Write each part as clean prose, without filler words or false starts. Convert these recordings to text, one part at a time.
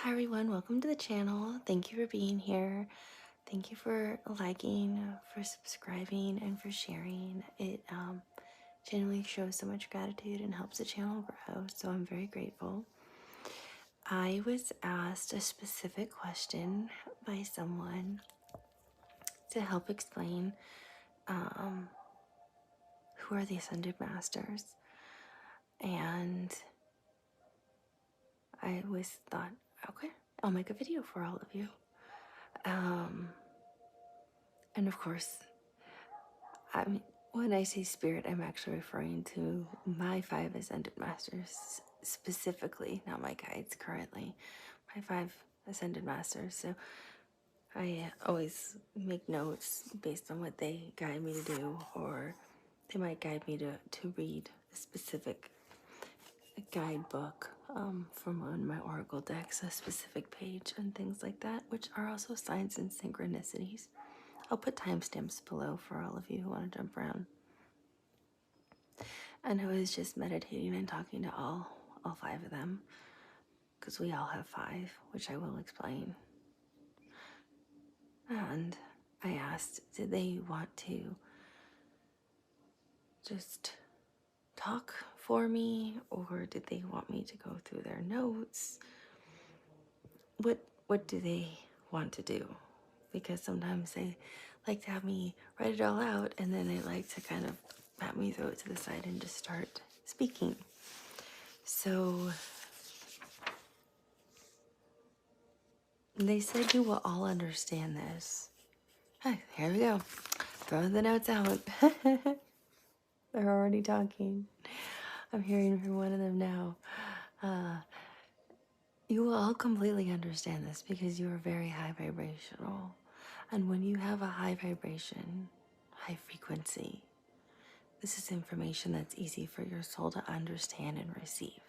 Hi everyone, welcome to the channel. Thank you for being here. Thank you for liking, for subscribing, and for sharing. It genuinely shows so much gratitude and helps the channel grow, so I'm very grateful. I was asked a specific question by someone to help explain who are the Ascended Masters, and I thought, okay, I'll make a video for all of you. And of course, when I say spirit, I'm actually referring to my 5 Ascended Masters specifically, not my guides currently. My 5 Ascended Masters. So I always make notes based on what they guide me to do, or they might guide me to read a specific guidebook from one of my oracle decks, a specific page, and things like that, which are also signs and synchronicities. I'll put timestamps below for all of you who want to jump around. And I was just meditating and talking to all 5 of them, because we all have 5, which I will explain. And I asked, did they want to just talk for me, or did they want me to go through their notes? What do they want to do? Because sometimes they like to have me write it all out, and then they like to kind of pat me, throw it to the side, and just start speaking. So they said you will all understand this. Hi, here we go. Throwing the notes out. They're already talking. I'm hearing from one of them now. You will all completely understand this because you are very high vibrational. And when you have a high vibration, high frequency, this is information that's easy for your soul to understand and receive.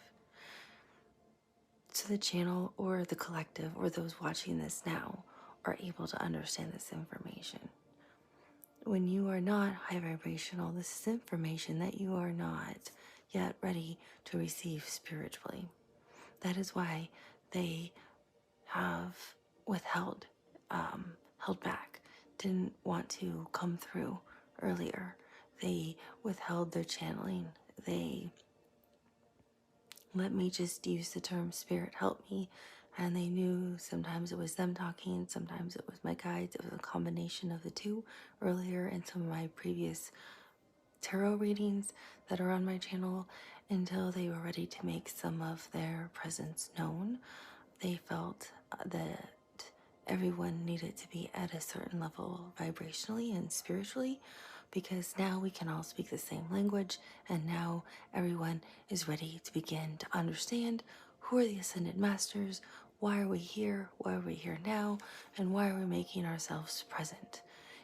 So the channel or the collective or those watching this now are able to understand this information. When you are not high vibrational, this is information that you are not yet ready to receive spiritually. That is why they have withheld, held back, didn't want to come through earlier. They withheld their channeling. They let me just use the term spirit help me, and they knew sometimes it was them talking, sometimes it was my guides. It was a combination of the two. Earlier in some of my previous tarot readings that are on my channel, until they were ready to make some of their presence known, they felt that everyone needed to be at a certain level vibrationally and spiritually, because now we can all speak the same language, and now everyone is ready to begin to understand who are the Ascended Masters, why are we here now, and why are we making ourselves present.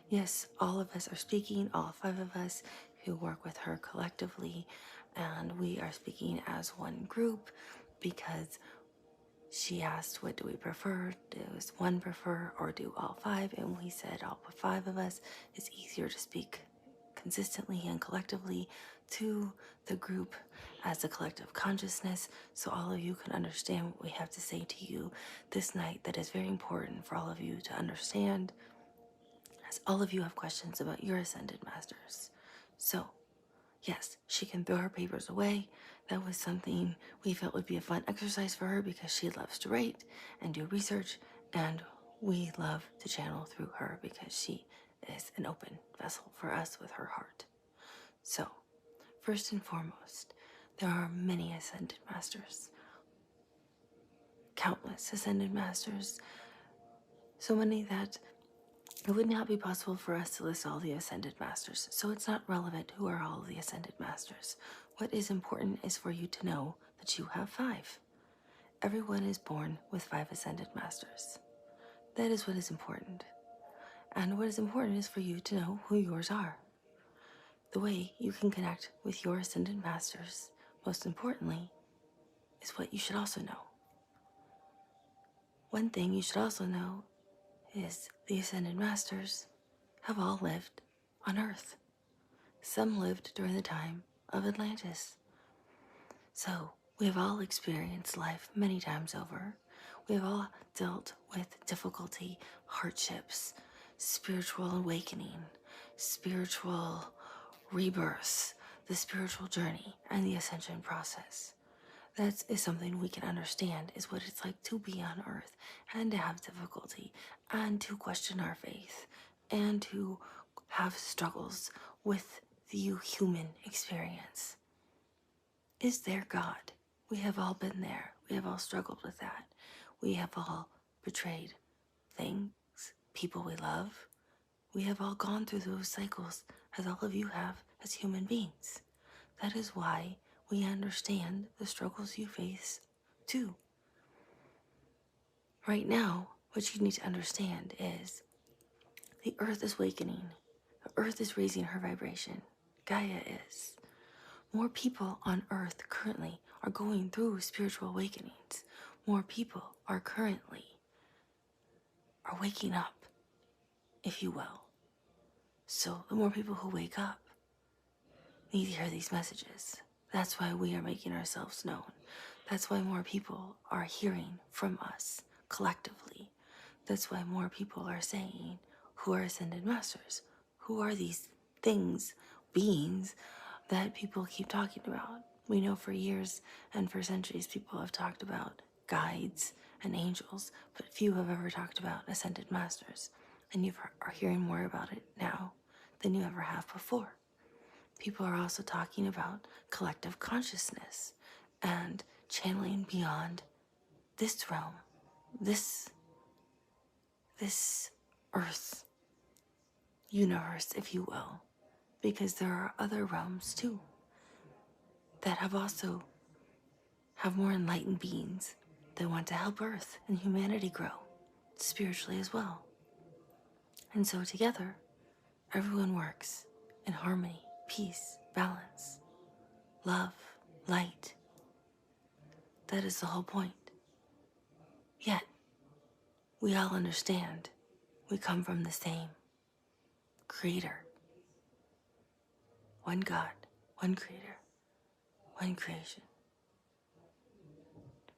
Yes, all of us are speaking, all 5 of us who work with her collectively, and we are speaking as one group because she asked, what do we prefer? Does one prefer, or do all 5? And we said all 5 of us. It's easier to speak consistently and collectively to the group as a collective consciousness, so all of you can understand what we have to say to you this night. That is very important for all of you to understand, as all of you have questions about your Ascended Masters. So yes, she can throw her papers away. That was something we felt would be a fun exercise for her, because she loves to write and do research, and we love to channel through her because she is an open vessel for us with her heart. So, first and foremost, there are many Ascended Masters. Countless Ascended Masters. So many that it would not be possible for us to list all the Ascended Masters, so it's not relevant who are all of the Ascended Masters. What is important is for you to know that you have 5. Everyone is born with 5 Ascended Masters. That is what is important. And what is important is for you to know who yours are. The way you can connect with your Ascended Masters, most importantly, is what you should also know. One thing you should also know is the Ascended Masters have all lived on Earth. Some lived during the time of Atlantis. So we have all experienced life many times over. We have all dealt with difficulty, hardships, spiritual awakening, spiritual rebirth, the spiritual journey, and the ascension process. That is something we can understand, is what it's like to be on earth and to have difficulty and to question our faith and to have struggles with the human experience. Is there God? We have all been there. We have all struggled with that. We have all betrayed things, people we love. We have all gone through those cycles, as all of you have, as human beings. That is why we understand the struggles you face, too. Right now, what you need to understand is the earth is awakening. The earth is raising her vibration. Gaia is. More people on earth currently are going through spiritual awakenings. More people are waking up, if you will. So the more people who wake up need to hear these messages. That's why we are making ourselves known. That's why more people are hearing from us collectively. That's why more people are saying, who are ascended masters? Who are these things, beings that people keep talking about? We know for years and for centuries people have talked about guides and angels, but few have ever talked about ascended masters. And you are hearing more about it now than you ever have before. People are also talking about collective consciousness and channeling beyond this realm, this earth universe, if you will, because there are other realms too that have more enlightened beings that want to help Earth and humanity grow spiritually as well. And so together, everyone works in harmony, peace, balance, love, light. That is the whole point. Yet, we all understand we come from the same creator. One God, one creator, one creation.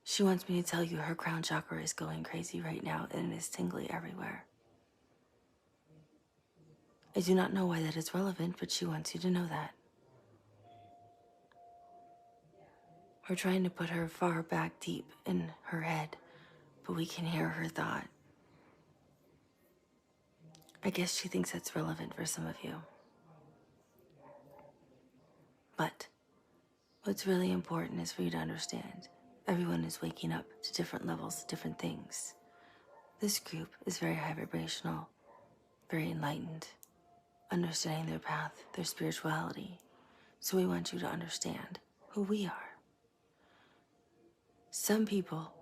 She wants me to tell you her crown chakra is going crazy right now and it is tingly everywhere. I do not know why that is relevant, but she wants you to know that. We're trying to put her far back deep in her head, but we can hear her thought. I guess she thinks that's relevant for some of you. But what's really important is for you to understand everyone is waking up to different levels, different things. This group is very high vibrational, very enlightened, understanding their path, their spirituality. So we want you to understand who we are. Some people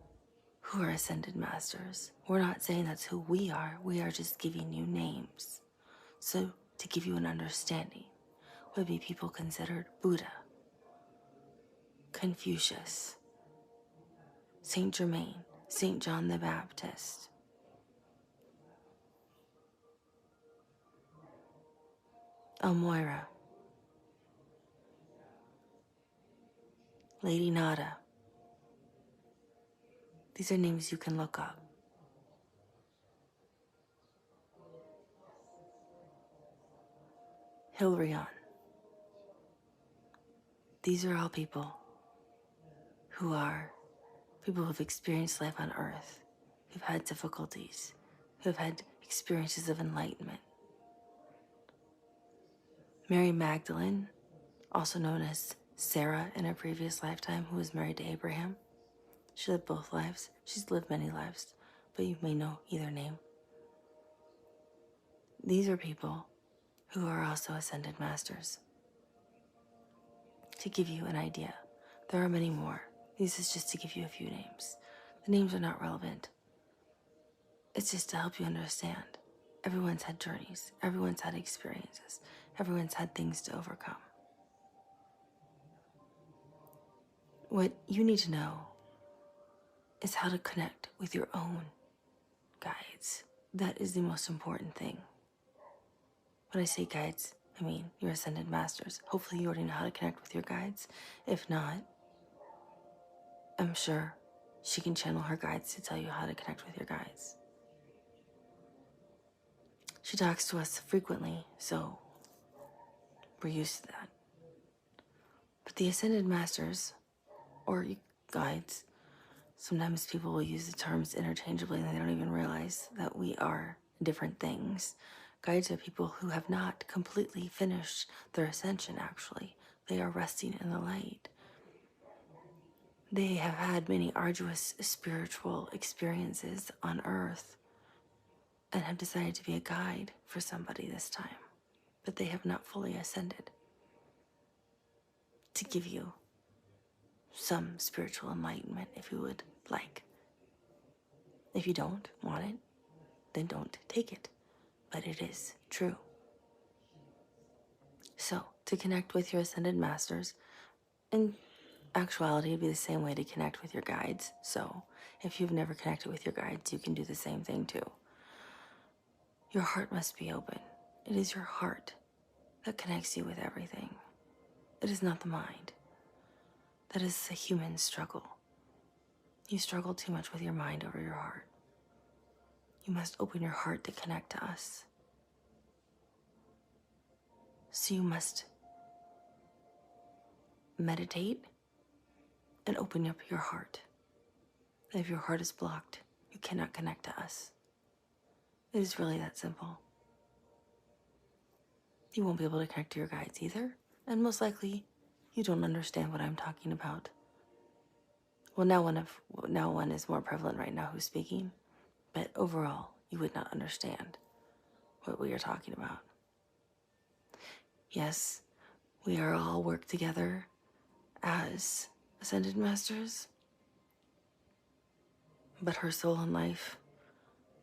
who are ascended masters, we're not saying that's who we are just giving you names. So to give you an understanding, would be people considered Buddha, Confucius, Saint Germain, Saint John the Baptist, Moyra, Lady Nada. These are names you can look up. Hilryon. These are all people who have experienced life on earth, who've had difficulties, who've had experiences of enlightenment. Mary Magdalene, also known as Sarah in a previous lifetime, who was married to Abraham. She lived both lives. She's lived many lives, but you may know either name. These are people who are also ascended masters. To give you an idea, there are many more. This is just to give you a few names. The names are not relevant. It's just to help you understand. Everyone's had journeys. Everyone's had experiences. Everyone's had things to overcome. What you need to know is how to connect with your own guides. That is the most important thing. When I say guides, I mean your ascended masters. Hopefully you already know how to connect with your guides. If not, I'm sure She can channel her guides to tell you how to connect with your guides. She talks to us frequently, so we're used to that. But the Ascended Masters, or guides, sometimes people will use the terms interchangeably and they don't even realize that we are different things. Guides are people who have not completely finished their ascension, actually. They are resting in the light. They have had many arduous spiritual experiences on Earth and have decided to be a guide for somebody this time, but they have not fully ascended to give you some spiritual enlightenment if you would like. If you don't want it, then don't take it, but it is true. So, to connect with your Ascended Masters, in actuality, it'd be the same way to connect with your guides. So, if you've never connected with your guides, you can do the same thing too. Your heart must be open. It is your heart that connects you with everything. It is not the mind. That is a human struggle. You struggle too much with your mind over your heart. You must open your heart to connect to us. So you must meditate and open up your heart. If your heart is blocked, you cannot connect to us. It is really that simple. You won't be able to connect to your guides either, and most likely, you don't understand what I'm talking about. Well, now one is more prevalent right now who's speaking, but overall, you would not understand what we are talking about. Yes, we are all work together as Ascended Masters, but her soul and life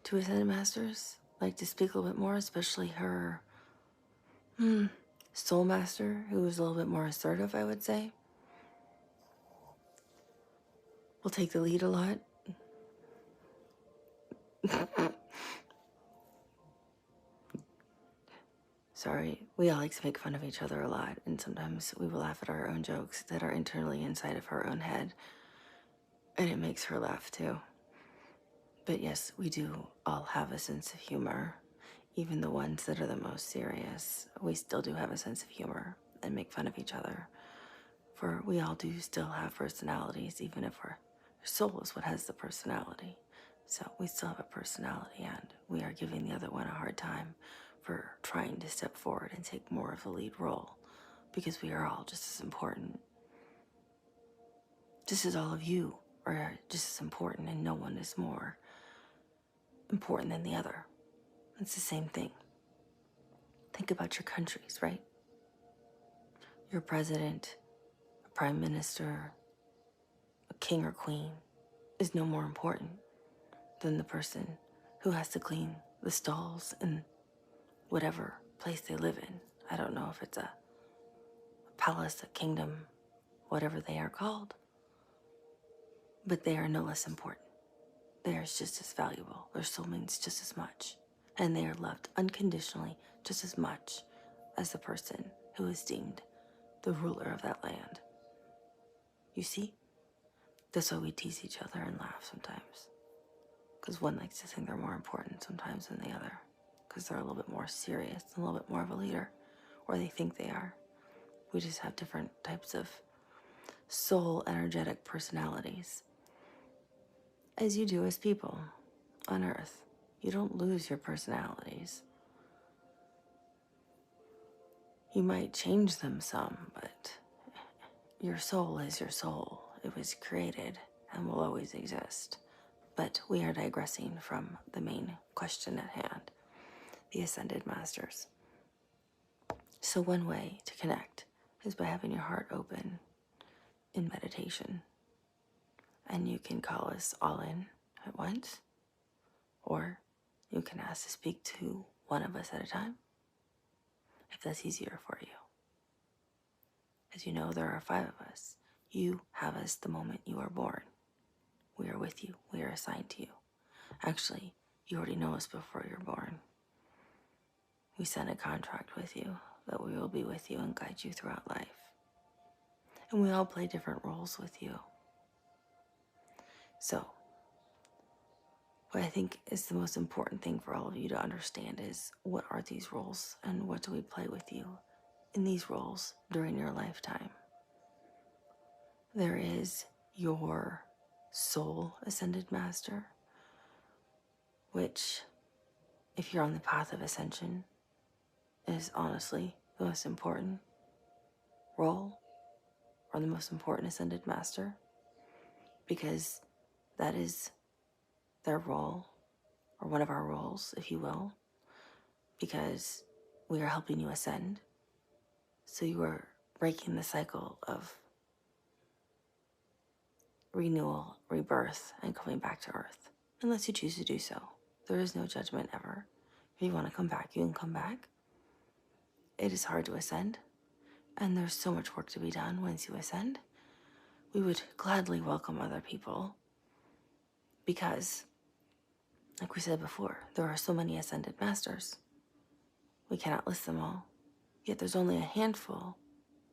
to Ascended Masters like to speak a little bit more, especially her Soul Master, who is a little bit more assertive, I would say. Will take the lead a lot. Sorry, we all like to make fun of each other a lot, and sometimes we will laugh at our own jokes that are internally inside of her own head, and it makes her laugh too. But yes, we do all have a sense of humor. Even the ones that are the most serious, we still do have a sense of humor and make fun of each other. For we all do still have personalities, even if our soul is what has the personality. So we still have a personality, and we are giving the other one a hard time for trying to step forward and take more of the lead role, because we are all just as important. Just as all of you are just as important, and no one is more important than the other. It's the same thing. Think about your countries, right? Your president, a prime minister, a king or queen is no more important than the person who has to clean the stalls in whatever place they live in. I don't know if it's a palace, a kingdom, whatever they are called, but they are no less important. They are just as valuable. Their soul means just as much, and they are loved unconditionally just as much as the person who is deemed the ruler of that land. You see? That's why we tease each other and laugh sometimes. Because one likes to think they're more important sometimes than the other. Because they're a little bit more serious, and a little bit more of a leader. Or they think they are. We just have different types of soul energetic personalities. As you do as people on Earth. You don't lose your personalities. You might change them some, but your soul is your soul. It was created and will always exist. But we are digressing from the main question at hand, the Ascended Masters. So one way to connect is by having your heart open in meditation. And you can call us all in at once, or you can ask to speak to one of us at a time, if that's easier for you. As you know, there are 5 of us. You have us the moment you are born. We are with you. We are assigned to you. Actually, you already know us before you're born. We sign a contract with you that we will be with you and guide you throughout life. And we all play different roles with you. So, what I think is the most important thing for all of you to understand is, what are these roles and what do we play with you in these roles during your lifetime? There is your soul ascended master, which, if you're on the path of ascension, is honestly the most important role, or the most important ascended master, because that is their role, or one of our roles, if you will, because we are helping you ascend. So you are breaking the cycle of renewal, rebirth, and coming back to Earth, unless you choose to do so. There is no judgment ever. If you want to come back, you can come back. It is hard to ascend, and there's so much work to be done once you ascend. We would gladly welcome other people because, like we said before, there are so many ascended masters. We cannot list them all, yet there's only a handful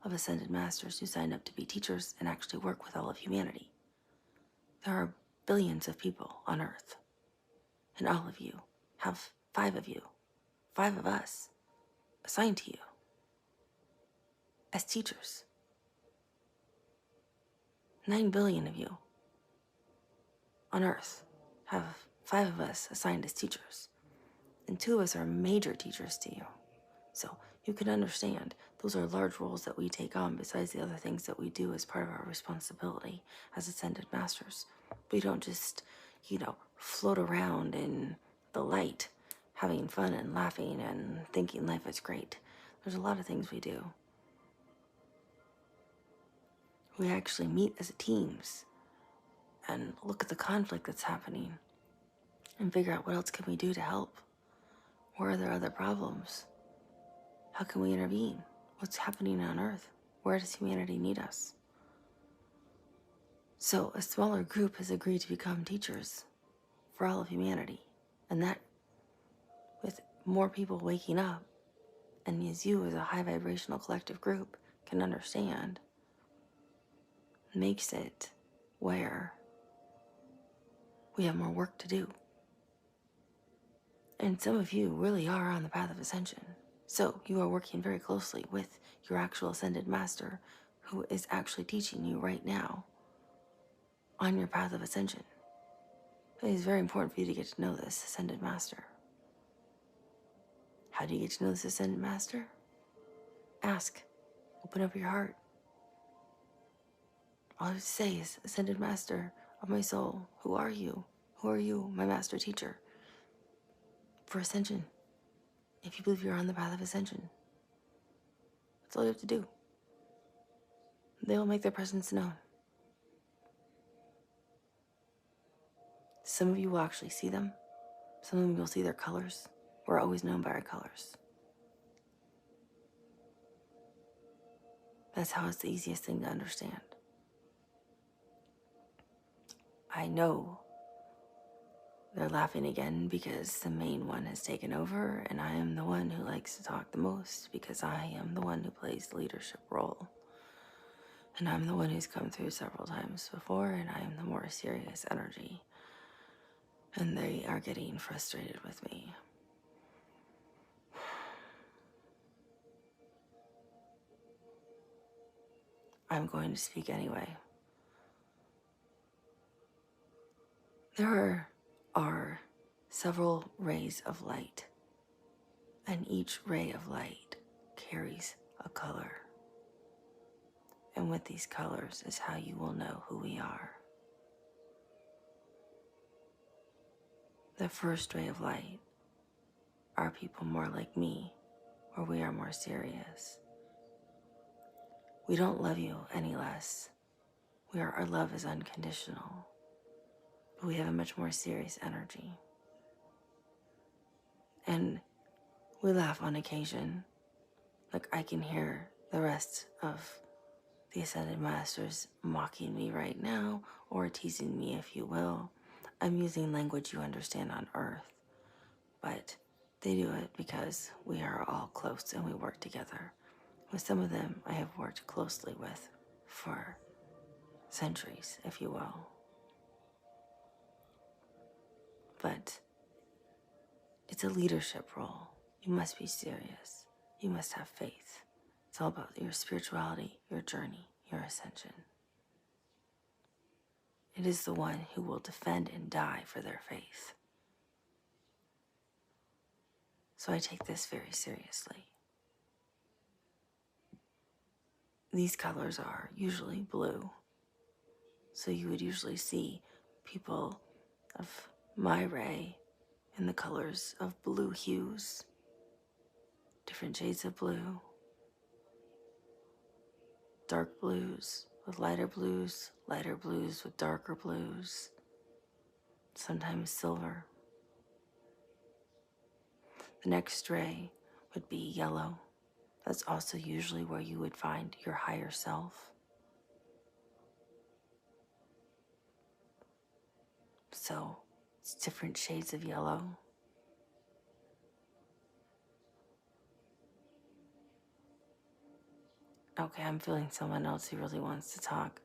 of ascended masters who signed up to be teachers and actually work with all of humanity. There are billions of people on Earth, and all of you have 5 of you, 5 of us, assigned to you as teachers. 9 billion of you on Earth have 5 of us assigned as teachers, and 2 of us are major teachers to you. So you can understand those are large roles that we take on besides the other things that we do as part of our responsibility as ascended masters. We don't just, float around in the light, having fun and laughing and thinking life is great. There's a lot of things we do. We actually meet as teams and look at the conflict that's happening and figure out what else can we do to help. Where are there other problems? How can we intervene? What's happening on Earth? Where does humanity need us? So a smaller group has agreed to become teachers for all of humanity. And that, with more people waking up, and as you as a high vibrational collective group can understand, makes it where we have more work to do. And some of you really are on the path of ascension. So you are working very closely with your actual ascended master, who is actually teaching you right now on your path of ascension. It is very important for you to get to know this ascended master. How do you get to know this ascended master? Ask. Open up your heart. All I have to say is, ascended master of my soul, who are you? Who are you, my master teacher? For ascension. If you believe you're on the path of ascension. That's all you have to do. They will make their presence known. Some of you will actually see them. Some of them you'll see their colors. We're always known by our colors. That's how it's the easiest thing to understand. I know they're laughing again because the main one has taken over, and I am the one who likes to talk the most because I am the one who plays the leadership role. And I'm the one who's come through several times before, and I am the more serious energy. And they are getting frustrated with me. I'm going to speak anyway. There are several rays of light, and each ray of light carries a color. And with these colors is how you will know who we are. The first ray of light are people more like me, where we are more serious. We don't love you any less. Our love is unconditional, but we have a much more serious energy. And we laugh on occasion. Like, I can hear the rest of the Ascended Masters mocking me right now, or teasing me, if you will. I'm using language you understand on Earth, but they do it because we are all close and we work together. With some of them, I have worked closely with for centuries, if you will. but it's a leadership role. You must be serious. You must have faith. It's all about your spirituality, your journey, your ascension. It is the one who will defend and die for their faith. So I take this very seriously. These colors are usually blue. So you would usually see people of my ray in the colors of blue hues, different shades of blue, dark blues with lighter blues with darker blues, sometimes silver. The next ray would be yellow. That's also usually where you would find your higher self. So it's different shades of yellow. Okay, I'm feeling someone else who really wants to talk.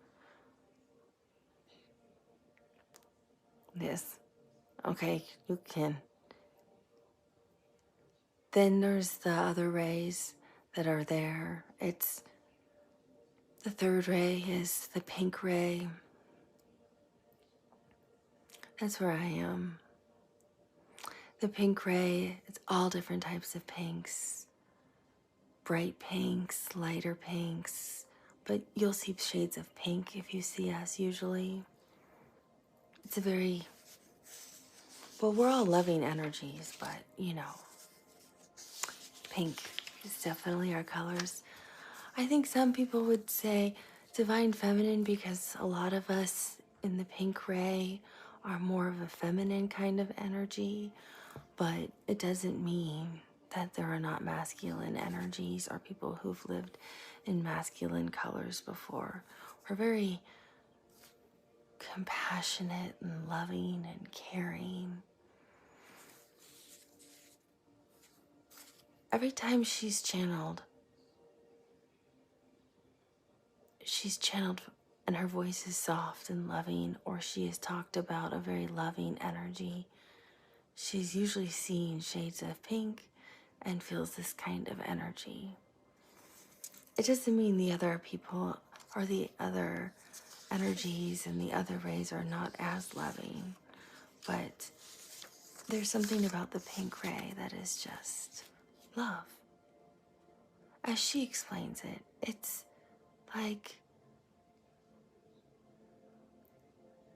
Yes. Okay, you can. Then there's the other rays that are there. It's the third ray is the pink ray. That's where I am. The pink ray, it's all different types of pinks. Bright pinks, lighter pinks, but you'll see shades of pink if you see us usually. It's a very, well, we're all loving energies, but you know, pink is definitely our colors. I think some people would say divine feminine because a lot of us in the pink ray are more of a feminine kind of energy, but it doesn't mean that there are not masculine energies or people who've lived in masculine colors before. We're very compassionate and loving and caring. Every time she's channeled and her voice is soft and loving, or she has talked about a very loving energy. She's usually seeing shades of pink and feels this kind of energy. It doesn't mean the other people or the other energies and the other rays are not as loving, but there's something about the pink ray that is just love. As she explains it, it's like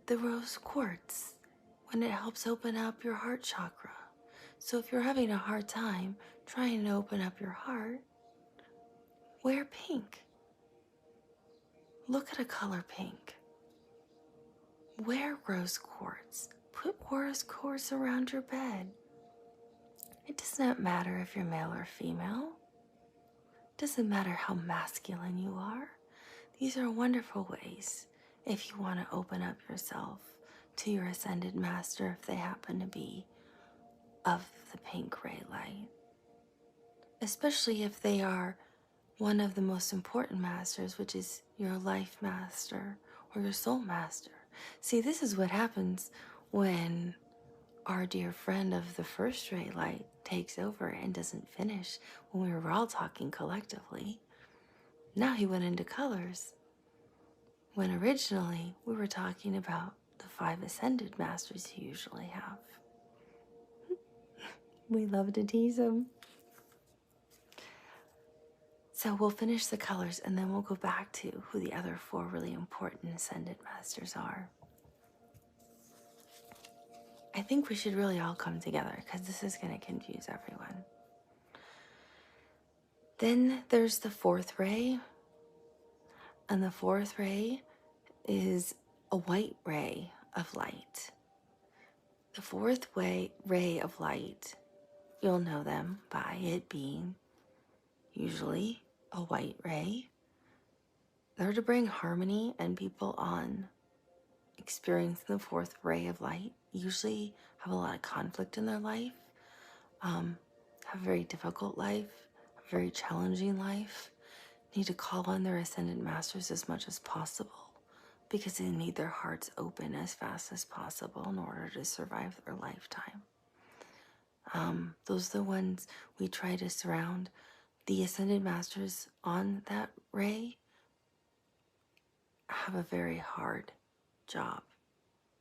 the rose quartz when it helps open up your heart chakra. So if you're having a hard time trying to open up your heart, wear pink. Look at a color pink. Wear rose quartz. Put rose quartz around your bed. It does not matter if you're male or female. It doesn't matter how masculine you are. These are wonderful ways if you want to open up yourself to your ascended master if they happen to be of the pink ray light. Especially if they are one of the most important masters, which is your life master or your soul master. See, this is what happens when our dear friend of the first ray light takes over and doesn't finish when we were all talking collectively. Now he went into colors, when originally we were talking about the 5 ascended masters you usually have. We love to tease him. So we'll finish the colors and then we'll go back to who the other 4 really important ascended masters are. I think we should really all come together because this is going to confuse everyone. Then there's the 4th ray. And the 4th ray is a white ray of light. The 4th ray of light, you'll know them by it being usually a white ray. They're to bring harmony and people on experiencing the 4th ray of light. Usually have a lot of conflict in their life, have a very difficult life, a very challenging life, need to call on their ascended masters as much as possible because they need their hearts open as fast as possible in order to survive their lifetime. Those are the ones we try to surround. The Ascended Masters on that ray have a very hard job,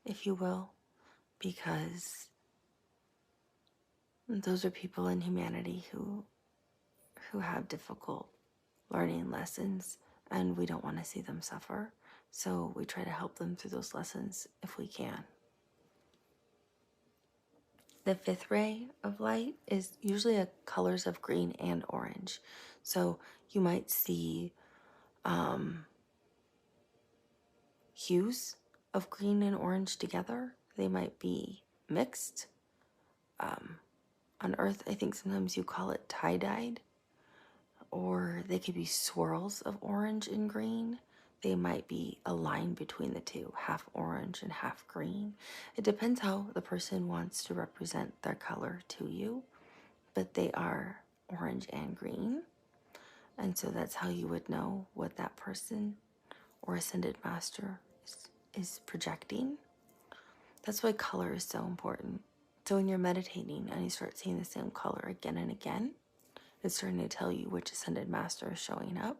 if you will, because those are people in humanity who have difficult learning lessons, and we don't want to see them suffer. So we try to help them through those lessons if we can. The fifth ray of light is usually a colors of green and orange. So you might see hues of green and orange together. They might be mixed. On Earth, I think sometimes you call it tie-dyed, or they could be swirls of orange and green. They might be a line between the two, half orange and half green. It depends how the person wants to represent their color to you, but they are orange and green. And so that's how you would know what that person or Ascended Master is projecting. That's why color is so important. So when you're meditating and you start seeing the same color again and again, it's starting to tell you which Ascended Master is showing up,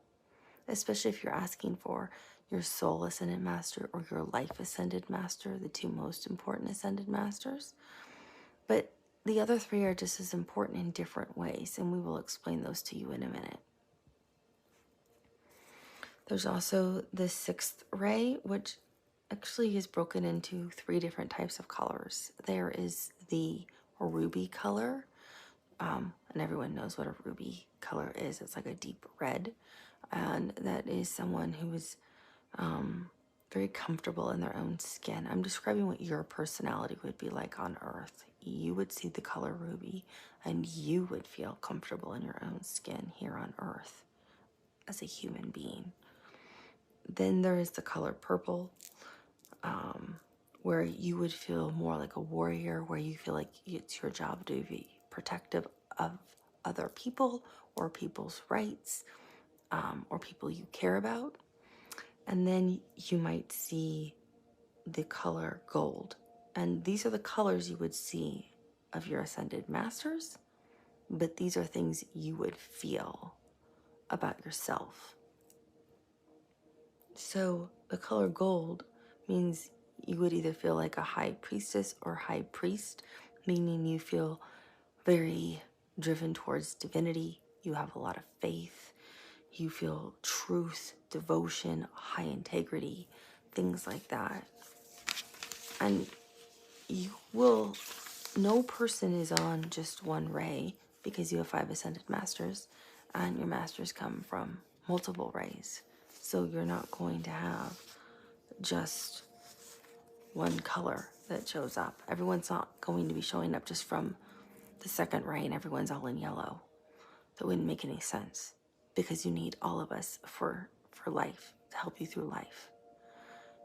especially if you're asking for your soul Ascended Master or your life Ascended Master, the two most important Ascended Masters. But the other three are just as important in different ways, and we will explain those to you in a minute. There's also the sixth ray, which actually is broken into three different types of colors. There is the ruby color, and everyone knows what a ruby color is. It's like a deep red, and that is someone who is very comfortable in their own skin. I'm describing what your personality would be like on Earth. You would see the color ruby, and you would feel comfortable in your own skin here on Earth as a human being. Then there is the color purple, where you would feel more like a warrior, where you feel like it's your job to be protective of other people or people's rights, or people you care about. And then you might see the color gold. And these are the colors you would see of your Ascended Masters, but these are things you would feel about yourself. So the color gold means you would either feel like a high priestess or high priest, meaning you feel very driven towards divinity. You have a lot of faith. You feel truth, devotion, high integrity, things like that. And no person is on just one ray, because you have 5 Ascended Masters, and your masters come from multiple rays. So you're not going to have just one color that shows up. Everyone's not going to be showing up just from the second ray and everyone's all in yellow. That wouldn't make any sense, because you need all of us for life, to help you through life.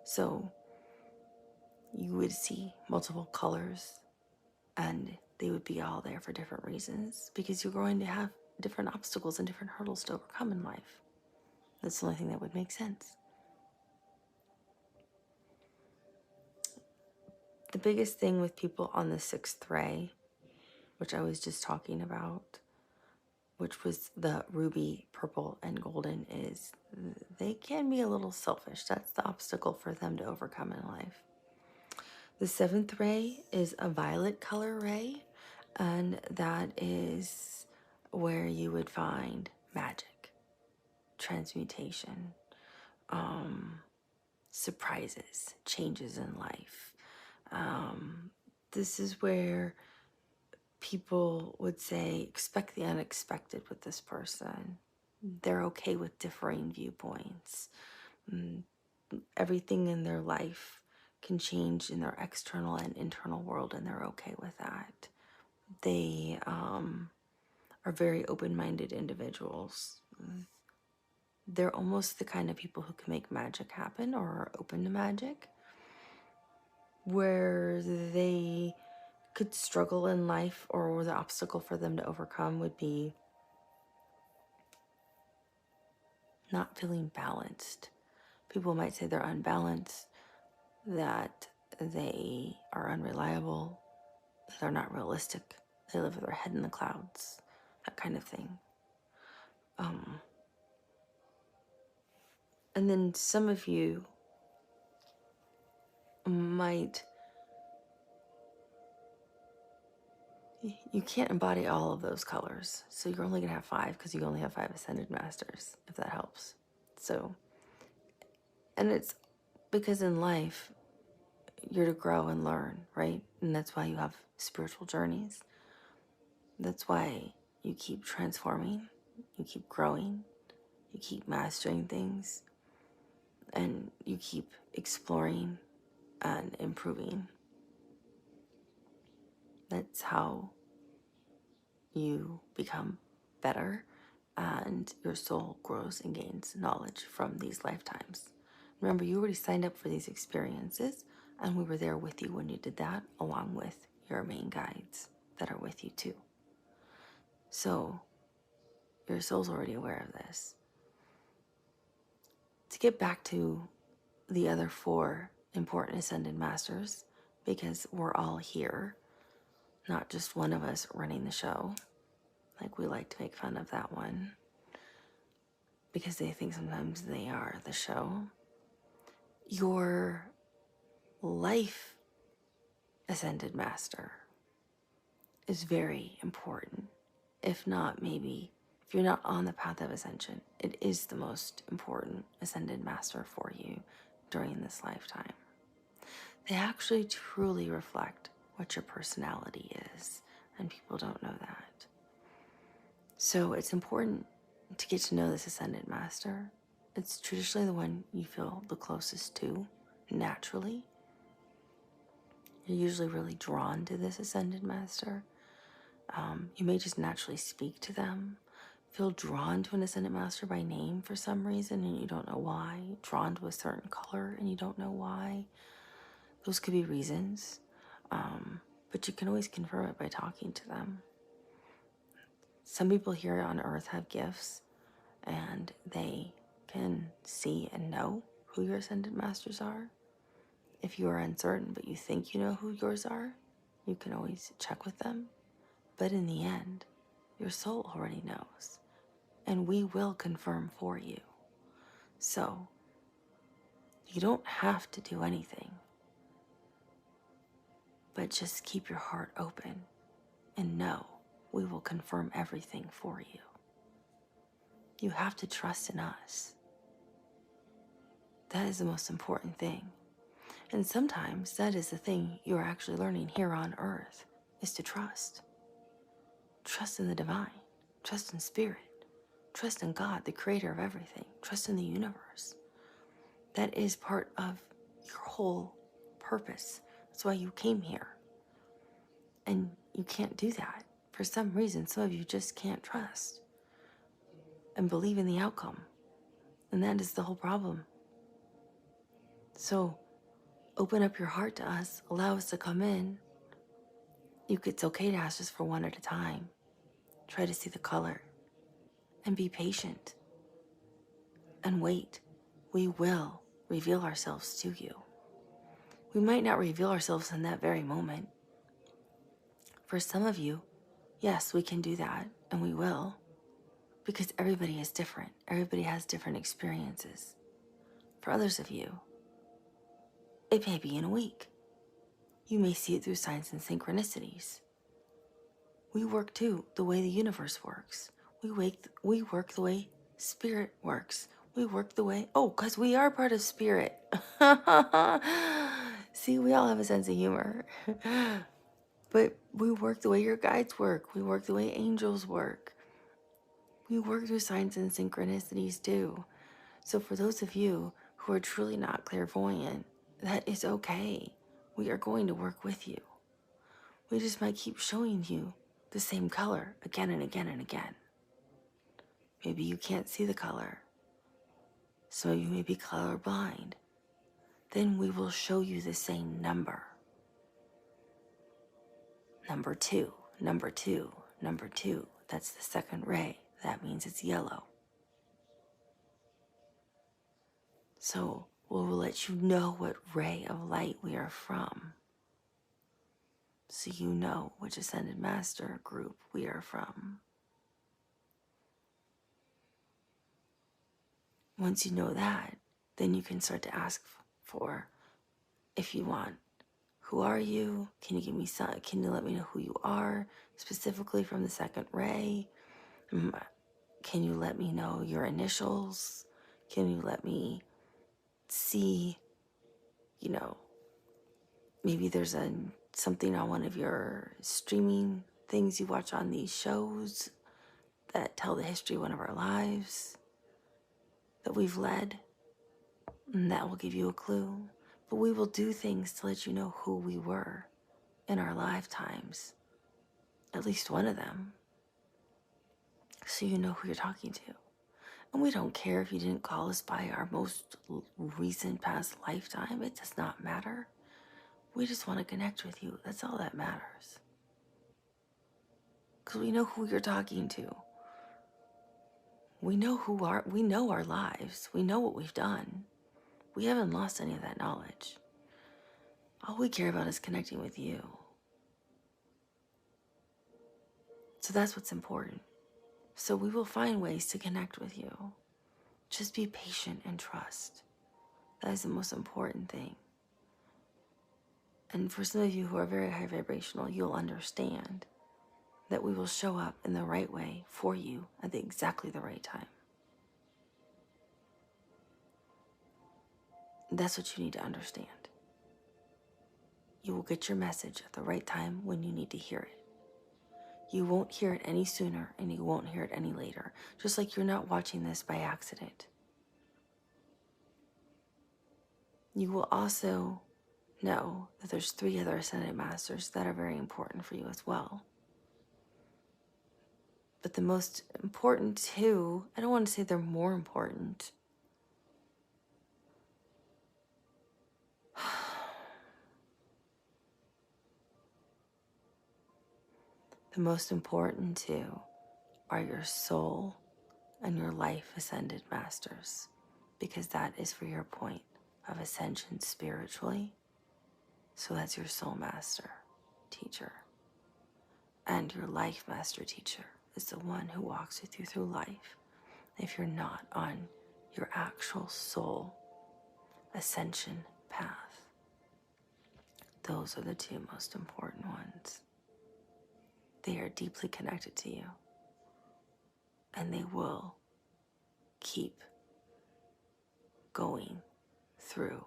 So you would see multiple colors, and they would be all there for different reasons, because you're going to have different obstacles and different hurdles to overcome in life. That's the only thing that would make sense. The biggest thing with people on the 6th ray, which I was just talking about, which was the ruby, purple, and golden, is they can be a little selfish. That's the obstacle for them to overcome in life. The 7th ray is a violet color ray, and that is where you would find magic, transmutation, surprises, changes in life. This is where people would say, expect the unexpected with this person. They're okay with differing viewpoints. Everything in their life can change in their external and internal world, and they're okay with that. They are very open-minded individuals. They're almost the kind of people who can make magic happen, or are open to magic, where they could struggle in life, or the obstacle for them to overcome would be not feeling balanced, People might say they're unbalanced, that they are unreliable, that they're not realistic, they live with their head in the clouds, that kind of thing. And then some of you might, you can't embody all of those colors. So you're only going to have 5 because you only have 5 Ascended Masters, if that helps. So, and it's because in life, you're to grow and learn, right? And that's why you have spiritual journeys. That's why you keep transforming, you keep growing, you keep mastering things, and you keep exploring and improving. That's how you become better and your soul grows and gains knowledge from these lifetimes. Remember, you already signed up for these experiences, and we were there with you when you did that, along with your main guides that are with you too. So your soul's already aware of this. To get back to the other 4 important Ascended Masters, because we're all here, not just one of us running the show. Like, we like to make fun of that one because they think sometimes they are the show. Your life Ascended Master is very important. If not, maybe, if you're not on the path of Ascension, it is the most important Ascended Master for you during this lifetime. They actually truly reflect what your personality is, and people don't know that. So it's important to get to know this Ascended Master. It's traditionally the one you feel the closest to, naturally. You're usually really drawn to this Ascended Master. You may just naturally speak to them, feel drawn to an Ascended Master by name for some reason, and you don't know why. Drawn to a certain color, and you don't know why. Those could be reasons, but you can always confirm it by talking to them. Some people here on Earth have gifts, and they can see and know who your Ascended Masters are. If you are uncertain, but you think you know who yours are, you can always check with them. But in the end, your soul already knows, and we will confirm for you. So, you don't have to do anything, but just keep your heart open and know we will confirm everything for you. You have to trust in us. That is the most important thing. And sometimes that is the thing you're actually learning here on Earth, is to trust. Trust in the divine. Trust in spirit. Trust in God, the creator of everything. Trust in the universe. That is part of your whole purpose. That's why you came here. And you can't do that. For some reason, some of you just can't trust and believe in the outcome. And that is the whole problem. So open up your heart to us. Allow us to come in. It's okay to ask just for one at a time. Try to see the color. And be patient. And wait. We will reveal ourselves to you. We might not reveal ourselves in that very moment. For some of you, yes, we can do that, and we will. Because everybody is different. Everybody has different experiences. For others of you, it may be in a week. You may see it through signs and synchronicities. We work too the way the universe works. We work the way spirit works. We work the way, because we are part of spirit. See, we all have a sense of humor. But we work the way your guides work. We work the way angels work. We work through signs and synchronicities too. So for those of you who are truly not clairvoyant, that is okay. We are going to work with you. We just might keep showing you the same color again and again and again. Maybe you can't see the color. Some of you may be colorblind. Then we will show you the same number. Number 2, number 2, number 2. That's the second ray. That means it's yellow. So we'll let you know what ray of light we are from. So you know which Ascended Master group we are from. Once you know that, then you can start to ask for, if you want, who are you? Can you give me some, can you let me know who you are, specifically from the second ray? Can you let me know your initials? Can you let me see, you know, maybe there's something on one of your streaming things you watch on these shows that tell the history of one of our lives that we've led, and that will give you a clue. But we will do things to let you know who we were in our lifetimes, at least one of them, so you know who you're talking to. And we don't care if you didn't call us by our most recent past lifetime. It does not matter. We just want to connect with you. That's all that matters. Because we know who you're talking to. We know we know our lives. We know what we've done. We haven't lost any of that knowledge. All we care about is connecting with you. So that's what's important. So we will find ways to connect with you. Just be patient and trust. That is the most important thing. And for some of you who are very high vibrational, you'll understand that we will show up in the right way for you at exactly the right time. That's what you need to understand. You will get your message at the right time when you need to hear it. You won't hear it any sooner, and you won't hear it any later. Just like you're not watching this by accident. You will also know that there's 3 other Ascended Masters that are very important for you as well. But the most important two, I don't want to say they're more important. The most important two are your soul and your life Ascended Masters, because that is for your point of ascension spiritually. So that's your soul master teacher. And your life master teacher is the one who walks with you through life if you're not on your actual soul ascension path. Those are the 2 most important ones. They are deeply connected to you, and they will keep going through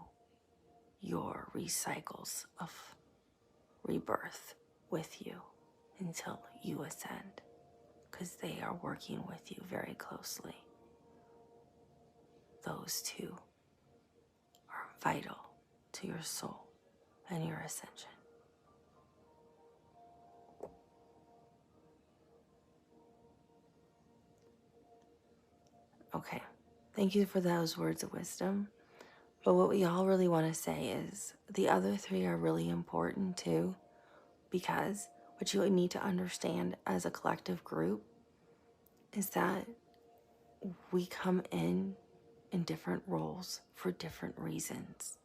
your recycles of rebirth with you until you ascend, because they are working with you very closely. Those 2 are vital to your soul and your ascension. Okay, thank you for those words of wisdom. But what we all really want to say is the other 3 are really important too, because what you need to understand as a collective group is that we come in different roles for different reasons.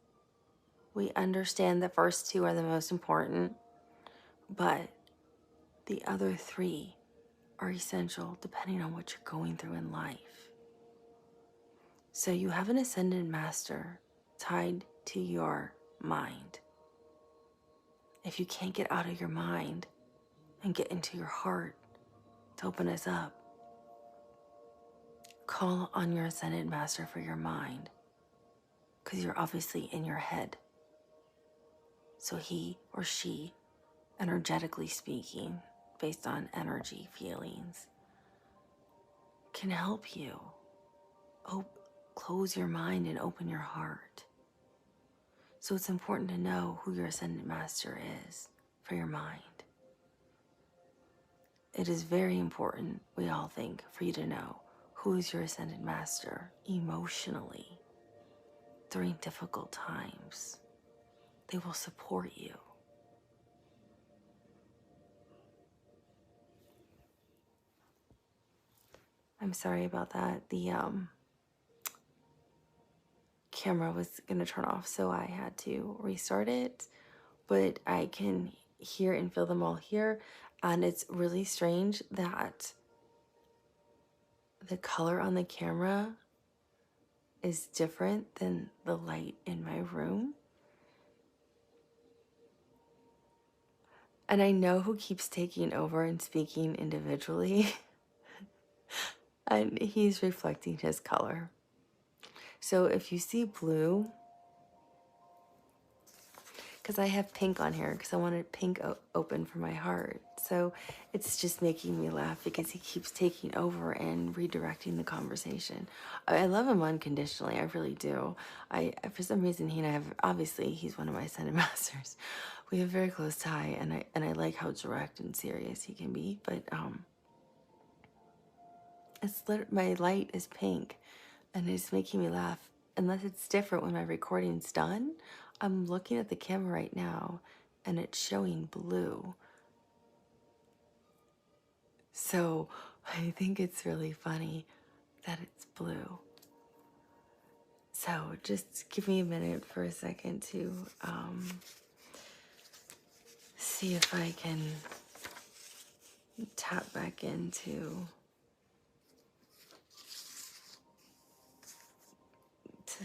We understand the first 2 are the most important, but the other 3 are essential depending on what you're going through in life. So you have an Ascended Master tied to your mind. If you can't get out of your mind and get into your heart to open us up, call on your Ascended Master for your mind, because you're obviously in your head. So he or she, energetically speaking, based on energy, feelings, can help you close your mind and open your heart. So it's important to know who your Ascended Master is for your mind. It is very important, we all think, for you to know who is your Ascended Master emotionally during difficult times. They will support you. I'm sorry about that. The camera was going to turn off, so I had to restart it. But I can hear and feel them all here, and it's really strange that the color on the camera is different than the light in my room. And I know who keeps taking over and speaking individually. And he's reflecting his color. So if you see blue, because I have pink on here, because I wanted pink open for my heart. So it's just making me laugh because he keeps taking over and redirecting the conversation. I love him unconditionally, I really do. For some reason, he and I have, obviously, he's one of my Ascended Masters. We have a very close tie, and I like how direct and serious he can be. But my light is pink, and it's making me laugh. Unless it's different when my recording's done. I'm looking at the camera right now, and it's showing blue. So I think it's really funny that it's blue. So just give me a minute for a second to see if I can tap back into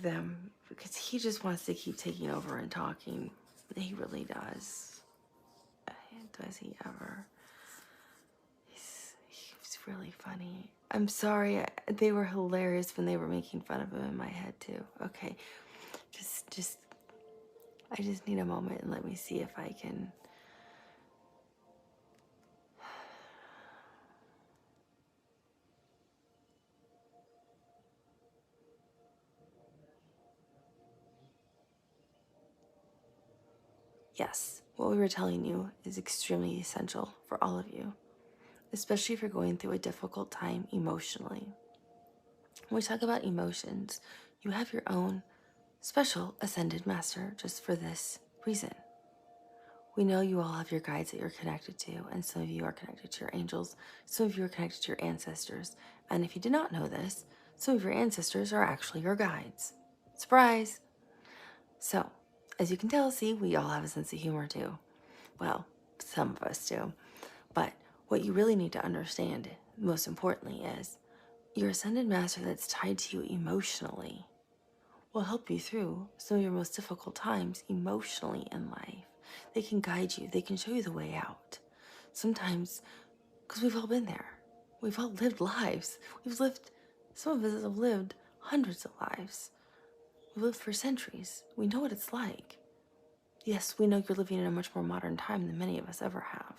them, because he just wants to keep taking over and talking. He really does. Does he ever? He's really funny. I'm sorry. They were hilarious when they were making fun of him in my head too. Okay, I just need a moment, and let me see if I can. Yes, what we were telling you is extremely essential for all of you, especially if you're going through a difficult time emotionally. When we talk about emotions, you have your own special Ascended Master just for this reason. We know you all have your guides that you're connected to, and some of you are connected to your angels, some of you are connected to your ancestors, and if you did not know this, some of your ancestors are actually your guides. Surprise! So, as you can tell, see, we all have a sense of humor too. Well, some of us do. But what you really need to understand, most importantly, is your Ascended Master that's tied to you emotionally will help you through some of your most difficult times emotionally in life. They can guide you. They can show you the way out. Sometimes, because we've all been there. We've all lived lives. Some of us have lived hundreds of lives. We've lived for centuries. We know what it's like. Yes, we know you're living in a much more modern time than many of us ever have.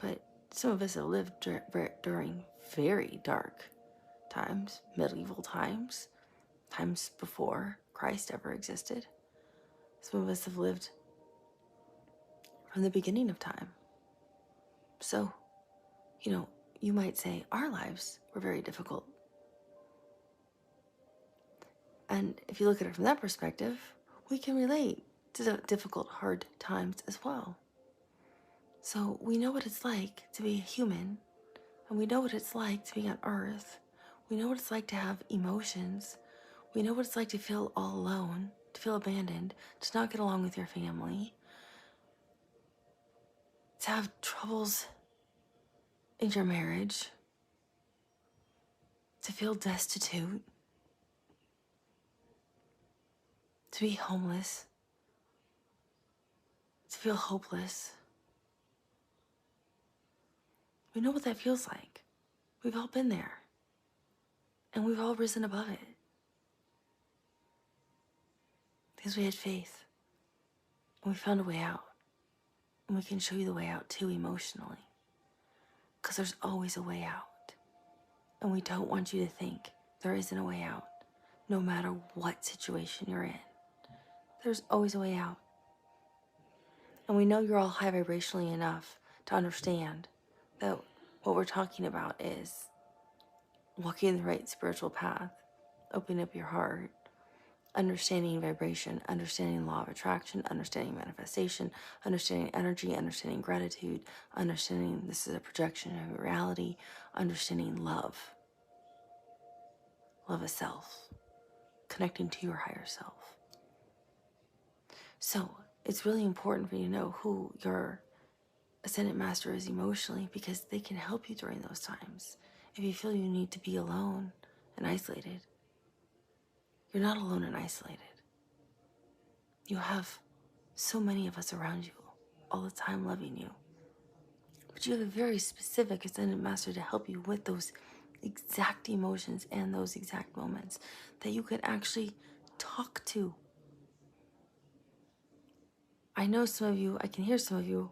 But some of us have lived during very dark times, medieval times, times before Christ ever existed. Some of us have lived from the beginning of time. So, you might say our lives were very difficult. And if you look at it from that perspective, we can relate to the difficult, hard times as well. So we know what it's like to be a human, and we know what it's like to be on Earth. We know what it's like to have emotions. We know what it's like to feel all alone, to feel abandoned, to not get along with your family, to have troubles in your marriage, to feel destitute, to be homeless, to feel hopeless. We know what that feels like. We've all been there, and we've all risen above it because we had faith, and we found a way out, and we can show you the way out too emotionally, because there's always a way out, and we don't want you to think there isn't a way out. No matter what situation you're in, there's always a way out. And we know you're all high vibrationally enough to understand that what we're talking about is walking the right spiritual path, opening up your heart, understanding vibration, understanding law of attraction, understanding manifestation, understanding energy, understanding gratitude, understanding this is a projection of reality, understanding love of self. connecting to your higher self. So it's really important for you to know who your Ascended Master is emotionally, because they can help you during those times. If you feel you need to be alone and isolated, you're not alone and isolated. You have so many of us around you all the time loving you. But you have a very specific Ascended Master to help you with those exact emotions and those exact moments that you can actually talk to. I know some of you, I can hear some of you,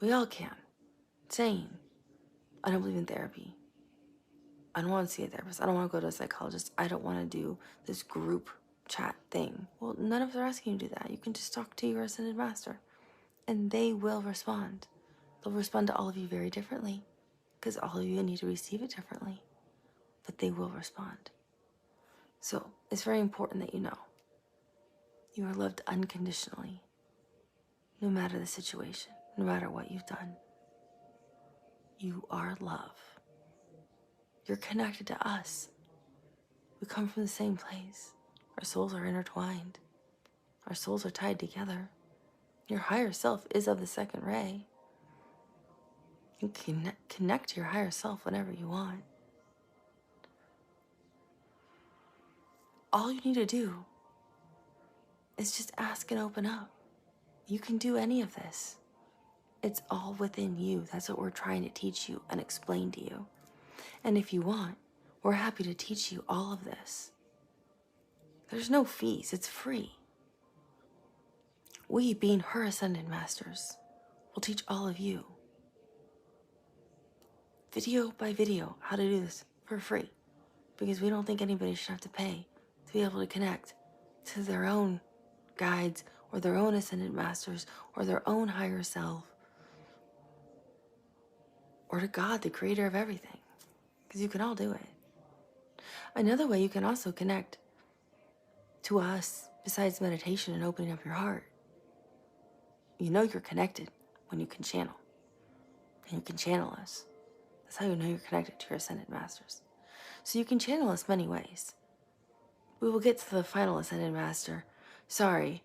we all can, saying, I don't believe in therapy. I don't want to see a therapist. I don't want to go to a psychologist. I don't want to do this group chat thing. Well, none of us are asking you to do that. You can just talk to your Ascended Master and they will respond. They'll respond to all of you very differently because all of you need to receive it differently, but they will respond. So it's very important that you know you are loved unconditionally, no matter the situation, no matter what you've done. You are love. You're connected to us. We come from the same place. Our souls are intertwined. Our souls are tied together. Your higher self is of the second ray. You can connect to your higher self whenever you want. All you need to do is just ask and open up. You can do any of this. It's all within you. That's what we're trying to teach you and explain to you. And if you want, we're happy to teach you all of this. There's no fees. It's free. We, being her Ascended Masters, will teach all of you, video by video, how to do this for free. Because we don't think anybody should have to pay to be able to connect to their own guides or their own Ascended Masters or their own higher self or to God, the creator of everything. Because you can all do it. Another way you can also connect to us, besides meditation and opening up your heart, you know you're connected when you can channel. And you can channel us. That's how you know you're connected to your Ascended Masters. So you can channel us many ways. We will get to the final Ascended Master. Sorry.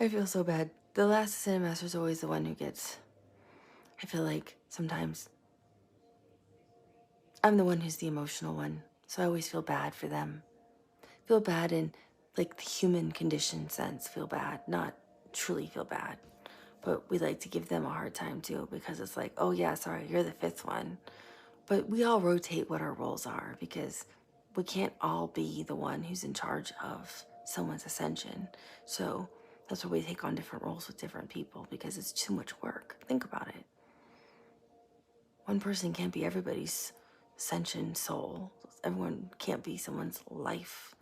I feel so bad. The last Ascended Master is always the one who gets... I feel like sometimes I'm the one who's the emotional one. So I always feel bad for them. Feel bad in like the human condition sense. Feel bad. Not truly feel bad. But we like to give them a hard time too, because it's like, oh yeah, sorry, you're the fifth one. But we all rotate what our roles are, because we can't all be the one who's in charge of someone's ascension. So that's why we take on different roles with different people, because it's too much work. Think about it. One person can't be everybody's ascension soul. Everyone can't be someone's life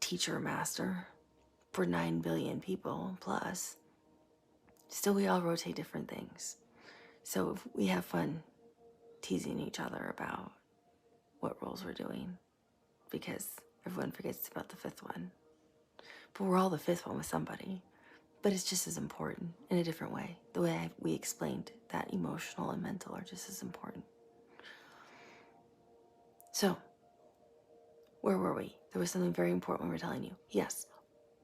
teacher, master for 9 billion people plus. Still, we all rotate different things. So if we have fun teasing each other about what roles we're doing, because everyone forgets about the fifth one. But we're all the fifth one with somebody. But it's just as important in a different way. The way we explained that emotional and mental are just as important. So, where were we? There was something very important we were telling you. Yes,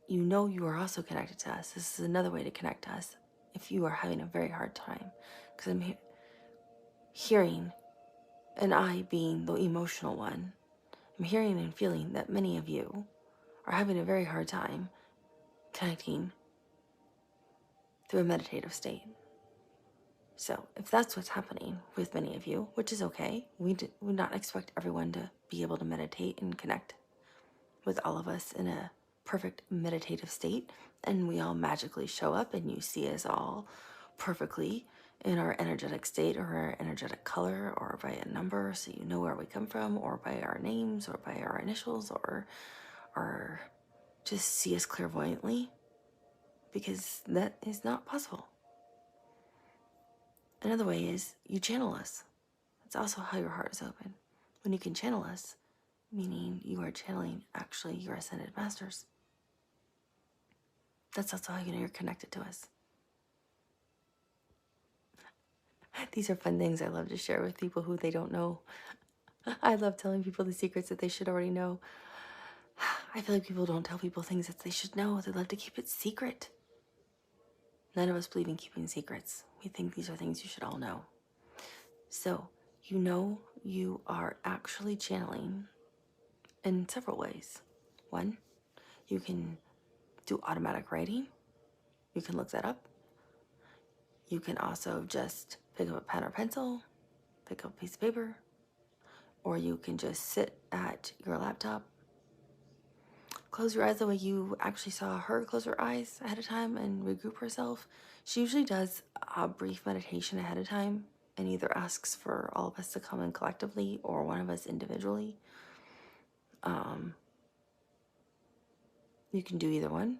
you know you are also connected to us. This is another way to connect to us if you are having a very hard time. Because I'm hearing, and I being the emotional one, I'm hearing and feeling that many of you are having a very hard time connecting through a meditative state. So if that's what's happening with many of you, which is okay, we would not expect everyone to be able to meditate and connect with all of us in a perfect meditative state, and we all magically show up and you see us all perfectly in our energetic state or our energetic color or by a number, so you know where we come from, or by our names or by our initials, or just see us clairvoyantly, because that is not possible. Another way is you channel us. That's also how your heart is open. When you can channel us, meaning you are channeling actually your Ascended Masters. That's also how you know you're connected to us. These are fun things I love to share with people who they don't know. I love telling people the secrets that they should already know. I feel like people don't tell people things that they should know. They love to keep it secret. None of us believe in keeping secrets. We think these are things you should all know. So, you know you are actually channeling in several ways. One, you can do automatic writing. You can look that up. You can also just pick up a pen or pencil, pick up a piece of paper, or you can just sit at your laptop, close your eyes the way you actually saw her close her eyes ahead of time and regroup herself. She usually does a brief meditation ahead of time and either asks for all of us to come in collectively or one of us individually. You can do either one.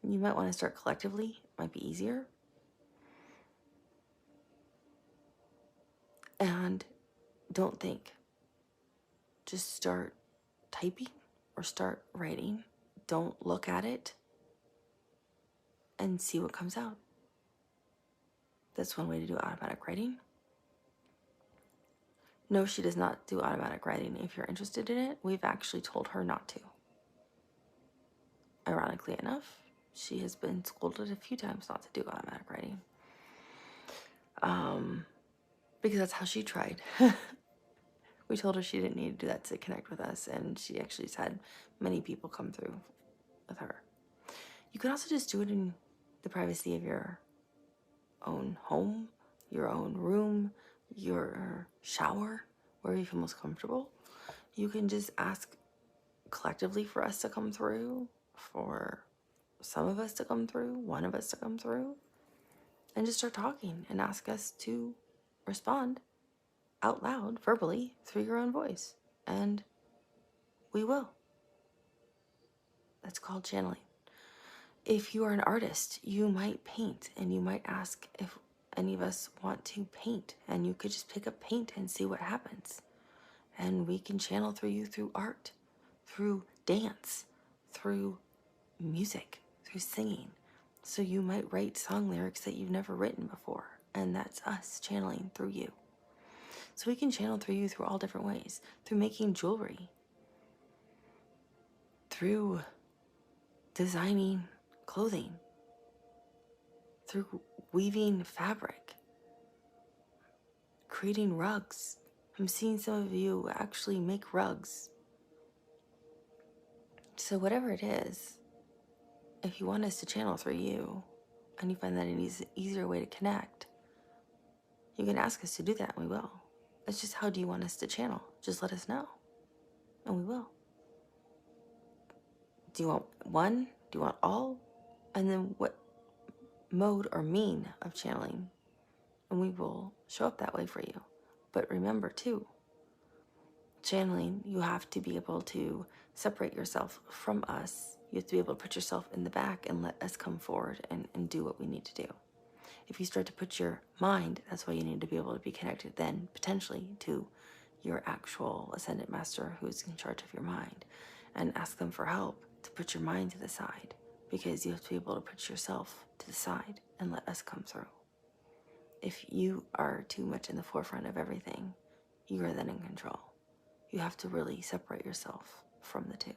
You might want to start collectively. It might be easier. And don't think. Just start typing or start writing. Don't look at it and see what comes out. That's one way to do automatic writing. No, she does not do automatic writing. If you're interested in it, we've actually told her not to. Ironically enough, she has been scolded a few times not to do automatic writing. Because that's how she tried. We told her she didn't need to do that to connect with us, and she actually has had many people come through with her. You can also just do it in the privacy of your own home, your own room, your shower, wherever you feel most comfortable. You can just ask collectively for us to come through, for some of us to come through, one of us to come through, and just start talking and ask us to respond out loud, verbally, through your own voice. And we will. That's called channeling. If you are an artist, you might paint, and you might ask if any of us want to paint, and you could just pick up paint and see what happens. And we can channel through you through art, through dance, through music, through singing. So you might write song lyrics that you've never written before, and that's us channeling through you. So we can channel through you through all different ways, through making jewelry, through designing clothing, through weaving fabric, creating rugs. I'm seeing some of you actually make rugs. So whatever it is, if you want us to channel through you, and you find that an easier way to connect, you can ask us to do that, and we will. It's just, how do you want us to channel? Just let us know, and we will. Do you want one? Do you want all? And then what mode or mean of channeling? And we will show up that way for you. But remember too, channeling, you have to be able to separate yourself from us. You have to be able to put yourself in the back and let us come forward and do what we need to do. If you start to put your mind, that's why you need to be able to be connected then potentially to your actual ascended master who's in charge of your mind, and ask them for help to put your mind to the side, because you have to be able to put yourself to the side and let us come through. If you are too much in the forefront of everything, you are then in control. You have to really separate yourself from the two.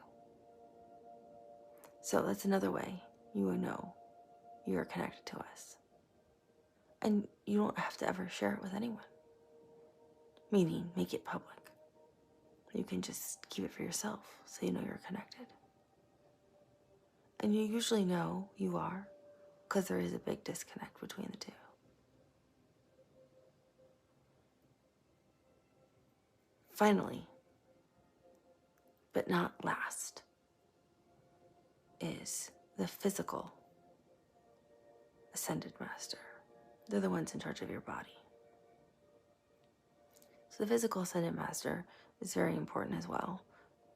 So that's another way you will know you are connected to us. And you don't have to ever share it with anyone. Meaning, make it public. You can just keep it for yourself so you know you're connected. And you usually know you are, because there is a big disconnect between the two. Finally, but not last, is the physical ascended master. They're the ones in charge of your body. So the physical ascended master is very important as well.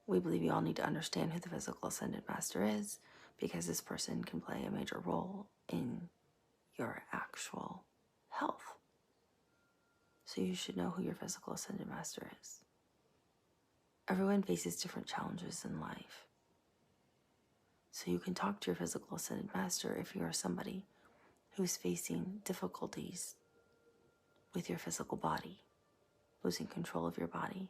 We believe you all need to understand who the physical ascended master is, because this person can play a major role in your actual health. So you should know who your physical ascended master is. Everyone faces different challenges in life. So you can talk to your physical ascended master if you are somebody who's facing difficulties with your physical body. losing control of your body.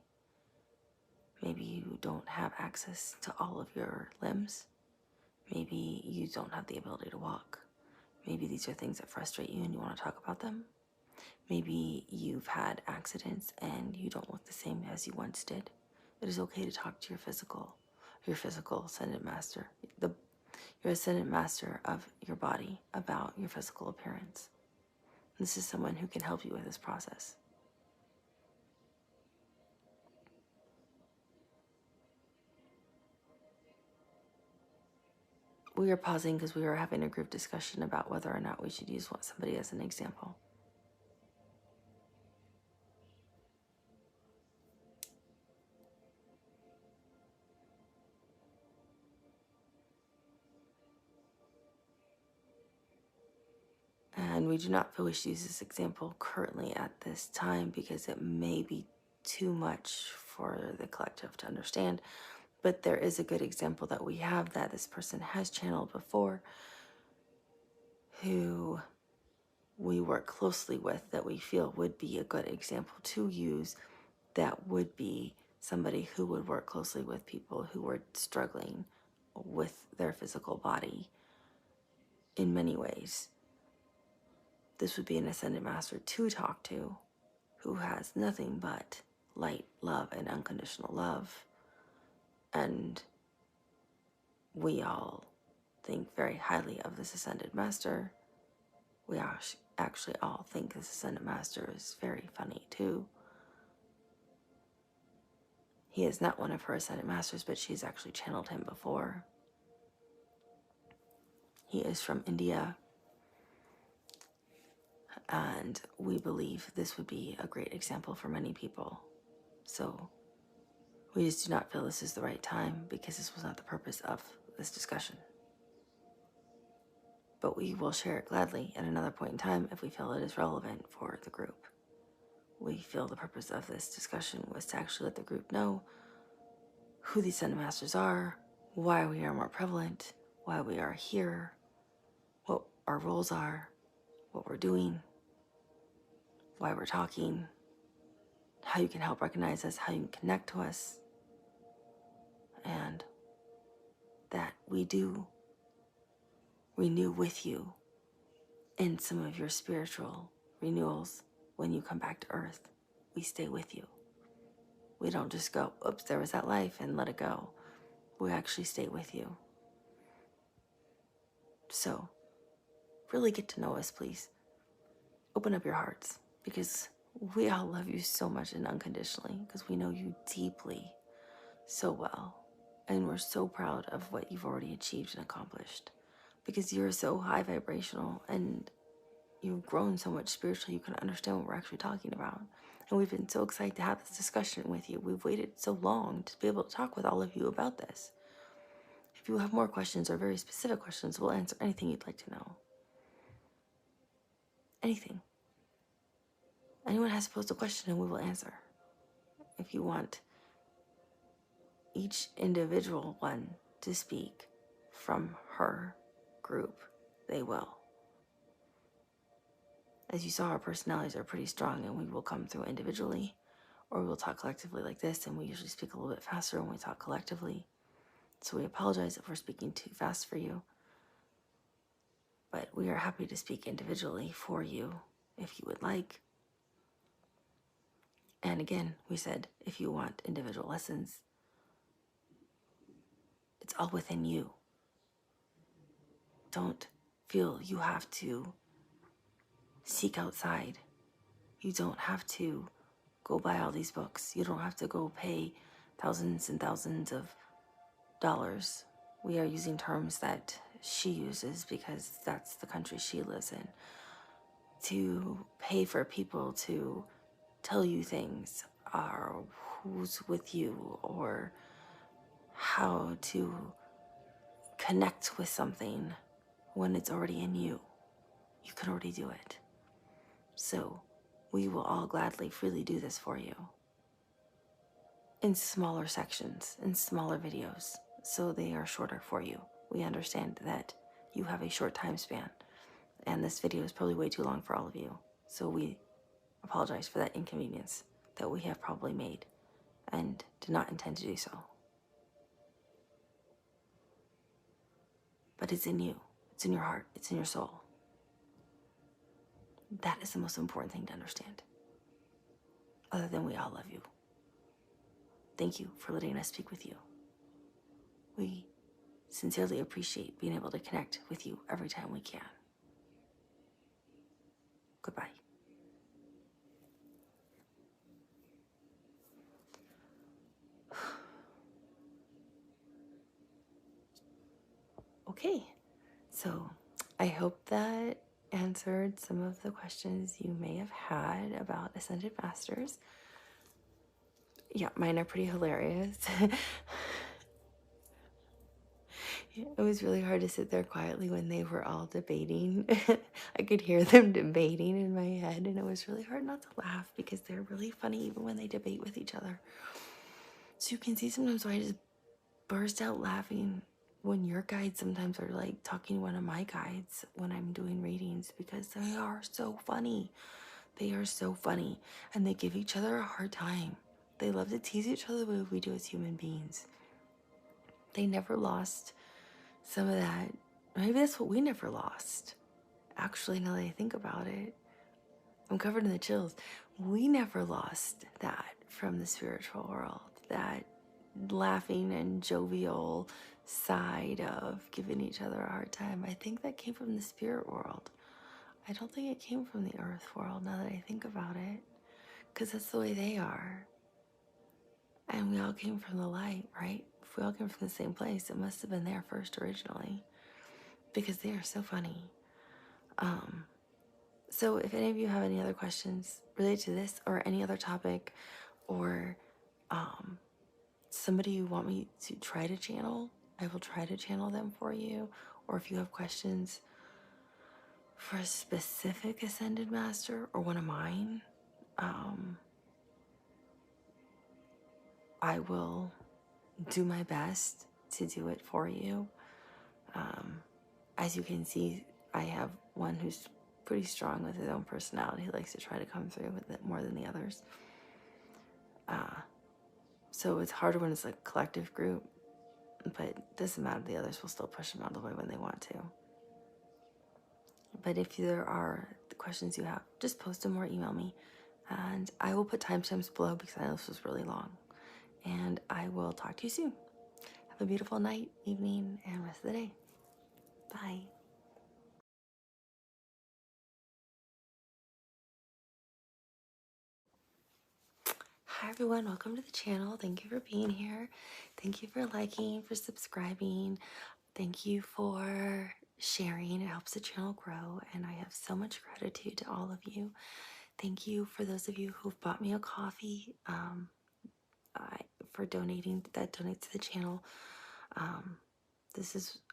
Maybe you don't have access to all of your limbs. Maybe you don't have the ability to walk. Maybe these are things that frustrate you and you want to talk about them. Maybe you've had accidents and you don't look the same as you once did. It is okay to talk to your physical ascendant master, your ascendant master of your body, about your physical appearance. This is someone who can help you with this process. We are pausing because we were having a group discussion about whether or not we should use somebody as an example. And we do not wish to use this example currently at this time because it may be too much for the collective to understand. But there is a good example that we have that this person has channeled before, who we work closely with, that we feel would be a good example to use, that would be somebody who would work closely with people who were struggling with their physical body in many ways. This would be an ascended master to talk to, who has nothing but light, love, and unconditional love. And we all think very highly of this ascended master. We actually all think this ascended master is very funny too. He is not one of her ascended masters, but she's actually channeled him before. He is from India, and we believe this would be a great example for many people. So we just do not feel this is the right time because this was not the purpose of this discussion. But we will share it gladly at another point in time if we feel it is relevant for the group. We feel the purpose of this discussion was to actually let the group know who these Ascended Masters are, why we are more prevalent, why we are here, what our roles are, what we're doing, why we're talking, how you can help recognize us, how you can connect to us, and that we do renew with you in some of your spiritual renewals. When you come back to Earth, we stay with you. We don't just go, oops, there was that life, and let it go. We actually stay with you. So, really get to know us, please. Open up your hearts, because we all love you so much and unconditionally, because we know you deeply, so well. And we're so proud of what you've already achieved and accomplished, because you're so high vibrational and you've grown so much spiritually, you can understand what we're actually talking about. And we've been so excited to have this discussion with you. We've waited so long to be able to talk with all of you about this. If you have more questions or very specific questions, we'll answer anything you'd like to know. Anything. Anyone has posed a question and we will answer. If you want each individual one to speak from her group, they will. As you saw, our personalities are pretty strong and we will come through individually, or we'll talk collectively like this, and we usually speak a little bit faster when we talk collectively. So we apologize if we're speaking too fast for you, but we are happy to speak individually for you if you would like. And again, we said, if you want individual lessons, it's all within you. Don't feel you have to seek outside. You don't have to go buy all these books. You don't have to go pay thousands and thousands of dollars. We are using terms that she uses because that's the country she lives in. To pay for people to tell you things, or who's with you, or how to connect with something when it's already in you. You can already do it. So we will all gladly, freely do this for you in smaller sections, in smaller videos, so they are shorter for you. We understand that you have a short time span, and this video is probably way too long for all of you, so we apologize for that inconvenience. that we have probably made and did not intend to do so. But it's in you. It's in your heart. It's in your soul. That is the most important thing to understand. Other than we all love you. Thank you for letting us speak with you. We sincerely appreciate being able to connect with you every time we can. Goodbye. Okay, so I hope that answered some of the questions you may have had about Ascended Masters. Yeah, mine are pretty hilarious. It was really hard to sit there quietly when they were all debating. I could hear them debating in my head, and it was really hard not to laugh because they're really funny even when they debate with each other. So you can see sometimes why I just burst out laughing when your guides sometimes are like talking to one of my guides when I'm doing readings, because they are so funny. They are so funny, and they give each other a hard time. They love to tease each other the way we do as human beings. They never lost some of that. Maybe that's what we never lost. Actually, now that I think about it, I'm covered in the chills. We never lost that from the spiritual world, that laughing and jovial side of giving each other a hard time. I think that came from the spirit world. I don't think it came from the earth world, now that I think about it, because that's the way they are. And we all came from the light, right? If we all came from the same place, it must have been there first originally, because they are so funny. So if any of you have any other questions related to this or any other topic, or somebody you want me to try to channel, I will try to channel them for you. Or if you have questions for a specific Ascended Master or one of mine, I will do my best to do it for you. As you can see, I have one who's pretty strong with his own personality. He likes to try to come through with it more than the others. So it's harder when it's a collective group, but it doesn't matter. The others will still push them out of the way when they want to. But if there are the questions you have, just post them or email me. And I will put timestamps below because I know this was really long. And I will talk to you soon. Have a beautiful night, evening, and rest of the day. Bye. Hi everyone, welcome to the channel. Thank you for being here. Thank you for liking, for subscribing. Thank you for sharing. It helps the channel grow, and I have so much gratitude to all of you. Thank you for those of you who've bought me a coffee, for donating, that donates to the channel. I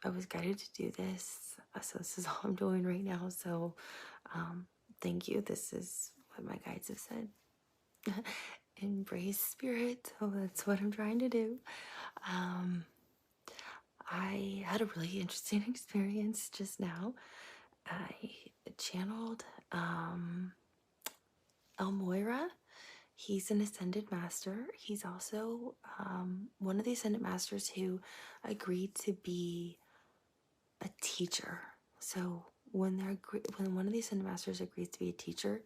was guided to do this, so this is all I'm doing right now. So thank you. This is what my guides have said. Embrace spirit, so that's what I'm trying to do. I had a really interesting experience just now. I channeled Moyra. He's an Ascended Master. He's also one of the Ascended Masters who agreed to be a teacher. So when one of the Ascended Masters agrees to be a teacher,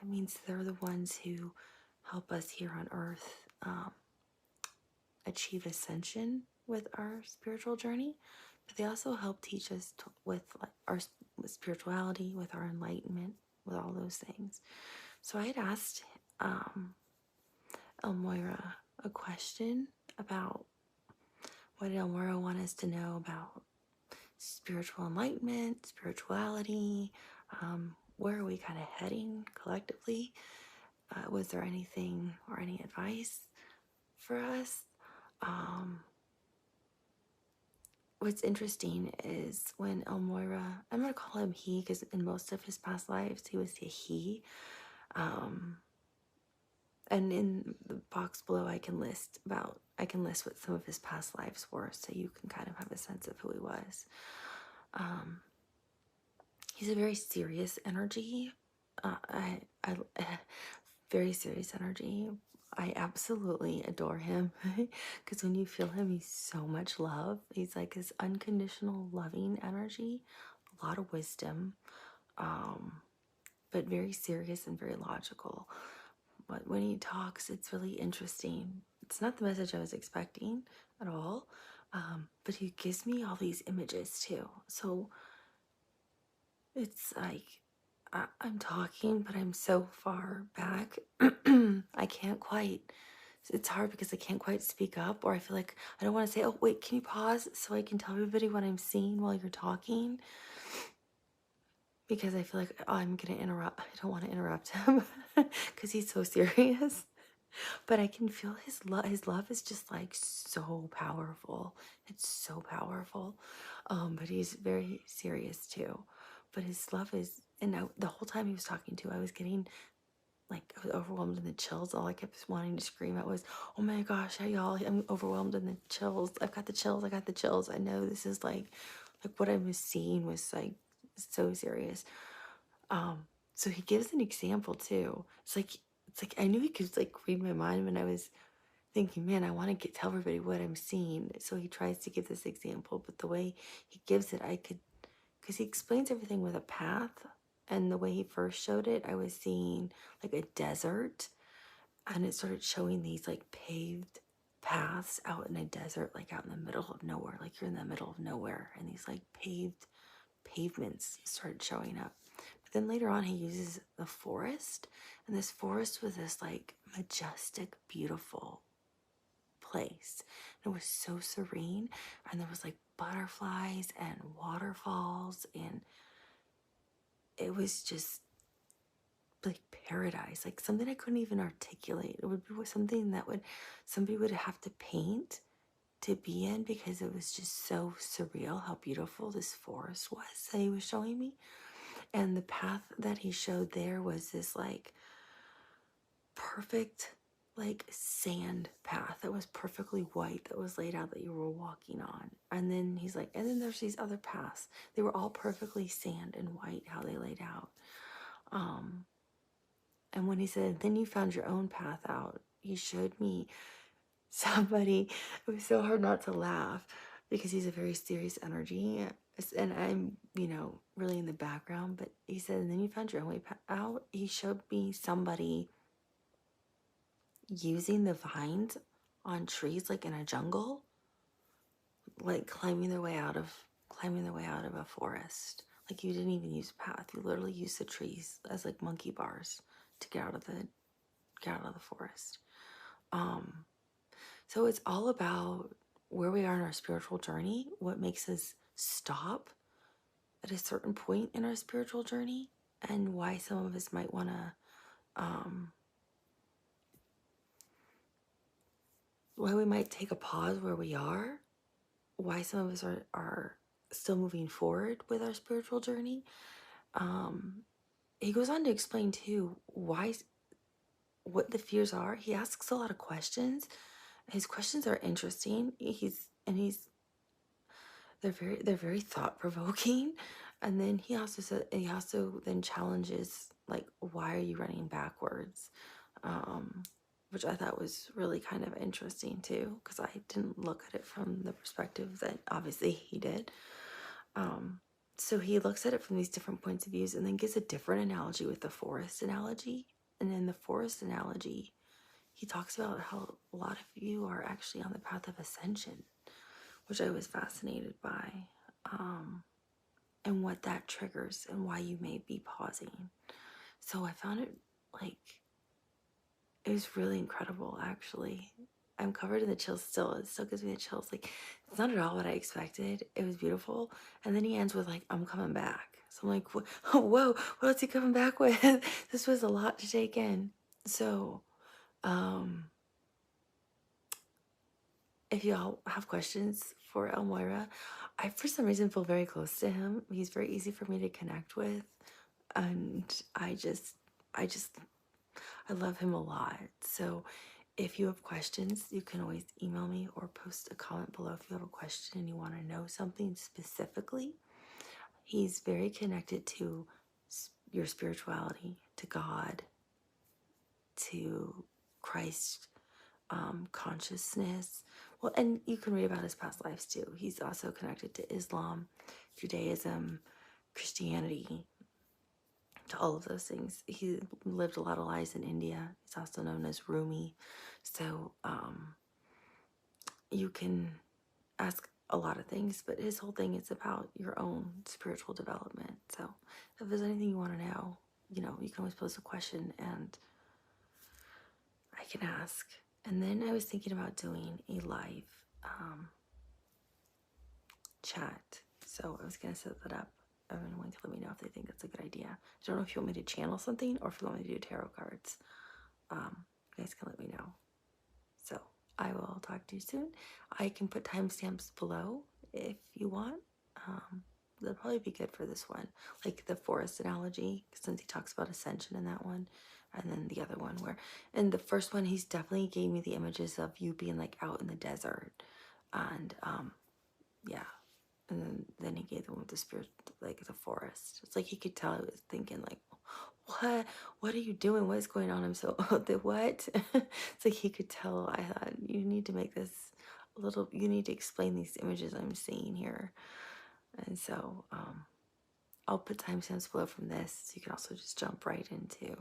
that means they're the ones who help us here on Earth achieve ascension with our spiritual journey, but they also help teach us with spirituality, with our enlightenment, with all those things. So I had asked Moyra a question about what did Moyra want us to know about spiritual enlightenment, spirituality, where are we kind of heading collectively? Was there anything or any advice for us? What's interesting is when Moyra, I'm going to call him he because in most of his past lives he was a he. And in the box below I can list what some of his past lives were, so you can kind of have a sense of who he was. He's a very serious energy. Very serious energy. I absolutely adore him because when you feel him, he's so much love. He's like this unconditional loving energy, a lot of wisdom, but very serious and very logical. But when he talks, it's really interesting. It's not the message I was expecting at all, but he gives me all these images too. So it's like I'm talking, but I'm so far back. I can't quite. It's hard because I can't quite speak up, or I feel like I don't want to say, oh, wait, can you pause so I can tell everybody what I'm seeing while you're talking? Because I feel like, oh, I'm going to interrupt. I don't want to interrupt him because he's so serious. But I can feel his love. His love is just like so powerful. It's so powerful. But he's very serious too. But his love is, and the whole time he was talking to, I was getting like, I was overwhelmed in the chills. All I kept wanting to scream at was, oh my gosh, hey y'all, I'm overwhelmed in the chills. I've got the chills. I got the chills. I know this is like what I was seeing was like so serious. So he gives an example too. It's like I knew he could like read my mind when I was thinking, man, I want to tell everybody what I'm seeing. So he tries to give this example, but the way he gives it, I could, because he explains everything with a path. And the way he first showed it, I was seeing like a desert, and it started showing these like paved paths out in a desert, like out in the middle of nowhere, like you're in the middle of nowhere, and these like pavements started showing up. But then later on, he uses the forest, and this forest was this like majestic, beautiful place. And it was so serene, and there was like butterflies and waterfalls, and it was just like paradise, like something I couldn't even articulate. It would be something that somebody would have to paint to be in, because it was just so surreal how beautiful this forest was that he was showing me. And the path that he showed there was this like perfect like sand path that was perfectly white, that was laid out, that you were walking on. And then he's like, and then there's these other paths. They were all perfectly sand and white, how they laid out. And when he said, then you found your own path out, he showed me somebody. It was so hard not to laugh because he's a very serious energy. And I'm, really in the background. But he said, and then you found your own way out. He showed me somebody using the vines on trees, like in a jungle, like climbing their way out of a forest. Like you didn't even use a path. You literally used the trees as like monkey bars to get out of the forest. So it's all about where we are in our spiritual journey, what makes us stop at a certain point in our spiritual journey, and why some of us might want to, why we might take a pause where we are, why some of us are still moving forward with our spiritual journey. He goes on to explain too what the fears are. He asks a lot of questions. His questions are interesting. They're very thought provoking. And then he also then challenges, like, why are you running backwards? Which I thought was really kind of interesting too, because I didn't look at it from the perspective that obviously he did. So he looks at it from these different points of views, and then gives a different analogy with the forest analogy. And in the forest analogy, he talks about how a lot of you are actually on the path of ascension, which I was fascinated by, and what that triggers and why you may be pausing. So I found it it was really incredible, actually. I'm covered in the chills still. It still gives me the chills. Like, it's not at all what I expected. It was beautiful. And then he ends with like, I'm coming back. So I'm like, whoa, what else he coming back with? This was a lot to take in. So, if y'all have questions for Moyra, I for some reason feel very close to him. He's very easy for me to connect with, and I love him a lot. So if you have questions, you can always email me or post a comment below if you have a question and you want to know something specifically. He's very connected to your spirituality, to God, to Christ consciousness. Well, and you can read about his past lives too. He's also connected to Islam, Judaism, Christianity, to all of those things. He lived a lot of lives in India. He's also known as Rumi. So you can ask a lot of things, but his whole thing is about your own spiritual development. So if there's anything you want to know, you know, you can always pose a question and I can ask. And then I was thinking about doing a live chat. So I was going to set that up. Everyone can let me know if they think that's a good idea. I don't know if you want me to channel something or if you want me to do tarot cards. You guys can let me know. So I will talk to you soon. I can put timestamps below if you want. That'll probably be good for this one. Like the forest analogy, since he talks about ascension in that one. And then the other one where, in the first one, he's definitely gave me the images of you being like out in the desert. And yeah. And then he gave the one with the spirit, like the forest. It's like he could tell I was thinking like, what are you doing? What is going on? I'm so, the what? It's like he could tell. I thought, you need to make this a little, you need to explain these images I'm seeing here. And so I'll put timestamps below from this, so you can also just jump right into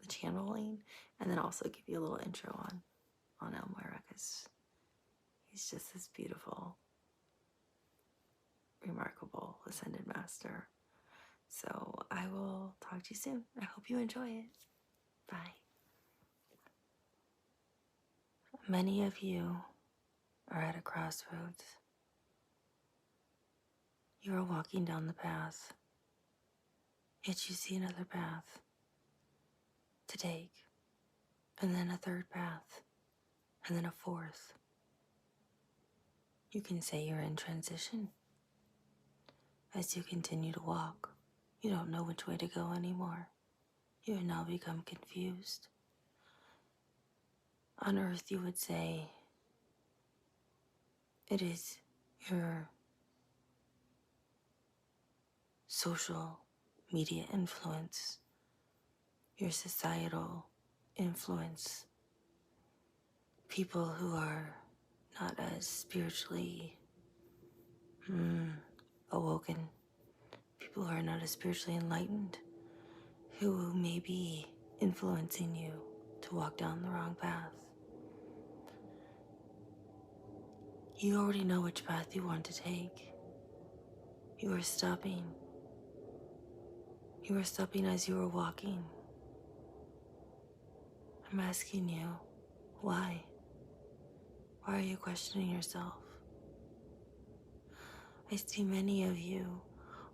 the channeling, and then also give you a little intro on Moyra, because he's just this beautiful, remarkable ascended master. So I will talk to you soon. I hope you enjoy it. Bye. Many of you are at a crossroads. You are walking down the path, yet you see another path to take, and then a third path, and then a fourth. You can say you're in transition. As you continue to walk, you don't know which way to go anymore. You have now become confused. On earth, you would say it is your social media influence, your societal influence, people who are not as spiritually awoken, people who are not as spiritually enlightened, who may be influencing you to walk down the wrong path. You already know which path you want to take. You are stopping. You are stopping as you are walking. I'm asking you, why? Why are you questioning yourself? I see many of you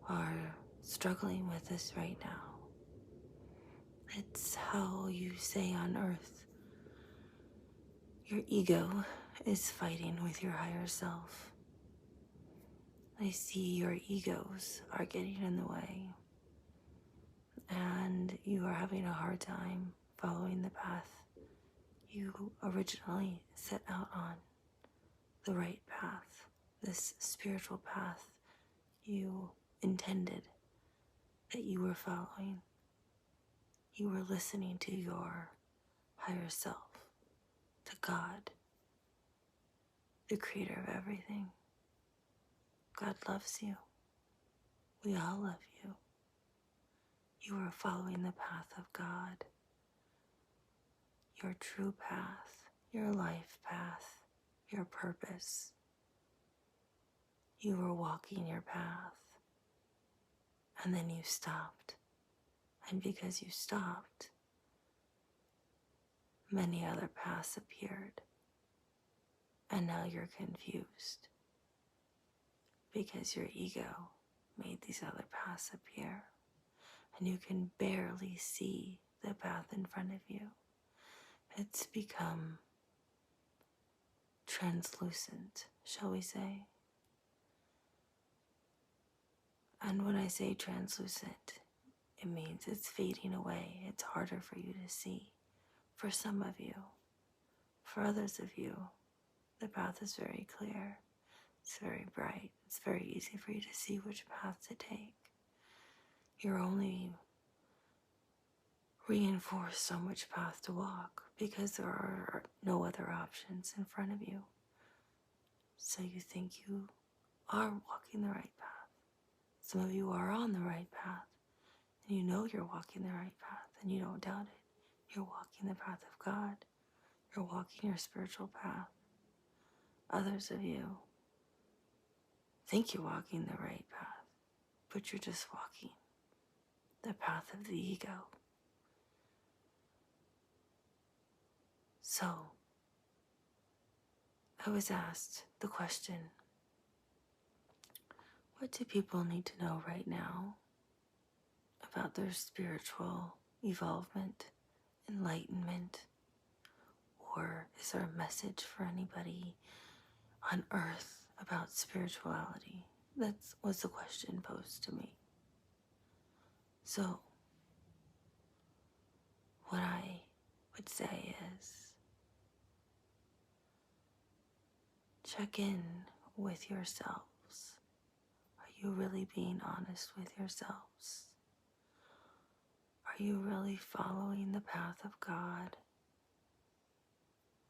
are struggling with this right now. It's how you say on earth. Your ego is fighting with your higher self. I see your egos are getting in the way. And you are having a hard time following the path you originally set out on. The right path, this spiritual path you intended that you were following. You were listening to your higher self, to God, the creator of everything. God loves you. We all love you. You are following the path of God, your true path, your life path, your purpose. You were walking your path, and then you stopped. And because you stopped, many other paths appeared. And now you're confused because your ego made these other paths appear. And you can barely see the path in front of you. It's become translucent, shall we say. And when I say translucent, it means it's fading away. It's harder for you to see. For some of you, for others of you, the path is very clear. It's very bright. It's very easy for you to see which path to take. You're only reinforce so much path to walk because there are no other options in front of you. So you think you are walking the right path. Some of you are on the right path, and you know you're walking the right path, and you don't doubt it. You're walking the path of God. You're walking your spiritual path. Others of you think you're walking the right path, but you're just walking the path of the ego. So, I was asked the question, what do people need to know right now about their spiritual evolvement, enlightenment, or is there a message for anybody on earth about spirituality? That was the question posed to me. So, what I would say is, check in with yourselves. Are you really being honest with yourselves? Are you really following the path of God,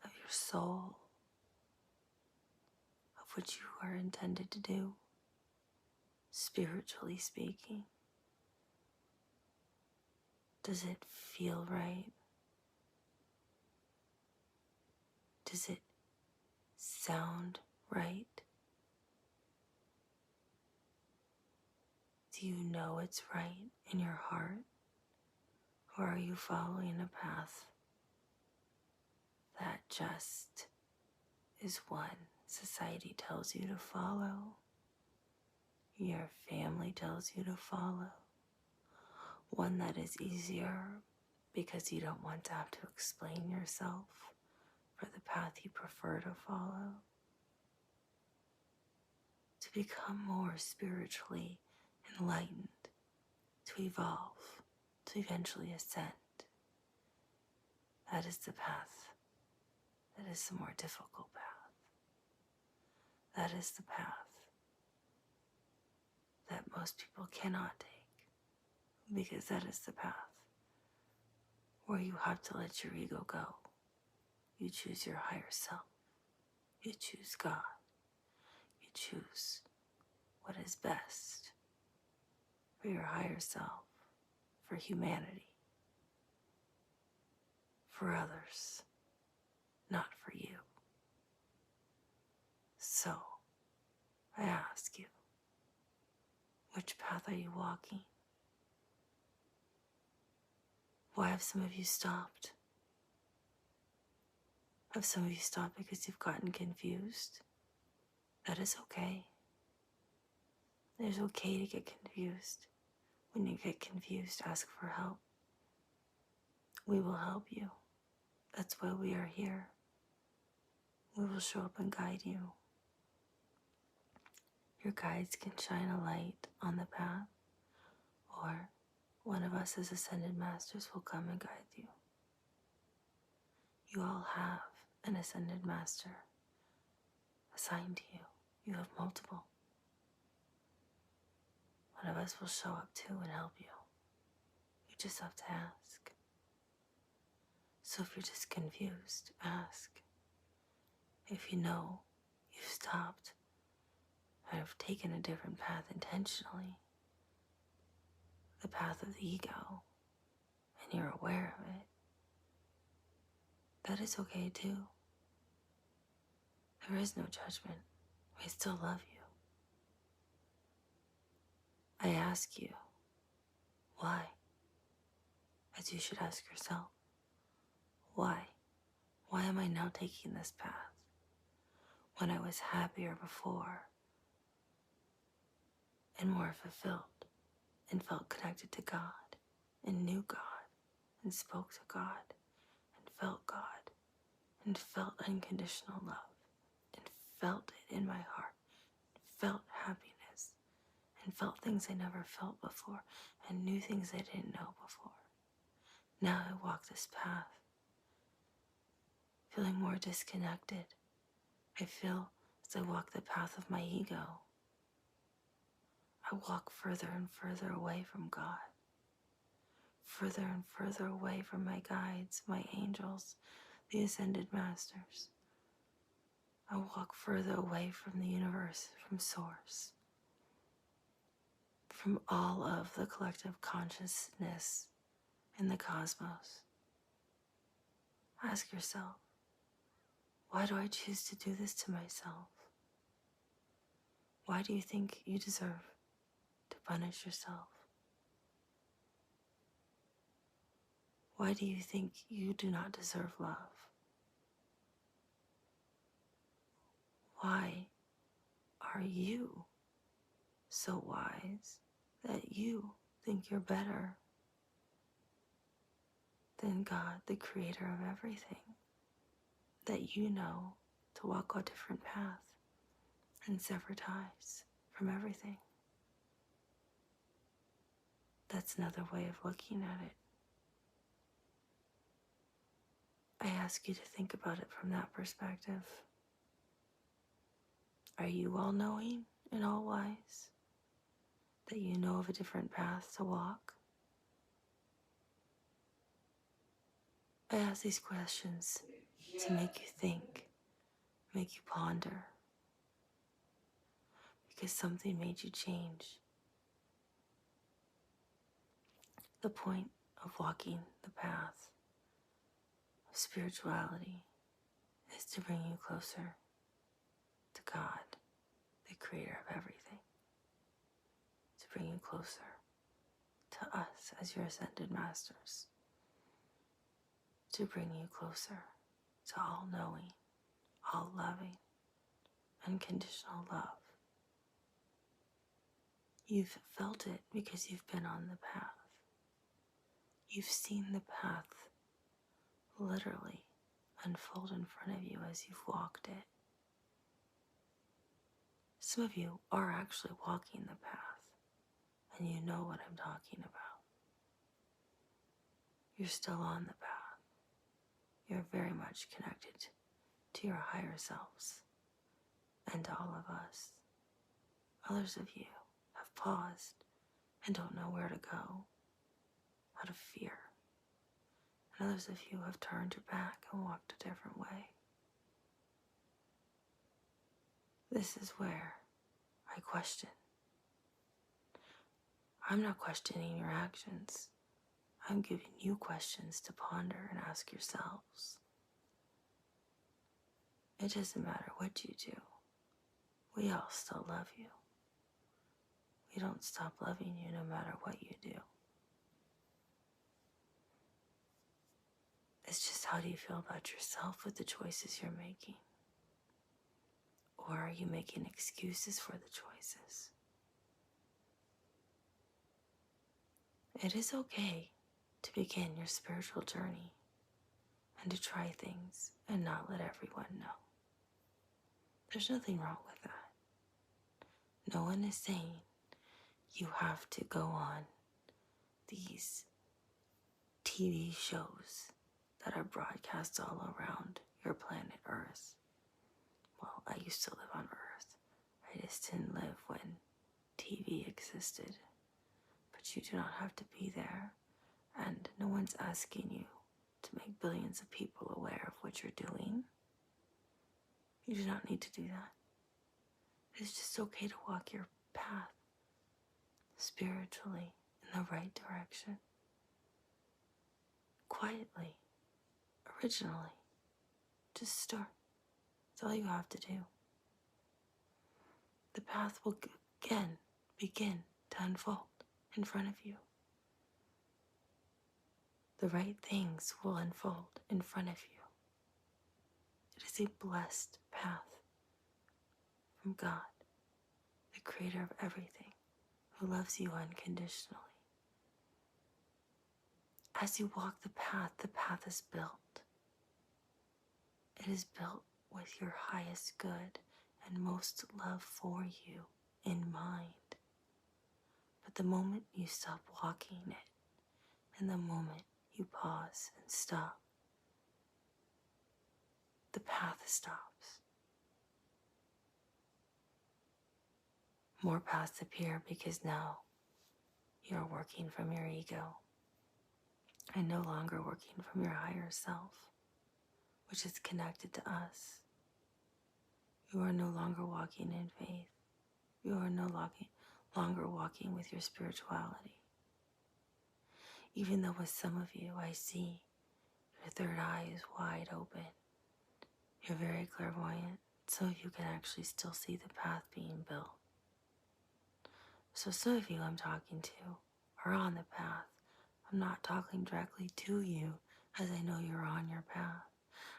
of your soul, of what you are intended to do, spiritually speaking? Does it feel right? Does it sound right? Do you know it's right in your heart? Or are you following a path that just is one society tells you to follow, your family tells you to follow, one that is easier because you don't want to have to explain yourself for the path you prefer to follow? To become more spiritually enlightened, to evolve, to eventually ascend. That is the path. That is the more difficult path. That is the path that most people cannot take, because that is the path where you have to let your ego go. You choose your higher self. You choose God. You choose what is best for your higher self, for humanity, for others, not for you. So, I ask you, which path are you walking? Why have some of you stopped? Have some of you stopped because you've gotten confused? That is okay. It is okay to get confused. When you get confused, ask for help. We will help you. That's why we are here. We will show up and guide you. Your guides can shine a light on the path, or one of us as ascended masters will come and guide you. You all have an ascended master assigned to you. You have multiple. One of us will show up too and help you. You just have to ask. So if you're just confused, ask. If you know you've stopped and have taken a different path intentionally, the path of the ego, and you're aware of it, that is okay too. There is no judgment. We still love you. I ask you, why? As you should ask yourself, why? Why am I now taking this path when I was happier before and more fulfilled and felt connected to God and knew God and spoke to God and felt unconditional love and felt it in my heart, and felt happiness and felt things I never felt before and knew things I didn't know before. Now I walk this path feeling more disconnected. I feel as I walk the path of my ego, I walk further and further away from God, further and further away from my guides, my angels, the ascended masters. I walk further away from the universe, from source, from all of the collective consciousness in the cosmos. Ask yourself, why do I choose to do this to myself? Why do you think you deserve to punish yourself? Why do you think you do not deserve love? Why are you so wise that you think you're better than God, the creator of everything? That you know to walk a different path and sever ties from everything. That's another way of looking at it. I ask you to think about it from that perspective. Are you all-knowing and all-wise? That you know of a different path to walk? I ask these questions to make you think, make you ponder, because something made you change. The point of walking the path of spirituality is to bring you closer to God, the creator of everything. To bring you closer to us as your ascended masters. To bring you closer to all-knowing, all-loving, unconditional love. You've felt it because you've been on the path. You've seen the path literally unfold in front of you as you've walked it. Some of you are actually walking the path, and you know what I'm talking about. You're still on the path. You're very much connected to your higher selves and to all of us. Others of you have paused and don't know where to go, out of fear. And others of you have turned your back and walked a different way. This is where I question. I'm not questioning your actions. I'm giving you questions to ponder and ask yourselves. It doesn't matter what you do. We all still love you. We don't stop loving you no matter what you do. It's just, how do you feel about yourself with the choices you're making? Or are you making excuses for the choices? It is okay to begin your spiritual journey and to try things and not let everyone know. There's nothing wrong with that. No one is saying you have to go on these TV shows that are broadcast all around your planet Earth. Well, I used to live on Earth. I just didn't live when TV existed. But you do not have to be there, and no one's asking you to make billions of people aware of what you're doing. You do not need to do that. It's just okay to walk your path spiritually in the right direction. Quietly, originally. Just start. That's all you have to do. The path will again begin to unfold in front of you. The right things will unfold in front of you. It is a blessed path from God, the creator of everything, who loves you unconditionally. As you walk the path is built. It is built with your highest good and most love for you in mind. But the moment you stop walking it, and the moment you pause and stop, the path stops. More paths appear because now you're working from your ego. and no longer working from your higher self, which is connected to us. You are no longer walking in faith. You are no longer walking with your spirituality. Even though with some of you, I see your third eye is wide open. You're very clairvoyant, so you can actually still see the path being built. So some of you I'm talking to are on the path. I'm not talking directly to you, as I know you're on your path.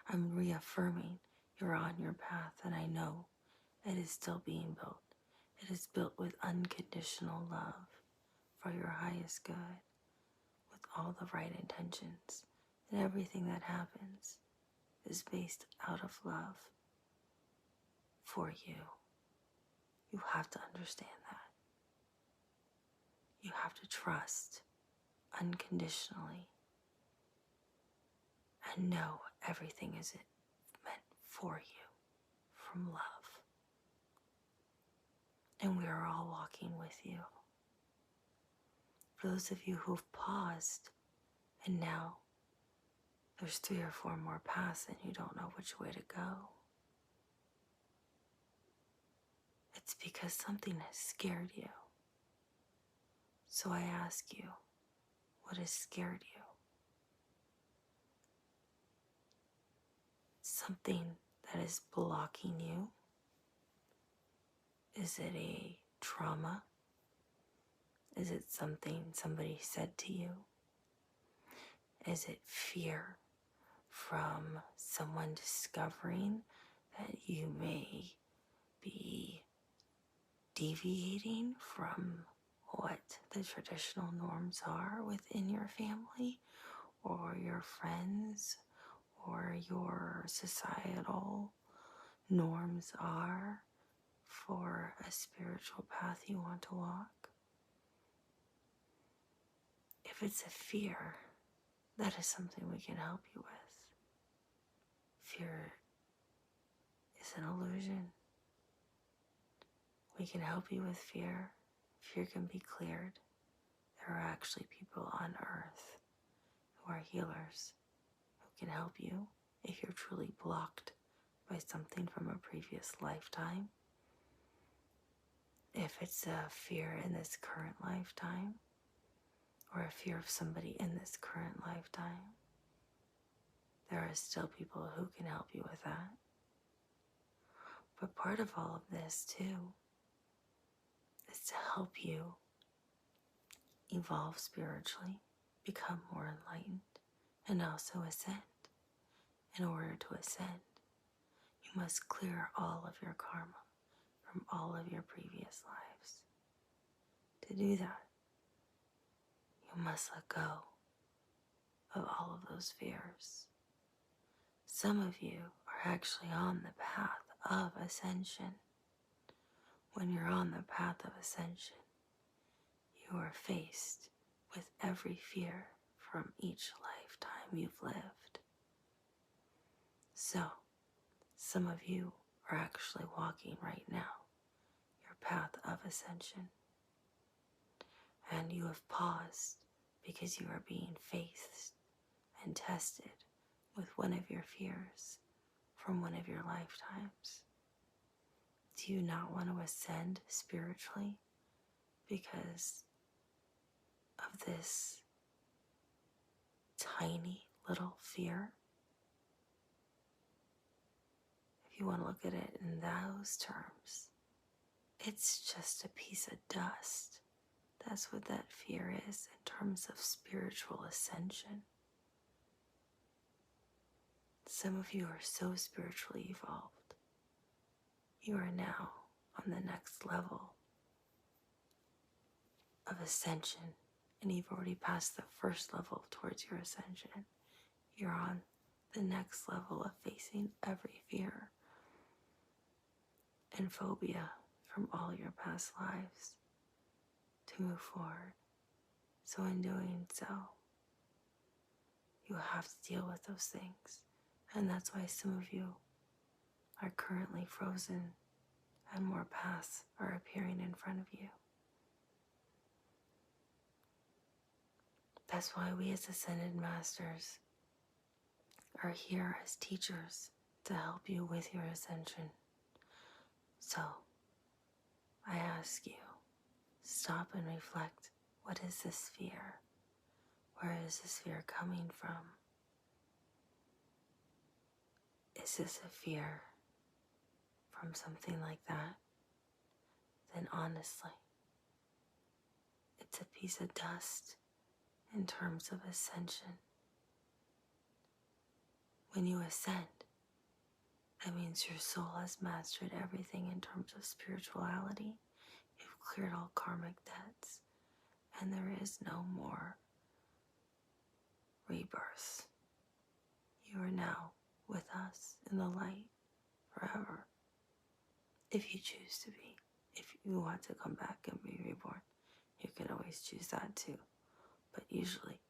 I'm reaffirming you're on your path, and I know it is still being built. It is built with unconditional love for your highest good, with all the right intentions, and everything that happens is based out of love for you. You have to understand that. You have to trust unconditionally and know everything is meant for you from love. And we are all walking with you. For those of you who've paused and now there's 3 or 4 more paths and you don't know which way to go, it's because something has scared you. So I ask you, what has scared you? Something that is blocking you? Is it a trauma? Is it something somebody said to you? Is it fear from someone discovering that you may be deviating from what the traditional norms are within your family or your friends or your societal norms are for a spiritual path you want to walk? If it's a fear, that is something we can help you with. Fear is an illusion. We can help you with fear. Fear can be cleared. There are actually people on earth who are healers who can help you if you're truly blocked by something from a previous lifetime. If it's a fear in this current lifetime, or a fear of somebody in this current lifetime, there are still people who can help you with that. But part of all of this, too, is to help you evolve spiritually, become more enlightened, and also ascend. In order to ascend, you must clear all of your karma from all of your previous lives. To do that, you must let go of all of those fears. Some of you are actually on the path of ascension. When you're on the path of ascension, you are faced with every fear from each lifetime you've lived. So, some of you are actually walking right now your path of ascension. And you have paused because you are being faced and tested with one of your fears from one of your lifetimes. Do you not want to ascend spiritually because of this tiny little fear? If you want to look at it in those terms, it's just a piece of dust. That's what that fear is in terms of spiritual ascension. Some of you are so spiritually evolved. You are now on the next level of ascension, and you've already passed the first level towards your ascension. You're on the next level of facing every fear and phobia from all your past lives to move forward. So in doing so, you have to deal with those things. And that's why some of you are currently frozen and more paths are appearing in front of you. That's why we as Ascended Masters are here as teachers to help you with your ascension. So, I ask you, stop and reflect. What is this fear? Where is this fear coming from? Is this a fear from something like that? Then honestly, it's a piece of dust in terms of ascension. When you ascend, that means your soul has mastered everything in terms of spirituality. You've cleared all karmic debts, and there is no more rebirth. You are now with us in the light forever. If you choose to be. If you want to come back and be reborn, you can always choose that too. But usually,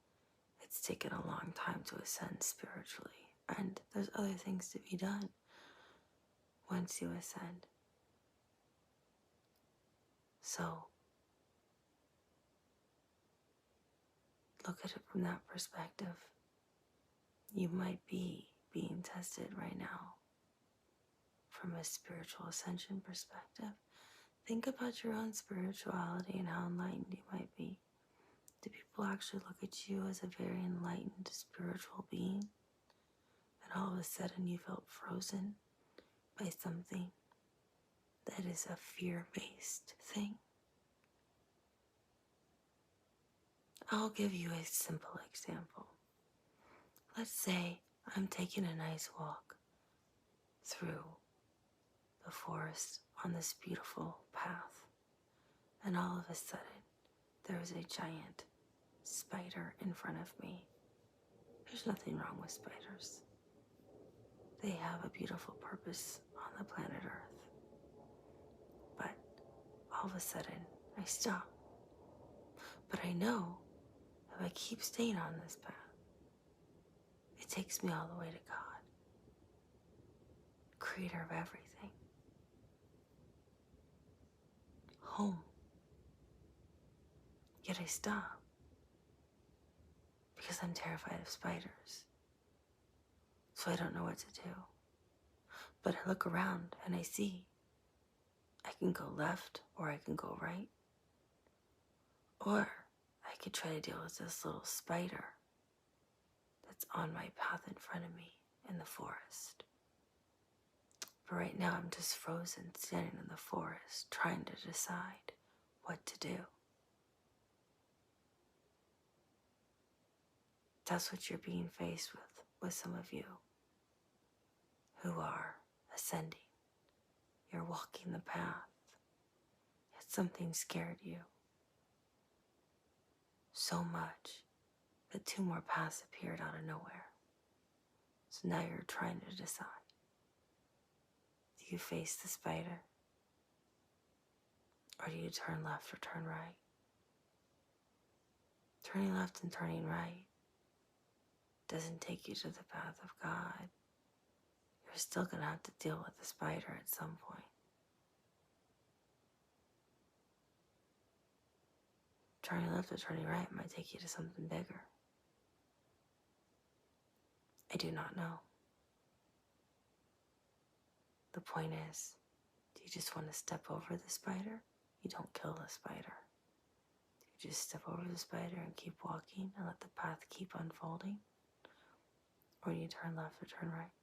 it's taken a long time to ascend spiritually. And there's other things to be done once you ascend. So, look at it from that perspective. You might be being tested right now from a spiritual ascension perspective. Think about your own spirituality and how enlightened you might be. Do people actually look at you as a very enlightened spiritual being? And all of a sudden you felt frozen by something that is a fear-based thing? I'll give you a simple example. Let's say I'm taking a nice walk through the forest on this beautiful path, and all of a sudden there is a giant spider in front of me. There's nothing wrong with spiders. They have a beautiful purpose on the planet Earth. But all of a sudden I stop. But I know if I keep staying on this path, it takes me all the way to God, creator of everything. Home. Yet I stop because I'm terrified of spiders. So I don't know what to do. But I look around and I see I can go left or I can go right. Or I could try to deal with this little spider that's on my path in front of me in the forest. But right now I'm just frozen, standing in the forest, trying to decide what to do. That's what you're being faced with some of you who are ascending. You're walking the path, yet something scared you so much that 2 more paths appeared out of nowhere. So now you're trying to decide. Do you face the spider? Or do you turn left or turn right? Turning left and turning right doesn't take you to the path of God. You're still going to have to deal with the spider at some point. Turning left or turning right might take you to something bigger. I do not know. The point is, do you just want to step over the spider? You don't kill the spider. Do you just step over the spider and keep walking and let the path keep unfolding? Or do you turn left or turn right?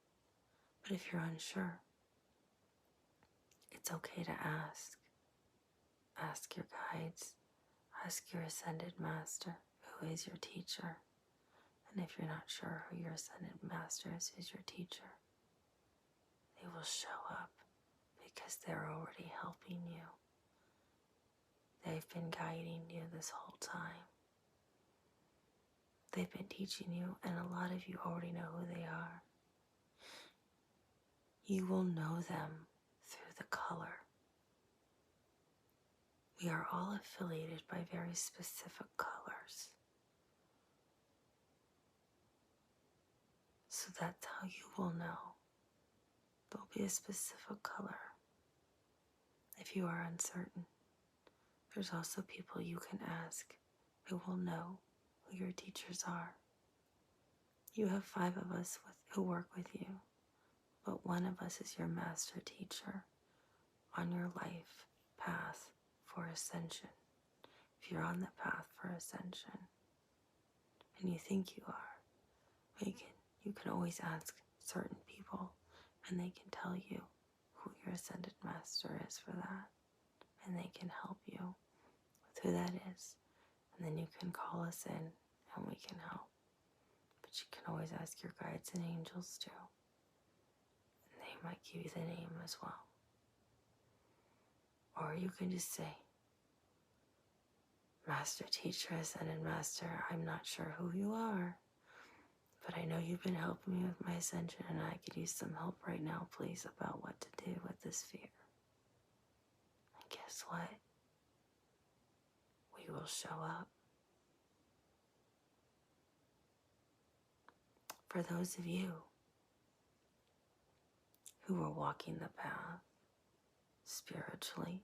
But if you're unsure, it's okay to ask. Ask your guides. Ask your Ascended Master, who is your teacher. And if you're not sure who your Ascended Master is, who's your teacher, they will show up because they're already helping you. They've been guiding you this whole time. They've been teaching you, and a lot of you already know who they are. You will know them through the color. We are all affiliated by very specific colors. So that's how you will know. There'll be a specific color if you are uncertain. There's also people you can ask who will know who your teachers are. You have 5 of us who work with you, but one of us is your master teacher on your life path for ascension. If you're on the path for ascension and you think you are, you can always ask certain people and they can tell you who your ascended master is for that, and they can help you with who that is, and then you can call us in and we can help. But you can always ask your guides and angels too, and they might give you the name as well. Or you can just say, Master Teacher, Ascended Master, I'm not sure who you are, but I know you've been helping me with my ascension, and I could use some help right now, please, about what to do with this fear. And guess what? We will show up. For those of you who are walking the path spiritually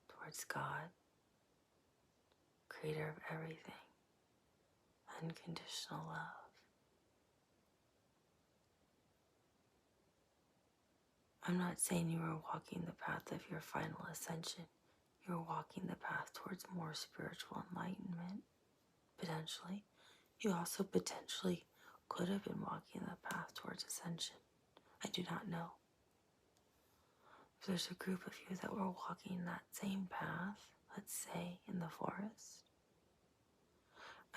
towards God, creator of everything, unconditional love, I'm not saying you are walking the path of your final ascension. You're walking the path towards more spiritual enlightenment, potentially. You also potentially could have been walking the path towards ascension. I do not know. If there's a group of you that were walking that same path, let's say in the forest,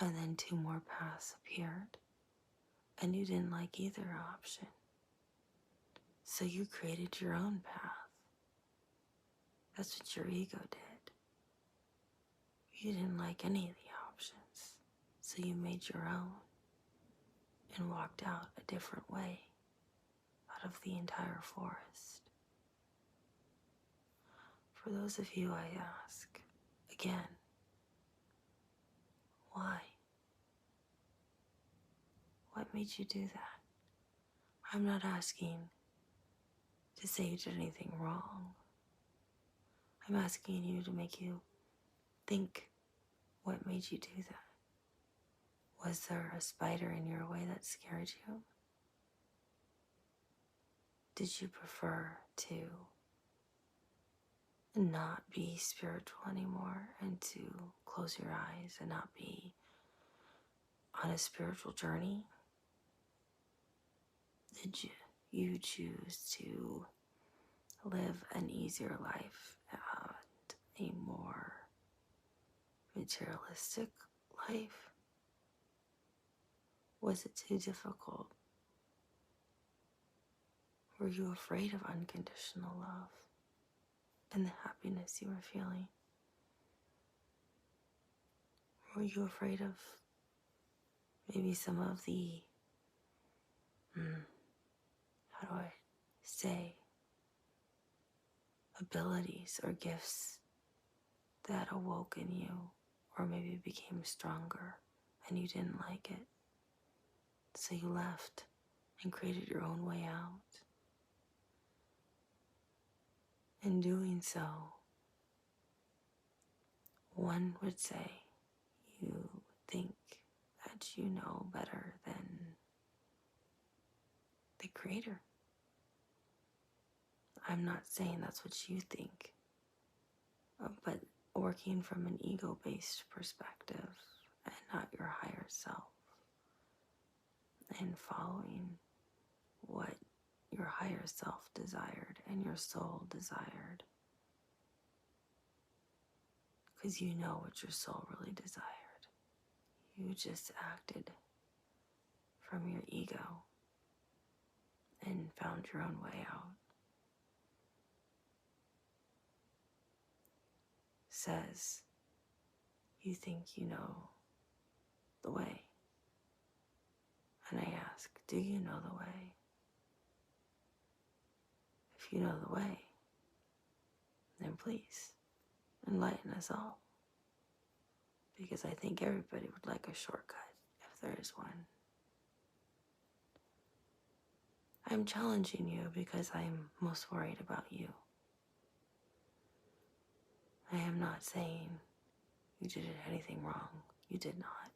and then 2 more paths appeared, and you didn't like either option, so you created your own path. That's what your ego did. You didn't like any of the options, so you made your own and walked out a different way out of the entire forest. For those of you, I ask again, why? What made you do that? I'm not asking to say you did anything wrong. I'm asking you to make you think what made you do that. Was there a spider in your way that scared you? Did you prefer to not be spiritual anymore and to close your eyes and not be on a spiritual journey? Did you choose to live an easier life and a more materialistic life? Was it too difficult? Were you afraid of unconditional love and the happiness you were feeling? Were you afraid of maybe some of the, how do I say, abilities or gifts that awoke in you, or maybe became stronger and you didn't like it, so you left and created your own way out? In doing so, one would say you think that you know better than the Creator. I'm not saying that's what you think, but working from an ego-based perspective and not your higher self, and following what your higher self desired and your soul desired, because you know what your soul really desired. You just acted from your ego and found your own way out. Says you think you know the way. And I ask, do you know the way? If you know the way, then please enlighten us all. Because I think everybody would like a shortcut, if there is one. I'm challenging you because I'm most worried about you. I am not saying you did anything wrong. You did not.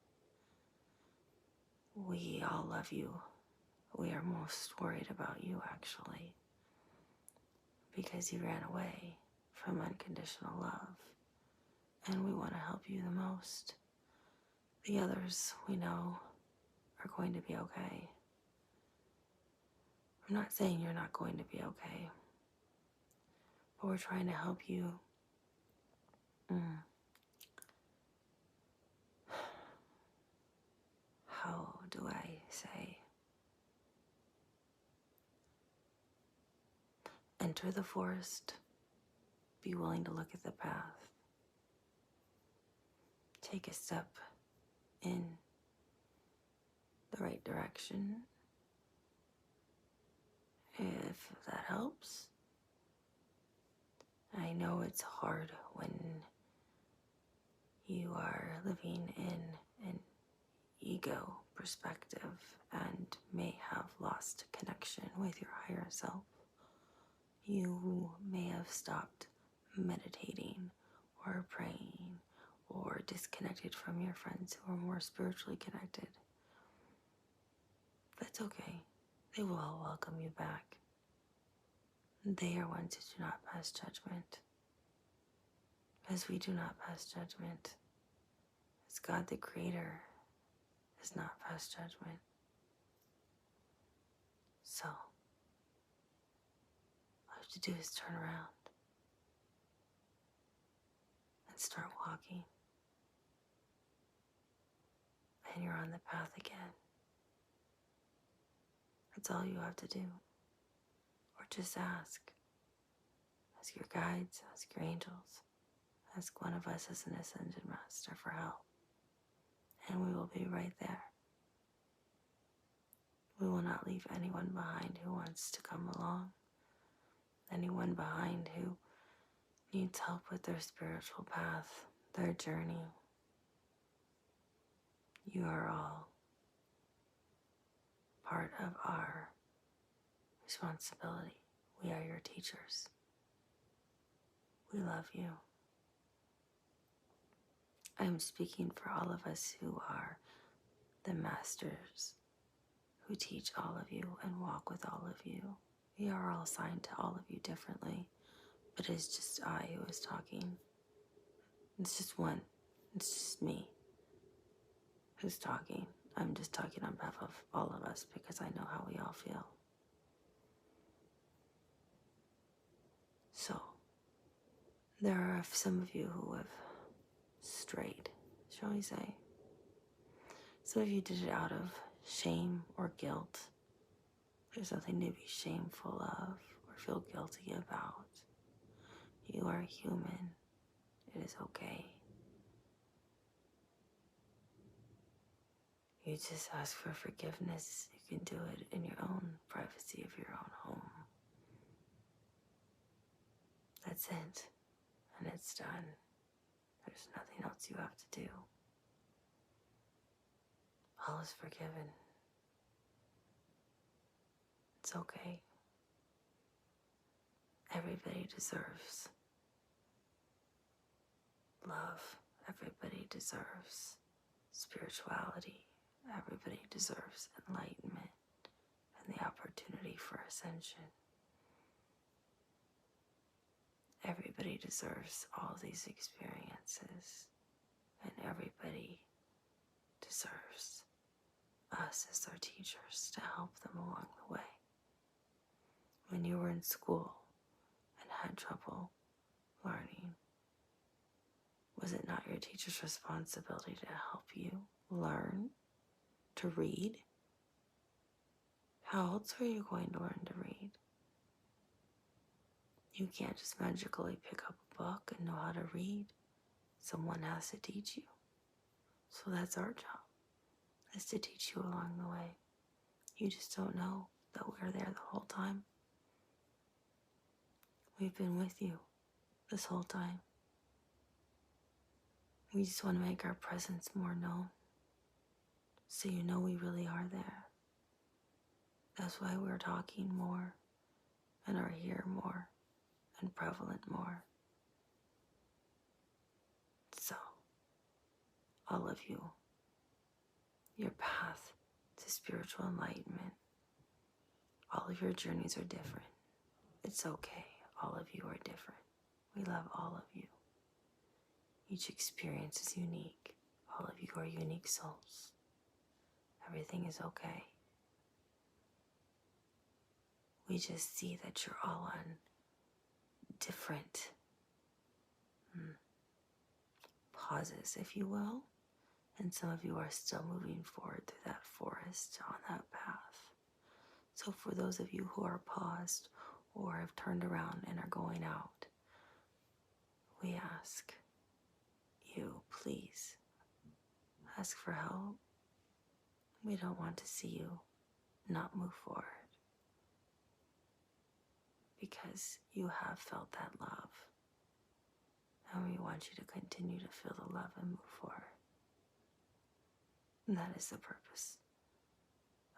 We all love you. We are most worried about you, actually, because you ran away from unconditional love, and we want to help you the most. The others, we know, are going to be okay. I'm not saying you're not going to be okay, but we're trying to help you. How do I say? Enter the forest. Be willing to look at the path. Take a step in the right direction. If that helps. I know it's hard when you are living in an ego perspective and may have lost connection with your higher self. You may have stopped meditating or praying or disconnected from your friends who are more spiritually connected. That's okay. They will all welcome you back. They are ones who do not pass judgment. As we do not pass judgment, as God the Creator does not pass judgment. So, all you have to do is turn around and start walking. And you're on the path again. That's all you have to do. Or just ask. Ask your guides, ask your angels. Ask one of us as an Ascension Master for help. And we will be right there. We will not leave anyone behind who wants to come along. Anyone behind who needs help with their spiritual path, their journey. You are all part of our responsibility. We are your teachers. We love you. I am speaking for all of us who are the masters who teach all of you and walk with all of you. We are all assigned to all of you differently, but it's just I who is talking. It's just one. It's just me who's talking. I'm just talking on behalf of all of us because I know how we all feel. So, there are some of you who have strayed, shall we say. Some of you did it out of shame or guilt. There's nothing to be shameful of or feel guilty about. You are human. It is okay. You just ask for forgiveness. You can do it in your own privacy of your own home. That's it. And it's done. There's nothing else you have to do. All is forgiven. It's okay. Everybody deserves love. Everybody deserves spirituality. Everybody deserves enlightenment and the opportunity for ascension. Everybody deserves all these experiences, and everybody deserves us as their teachers to help them along the way. When you were in school and had trouble learning, was it not your teacher's responsibility to help you learn to read? How else are you going to learn to read? You can't just magically pick up a book and know how to read. Someone has to teach you. So that's our job, is to teach you along the way. You just don't know that we're there the whole time. We've been with you this whole time. We just want to make our presence more known, so you know we really are there. That's why we're talking more and are here more and prevalent more. So, all of you, your path to spiritual enlightenment. All of your journeys are different. It's okay. All of you are different. We love all of you. Each experience is unique. All of you are unique souls. Everything is okay. We just see that you're all on different pauses, if you will. And some of you are still moving forward through that forest on that path. So for those of you who are paused or have turned around and are going out, we ask you, please, ask for help. We don't want to see you not move forward because you have felt that love. And we want you to continue to feel the love and move forward. And that is the purpose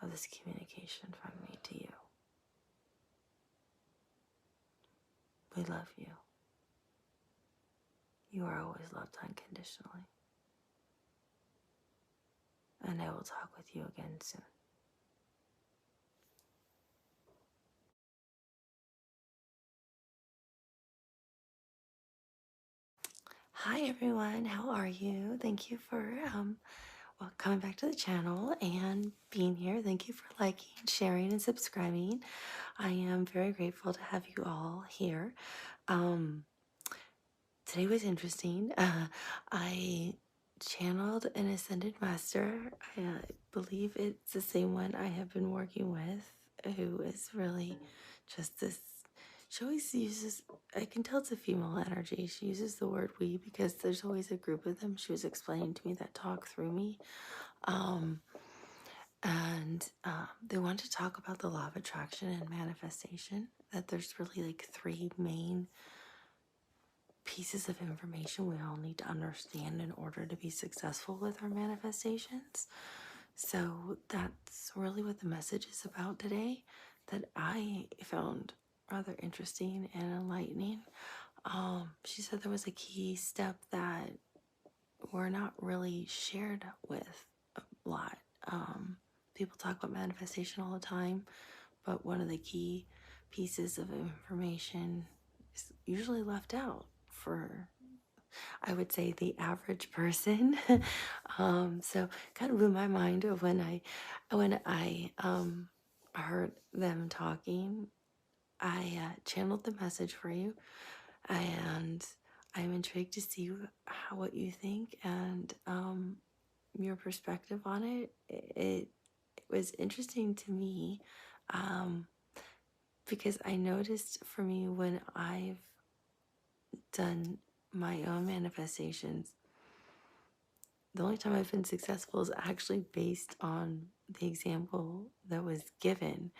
of this communication from me to you. We love you. You are always loved unconditionally. And I will talk with you again soon. Hi everyone, how are you? Thank you for coming back to the channel and being here. Thank you for liking, sharing, and subscribing. I am very grateful to have you all here. Today was interesting. I channeled an Ascended Master. I believe it's the same one I have been working with, who is really just this. She always uses, I can tell it's a female energy. She uses the word we because there's always a group of them. She was explaining to me that talk through me. They want to talk about the law of attraction and manifestation, that there's really like three main pieces of information we all need to understand in order to be successful with our manifestations. So that's really what the message is about today, that I found rather interesting and enlightening. She said there was a key step that we're not really shared with a lot. People talk about manifestation all the time, but one of the key pieces of information is usually left out for, I would say, the average person. So kind of blew my mind of when I heard them talking. I channeled the message for you, and I'm intrigued to see what you think and your perspective on it. It was interesting to me because I noticed for me when I've done my own manifestations, the only time I've been successful is actually based on the example that was given.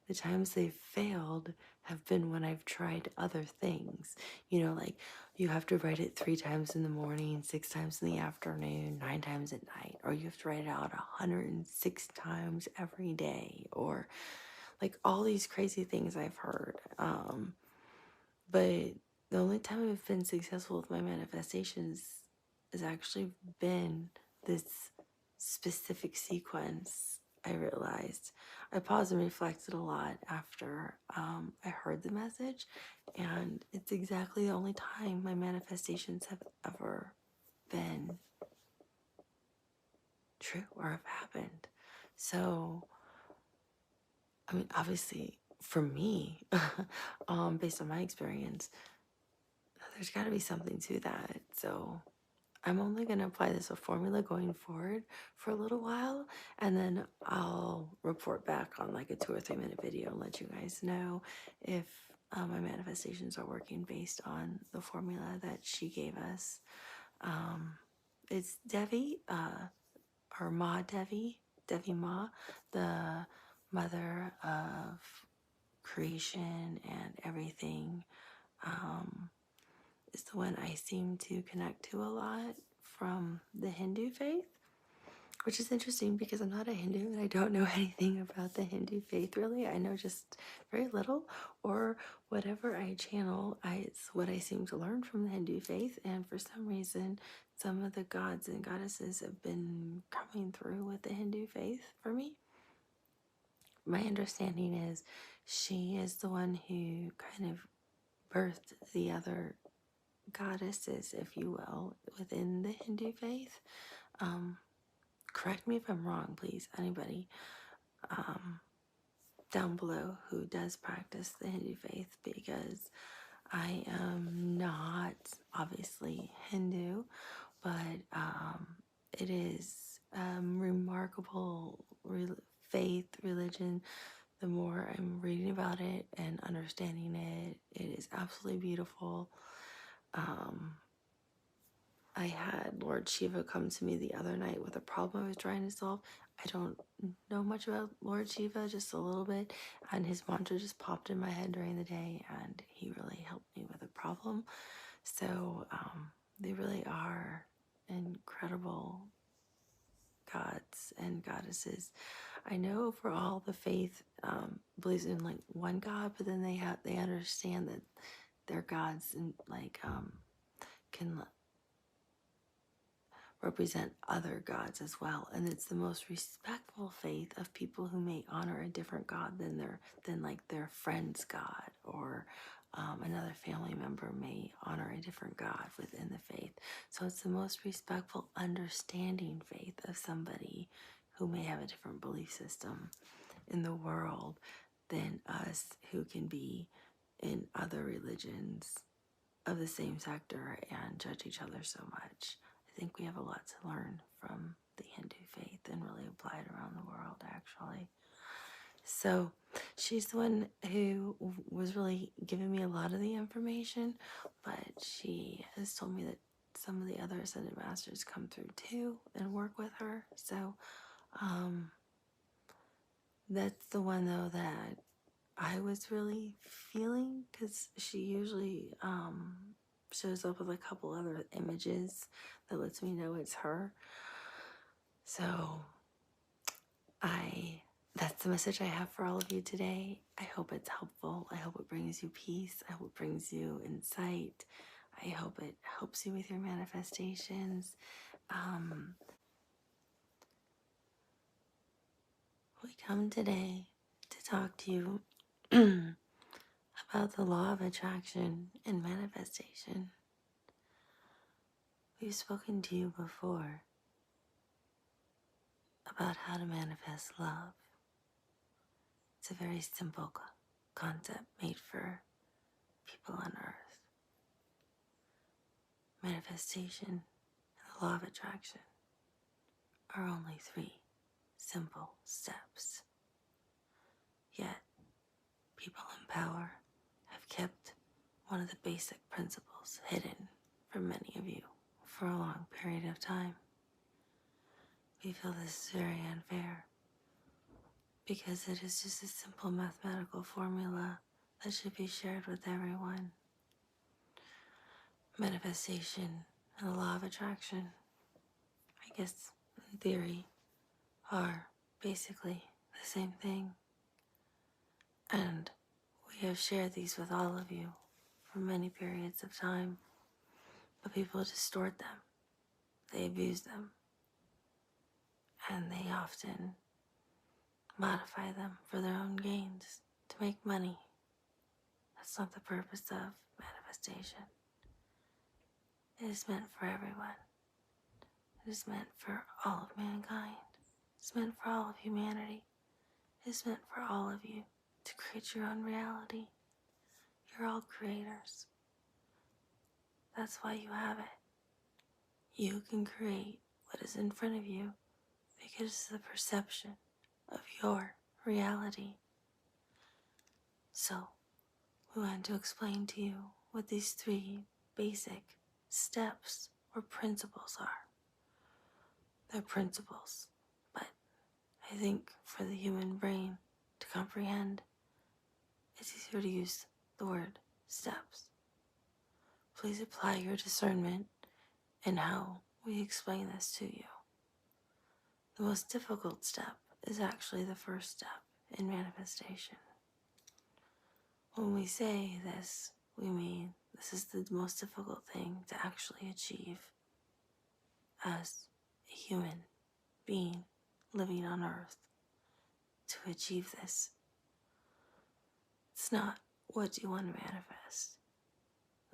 The times they've failed have been when I've tried other things. You know, like you have to write it 3 times in the morning, 6 times in the afternoon, 9 times at night, or you have to write it out 106 times every day, or like all these crazy things I've heard. But the only time I've been successful with my manifestations has actually been this specific sequence. I realized I paused and reflected a lot after I heard the message, and it's exactly the only time my manifestations have ever been true or have happened. So, I mean, obviously, for me, based on my experience, there's got to be something to that. So I'm only going to apply this formula going forward for a little while, and then I'll report back on like a 2 or 3 minute video and let you guys know if my manifestations are working based on the formula that she gave us. It's Devi, or Ma Devi, Devi Ma, the mother of creation and everything. Is the one I seem to connect to a lot from the Hindu faith, which is interesting because I'm not a Hindu and I don't know anything about the Hindu faith really. I know just very little, or whatever I channel, it's what I seem to learn from the Hindu faith. And for some reason, some of the gods and goddesses have been coming through with the Hindu faith for me. my understanding is she is the one who kind of birthed the other goddesses, if you will, within the Hindu faith. Correct me if I'm wrong, please, anybody down below who does practice the Hindu faith, because I am not obviously Hindu, but it is remarkable faith, religion. The more I'm reading about it and understanding it, it is absolutely beautiful. I had Lord Shiva come to me the other night with a problem I was trying to solve. I don't know much about Lord Shiva, just a little bit, and his mantra just popped in my head during the day, and he really helped me with a problem. So they really are incredible gods and goddesses. I know for all the faith believes in like one God, but then they understand that their gods and like can represent other gods as well, and it's the most respectful faith of people who may honor a different god than like their friend's god, or another family member may honor a different god within the faith. So it's the most respectful, understanding faith of somebody who may have a different belief system in the world than us who can be in other religions of the same sector and judge each other so much. I think we have a lot to learn from the Hindu faith and really apply it around the world, actually. So she's the one who was really giving me a lot of the information, but she has told me that some of the other Ascended Masters come through too and work with her. So that's the one, though, that I was really feeling, because she usually shows up with a couple other images that lets me know it's her. So that's the message I have for all of you today. I hope it's helpful. I hope it brings you peace. I hope it brings you insight. I hope it helps you with your manifestations. We come today to talk to you about the law of attraction and manifestation. We've spoken to you before about how to manifest love. It's a very simple concept made for people on earth. Manifestation and the law of attraction are only 3 simple steps. Yet, people in power have kept one of the basic principles hidden from many of you for a long period of time. We feel this is very unfair, because it is just a simple mathematical formula that should be shared with everyone. Manifestation and the law of attraction, I guess in theory, are basically the same thing. And we have shared these with all of you for many periods of time, but people distort them, they abuse them, and they often modify them for their own gains to make money. That's not the purpose of manifestation. It is meant for everyone. It is meant for all of mankind. It's meant for all of humanity. It is meant for all of you to create your own reality. You're all creators. That's why you have it. You can create what is in front of you because it's the perception of your reality. So, we want to explain to you what these 3 basic steps or principles are. They're principles, but I think for the human brain to comprehend, it's easier to use the word steps. Please apply your discernment in how we explain this to you. The most difficult step is actually the first step in manifestation. When we say this, we mean this is the most difficult thing to actually achieve as a human being living on earth. to achieve this. It's not what you want to manifest.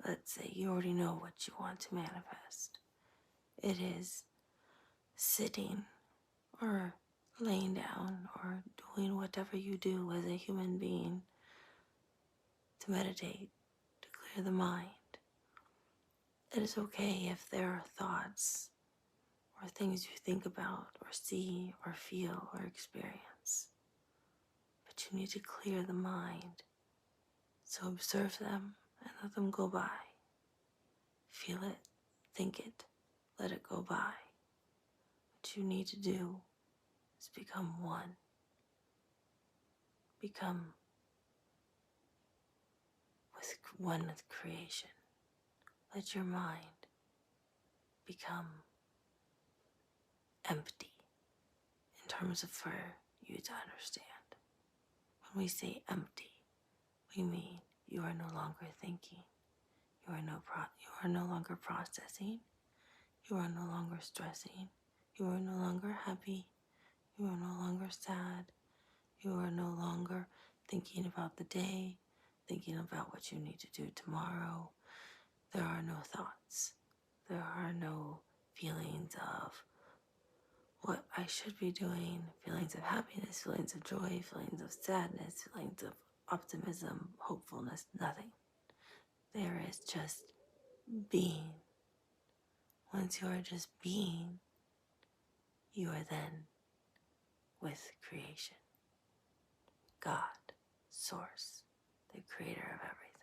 Let's say you already know what you want to manifest. It is sitting or laying down or doing whatever you do as a human being to meditate, to clear the mind. It is okay if there are thoughts or things you think about or see or feel or experience. But you need to clear the mind. So observe them and let them go by. Feel it, think it, let it go by. What you need to do is become one. Become one with creation. Let your mind become empty in terms of for you to understand. When we say empty, we mean you are no longer thinking. You are no longer processing. You are no longer stressing. You are no longer happy. You are no longer sad. You are no longer thinking about the day, thinking about what you need to do tomorrow. There are no thoughts. There are no feelings of what I should be doing, feelings of happiness, feelings of joy, feelings of sadness, feelings of optimism, hopefulness, nothing. There is just being. Once you are just being, you are then with creation. God, Source, the creator of everything.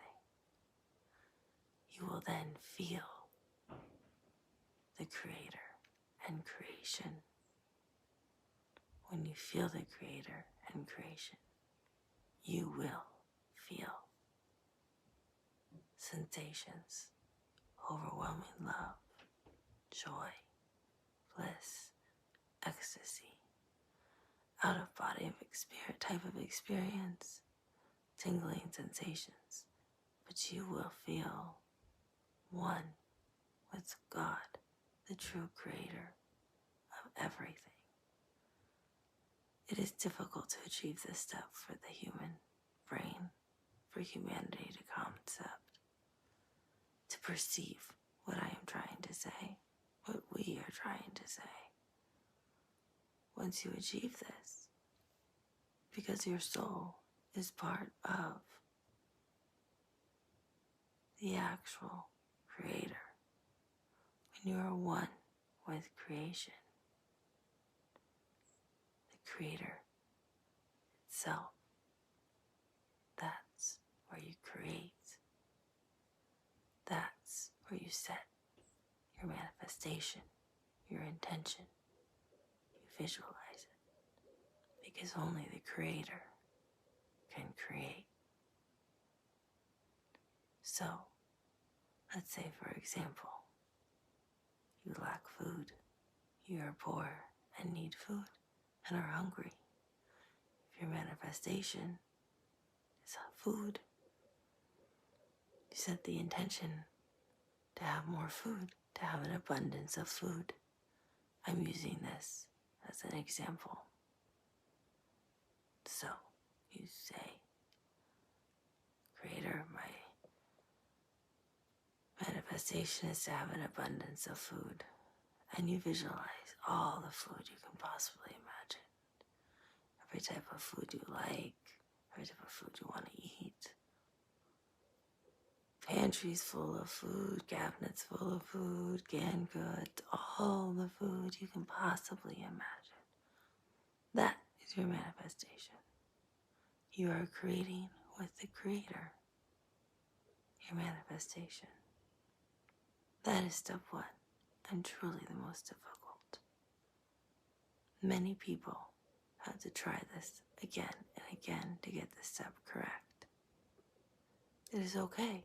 You will then feel the creator and creation. When you feel the creator and creation, you will feel sensations, overwhelming love, joy, bliss, ecstasy, out-of-body type of experience, tingling sensations, but you will feel one with God, the true creator of everything. It is difficult to achieve this step for the human brain, for humanity to concept, to perceive what I am trying to say, what we are trying to say. Once you achieve this, because your soul is part of the actual creator, when you are one with creation, the creator itself, that's where you create. That's where you set your manifestation, your intention. You visualize it, because only the creator can create. So, let's say, for example, you lack food, you are poor and need food and are hungry. If your manifestation is food, you set the intention to have more food, to have an abundance of food. I'm using this as an example. So, you say, Creator, my manifestation is to have an abundance of food. And you visualize all the food you can possibly imagine. Every type of food you like, every type of food you want to eat. Pantries full of food, cabinets full of food, canned goods, all the food you can possibly imagine. That is your manifestation. You are creating with the Creator. Your manifestation. That is step one, and truly the most difficult. Many people have to try this again and again to get this step correct. It is okay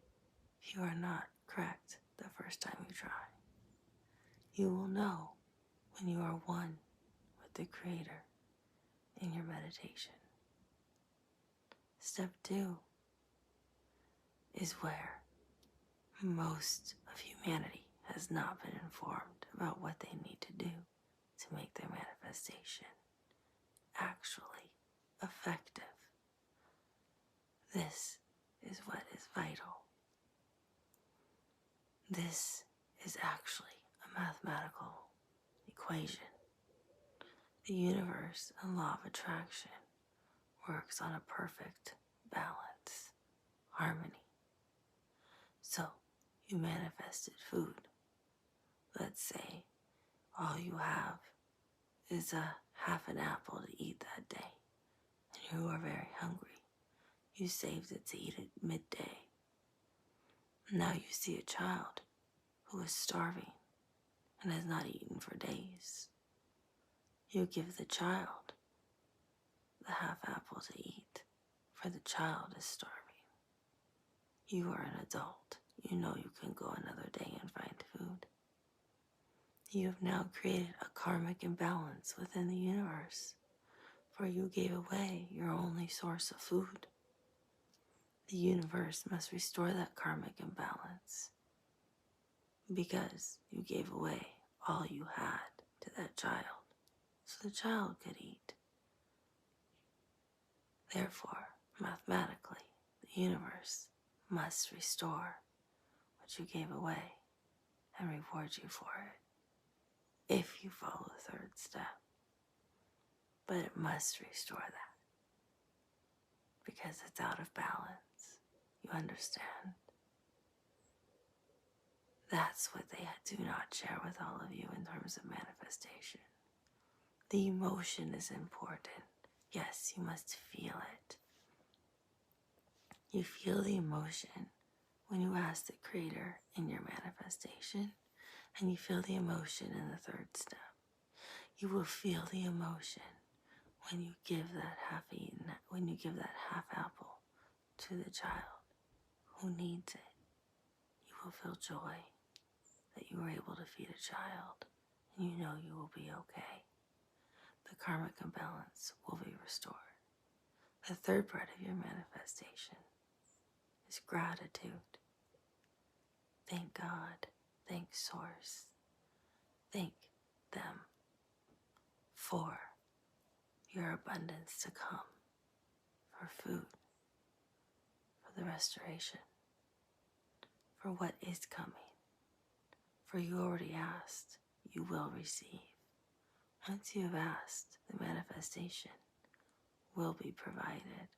if you are not correct the first time you try. You will know when you are one with the Creator in your meditation. Step two is where most of humanity has not been informed about what they need to do to make their manifestation actually effective. This is what is vital. This is actually a mathematical equation. The universe and law of attraction works on a perfect balance, harmony. So you manifested food. Let's say all you have is a half an apple to eat that day, and you are very hungry. You saved it to eat at midday. Now you see a child who is starving and has not eaten for days. You give the child the half apple to eat, for the child is starving. You are an adult. You know you can go another day and find food. You have now created a karmic imbalance within the universe, for you gave away your only source of food. The universe must restore that karmic imbalance because you gave away all you had to that child so the child could eat. Therefore, mathematically, the universe must restore what you gave away and reward you for it if you follow the third step. But it must restore that because it's out of balance. You understand? That's what they do not share with all of you in terms of manifestation. The emotion is important. Yes, you must feel it. You feel the emotion when you ask the Creator in your manifestation, and you feel the emotion in the third step. You will feel the emotion when you give that half apple to the child who needs it. You will feel joy that you were able to feed a child, and you know you will be okay. The karmic imbalance will be restored. The third part of your manifestation is gratitude. Thank God, thank Source, thank them for your abundance to come, for food, for the restoration, for what is coming. For you already asked, you will receive. Once you have asked, the manifestation will be provided,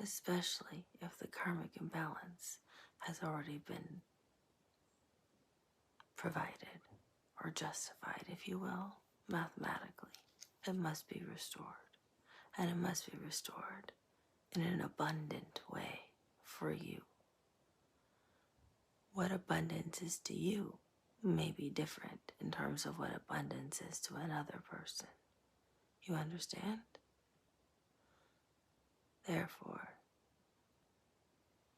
especially if the karmic imbalance has already been provided or justified, if you will, mathematically. It must be restored, and it must be restored in an abundant way for you. What abundance is to you may be different in terms of what abundance is to another person. You understand? Therefore,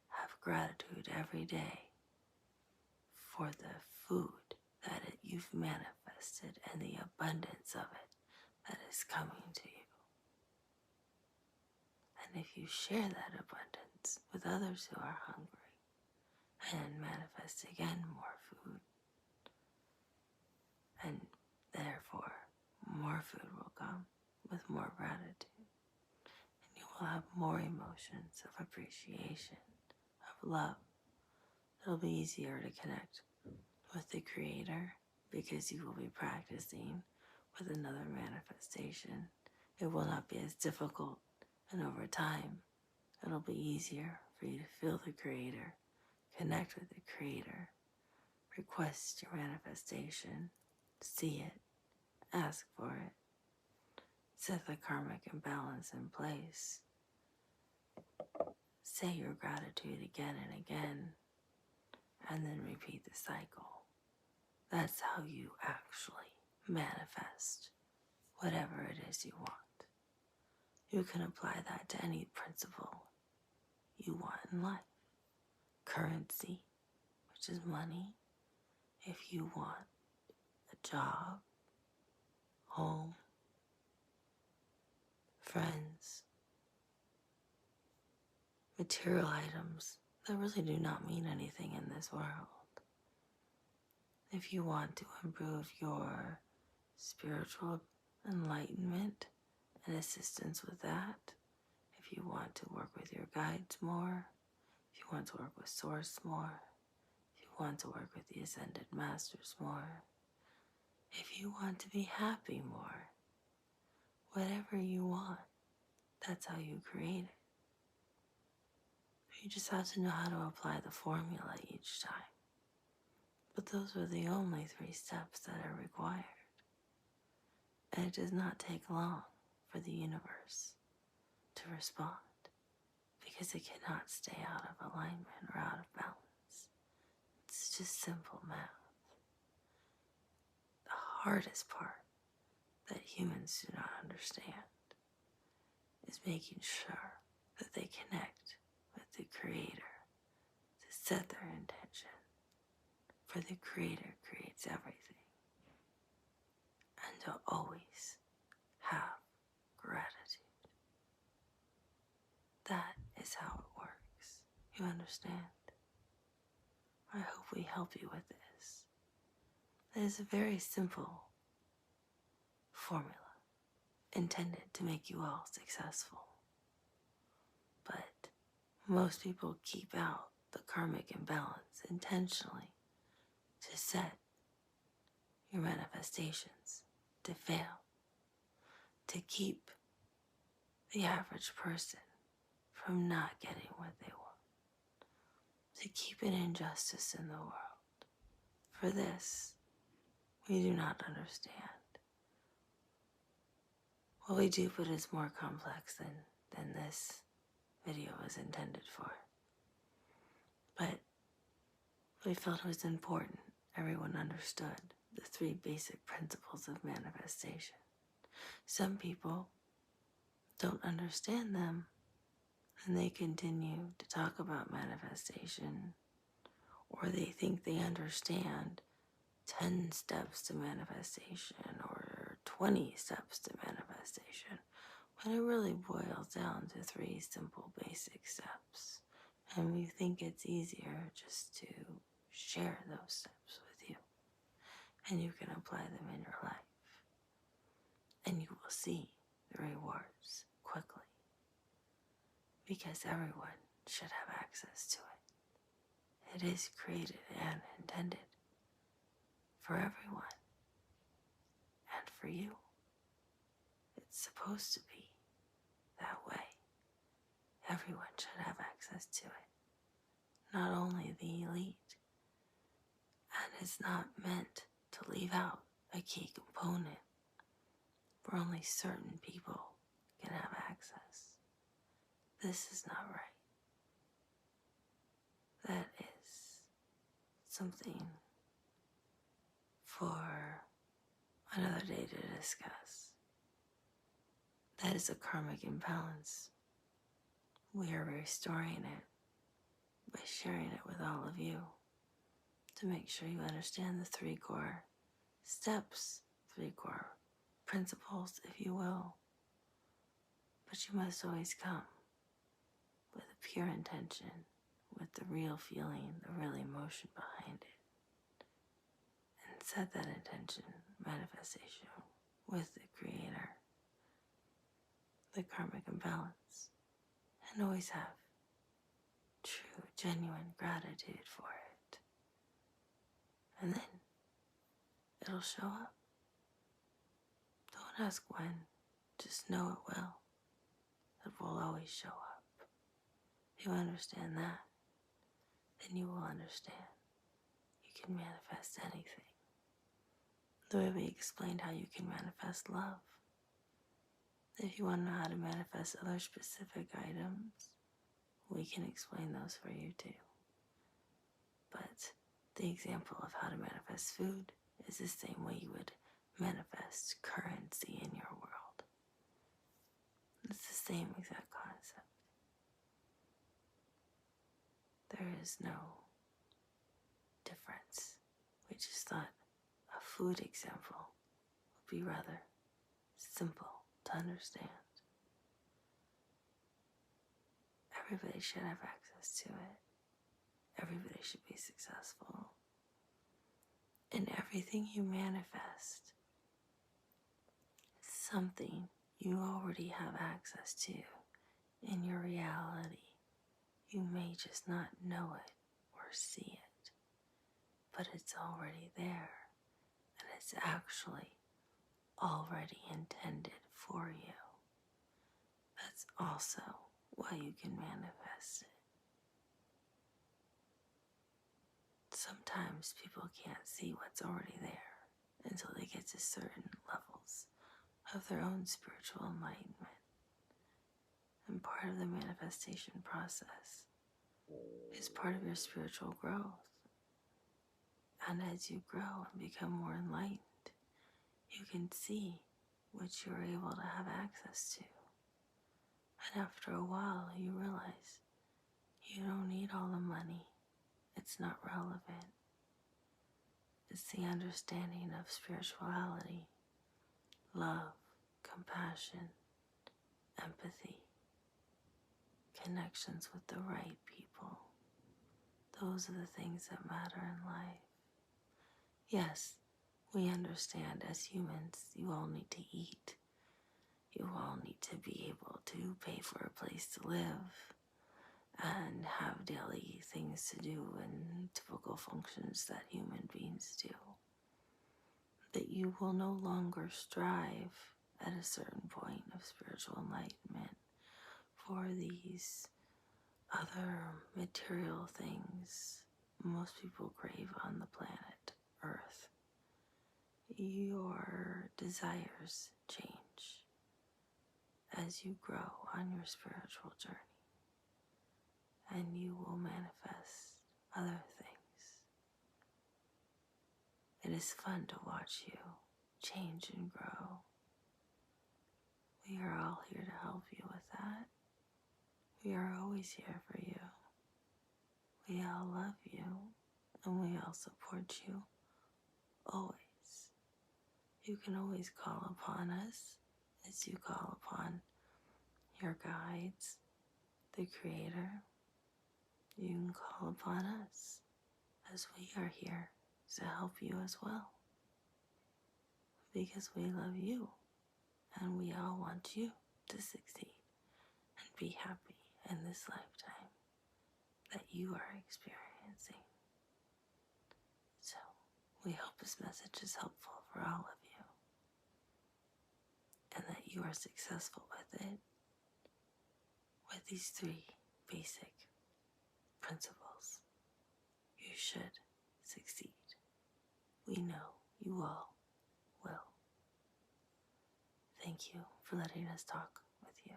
have gratitude every day for the food that you've manifested and the abundance of it that is coming to you. And if you share that abundance with others who are hungry and manifest again more food, and therefore more food will come with more gratitude, and you will have more emotions of appreciation, of love. It'll be easier to connect with the Creator because you will be practicing with another manifestation. It will not be as difficult, and over time it'll be easier for you to feel the Creator, connect with the Creator, request your manifestation, see it, ask for it, set the karmic imbalance in place, say your gratitude again and again, and then repeat the cycle. That's how you actually manifest whatever it is you want. You can apply that to any principle you want in life. Currency, which is money. If you want a job, home, friends, material items that really do not mean anything in this world. If you want to improve your spiritual enlightenment and assistance with that, if you want to work with your guides more, if you want to work with Source more, if you want to work with the Ascended Masters more, if you want to be happy more, whatever you want, that's how you create it. You just have to know how to apply the formula each time. But those are the only 3 steps that are required. And it does not take long for the universe to respond, because it cannot stay out of alignment or out of balance. It's just simple math. The hardest part that humans do not understand is making sure that they connect with the Creator to set their intention. For the Creator creates everything. And to always have gratitude. That is how it works. You understand? I hope we help you with this. It is a very simple formula intended to make you all successful. But most people keep out the karmic imbalance intentionally to set your manifestations to fail, to keep the average person from not getting what they want, to keep an injustice in the world. For this, we do not understand. Well, we do, but it's more complex than this video is intended for. But we felt it was important everyone understood the 3 basic principles of manifestation. Some people don't understand them, and they continue to talk about manifestation, or they think they understand 10 steps to manifestation or 20 steps to manifestation, when it really boils down to 3 simple basic steps. And we think it's easier just to share those steps with you, and you can apply them in your life, and you will see the rewards quickly, because everyone should have access to it. It is created and intended for everyone and for you. It's supposed to be that way. Everyone should have access to it, not only the elite. And it's not meant to leave out a key component where only certain people can have access. This is not right. That is something for another day to discuss. That is a karmic imbalance. We are restoring it by sharing it with all of you to make sure you understand the 3 core steps, 3 core principles, if you will. But you must always come with a pure intention, with the real feeling, the real emotion behind it. And set that intention, manifestation, with the Creator, the karmic imbalance, and always have true, genuine gratitude for it. And then it'll show up. Don't ask when, just know it will. It will always show up. If you understand that, then you will understand you can manifest anything. The way we explained how you can manifest love. If you want to know how to manifest other specific items, we can explain those for you too. But the example of how to manifest food is the same way you would manifest currency in your world. It's the same exact concept. There is no difference. We just thought a food example would be rather simple to understand. Everybody should have access to it. Everybody should be successful. And everything you manifest is something you already have access to in your reality. You may just not know it or see it, but it's already there, and it's actually already intended for you. That's also why you can manifest it. Sometimes people can't see what's already there until they get to certain levels of their own spiritual enlightenment. And part of the manifestation process is part of your spiritual growth. And as you grow and become more enlightened, you can see what you're able to have access to. And after a while, you realize you don't need all the money. It's not relevant. It's the understanding of spirituality, love, compassion, empathy, connections with the right people. Those are the things that matter in life. Yes, we understand as humans, you all need to eat. You all need to be able to pay for a place to live and have daily things to do and typical functions that human beings do. That you will no longer strive at a certain point of spiritual enlightenment for these other material things most people crave on the planet Earth. Your desires change as you grow on your spiritual journey, and you will manifest other things. It is fun to watch you change and grow. We are all here to help you with that. We are always here for you. We all love you, and we all support you, always. You can always call upon us as you call upon your guides, the Creator. You can call upon us as we are here to help you as well. Because we love you, and we all want you to succeed and be happy in this lifetime that you are experiencing. So, we hope this message is helpful for all of you, and that you are successful with it, with these 3 basic principles. You should succeed. We know you all will. Thank you for letting us talk with you.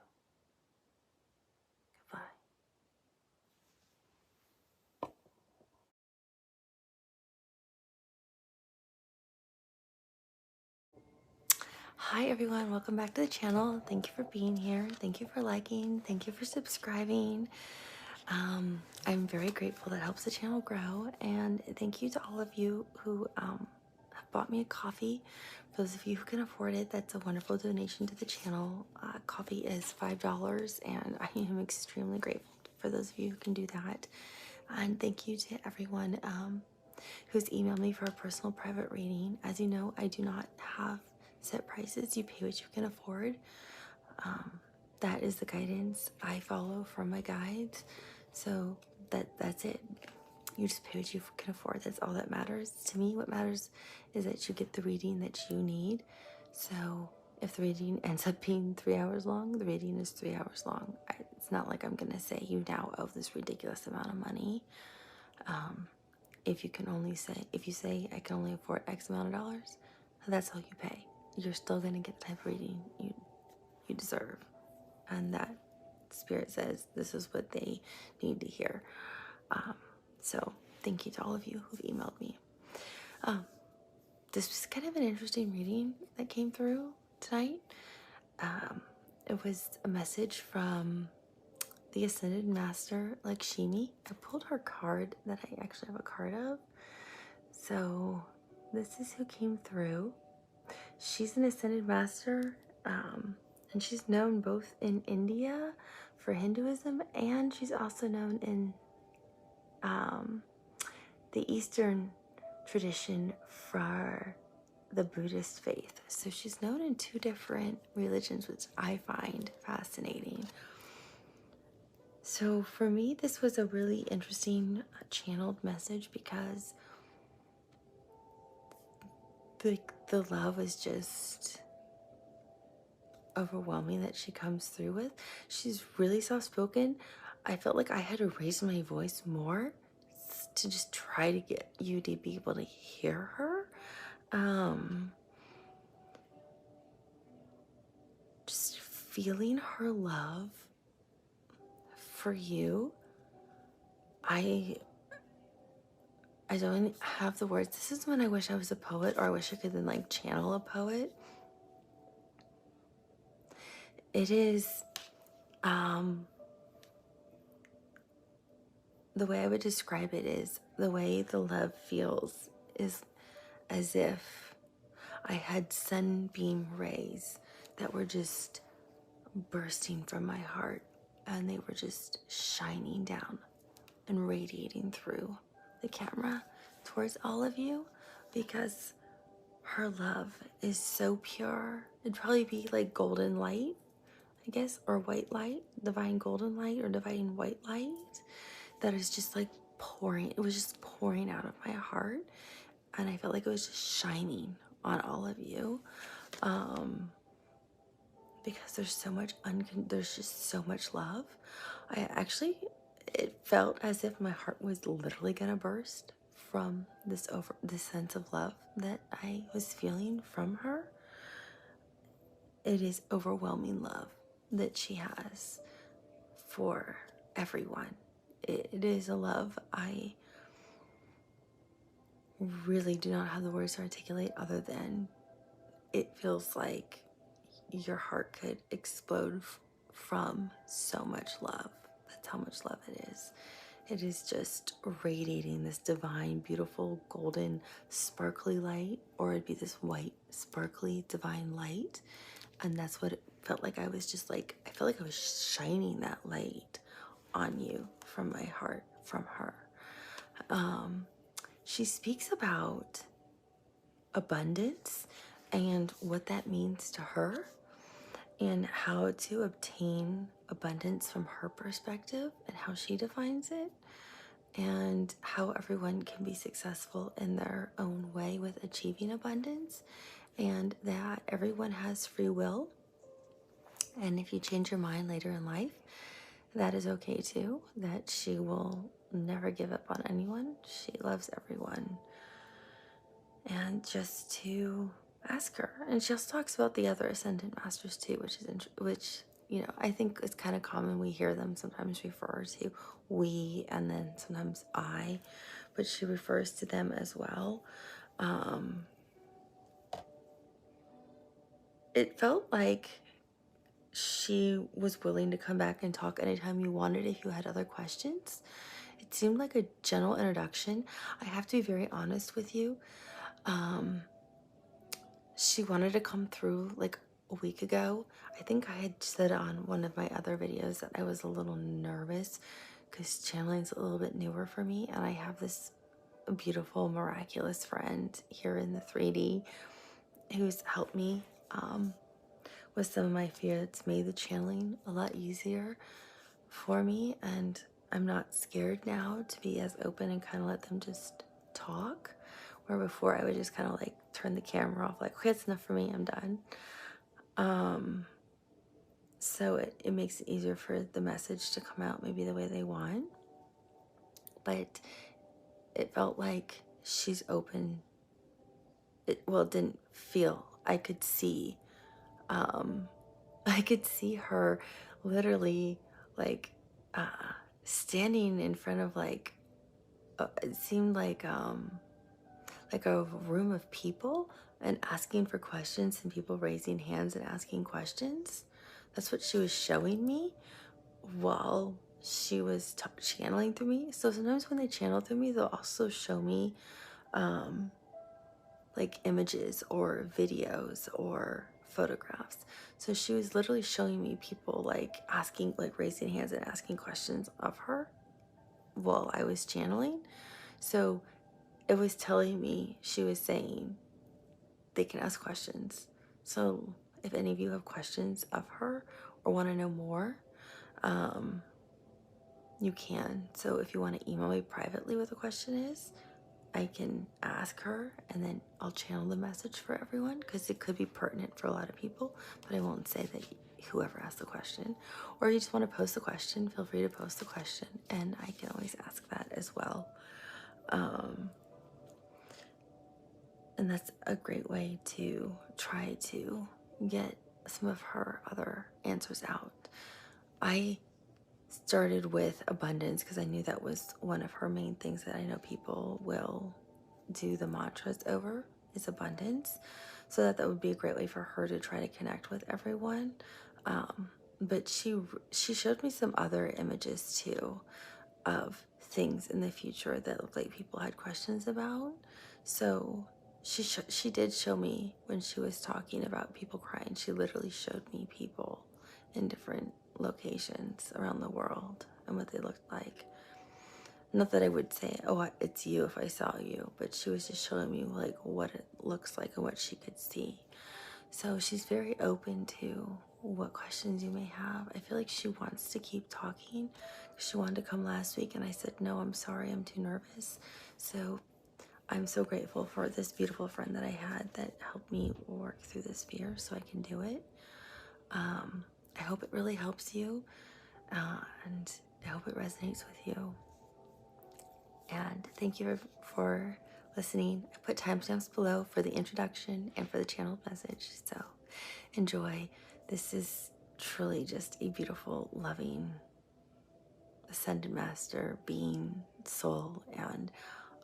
Goodbye. Hi everyone, welcome back to the channel. Thank you for being here. Thank you for liking. Thank you for subscribing. I'm very grateful. That helps the channel grow. And thank you to all of you who have bought me a coffee. For those of you who can afford it, that's a wonderful donation to the channel. Coffee is $5, and I am extremely grateful for those of you who can do that. And thank you to everyone who's emailed me for a personal private reading. As you know, I do not have set prices. You pay what you can afford. That is the guidance I follow from my guides. So that's it. You just pay what you can afford. That's all that matters. To me, what matters is that you get the reading that you need. So if the reading ends up being 3 hours long, the reading is 3 hours long. It's not like I'm going to say you now owe this ridiculous amount of money. If you say I can only afford X amount of dollars, that's all you pay. You're still going to get the type of reading you deserve. And that Spirit says this is what they need to hear. So thank you to all of you who've emailed me. This was kind of an interesting reading that came through tonight. It was a message from the Ascended Master, Lakshmi. I pulled her card that I actually have a card of. So this is who came through. She's an Ascended Master, and she's known both in India for Hinduism, and she's also known in the Eastern tradition for the Buddhist faith. So she's known in 2 different religions, which I find fascinating. So for me, this was a really interesting channeled message because the love is just overwhelming that she comes through with. She's really soft-spoken. I felt like I had to raise my voice more to just try to get you to be able to hear her. Just feeling her love for you. I don't have the words. This is when I wish I was a poet, or I wish I could then like channel a poet. It is, the way I would describe it is the way the love feels is as if I had sunbeam rays that were just bursting from my heart, and they were just shining down and radiating through the camera towards all of you, because her love is so pure. It'd probably be like golden light, I guess, or white light, divine golden light or divine white light that is just like pouring. It was just pouring out of my heart, and I felt like it was just shining on all of you, because there's so much there's just so much love. It felt as if my heart was literally gonna burst from this sense of love that I was feeling from her. It is overwhelming love that she has for everyone. It is a love I really do not have the words to articulate, other than it feels like your heart could explode from so much love. That's how much love it is. It is just radiating this divine, beautiful, golden, sparkly light, or it'd be this white, sparkly, divine light. And that's what it felt like. I was just like, I felt like I was shining that light on you from my heart, from her. She speaks about abundance and what that means to her, and how to obtain abundance from her perspective and how she defines it, and how everyone can be successful in their own way with achieving abundance, and that everyone has free will. And if you change your mind later in life, that is okay too. That she will never give up on anyone. She loves everyone. And just to ask her. And she also talks about the other ascendant masters too, which you know, I think it's kind of common. We hear them sometimes refer to we, and then sometimes I, but she refers to them as well. It felt like she was willing to come back and talk anytime you wanted if you had other questions. It seemed like a general introduction. I have to be very honest with you. She wanted to come through like a week ago. I think I had said on one of my other videos that I was a little nervous because channeling's a little bit newer for me, and I have this beautiful, miraculous friend here in the 3D who's helped me with some of my fear. It's made the channeling a lot easier for me, and I'm not scared now to be as open and kind of let them just talk, where before I would just kind of like turn the camera off, like, okay, that's enough for me, I'm done. So it makes it easier for the message to come out maybe the way they want, but it felt like she's open. It didn't feel, I could see her literally like standing in front of like it seemed like a room of people, and asking for questions, and people raising hands and asking questions. That's what she was showing me while she was channeling through me. So sometimes when they channel through me, they'll also show me like images or videos or photographs. So she was literally showing me people like asking, like raising hands and asking questions of her while I was channeling. So it was telling me, she was saying they can ask questions. So if any of you have questions of her or want to know more, you can. So if you want to email me privately what the question is, I can ask her and then I'll channel the message for everyone, because it could be pertinent for a lot of people, but I won't say that whoever asked the question. Or if you just want to post the question, feel free to post the question and I can always ask that as well. And that's a great way to try to get some of her other answers out. I started with abundance because I knew that was one of her main things that I know people will do the mantras over, is abundance. So that would be a great way for her to try to connect with everyone. But she showed me some other images too of things in the future that looked like people had questions about. So she did show me, when she was talking about people crying, she literally showed me people in different locations around the world and what they looked like. Not that I would say, oh, it's you if I saw you, but she was just showing me like what it looks like and what she could see. So she's very open to what questions you may have. I feel like she wants to keep talking. She wanted to come last week and I said, no, I'm sorry, I'm too nervous. So I'm so grateful for this beautiful friend that I had that helped me work through this fear so I can do it. I hope it really helps you, and I hope it resonates with you. And thank you for listening. I put timestamps below for the introduction and for the channeled message, so enjoy. This is truly just a beautiful, loving, ascended master being, soul, and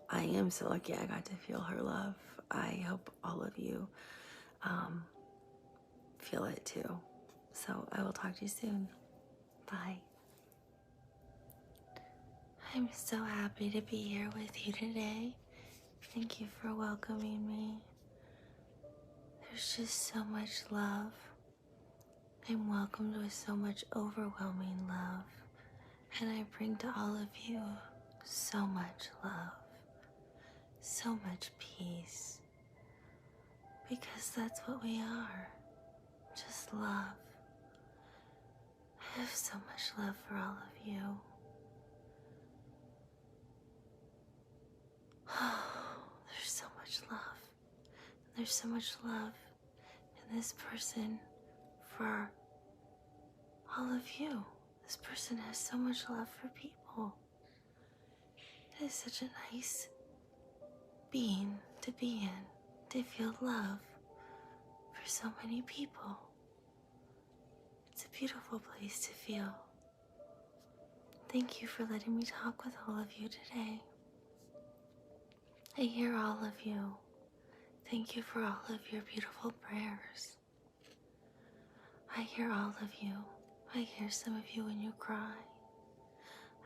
I am so lucky I got to feel her love. I hope all of you feel it too. So I will talk to you soon. Bye. I'm so happy to be here with you today. Thank you for welcoming me. There's just so much love. I'm welcomed with so much overwhelming love. And I bring to all of you so much love, so much peace. Because that's what we are, just love. I have so much love for all of you. There's so much love. There's so much love in this person for all of you. This person has so much love for people. It is such a nice being to be in, to feel love for so many people. It's a beautiful place to feel. Thank you for letting me talk with all of you today. I hear all of you. Thank you for all of your beautiful prayers. I hear all of you. I hear some of you when you cry.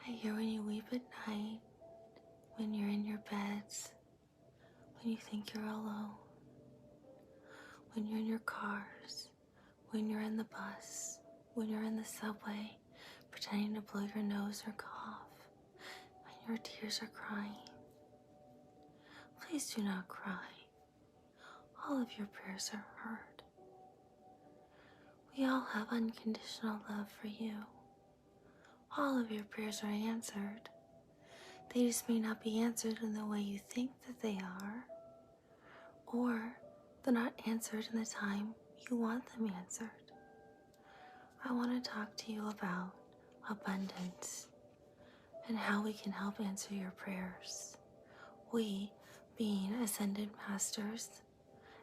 I hear when you weep at night, when you're in your beds, when you think you're alone, when you're in your cars, when you're in the bus, when you're in the subway, pretending to blow your nose or cough, when your tears are crying. Please do not cry. All of your prayers are heard. We all have unconditional love for you. All of your prayers are answered. They just may not be answered in the way you think that they are, or they're not answered in the time you want them answered. I want to talk to you about abundance and how we can help answer your prayers. We, being ascended masters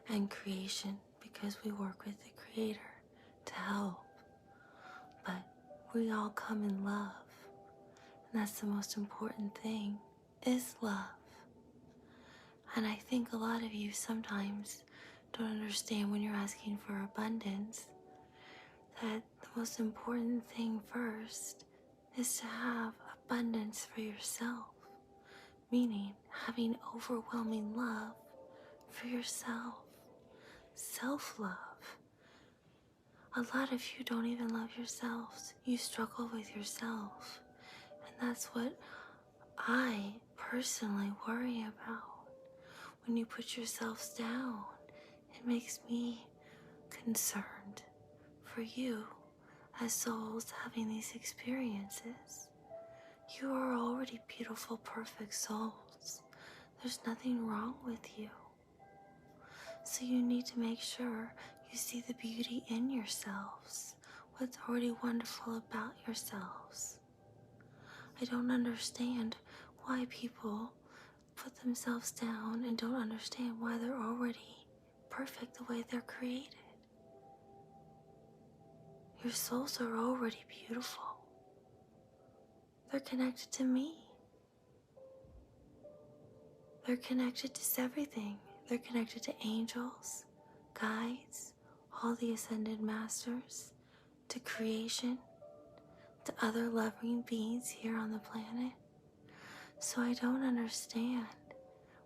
and creation, because we work with the Creator to help, but we all come in love, and that's the most important thing, is love. And I think a lot of you sometimes don't understand when you're asking for abundance that the most important thing first is to have abundance for yourself, meaning having overwhelming love for yourself, self-love. A lot of you don't even love yourselves. You struggle with yourself. And that's what I personally worry about. When you put yourselves down, it makes me concerned for you as souls having these experiences. You are already beautiful, perfect souls. There's nothing wrong with you. So you need to make sure you see the beauty in yourselves, what's already wonderful about yourselves. I don't understand why people put themselves down and don't understand why they're already perfect the way they're created. Your souls are already beautiful. They're connected to me. They're connected to everything. They're connected to angels, guides, all the ascended masters, to creation, to other loving beings here on the planet. So I don't understand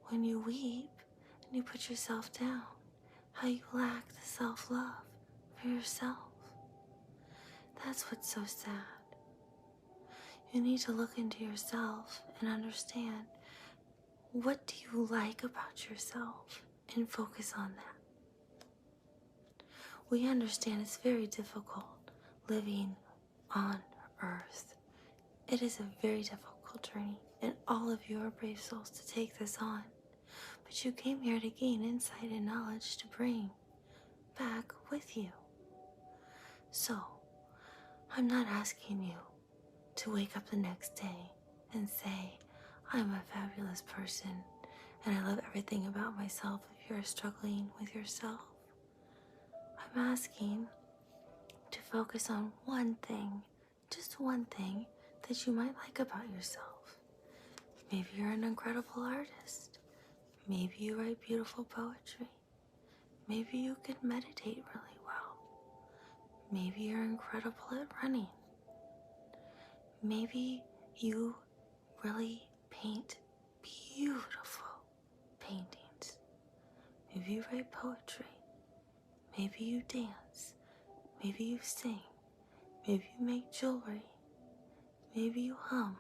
when you weep and you put yourself down, how you lack the self-love for yourself. That's what's so sad. You need to look into yourself and understand, what do you like about yourself, and focus on that. We understand it's very difficult living on Earth. It is a very difficult journey, and all of you are brave souls to take this on. But you came here to gain insight and knowledge to bring back with you. So, I'm not asking you to wake up the next day and say, I'm a fabulous person and I love everything about myself if you're struggling with yourself. I'm asking to focus on one thing, just one thing that you might like about yourself. Maybe you're an incredible artist. Maybe you write beautiful poetry. Maybe you can meditate really well. Maybe you're incredible at running. Maybe you really paint beautiful paintings. Maybe you write poetry. Maybe you dance. Maybe you sing. Maybe you make jewelry. Maybe you hum.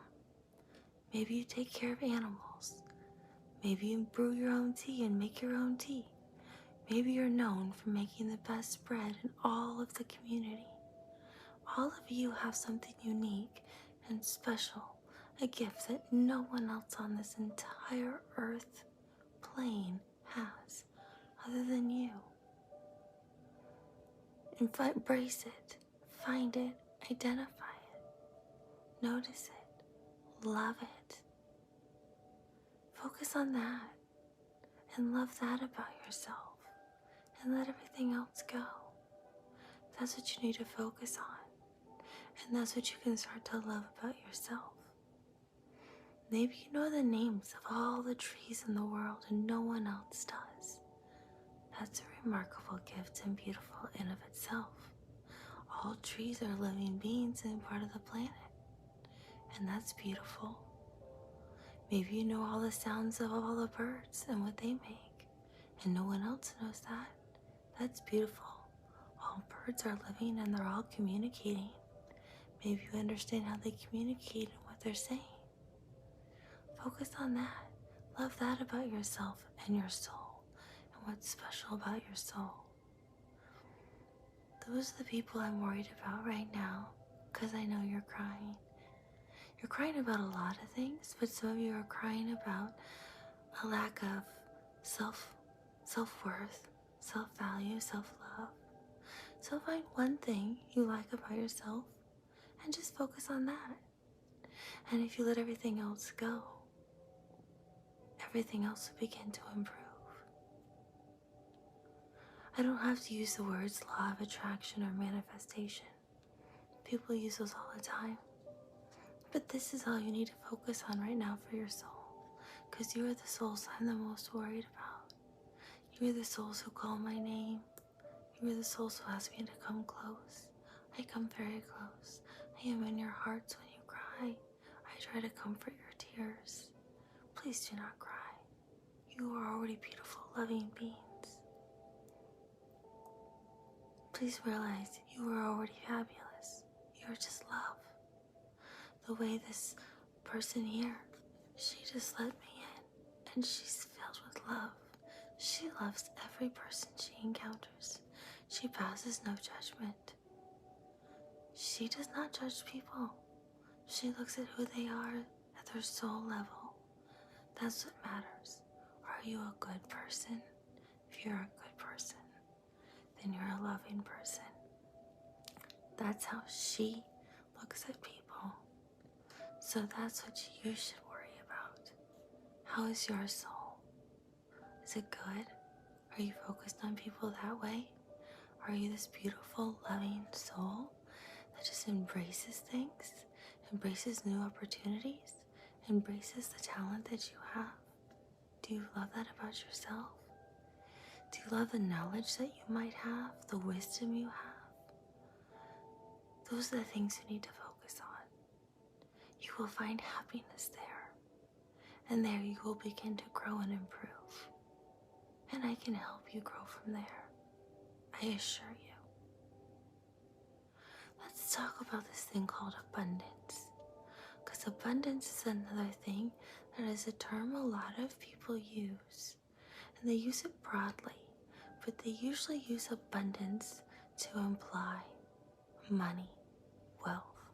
Maybe you take care of animals. Maybe you brew your own tea and make your own tea. Maybe you're known for making the best bread in all of the community. All of you have something unique and special, a gift that no one else on this entire earth plane has other than you. Embrace it, find it, identify it, notice it, love it. Focus on that and love that about yourself, and let everything else go. That's what you need to focus on, and that's what you can start to love about yourself. Maybe you know the names of all the trees in the world and no one else does. That's a remarkable gift and beautiful in of itself. All trees are living beings and part of the planet, and that's beautiful. Maybe you know all the sounds of all the birds and what they make, and no one else knows that. That's beautiful. All birds are living and they're all communicating. Maybe you understand how they communicate and what they're saying. Focus on that. Love that about yourself and your soul, and what's special about your soul. Those are the people I'm worried about right now, because I know you're crying. You're crying about a lot of things, but some of you are crying about a lack of self-worth, self-value, self-love. So find one thing you like about yourself and just focus on that. And if you let everything else go, everything else will begin to improve. I don't have to use the words law of attraction or manifestation. People use those all the time. But this is all you need to focus on right now for your soul, because you are the souls I'm the most worried about. You are the souls who call my name. You are the souls who ask me to come close. I come very close. I am in your hearts when you cry. I try to comfort your tears. Please do not cry. You are already beautiful, loving beings. Please realize you are already fabulous. You are just love. The way this person here, she just let me in, and she's filled with love. She loves every person she encounters. She passes no judgment. She does not judge people. She looks at who they are at their soul level. That's what matters. Are you a good person? If you're a good person, then you're a loving person. That's how she looks at people. So that's what you should worry about. How is your soul? Is it good? Are you focused on people that way? Are you this beautiful, loving soul that just embraces things, embraces new opportunities, embraces the talent that you have? Do you love that about yourself? Do you love the knowledge that you might have, the wisdom you have? Those are the things you need to focus on. You will find happiness there, and there you will begin to grow and improve. And I can help you grow from there, I assure you. Let's talk about this thing called abundance. Because abundance is another thing that is a term a lot of people use. And they use it broadly, but they usually use abundance to imply money, wealth,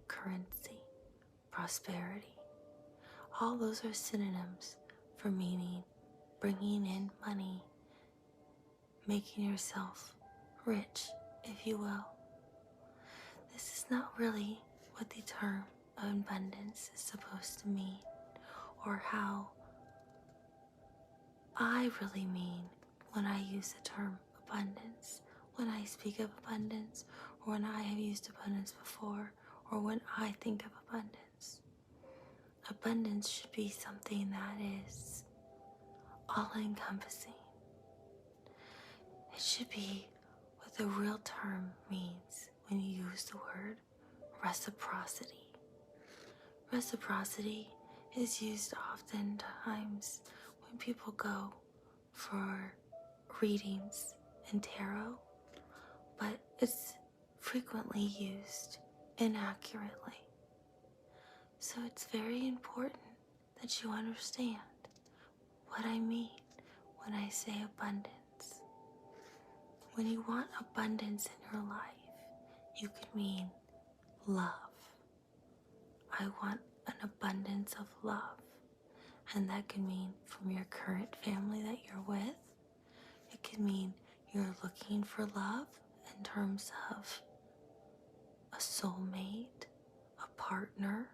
currency, prosperity. All those are synonyms for meaning bringing in money, making yourself rich, if you will. This is not really what the term abundance is supposed to mean, or how I really mean when I use the term abundance, when I speak of abundance, or when I have used abundance before, or when I think of abundance. Abundance should be something that is all-encompassing. It should be what the real term means when you use the word reciprocity. Reciprocity is used oftentimes when people go for readings and tarot, but it's frequently used inaccurately. So it's very important that you understand what I mean when I say abundance. When you want abundance in your life, you could mean love. I want an abundance of love. And that could mean from your current family that you're with. It could mean you're looking for love in terms of a soulmate, a partner,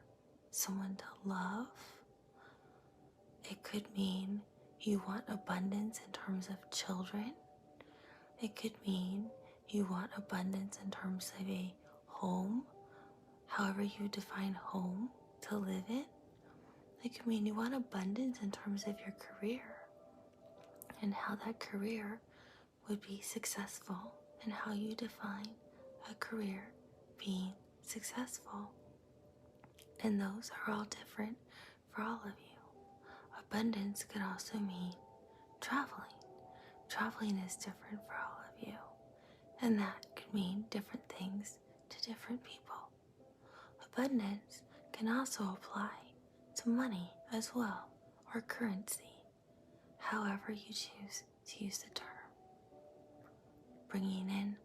someone to love. It could mean you want abundance in terms of children. It could mean you want abundance in terms of a home, however you define home to live in. It could mean you want abundance in terms of your career and how that career would be successful and how you define a career being successful. And those are all different for all of you. Abundance could also mean traveling. Traveling is different for all of you. And that could mean different things to different people. Abundance can also apply to money as well, or currency, however you choose to use the term. Bringing in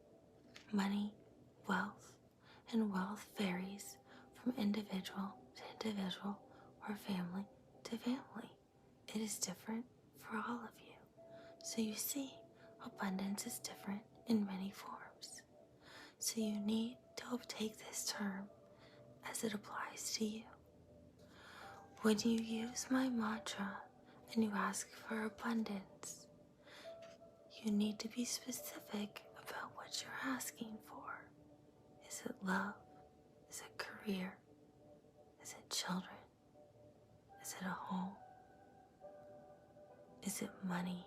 money, wealth, and wealth varies from individual to individual or family to family. It is different for all of you. So you see, abundance is different in many forms. So you need to take this term as it applies to you. When you use my mantra and you ask for abundance, you need to be specific about what you're asking for. Is it love? Is it career? Is it children? Is it a home? Is it money,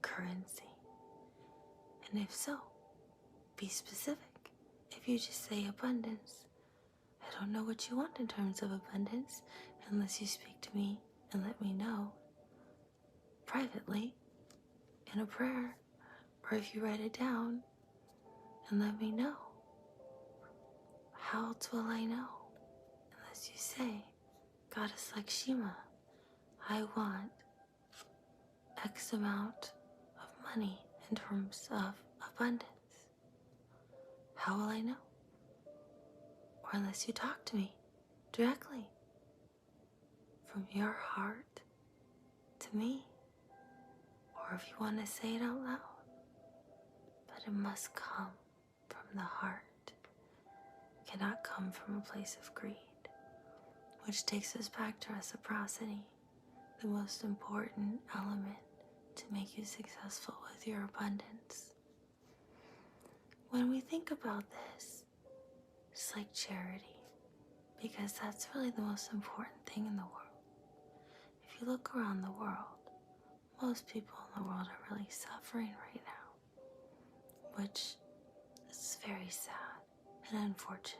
currency? And if so, be specific. If you just say abundance, I don't know what you want in terms of abundance unless you speak to me and let me know privately in a prayer, or if you write it down and let me know. How else will I know unless you say, Goddess Lakshmi, I want X amount of money in terms of abundance? How will I know? Or unless you talk to me directly from your heart to me. Or if you want to say it out loud, but it must come from the heart. It cannot come from a place of greed, which takes us back to reciprocity, the most important element to make you successful with your abundance. When we think about this, it's like charity, because that's really the most important thing in the world. If you look around the world, most people in the world are really suffering right now, which is very sad and unfortunate.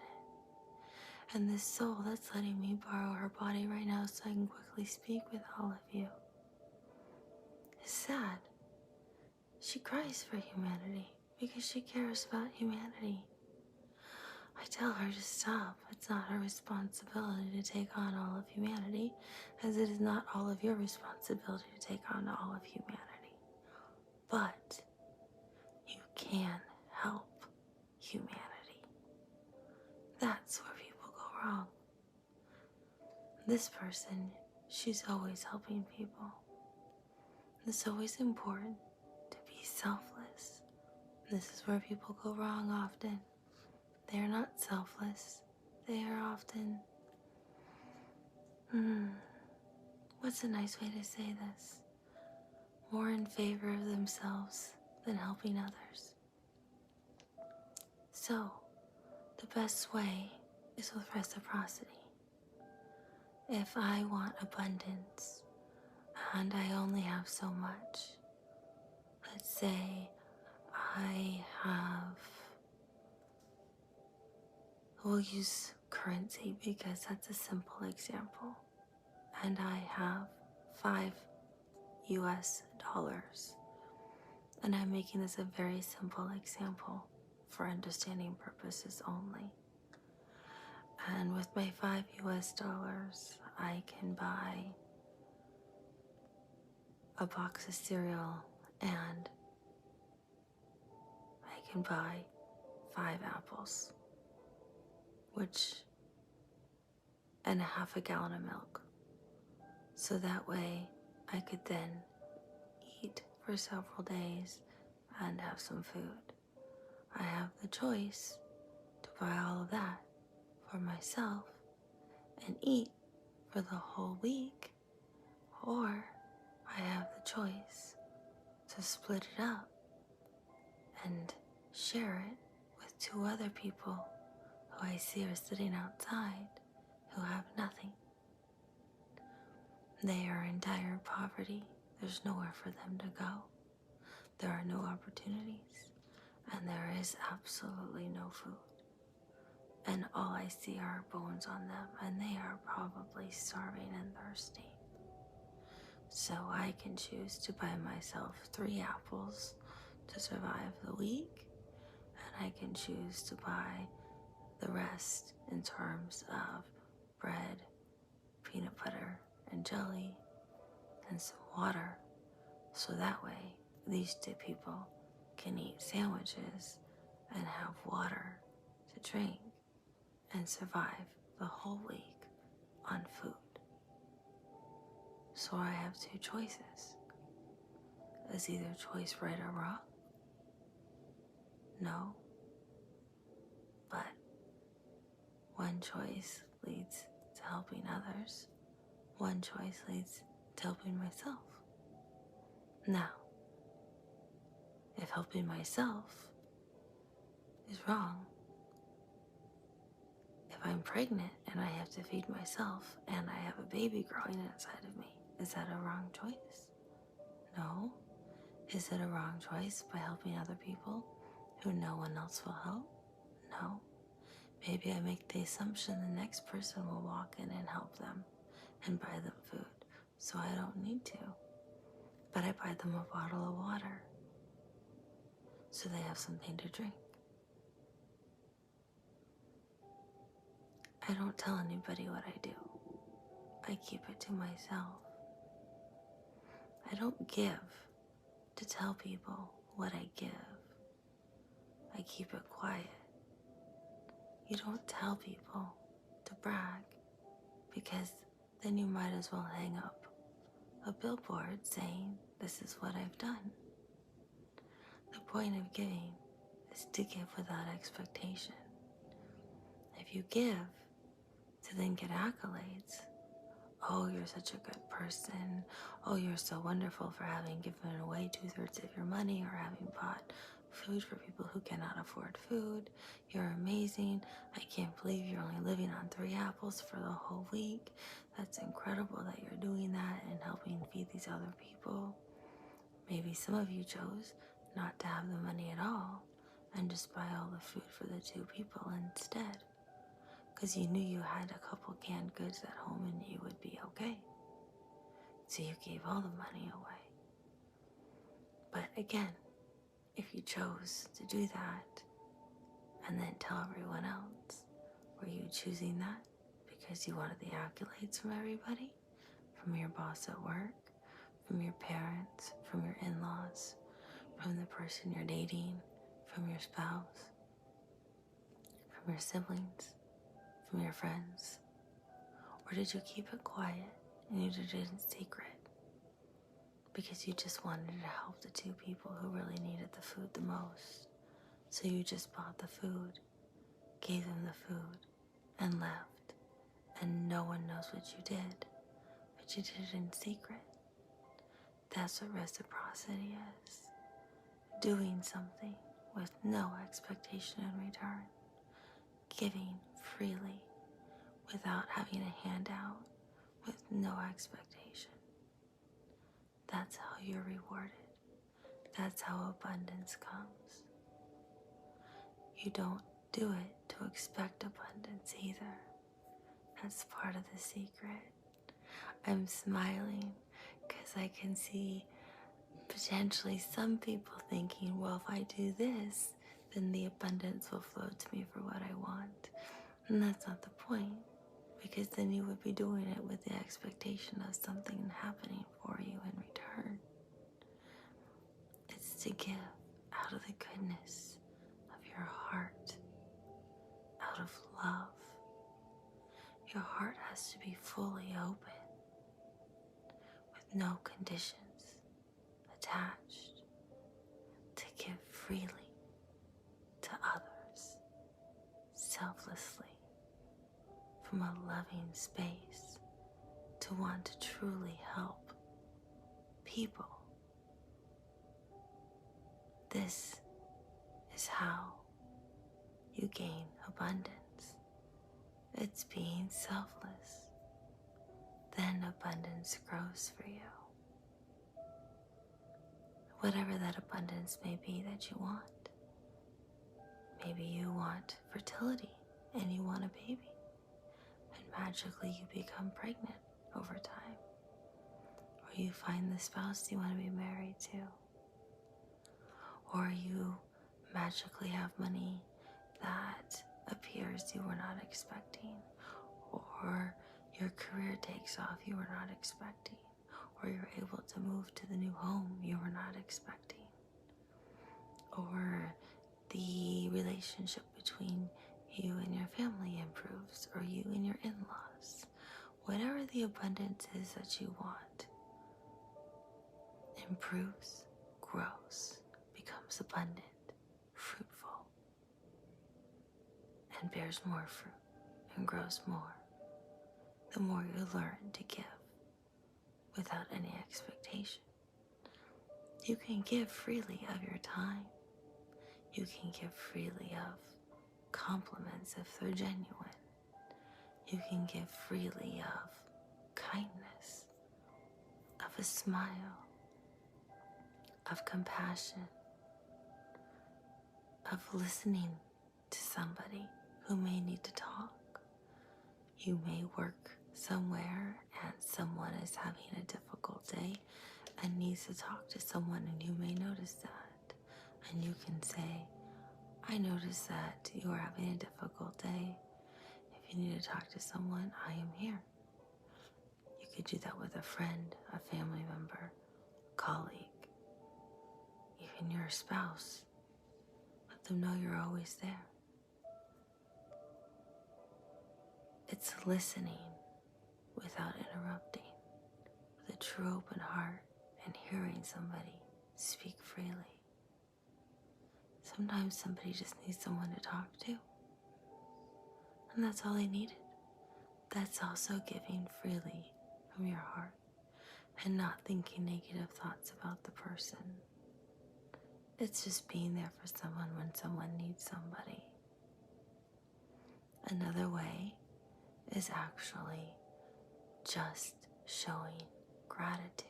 And this soul that's letting me borrow her body right now so I can quickly speak with all of you is sad. She cries for humanity because she cares about humanity. I tell her to stop. It's not her responsibility to take on all of humanity, as it is not all of your responsibility to take on all of humanity. But you can help humanity. That's where people go wrong. This person, she's always helping people. It's always important to be selfless. This is where people go wrong often. They are not selfless. They are often, what's a nice way to say this? More in favor of themselves than helping others. So, the best way is with reciprocity. If I want abundance and I only have so much, let's say we'll use currency because that's a simple example, and I have $5 US, and I'm making this a very simple example for understanding purposes only. And with my $5 US, I can buy a box of cereal and I can buy 5 apples, and a half a gallon of milk. So that way I could then eat for several days and have some food. I have the choice to buy all of that for myself and eat for the whole week, or I have the choice to split it up and share it with 2 other people who I see are sitting outside who have nothing. They are in dire poverty. There's nowhere for them to go. There are no opportunities, and there is absolutely no food. And all I see are bones on them, and they are probably starving and thirsty. So I can choose to buy myself 3 apples to survive the week, and I can choose to buy the rest in terms of bread, peanut butter, and jelly, and some water, so that way these 2 people can eat sandwiches and have water to drink and survive the whole week on food. So I have 2 choices. Is either choice right or wrong? No. But one choice leads to helping others. One choice leads to helping myself. Now, if helping myself is wrong, if I'm pregnant and I have to feed myself and I have a baby growing inside of me, is that a wrong choice? No. Is it a wrong choice by helping other people who no one else will help? No. Maybe I make the assumption the next person will walk in and help them and buy them food, so I don't need to. But I buy them a bottle of water so they have something to drink. I don't tell anybody what I do. I keep it to myself. I don't give to tell people what I give. I keep it quiet. You don't tell people to brag. because then you might as well hang up a billboard saying, "This is what I've done." The point of giving is to give without expectation. If you give to then get accolades, "Oh, you're such a good person. Oh, you're so wonderful for having given away 2/3 of your money or having bought food for people who cannot afford food. You're amazing. I can't believe you're only living on 3 apples for the whole week. That's incredible that you're doing that and helping feed these other people." Maybe some of you chose not to have the money at all and just buy all the food for the 2 people instead, because you knew you had a couple canned goods at home and you would be okay. So you gave all the money away. But again, if you chose to do that and then tell everyone else, were you choosing that because you wanted the accolades from everybody? From your boss at work? From your parents? From your in-laws? From the person you're dating? From your spouse? From your siblings? From your friends? Or did you keep it quiet and you did it in secret because you just wanted to help the 2 people who really needed the food the most? So you just bought the food, gave them the food, and left, and no one knows what you did, but you did it in secret. That's what reciprocity is. Doing something with no expectation in return. Giving freely without having a handout, with no expectation. That's how you're rewarded. That's how abundance comes. You don't do it to expect abundance either. That's part of the secret. I'm smiling because I can see potentially some people thinking, well, if I do this, then the abundance will flow to me for what I want. And that's not the point, because then you would be doing it with the expectation of something happening for you in return. It's to give out of the goodness of your heart, out of love. Your heart has to be fully open, with no conditions attached, to give freely to others, selflessly, from a loving space, to want to truly help people. This is how you gain abundance. It's being selfless. Then abundance grows for you. Whatever that abundance may be that you want. Maybe you want fertility and you want a baby, and magically you become pregnant over time. Or you find the spouse you want to be married to. Or you magically have money that appears you were not expecting. Or your career takes off you were not expecting. Or you're able to move to the new home you were not expecting. Or the relationship between you and your family improves, or you and your in-laws. Whatever the abundance is that you want improves, grows, becomes abundant, fruitful, and bears more fruit and grows more, the more you learn to give without any expectation. You can give freely of your time. You can give freely of compliments if they're genuine. You can give freely of kindness, of a smile, of compassion, of listening to somebody who may need to talk. You may work somewhere and someone is having a difficult day and needs to talk to someone, and you may notice that. And you can say, "I notice that you are having a difficult day. If you need to talk to someone, I am here." You could do that with a friend, a family member, a colleague, even your spouse. Let them know you're always there. It's listening without interrupting, with a true open heart and hearing somebody speak freely. Sometimes somebody just needs someone to talk to, and that's all they needed. That's also giving freely from your heart and not thinking negative thoughts about the person. It's just being there for someone when someone needs somebody. Another way is actually just showing gratitude.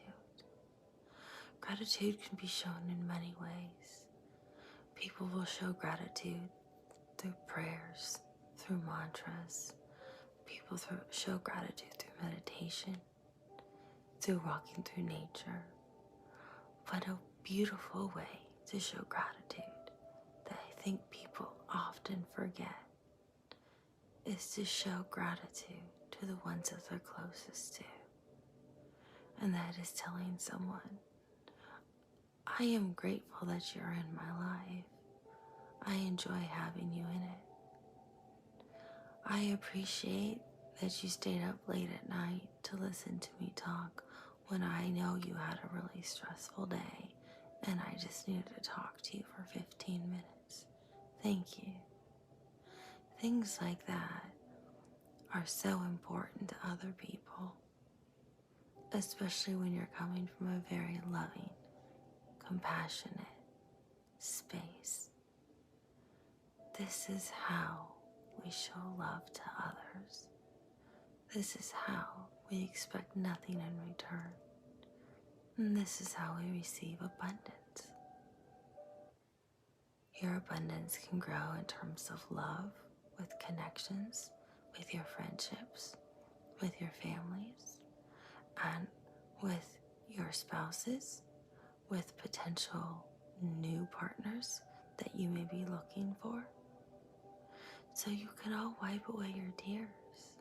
Gratitude can be shown in many ways. People will show gratitude through prayers, through mantras. People show gratitude through meditation, through walking through nature. But a beautiful way to show gratitude that I think people often forget is to show gratitude to the ones that they're closest to. And that is telling someone, I am grateful that you're in my life. I enjoy having you in it. I appreciate that you stayed up late at night to listen to me talk when I know you had a really stressful day and I just needed to talk to you for 15 minutes. Thank you. Things like that are so important to other people, especially when you're coming from a very loving, compassionate space. This is how we show love to others. This is how we expect nothing in return. And this is how we receive abundance. Your abundance can grow in terms of love, with connections, with your friendships, with your families, and with your spouses, with potential new partners that you may be looking for. So you can all wipe away your tears.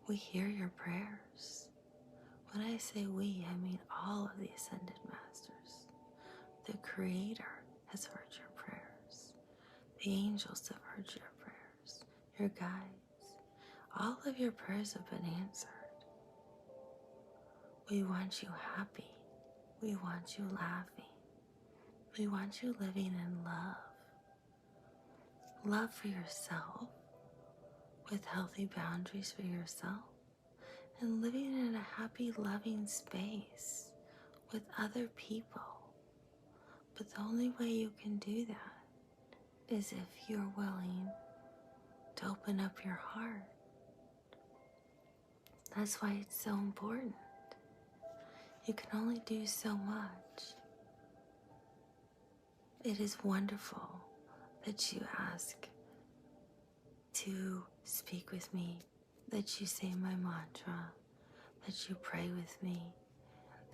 We hear your prayers. When I say we, I mean all of the Ascended Masters. The Creator has heard your prayers. The angels have heard your prayers. Your guides. All of your prayers have been answered. We want you happy. We want you laughing. We want you living in love. Love for yourself, with healthy boundaries for yourself, and living in a happy, loving space with other people. But the only way you can do that is if you're willing to open up your heart. That's why it's so important. You can only do so much. It is wonderful that you ask to speak with me, that you say my mantra, that you pray with me,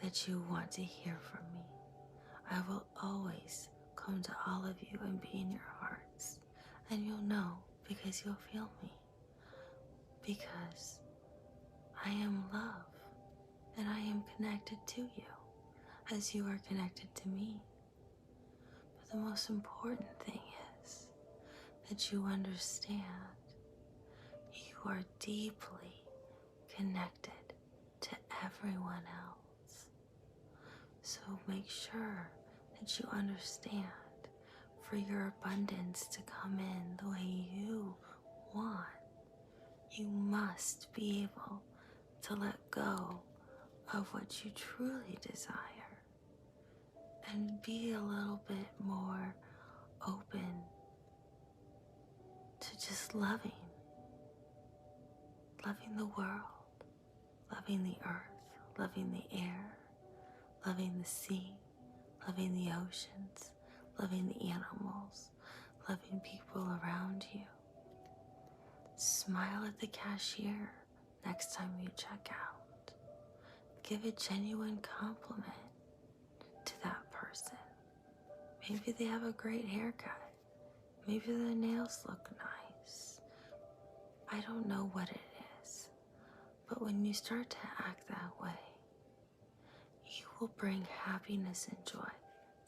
that you want to hear from me. I will always come to all of you and be in your hearts, and you'll know because you'll feel me, because I am love and I am connected to you as you are connected to me. But the most important thing is that you understand you are deeply connected to everyone else. So make sure that you understand, for your abundance to come in the way you want, you must be able to let go of what you truly desire and be a little bit more open to just loving the world, loving the earth, loving the air, loving the sea, loving the oceans, loving the animals, loving people around you. Smile at the cashier next time you check out. Give a genuine compliment to that person. Maybe they have a great haircut. Maybe their nails look nice. I don't know what it is, but when you start to act that way, you will bring happiness and joy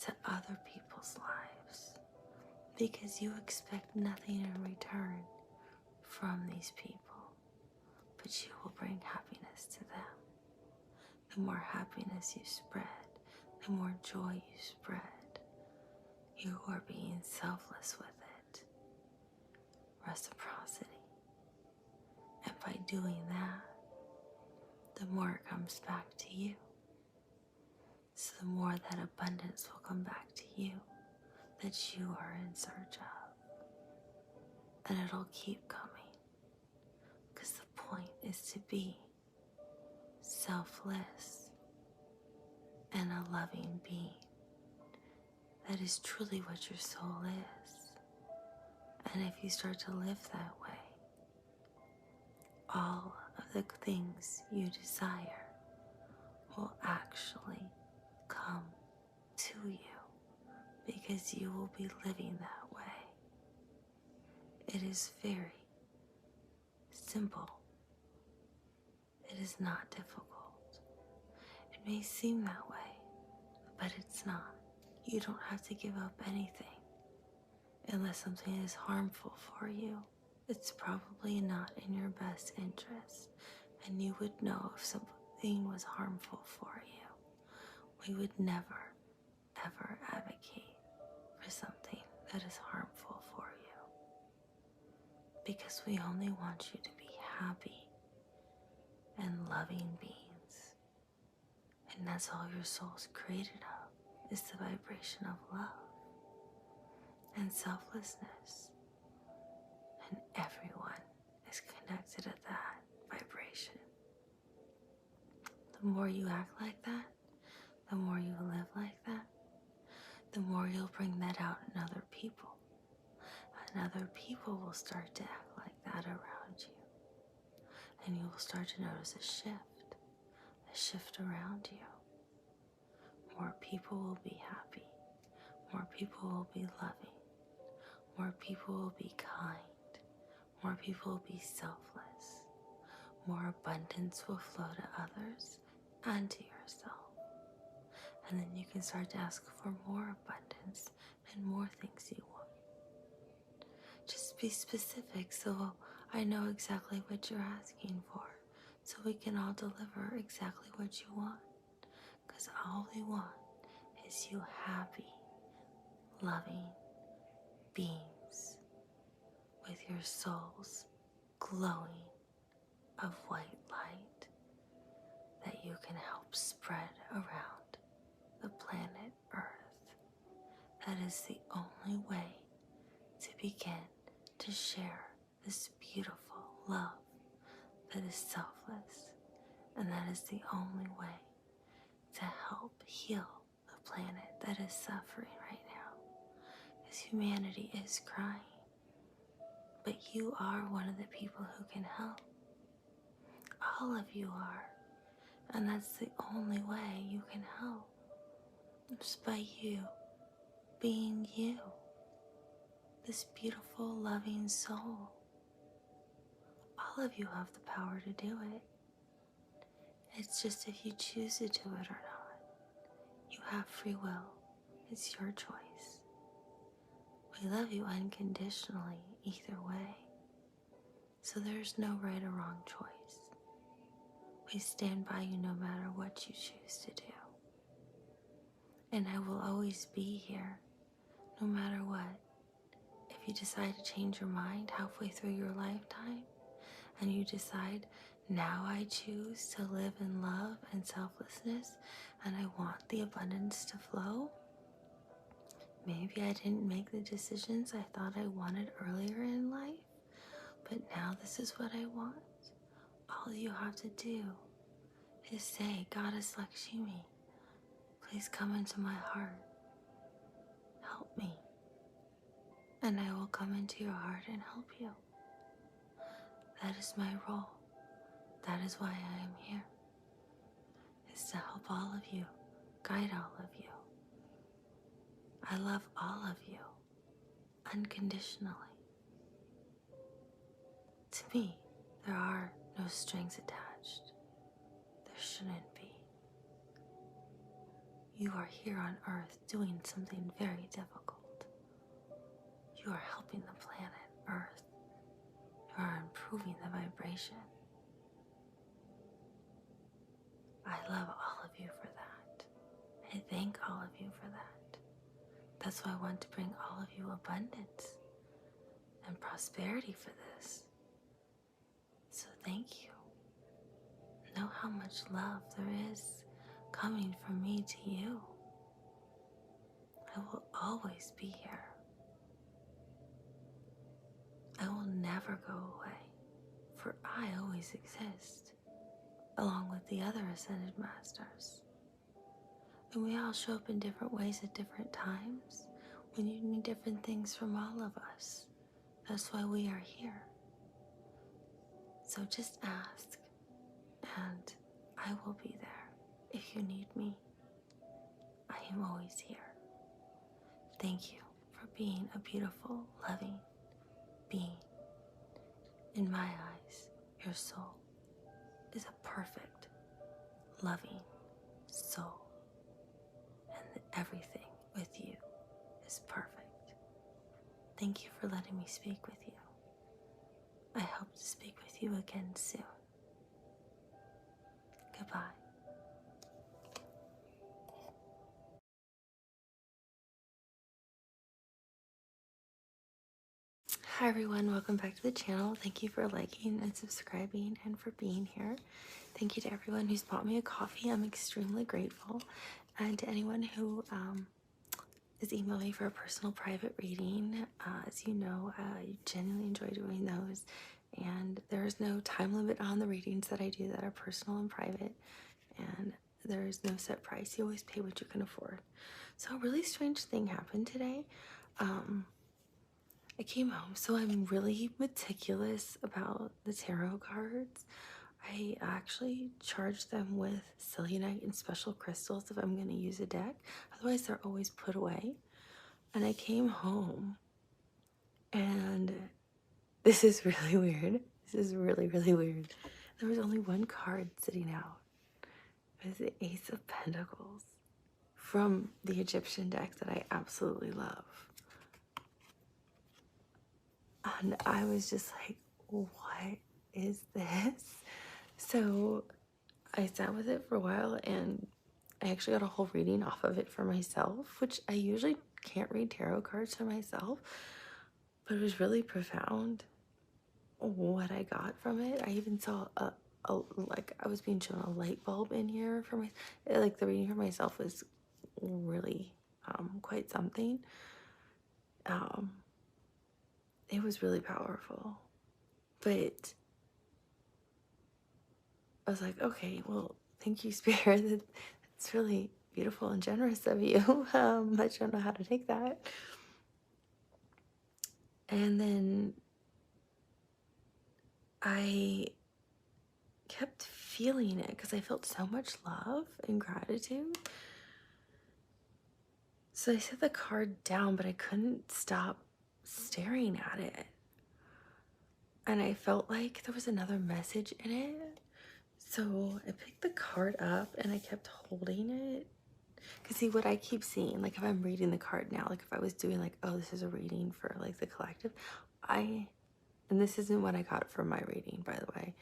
to other people's lives, because you expect nothing in return from these people, but you will bring happiness to them. The more happiness you spread, the more joy you spread. You are being selfless with it. Reciprocity. And by doing that, the more it comes back to you. So the more that abundance will come back to you that you are in search of. And it'll keep coming. Because the point is to be selfless and a loving being. That is truly what your soul is. And if you start to live that way, all of the things you desire will actually come to you because you will be living that way. It is very simple. It is not difficult. It may seem that way, but it's not. You don't have to give up anything unless something is harmful for you. It's probably not in your best interest, and you would know if something was harmful for you. We would never, ever advocate for something that is harmful for you, because we only want you to be happy and loving beings. And that's all your soul's created of, is the vibration of love and selflessness. And everyone is connected at that vibration. The more you act like that, the more you live like that, the more you'll bring that out in other people. And other people will start to act like that around you. And you will start to notice a shift around you. More people will be happy. More people will be loving. More people will be kind. More people will be selfless. More abundance will flow to others and to yourself. And then you can start to ask for more abundance and more things you want. Just be specific so I know exactly what you're asking for, so we can all deliver exactly what you want. Because all we want is you happy, loving beings with your souls glowing of white light that you can help spread around the planet Earth. That is the only way to begin to share this beautiful love that is selfless, and that is the only way to help heal the planet that is suffering right now, because humanity is crying. But you are one of the people who can help. All of you are. And that's the only way you can help. Just by you being you. This beautiful, loving soul. All of you have the power to do it. It's just if you choose to do it or not. You have free will. It's your choice. We love you unconditionally either way. So there's no right or wrong choice. We stand by you no matter what you choose to do. And I will always be here, no matter what. If you decide to change your mind halfway through your lifetime, and you decide, now I choose to live in love and selflessness, and I want the abundance to flow, maybe I didn't make the decisions I thought I wanted earlier in life, but now this is what I want. All you have to do is say, Goddess Lakshmi, please come into my heart. Help me. And I will come into your heart and help you. That is my role. That is why I am here. Is to help all of you, guide all of you. I love all of you, unconditionally. To me, there are no strings attached. There shouldn't be. You are here on Earth doing something very difficult. You are helping the planet Earth. You are improving the vibration. I love all of you for that. I thank all of you for that. That's why I want to bring all of you abundance and prosperity for this. So thank you. Know how much love there is coming from me to you. I will always be here. I will never go away, for I always exist, along with the other Ascended Masters. And we all show up in different ways at different times. We need different things from all of us. That's why we are here. So just ask, and I will be there. If you need me, I am always here. Thank you for being a beautiful, loving being. In my eyes, your soul is a perfect, loving soul. And everything with you is perfect. Thank you for letting me speak with you. I hope to speak with you again soon. Goodbye. Hi everyone, welcome back to the channel. Thank you for liking and subscribing and for being here. Thank you to everyone who's bought me a coffee. I'm extremely grateful. And to anyone who is emailing me for a personal private reading. As you know, I genuinely enjoy doing those. And there is no time limit on the readings that I do that are personal and private. And there is no set price. You always pay what you can afford. So a really strange thing happened today. I came home, so I'm really meticulous about the tarot cards. I actually charge them with selenite and special crystals if I'm going to use a deck. Otherwise, they're always put away. And I came home, and this is really weird. This is really, really weird. There was only one card sitting out. It was the Ace of Pentacles from the Egyptian deck that I absolutely love. And I was just like, what is this? So I sat with it for a while, and I actually got a whole reading off of it for myself, which I usually can't read tarot cards for myself, but it was really profound what I got from it. I even saw like I was being shown a light bulb in here for my, like the reading for myself was really quite something. It was really powerful, but I was like, okay, well, thank you, Spirit. That's really beautiful and generous of you. I don't know how to take that. And then I kept feeling it because I felt so much love and gratitude. So I set the card down, but I couldn't stop staring at it. And I felt like there was another message in it. So I picked the card up and I kept holding it. Because see, what I keep seeing, like if I'm reading the card now, like if I was doing like, oh, this is a reading for like the collective, and this isn't what I got from my reading, by the way.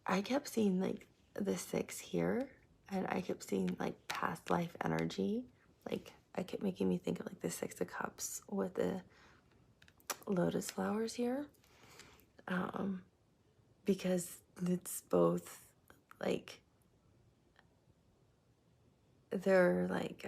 I kept seeing like the 6 here, and I kept seeing like past life energy. Like I kept making me think of like the 6 of Cups with the lotus flowers here. Because it's both like, they're like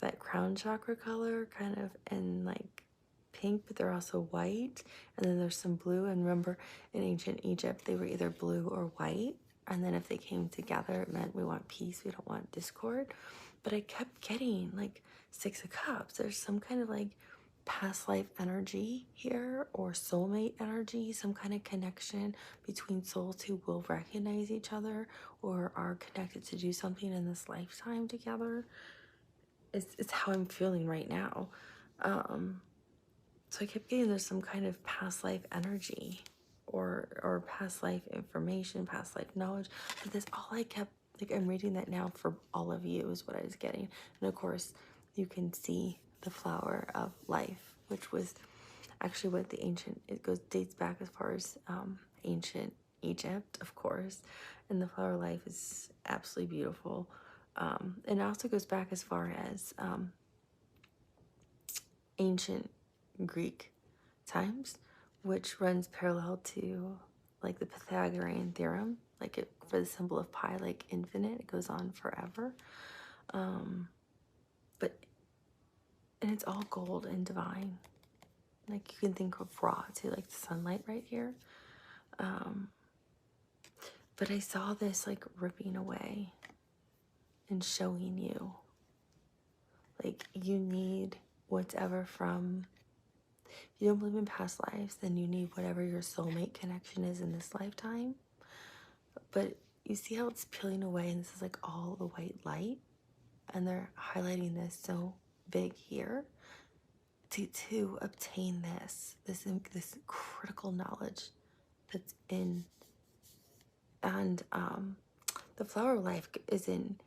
that crown chakra color kind of, and like pink, but they're also white, and then there's some blue. And remember, in ancient Egypt they were either blue or white, and then if they came together it meant we want peace, we don't want discord. But I kept getting like 6 of Cups. There's some kind of like past life energy here, or soulmate energy, some kind of connection between souls who will recognize each other or are connected to do something in this lifetime together. It's how I'm feeling right now. So I kept getting there's some kind of past life energy or past life information, past life knowledge. But this all I kept, like I'm reading that now for all of you is what I was getting. And of course you can see the flower of life, which was actually what the ancient, it goes dates back as far as ancient Egypt, of course, and the flower life is absolutely beautiful. And it also goes back as far as ancient Greek times, which runs parallel to like the Pythagorean theorem, like it, for the symbol of pi, like infinite, it goes on forever. But and it's all gold and divine. Like you can think of Ra too, like the sunlight right here. But I saw this like ripping away and showing you, like, you need whatever from, if you don't believe in past lives, then you need whatever your soulmate connection is in this lifetime. But you see how it's peeling away, and this is like all the white light, and they're highlighting this so big here to obtain this critical knowledge that's in. And the flower of life is in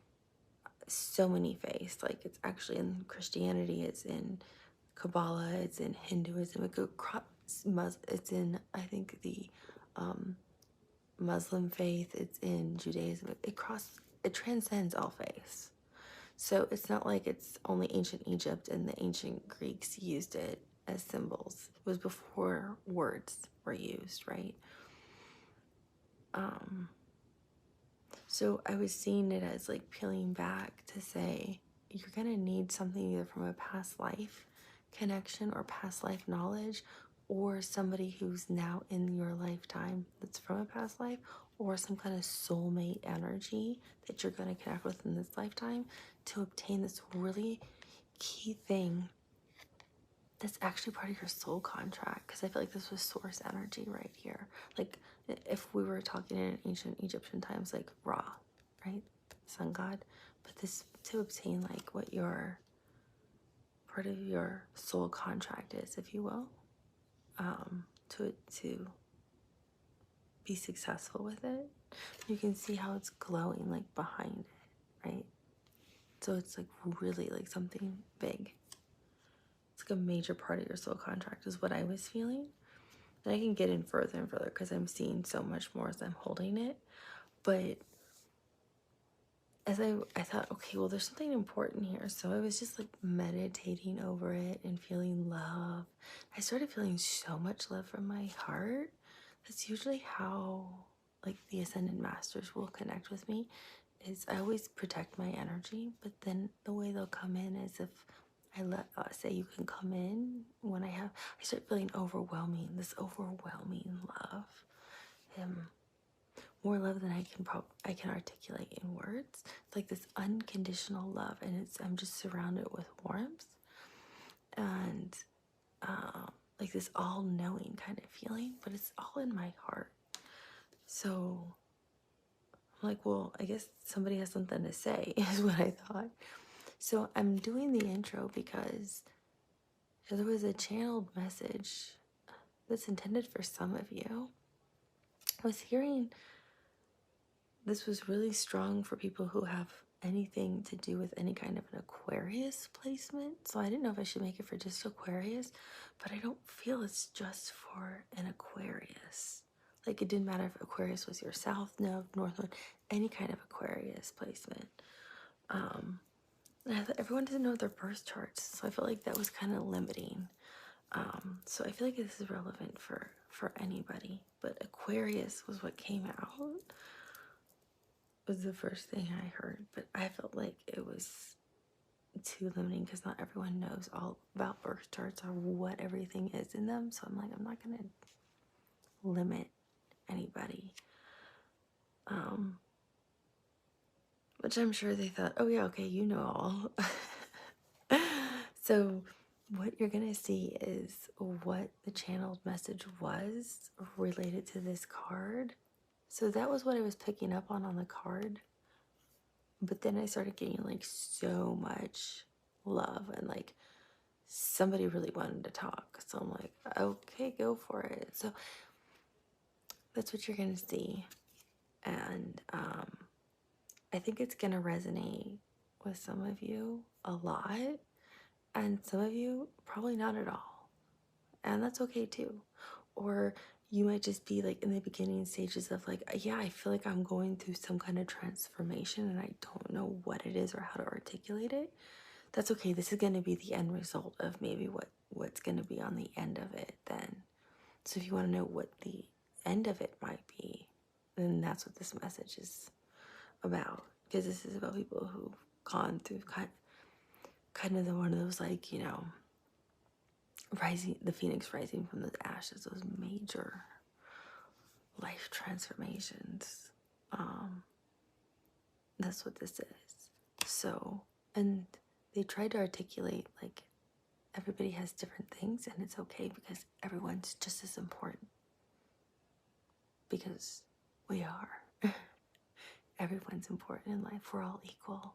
so many faiths. Like it's actually in Christianity, it's in Kabbalah, it's in Hinduism, it's in, I think, the Muslim faith, it's in Judaism. It transcends all faiths. So it's not like it's only ancient Egypt and the ancient Greeks used it as symbols. It was before words were used, right? So I was seeing it as like peeling back to say, you're gonna need something either from a past life connection or past life knowledge, or somebody who's now in your lifetime that's from a past life, or some kind of soulmate energy that you're gonna connect with in this lifetime to obtain this really key thing that's actually part of your soul contract. Because I feel like this was source energy right here. Like if we were talking in ancient Egyptian times, like Ra, right, sun god. But this to obtain like what your part of your soul contract is, if you will, to be successful with it. You can see how it's glowing like behind it, right? So it's like really like something big. It's like a major part of your soul contract is what I was feeling. And I can get in further and further because I'm seeing so much more as I'm holding it. But as I thought, okay, well, there's something important here. So I was just like meditating over it and feeling love. I started feeling so much love from my heart. That's usually how like the Ascended Masters will connect with me, is I always protect my energy, but then the way they'll come in is if I let say you can come in when I start feeling this overwhelming love. More love than I can articulate in words. It's like this unconditional love, and I'm just surrounded with warmth and like this all-knowing kind of feeling, but it's all in my heart. So I'm like, well, I guess somebody has something to say, is what I thought. So I'm doing the intro because there was a channeled message that's intended for some of you. I was hearing this was really strong for people who have anything to do with any kind of an Aquarius placement. So I didn't know if I should make it for just Aquarius, but I don't feel it's just for an Aquarius. Like it didn't matter if Aquarius was your south node, north node, any kind of Aquarius placement. And I thought everyone doesn't know their birth charts, so I felt like that was kind of limiting. So I feel like this is relevant for anybody, but Aquarius was what came out. Was the first thing I heard, but I felt like it was too limiting because not everyone knows all about birth charts or what everything is in them. So I'm like, I'm not gonna limit anybody. Which I'm sure they thought, oh yeah, okay, you know all. So what you're gonna see is what the channeled message was related to this card. So that was what I was picking up on the card. But then I started getting like so much love, and like somebody really wanted to talk. So I'm like, okay, go for it. So that's what you're gonna see. And I think it's gonna resonate with some of you a lot, and some of you probably not at all. And that's okay too. Or you might just be like in the beginning stages of like, yeah, I feel like I'm going through some kind of transformation and I don't know what it is or how to articulate it. That's okay. This is going to be the end result of maybe what's going to be on the end of it then. So if you want to know what the end of it might be, then that's what this message is about. Because this is about people who've gone through kind of one of those, like, you know, rising, the phoenix rising from the ashes, those major life transformations. That's what this is. So, and they tried to articulate, like, everybody has different things, and it's okay because everyone's just as important. Because we are. Everyone's important in life. We're all equal.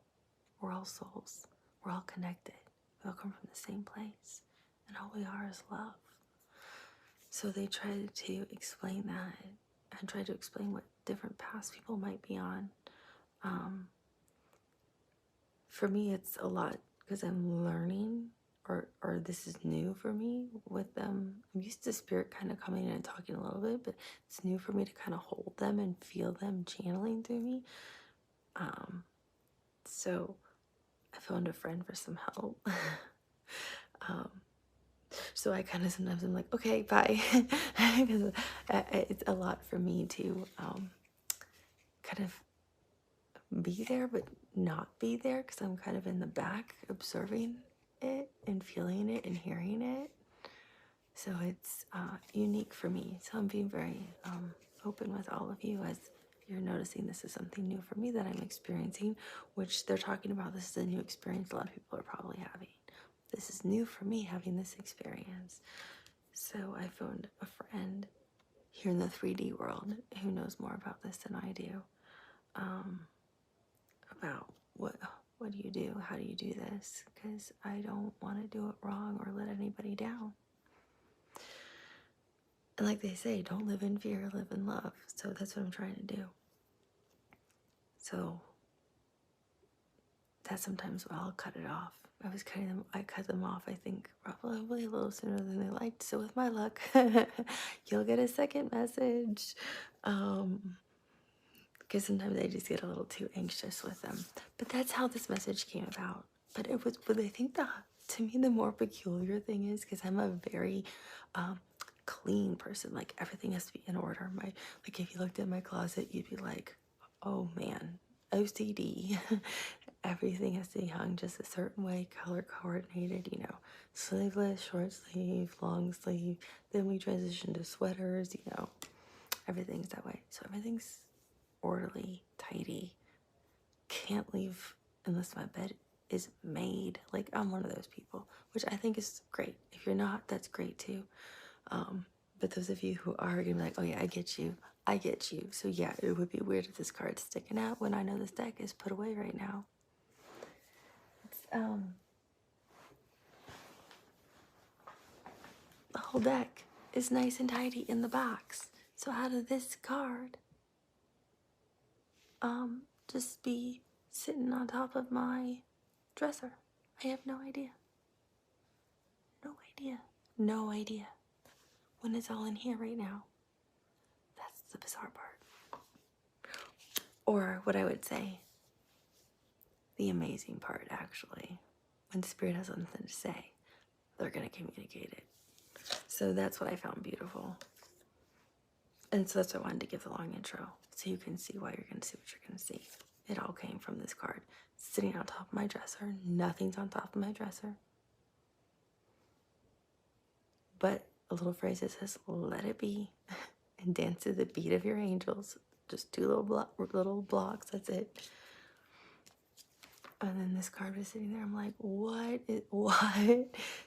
We're all souls. We're all connected. We all come from the same place. And all we are is love. So they tried to explain that and try to explain what different paths people might be on. For me, it's a lot because I'm learning, or this is new for me with them. I'm used to spirit kind of coming in and talking a little bit, but it's new for me to kind of hold them and feel them channeling through me. So I phoned a friend for some help. So I kind of sometimes I'm like, okay, bye. Because it's a lot for me to kind of be there, but not be there, because I'm kind of in the back observing it and feeling it and hearing it. So it's unique for me. So I'm being very open with all of you as you're noticing this is something new for me that I'm experiencing, which they're talking about. This is a new experience a lot of people are probably having. This is new for me, having this experience. So I phoned a friend here in the 3D world who knows more about this than I do, about what do you do? How do you do this? Because I don't want to do it wrong or let anybody down. And like they say, don't live in fear, live in love. So that's what I'm trying to do. So that sometimes I'll cut it off. I cut them off, I think, probably a little sooner than they liked. So with my luck, you'll get a second message. Because sometimes I just get a little too anxious with them. But that's how this message came about. But I think to me, the more peculiar thing is, because I'm a very clean person. Like, everything has to be in order. Like, if you looked at my closet, you'd be like, oh man, OCD. Everything has to be hung just a certain way, color coordinated, you know, sleeveless, short sleeve, long sleeve. Then we transition to sweaters, you know, everything's that way. So everything's orderly, tidy. Can't leave unless my bed is made. Like, I'm one of those people, which I think is great. If you're not, that's great too. But those of you who are gonna be like, oh yeah, I get you. So yeah, it would be weird if this card's sticking out when I know this deck is put away right now. It's, the whole deck is nice and tidy in the box. So how did this card just be sitting on top of my dresser? I have no idea. No idea. When it's all in here right now. That's the bizarre part. Or what I would say, the amazing part, actually. When Spirit has something to say, they're going to communicate it. So that's what I found beautiful. And so that's why I wanted to give the long intro, so you can see why you're going to see what you're going to see. It all came from this card. Sitting on top of my dresser. Nothing's on top of my dresser. But a little phrase that says, let it be, and dance to the beat of your angels. Just two little blocks, that's it. And then this card was sitting there. I'm like, what?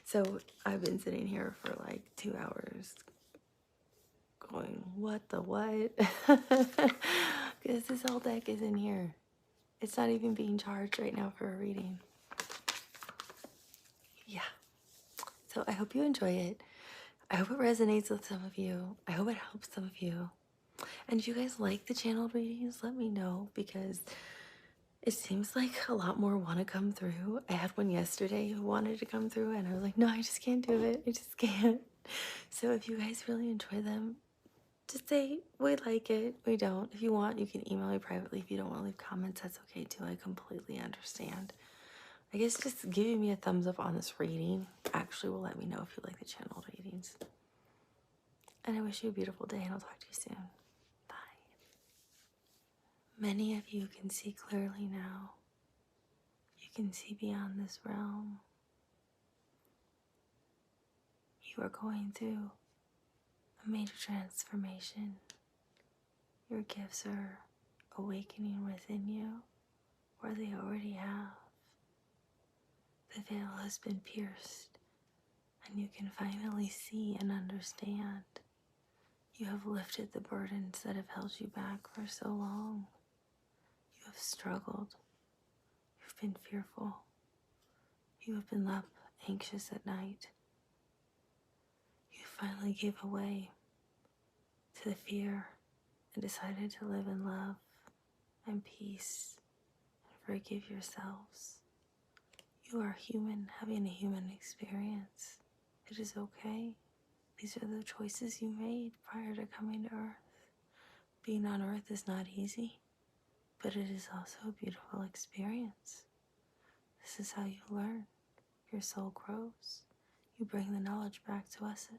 So I've been sitting here for like 2 hours going, what the what? Because this whole deck is in here. It's not even being charged right now for a reading. Yeah. So I hope you enjoy it. I hope it resonates with some of you. I hope it helps some of you. And if you guys like the channeled readings, let me know, because it seems like a lot more want to come through. I had one yesterday who wanted to come through, and I was like, no, I just can't do it. I just can't. So if you guys really enjoy them, Just say, we like it, we don't. If you want, you can email me privately. If you don't want to leave comments, that's okay too. I completely understand. I guess just giving me a thumbs up on this reading actually will let me know if you like the channel readings. And I wish you a beautiful day, and I'll talk to you soon. Bye. Many of you can see clearly now. You can see beyond this realm. You are going through a major transformation. Your gifts are awakening within you, or they already have. The veil has been pierced, and you can finally see and understand. You have lifted the burdens that have held you back for so long. You have struggled. You've been fearful. You have been left anxious at night. You finally gave away to the fear and decided to live in love and peace and forgive yourselves. You are human, having a human experience. It is okay. These are the choices you made prior to coming to Earth. Being on Earth is not easy, but it is also a beautiful experience. This is how you learn. Your soul grows. You bring the knowledge back to us.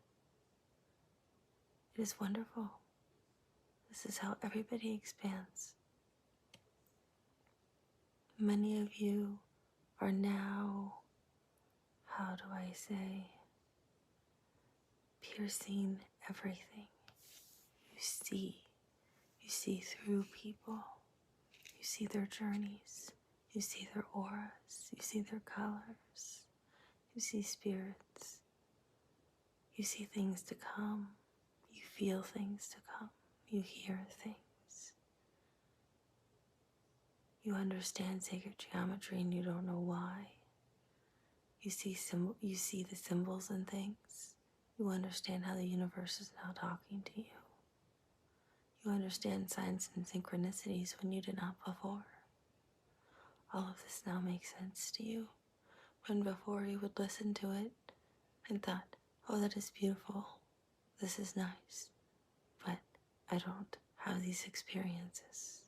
It is wonderful. This is how everybody expands. Many of you are now, how do I say, piercing everything. You see through people. You see their journeys. You see their auras. You see their colors. You see spirits. You see things to come. You feel things to come. You hear things. You understand sacred geometry and you don't know why. You see the symbols and things. You understand how the universe is now talking to you. You understand signs and synchronicities when you did not before. All of this now makes sense to you, when before you would listen to it and thought, oh, that is beautiful, this is nice, but I don't have these experiences.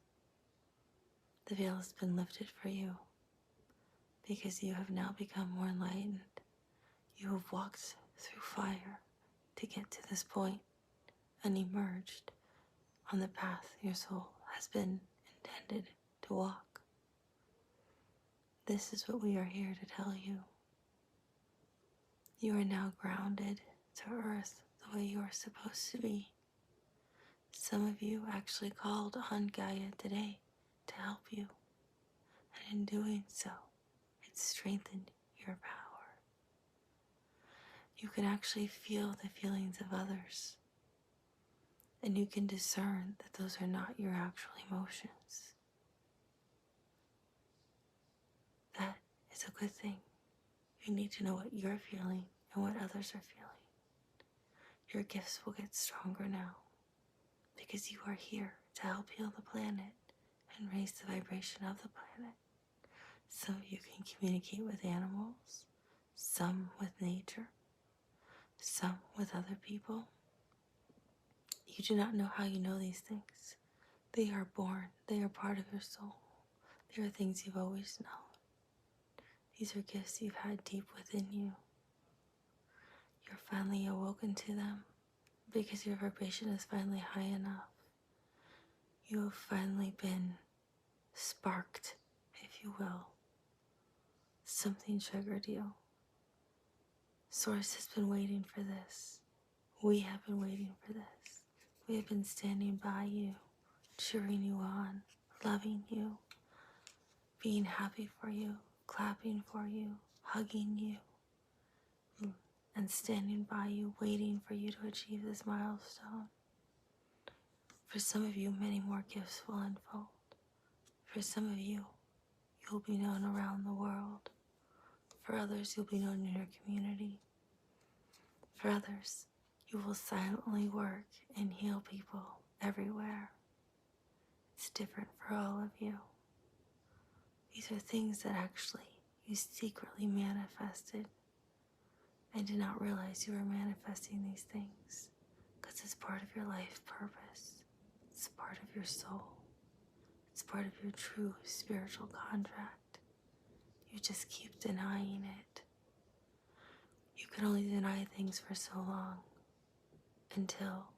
The veil has been lifted for you because you have now become more enlightened. You have walked through fire to get to this point and emerged on the path your soul has been intended to walk. This is what we are here to tell you. You are now grounded to Earth the way you are supposed to be. Some of you actually called on Gaia today to help you, and in doing so, it strengthened your power. You can actually feel the feelings of others, and you can discern that those are not your actual emotions. That is a good thing. You need to know what you're feeling and what others are feeling. Your gifts will get stronger now because you are here to help heal the planet and raise the vibration of the planet. Some of you can communicate with animals, some with nature, some with other people. You do not know how you know these things. They are born. They are part of your soul. They are things you've always known. These are gifts you've had deep within you. You're finally awoken to them because your vibration is finally high enough. You have finally been sparked, if you will. Something triggered you. Source has been waiting for this. We have been waiting for this. We have been standing by you, cheering you on, loving you, being happy for you, clapping for you, hugging you, and standing by you, waiting for you to achieve this milestone. For some of you, many more gifts will unfold. For some of you, you'll be known around the world. For others, you'll be known in your community. For others, you will silently work and heal people everywhere. It's different for all of you. These are things that actually you secretly manifested and did not realize you were manifesting these things. because it's part of your life purpose. It's part of your soul. It's part of your true spiritual contract. You just keep denying it. You can only deny things for so long until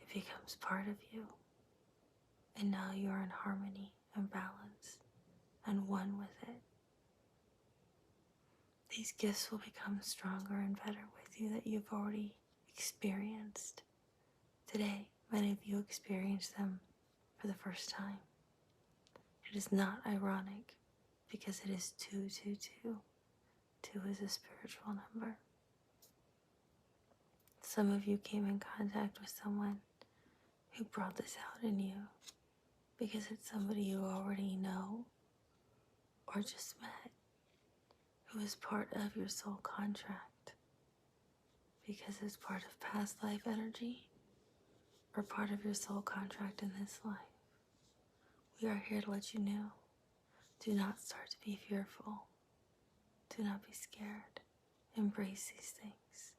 it becomes part of you. And now you are in harmony and balance and one with it. These gifts will become stronger and better with you that you've already experienced. Today, many of you experience them for the first time. It is not ironic because it is 222. 2 is a spiritual number. Some of you came in contact with someone who brought this out in you because it's somebody you already know or just met, who is part of your soul contract because it's part of past life energy or part of your soul contract in this life. We are here to let you know. Do not start to be fearful. Do not be scared. Embrace these things.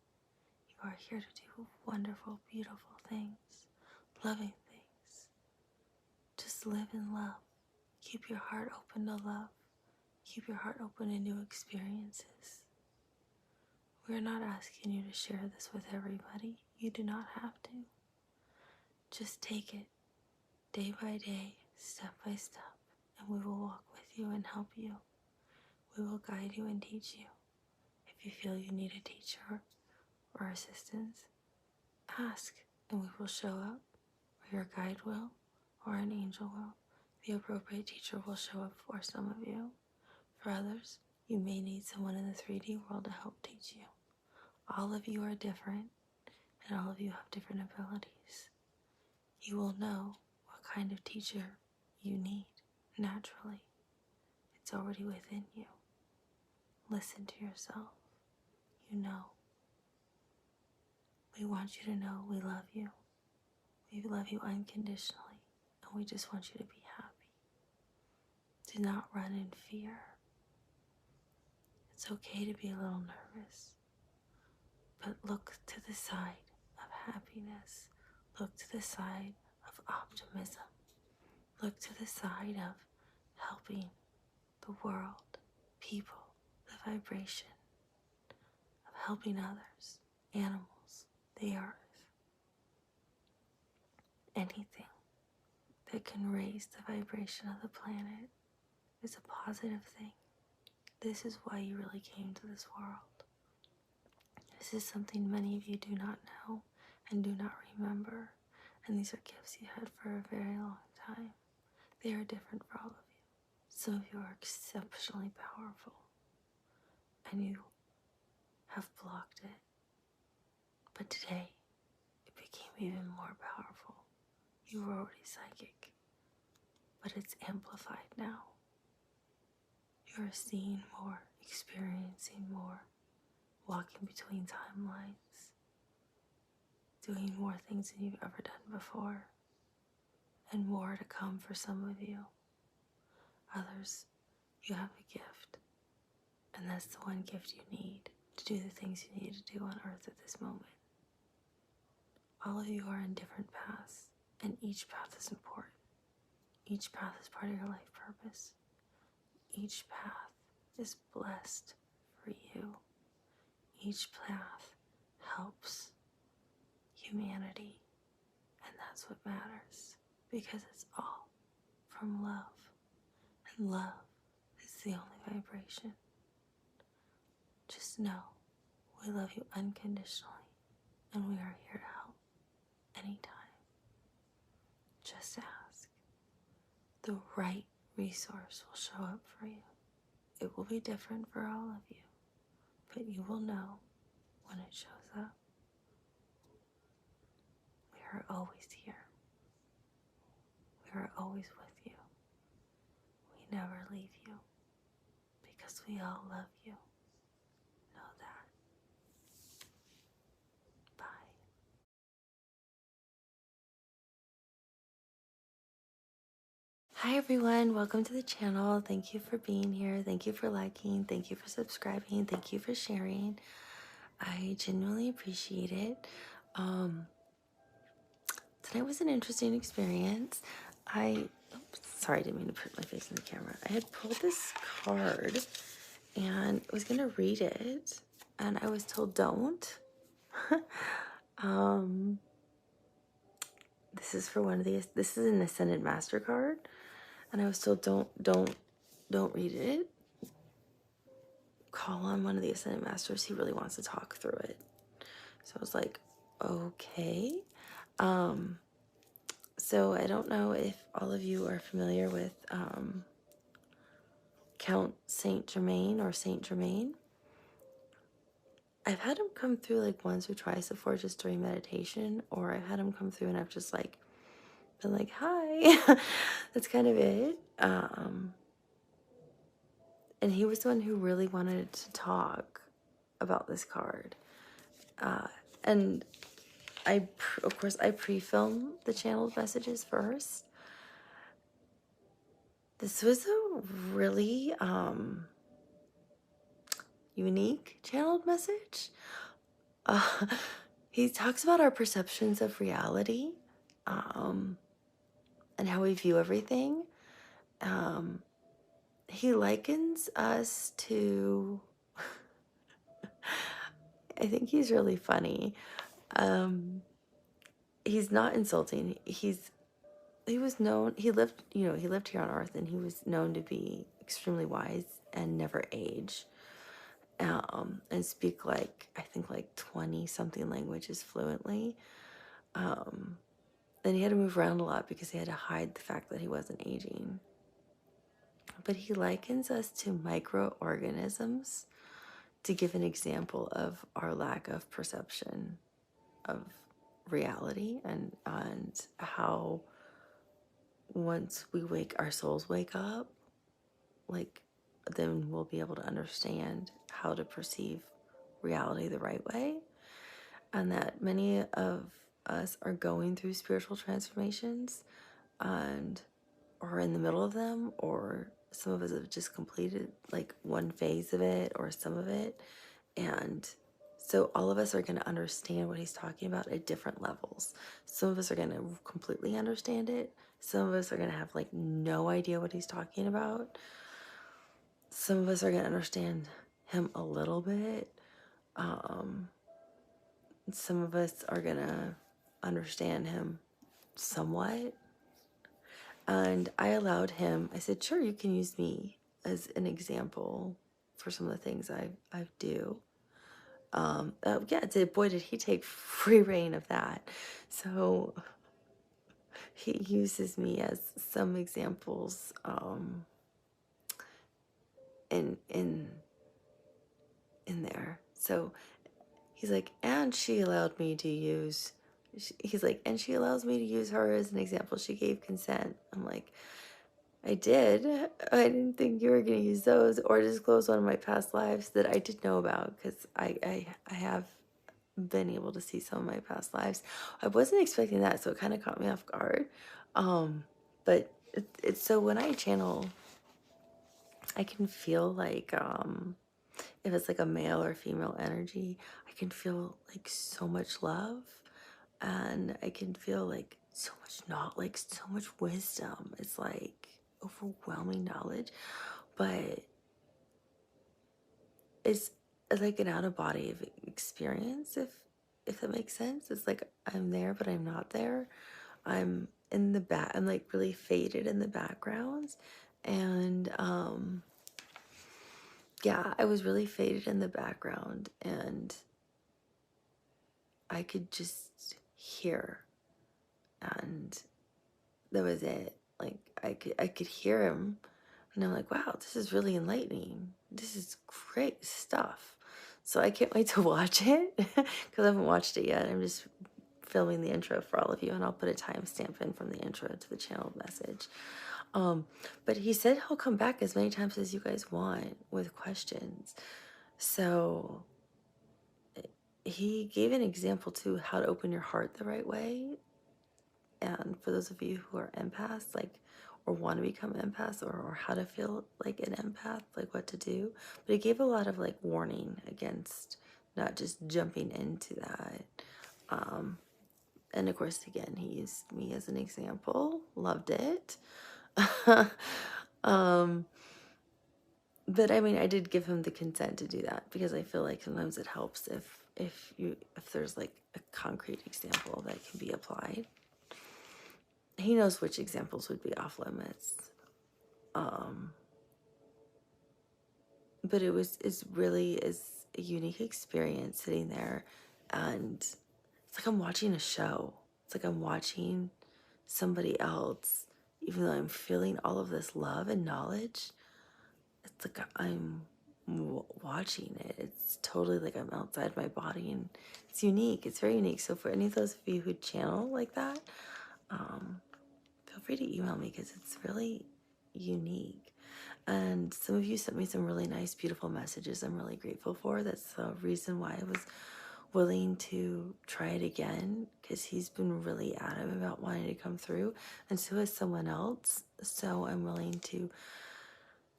You are here to do wonderful, beautiful things, loving things. Just live in love. Keep your heart open to love. Keep your heart open to new experiences. We're not asking you to share this with everybody. You do not have to. Just take it day by day, step by step, and we will walk with you and help you. We will guide you and teach you. If you feel you need a teacher or assistance, ask and we will show up, or your guide will, or an angel will. The appropriate teacher will show up for some of you. For others, you may need someone in the 3D world to help teach you. All of you are different, and all of you have different abilities. You will know what kind of teacher you need naturally. It's already within you. Listen to yourself. You know. We want you to know we love you. We love you unconditionally, and we just want you to be happy. Do not run in fear. It's okay to be a little nervous, but look to the side of happiness. Look to the side of optimism. Look to the side of helping the world, people, the vibration, of helping others, animals, the earth. Anything that can raise the vibration of the planet is a positive thing. This is why you really came to this world. This is something many of you do not know and do not remember, and these are gifts you had for a very long time. They are different for all of you. Some of you are exceptionally powerful, and you have blocked it. But today, it became even more powerful. You were already psychic, but it's amplified now. You are seeing more, experiencing more, walking between timelines, doing more things than you've ever done before, and more to come for some of you. Others, you have a gift, and that's the one gift you need to do the things you need to do on earth at this moment. All of you are in different paths, and each path is important. Each path is part of your life purpose. Each path is blessed for you. Each path helps humanity, and that's what matters, because it's all from love, and love is the only vibration. Just know we love you unconditionally, and we are here to help anytime. Just ask. The right resource will show up for you. It will be different for all of you, but you will know when it shows up. We are always here. We are always with you. We never leave you, because we all love you. Know that. Bye. Hi everyone, welcome to the channel. Thank you for being here. Thank you for liking. Thank you for subscribing. Thank you for sharing. I genuinely appreciate it. Tonight was an interesting experience. Sorry, I didn't mean to put my face in the camera. I had pulled this card and I was going to read it, and I was told don't. This is for this is an Ascended Master card, and I was told don't read it. Call on one of the Ascended Masters. He really wants to talk through it. So I was like, okay. So I don't know if all of you are familiar with Count Saint Germain or Saint Germain. I've had him come through like once or twice before, just during meditation, or I've had him come through and I've just like been like, hi. That's kind of it. And he was the one who really wanted to talk about this card. And of course, I pre-film the channeled messages first. This was a really unique channeled message. He talks about our perceptions of reality, and how we view everything. He likens us to, I think he's really funny. He's not insulting. He was known, he lived here on Earth, and he was known to be extremely wise and never age. And speak like, I think like 20 something languages fluently. And he had to move around a lot because he had to hide the fact that he wasn't aging. But he likens us to microorganisms to give an example of our lack of perception of reality, and how once our souls wake up, like, then we'll be able to understand how to perceive reality the right way. And that many of us are going through spiritual transformations or in the middle of them, or some of us have just completed like one phase of it or some of it. And so all of us are going to understand what he's talking about at different levels. Some of us are going to completely understand it. Some of us are going to have like no idea what he's talking about. Some of us are going to understand him a little bit. Some of us are going to understand him somewhat. And I allowed him, I said, sure, you can use me as an example for some of the things I do. Boy, did he take free reign of that. So he uses me as some examples in there. So he's like, and she allowed me to use, he's like, and she allows me to use her as an example. She gave consent. I'm like, I did. I didn't think you were going to use those or disclose one of my past lives that I did know about, because I have been able to see some of my past lives. I wasn't expecting that, so it kind of caught me off guard. But it's so when I channel, I can feel like if it's like a male or female energy, I can feel like so much love, and I can feel like so much wisdom. It's like overwhelming knowledge, but it's like an out-of-body experience, if that makes sense. It's like I'm there, but I'm not there. I'm in the back. I'm like really faded in the background, and yeah, I was really faded in the background, and I could just hear, and that was it. Like I could hear him, and I'm like, wow, this is really enlightening. This is great stuff. So I can't wait to watch it because I haven't watched it yet. I'm just filming the intro for all of you, and I'll put a timestamp in from the intro to the channeled message. But he said he'll come back as many times as you guys want with questions. So he gave an example to how to open your heart the right way. And for those of you who are empaths, or want to become empaths, or how to feel like an empath, like what to do. But he gave a lot of warning against not just jumping into that. And of course, again, he used me as an example. Loved it. um, but I mean, I did give him the consent to do that because I feel like sometimes it helps if there's like a concrete example that can be applied. He knows which examples would be off limits. But it's really is a unique experience sitting there, and it's like I'm watching a show. It's like I'm watching somebody else, even though I'm feeling all of this love and knowledge. It's like I'm watching it. It's totally like I'm outside my body, and it's unique. It's very unique. So for any of those of you who channel like that, feel free to email me because it's really unique. And some of you sent me some really nice, beautiful messages I'm really grateful for. That's the reason why I was willing to try it again, because he's been really adamant about wanting to come through, and so has someone else. So I'm willing to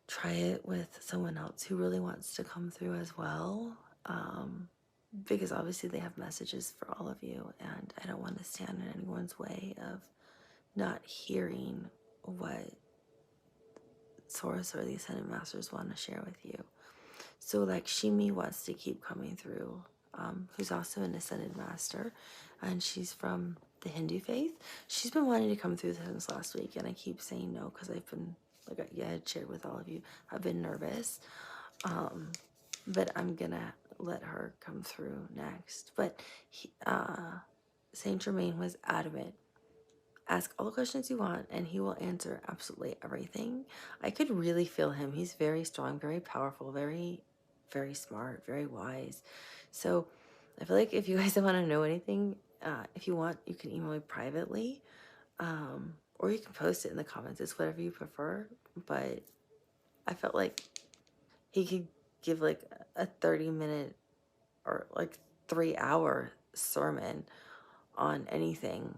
try it with someone else who really wants to come through as well, because obviously they have messages for all of you, and I don't want to stand in anyone's way of not hearing what Source or the Ascended Masters want to share with you. So Lakshmi wants to keep coming through, who's also an Ascended Master, and she's from the Hindu faith. She's been wanting to come through since last week, and I keep saying no because I've been, like I had shared with all of you, I've been nervous. But I'm gonna let her come through next. But Saint Germain was adamant. Ask all the questions you want, and he will answer absolutely everything. I could really feel him. He's very strong, very powerful, very, very smart, very wise. So I feel like if you guys want to know anything, if you want, you can email me privately, or you can post it in the comments. It's whatever you prefer. But I felt like he could give like a 30-minute or like 3-hour sermon on anything.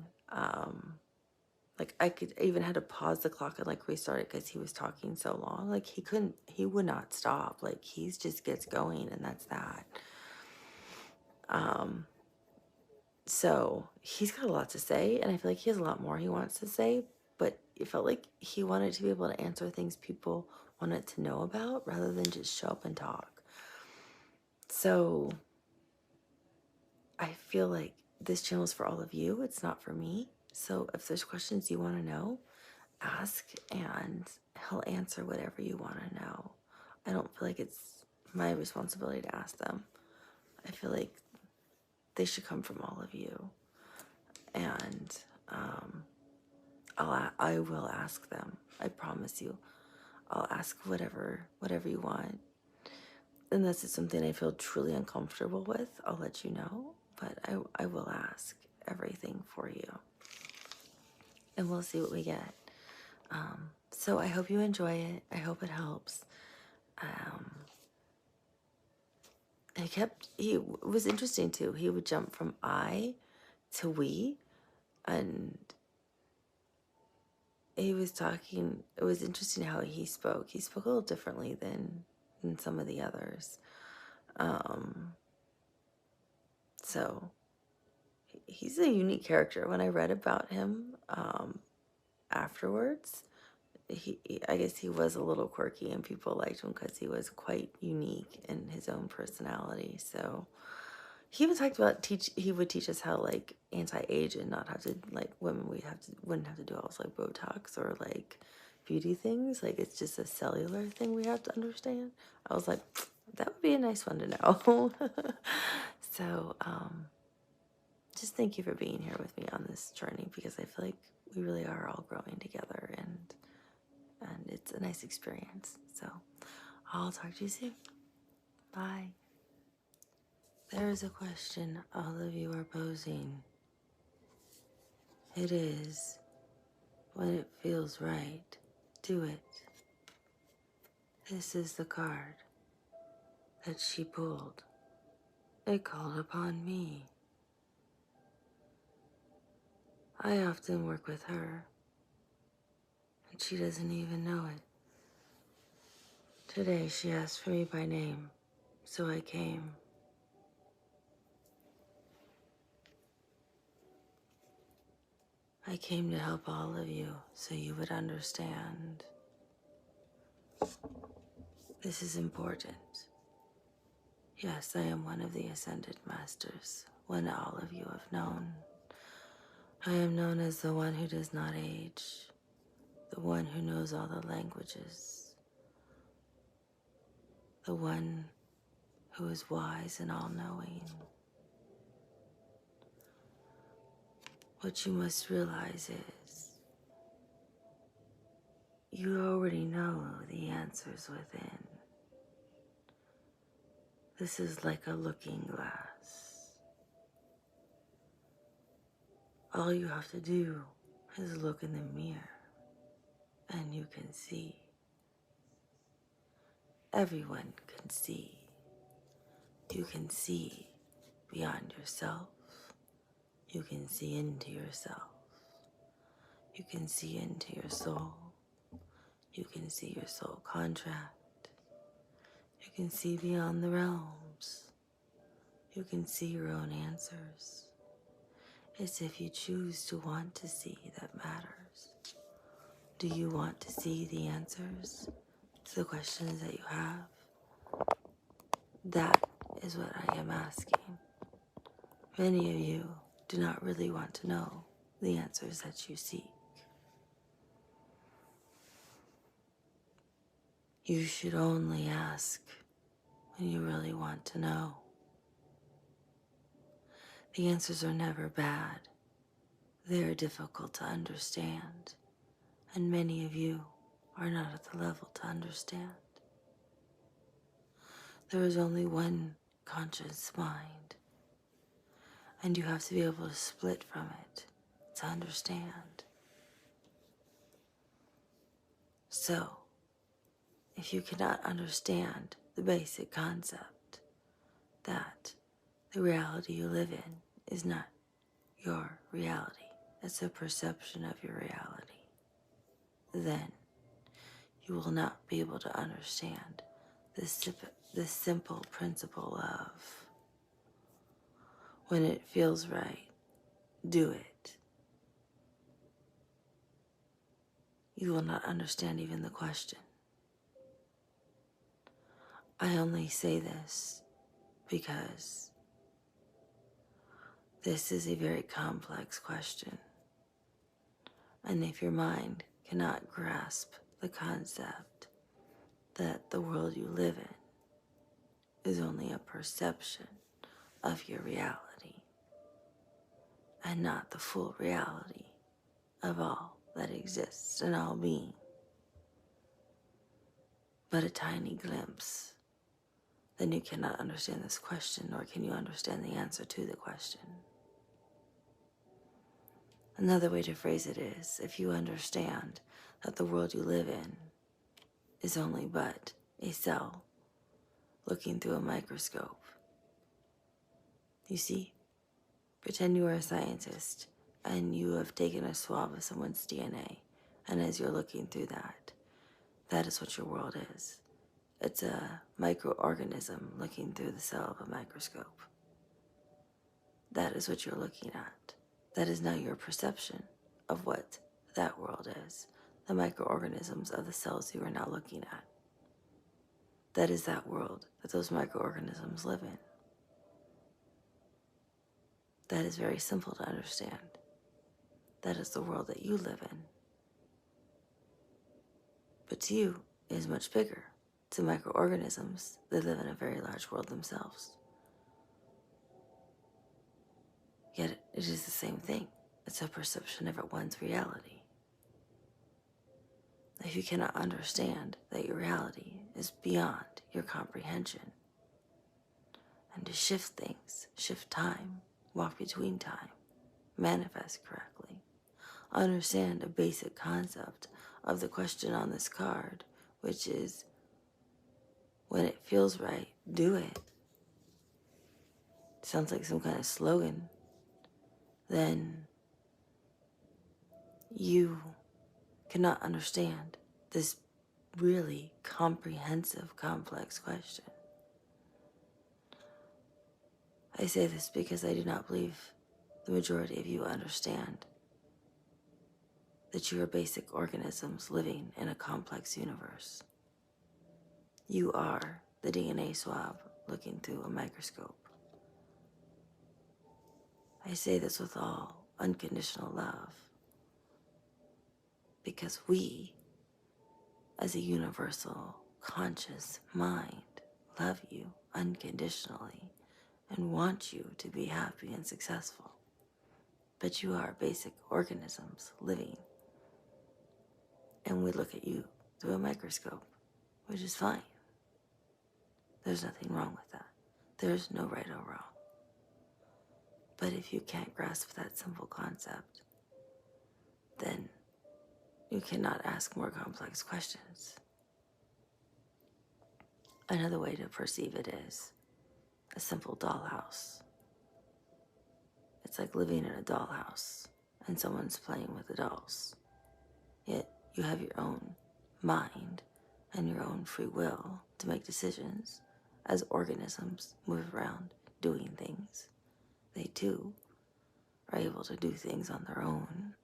Like I could even had to pause the clock and like restart it because he was talking so long. Like he would not stop. Like he just gets going, and that's that. So he's got a lot to say, and I feel like he has a lot more he wants to say, but it felt like he wanted to be able to answer things people wanted to know about rather than just show up and talk. So I feel like this channel is for all of you. It's not for me. So if there's questions you want to know, ask, and he'll answer whatever you want to know. I don't feel like it's my responsibility to ask them. I feel like they should come from all of you. And I will ask them. I promise you. I'll ask whatever you want. Unless it's something I feel truly uncomfortable with, I'll let you know. But I will ask everything for you. And we'll see what we get. So I hope you enjoy it. I hope it helps. It was interesting too. He would jump from I to we, and he was talking. It was interesting how he spoke. He spoke a little differently than some of the others. So he's a unique character. When I read about him afterwards, I guess he was a little quirky, and people liked him because he was quite unique in his own personality. So he even talked about he would teach us how like anti-age and not have to like women wouldn't have to do all this like Botox or like beauty things. Like it's just a cellular thing we have to understand. I was like, that would be a nice one to know. So just thank you for being here with me on this journey, because I feel like we really are all growing together, and it's a nice experience. So I'll talk to you soon. Bye. There is a question all of you are posing. It is, when it feels right, do it. This is the card that she pulled. It called upon me. I often work with her, and she doesn't even know it. Today she asked for me by name, so I came. I came to help all of you so you would understand. This is important. Yes, I am one of the Ascended Masters, one all of you have known. I am known as the one who does not age, the one who knows all the languages, the one who is wise and all-knowing. What you must realize is, you already know the answers within. This is like a looking glass. All you have to do is look in the mirror, and you can see. Everyone can see. You can see beyond yourself. You can see into yourself. You can see into your soul. You can see your soul contract. You can see beyond the realms. You can see your own answers. It's if you choose to want to see that matters. Do you want to see the answers to the questions that you have? That is what I am asking. Many of you do not really want to know the answers that you seek. You should only ask when you really want to know. The answers are never bad. They are difficult to understand, and many of you are not at the level to understand. There is only one conscious mind, and you have to be able to split from it to understand. So, if you cannot understand the basic concept that the reality you live in is not your reality, it's a perception of your reality, then you will not be able to understand this simple principle of, when it feels right, do it. You will not understand even the question. I only say this because this is a very complex question. And if your mind cannot grasp the concept that the world you live in is only a perception of your reality and not the full reality of all that exists and all being, but a tiny glimpse, then you cannot understand this question, nor can you understand the answer to the question. Another way to phrase it is, if you understand that the world you live in is only but a cell looking through a microscope. You see, pretend you are a scientist and you have taken a swab of someone's DNA, and as you're looking through that, that is what your world is. It's a microorganism looking through the cell of a microscope. That is what you're looking at. That is now your perception of what that world is, the microorganisms of the cells you are now looking at. That is that world that those microorganisms live in. That is very simple to understand. That is the world that you live in. But to you, it is much bigger. To microorganisms, they live in a very large world themselves. Yet it is the same thing. It's a perception of one's reality. If you cannot understand that your reality is beyond your comprehension, and to shift things, shift time, walk between time, manifest correctly, understand a basic concept of the question on this card, which is, when it feels right, do it. Sounds like some kind of slogan. Then you cannot understand this really comprehensive, complex question. I say this because I do not believe the majority of you understand that you are basic organisms living in a complex universe. You are the DNA swab looking through a microscope. I say this with all unconditional love, because we, as a universal conscious mind, love you unconditionally and want you to be happy and successful. But you are basic organisms living, and we look at you through a microscope, which is fine. There's nothing wrong with that. There's no right or wrong. But if you can't grasp that simple concept, then you cannot ask more complex questions. Another way to perceive it is a simple dollhouse. It's like living in a dollhouse and someone's playing with the dolls. Yet you have your own mind and your own free will to make decisions as organisms move around doing things. They too are able to do things on their own.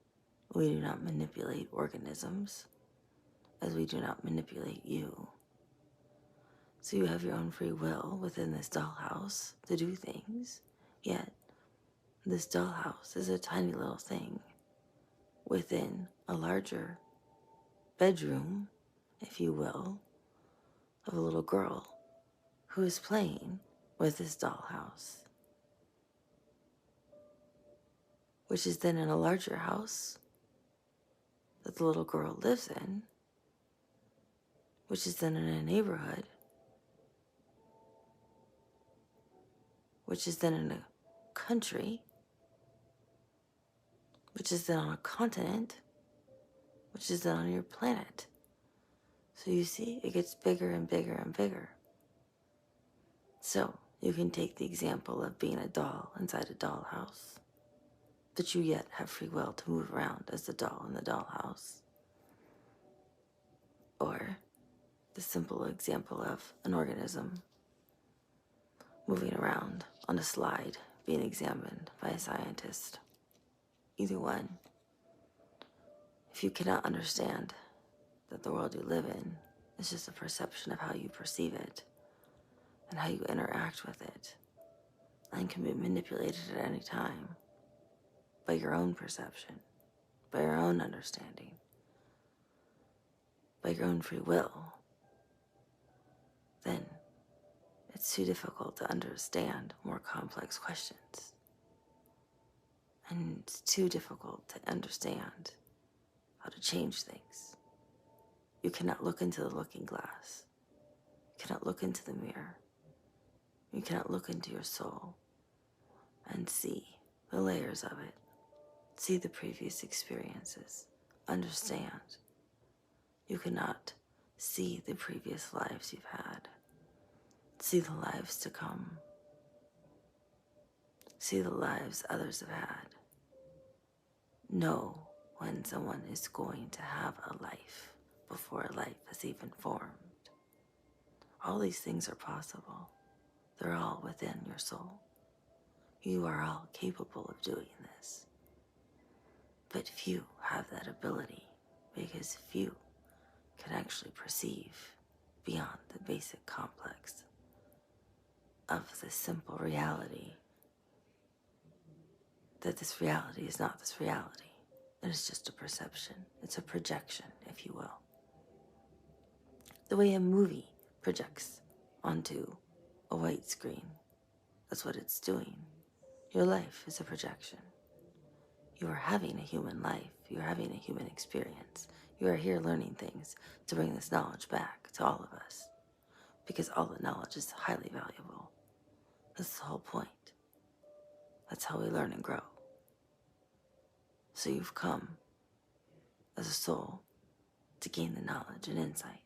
We do not manipulate organisms as we do not manipulate you. So you have your own free will within this dollhouse to do things, yet this dollhouse is a tiny little thing within a larger bedroom, if you will, of a little girl who is playing with this dollhouse, which is then in a larger house that the little girl lives in, which is then in a neighborhood, which is then in a country, which is then on a continent, which is then on your planet. So you see, it gets bigger and bigger and bigger. So you can take the example of being a doll inside a dollhouse, but you yet have free will to move around as the doll in the dollhouse. Or the simple example of an organism moving around on a slide, being examined by a scientist. Either one. If you cannot understand that the world you live in is just a perception of how you perceive it and how you interact with it, and can be manipulated at any time by your own perception, by your own understanding, by your own free will, then it's too difficult to understand more complex questions. And it's too difficult to understand how to change things. You cannot look into the looking glass. You cannot look into the mirror. You cannot look into your soul and see the layers of it, see the previous experiences, understand. You cannot see the previous lives you've had, see the lives to come, see the lives others have had. Know when someone is going to have a life before a life has even formed. All these things are possible. They're all within your soul. You are all capable of doing this. But few have that ability, because few can actually perceive beyond the basic complex of the simple reality, that this reality is not this reality. It is just a perception. It's a projection, if you will. The way a movie projects onto a white screen, that's what it's doing. Your life is a projection. You are having a human life. You are having a human experience. You are here learning things to bring this knowledge back to all of us, because all the knowledge is highly valuable. That's the whole point. That's how we learn and grow. So you've come as a soul to gain the knowledge and insight.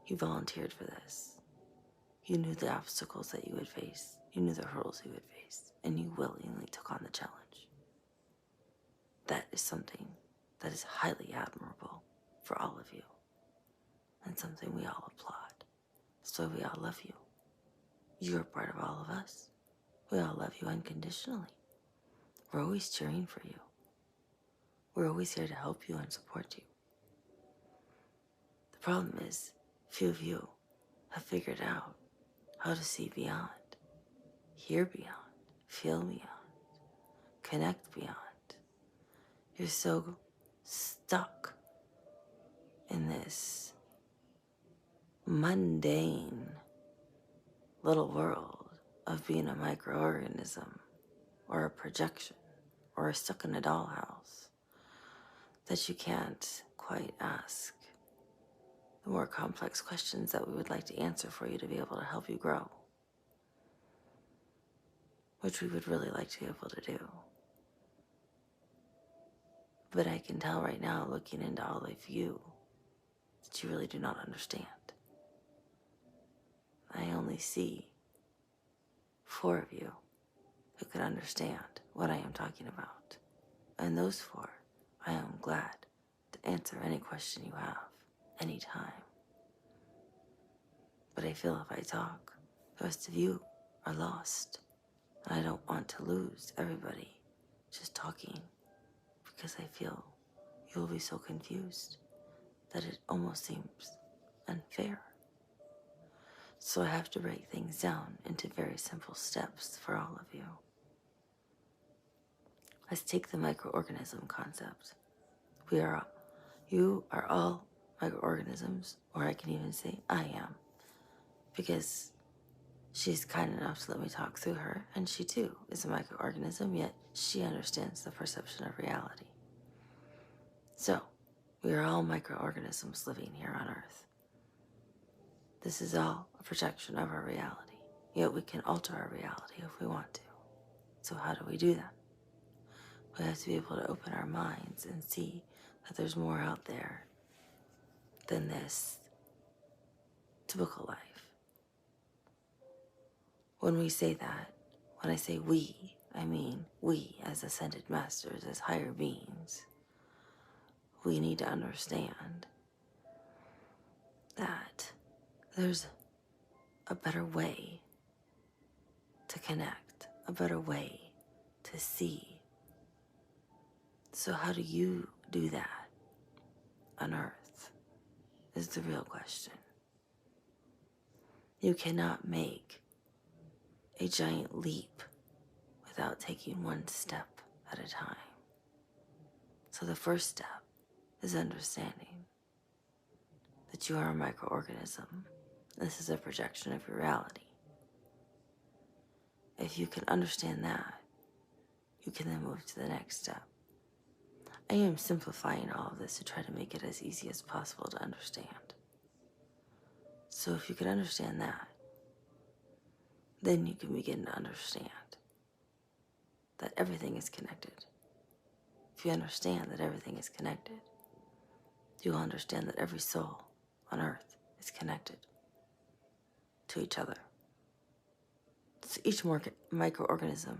You volunteered for this. You knew the obstacles that you would face. You knew the hurdles you would face, and you willingly took on the challenge. That is something that is highly admirable for all of you, and something we all applaud. That's why we all love you. You're part of all of us. We all love you unconditionally. We're always cheering for you. We're always here to help you and support you. The problem is, few of you have figured out how to see beyond, hear beyond, feel beyond, connect beyond. You're so stuck in this mundane little world of being a microorganism or a projection or stuck in a dollhouse that you can't quite ask the more complex questions that we would like to answer for you to be able to help you grow, which we would really like to be able to do. But I can tell right now, looking into all of you, that you really do not understand. I only see 4 of you who could understand what I am talking about. And those 4, I am glad to answer any question you have, anytime. But I feel if I talk, the rest of you are lost. And I don't want to lose everybody just talking, because I feel you'll be so confused that it almost seems unfair. So I have to break things down into very simple steps for all of you. Let's take the microorganism concept. You are all microorganisms, or I can even say I am, because she's kind enough to let me talk through her, and she too is a microorganism, yet she understands the perception of reality. So, we are all microorganisms living here on Earth. This is all a projection of our reality, yet we can alter our reality if we want to. So how do we do that? We have to be able to open our minds and see that there's more out there than this typical life. When we say that, when I say we, I mean we as ascended masters, as higher beings. We need to understand that there's a better way to connect, a better way to see. So how do you do that on Earth is the real question. You cannot make a giant leap without taking one step at a time. So the first step is understanding that you are a microorganism. This is a projection of your reality. If you can understand that, you can then move to the next step. I am simplifying all of this to try to make it as easy as possible to understand. So if you can understand that, then you can begin to understand that everything is connected. If you understand that everything is connected, you'll understand that every soul on Earth is connected to each other. So each microorganism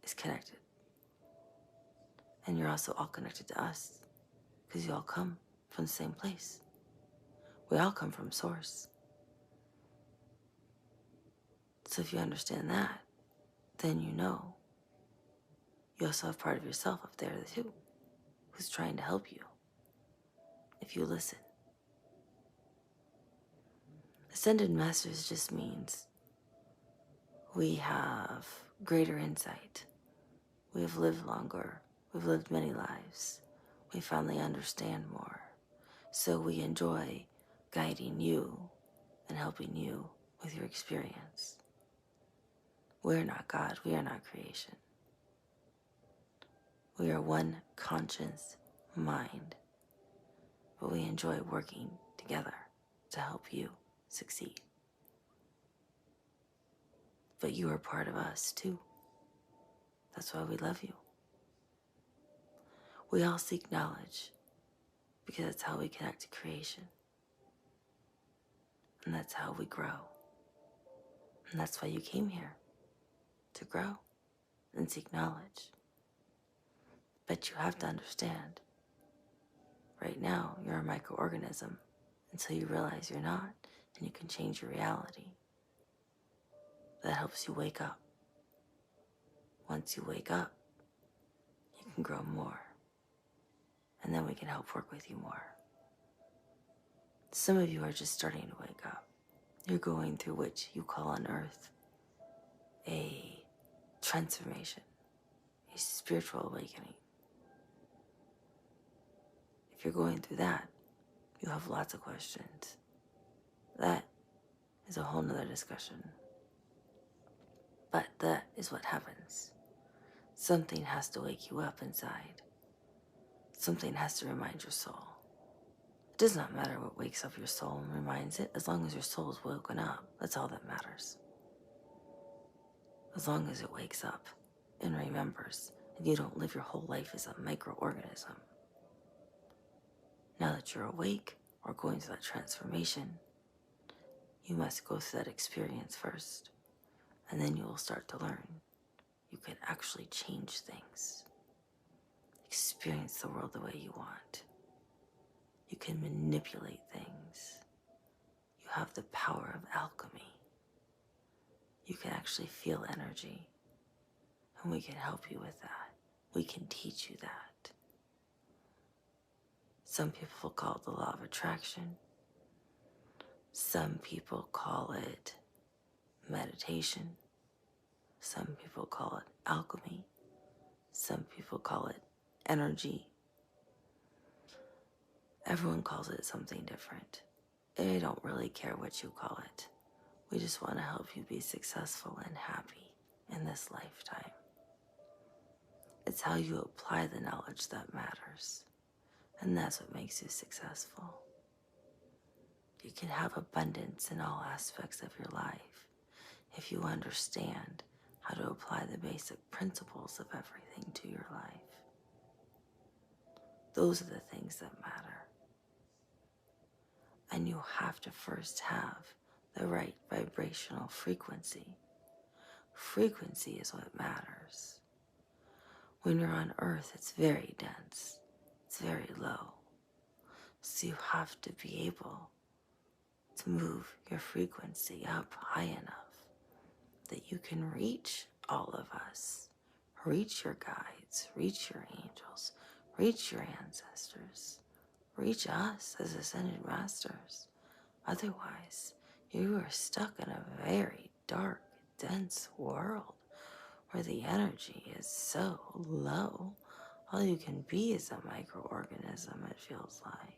is connected. And you're also all connected to us, because you all come from the same place. We all come from Source. So if you understand that, then you know you also have part of yourself up there too, who's trying to help you, if you listen. Ascended Masters just means we have greater insight. We have lived longer. We've lived many lives. We finally understand more. So we enjoy guiding you and helping you with your experience. We're not God. We are not creation. We are one conscious mind. But we enjoy working together to help you succeed. But you are part of us too. That's why we love you. We all seek knowledge because that's how we connect to creation. And that's how we grow. And that's why you came here, to grow and seek knowledge. But you have to understand, right now you're a microorganism until you realize you're not, and you can change your reality. That helps you wake up. Once you wake up, you can grow more. and then we can help work with you more. Some of you are just starting to wake up. You're going through what you call on earth a transformation, a spiritual awakening. If you're going through that, you have lots of questions. That is a whole nother discussion. But that is what happens. Something has to wake you up inside. Something has to remind your soul. It does not matter what wakes up your soul and reminds it, as long as your soul is woken up. That's all that matters. As long as it wakes up and remembers, and you don't live your whole life as a microorganism. Now that you're awake or going through that transformation, you must go through that experience first, and then you will start to learn. You can actually change things. Experience the world the way you want. You can manipulate things. You have the power of alchemy. You can actually feel energy, and we can help you with that. We can teach you that. Some people call it the law of attraction. Some people call it meditation. Some people call it alchemy. Some people call it energy. Everyone calls it something different. They don't really care what you call it. We just want to help you be successful and happy in this lifetime. It's how you apply the knowledge that matters. And that's what makes you successful. You can have abundance in all aspects of your life if you understand how to apply the basic principles of everything to your life. Those are the things that matter. And you have to first have the right vibrational frequency. Frequency is what matters. When you're on Earth, it's very dense. It's very low. So you have to be able to move your frequency up high enough that you can reach all of us. Reach your guides, reach your angels, reach your ancestors, reach us as Ascended Masters. Otherwise, you are stuck in a very dark, dense world where the energy is so low. All you can be is a microorganism, it feels like.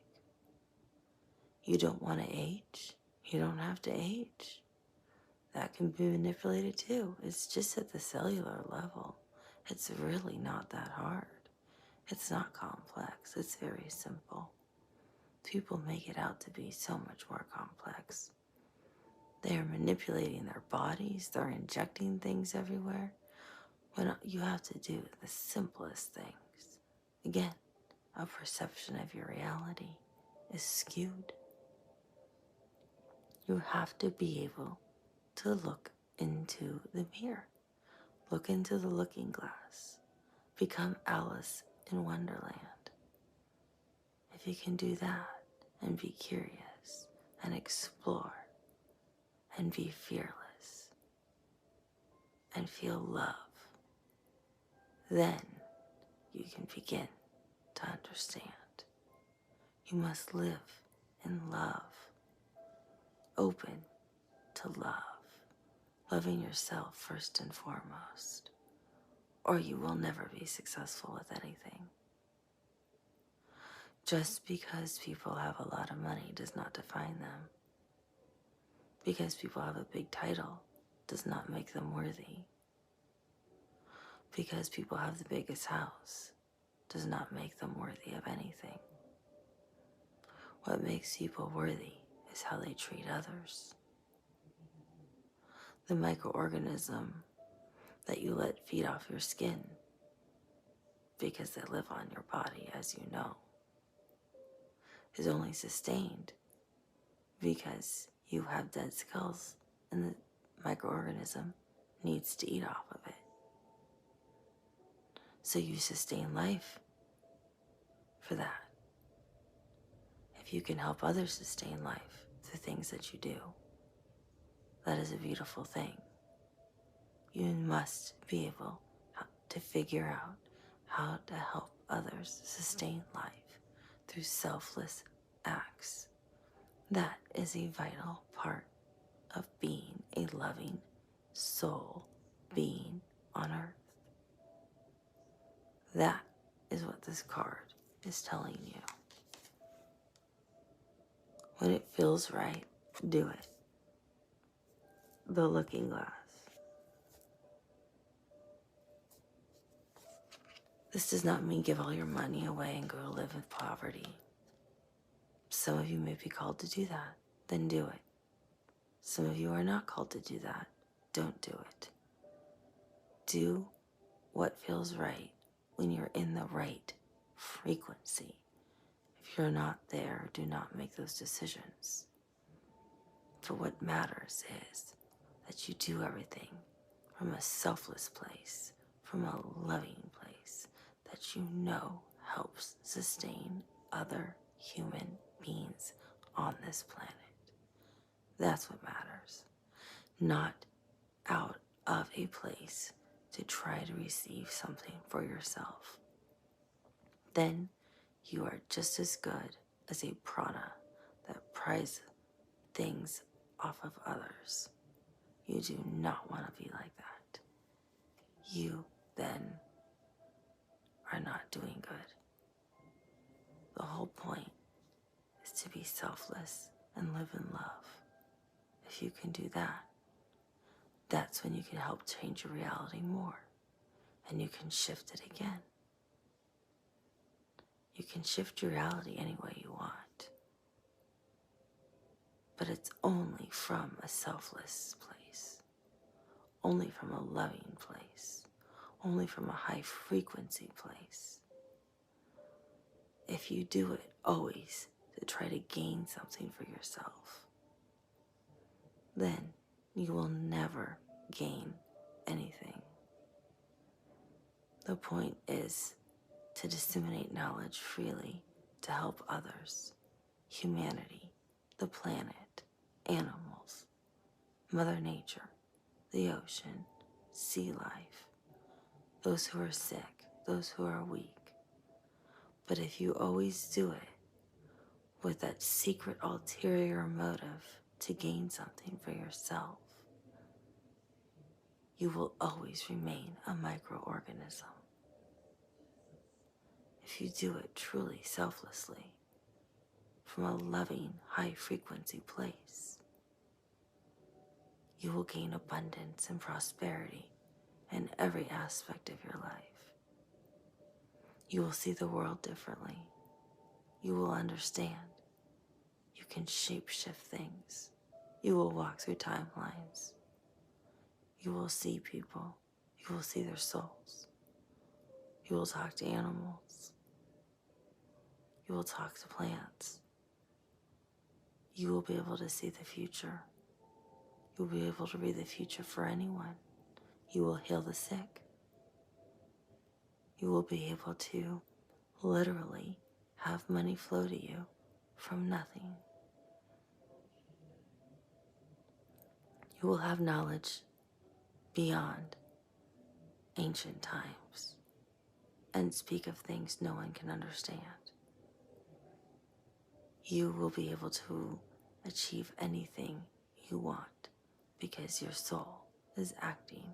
You don't want to age. You don't have to age. That can be manipulated too. It's just at the cellular level. It's really not that hard. It's not complex. It's very simple. People make it out to be so much more complex. They are manipulating their bodies. They're injecting things everywhere. When you have to do the simplest things. Again, a perception of your reality is skewed. You have to be able to look into the mirror. Look into the looking glass. Become Alice in Wonderland. If you can do that and be curious and explore and be fearless and feel love, then you can begin to understand. You must live in love, open to love, loving yourself first and foremost, or you will never be successful with anything. Just because people have a lot of money does not define them. Because people have a big title does not make them worthy. Because people have the biggest house does not make them worthy of anything. What makes people worthy is how they treat others. The microorganism that you let feed off your skin, because they live on your body, as you know, is only sustained because you have dead skulls and the microorganism needs to eat off of it. So you sustain life for that. If you can help others sustain life through things that you do, that is a beautiful thing. You must be able to figure out how to help others sustain life through selfless acts. That is a vital part of being a loving soul being on earth. That is what this card is telling you. When it feels right, do it. The Looking Glass. This does not mean give all your money away and go live in poverty. Some of you may be called to do that, then do it. Some of you are not called to do that, don't do it. Do what feels right when you're in the right frequency. If you're not there, do not make those decisions. But what matters is that you do everything from a selfless place, from a loving place that you know helps sustain other human beings on this planet. That's what matters. Not out of a place to try to receive something for yourself. Then you are just as good as a prana that pries things off of others. You do not want to be like that. You then are not doing good. The whole point is to be selfless and live in love. If you can do that, that's when you can help change your reality more, and you can shift it again. You can shift your reality any way you want, but it's only from a selfless place, only from a loving place, only from a high frequency place. If you do it always to try to gain something for yourself, then you will never gain anything. The point is to disseminate knowledge freely to help others, humanity, the planet, animals, Mother Nature, the ocean, sea life, those who are sick, those who are weak. But if you always do it with that secret ulterior motive to gain something for yourself, you will always remain a microorganism. If you do it truly selflessly, from a loving, high-frequency place, you will gain abundance and prosperity in every aspect of your life. You will see the world differently. You will understand. You can shape-shift things. You will walk through timelines. You will see people. You will see their souls. You will talk to animals. You will talk to plants. You will be able to see the future. You will be able to read the future for anyone. You will heal the sick. You will be able to literally have money flow to you from nothing. You will have knowledge beyond ancient times and speak of things no one can understand. You will be able to achieve anything you want because your soul is acting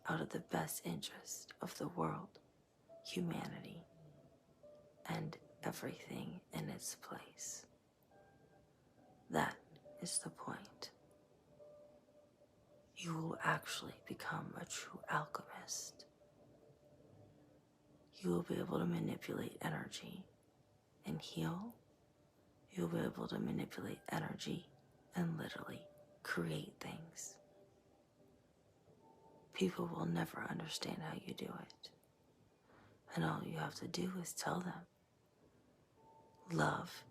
out of the best interest of the world, humanity, and everything in its place. That is the point. You will actually become a true alchemist. You will be able to manipulate energy and heal. You will be able to manipulate energy and literally create things. People will never understand how you do it. And all you have to do is tell them. Love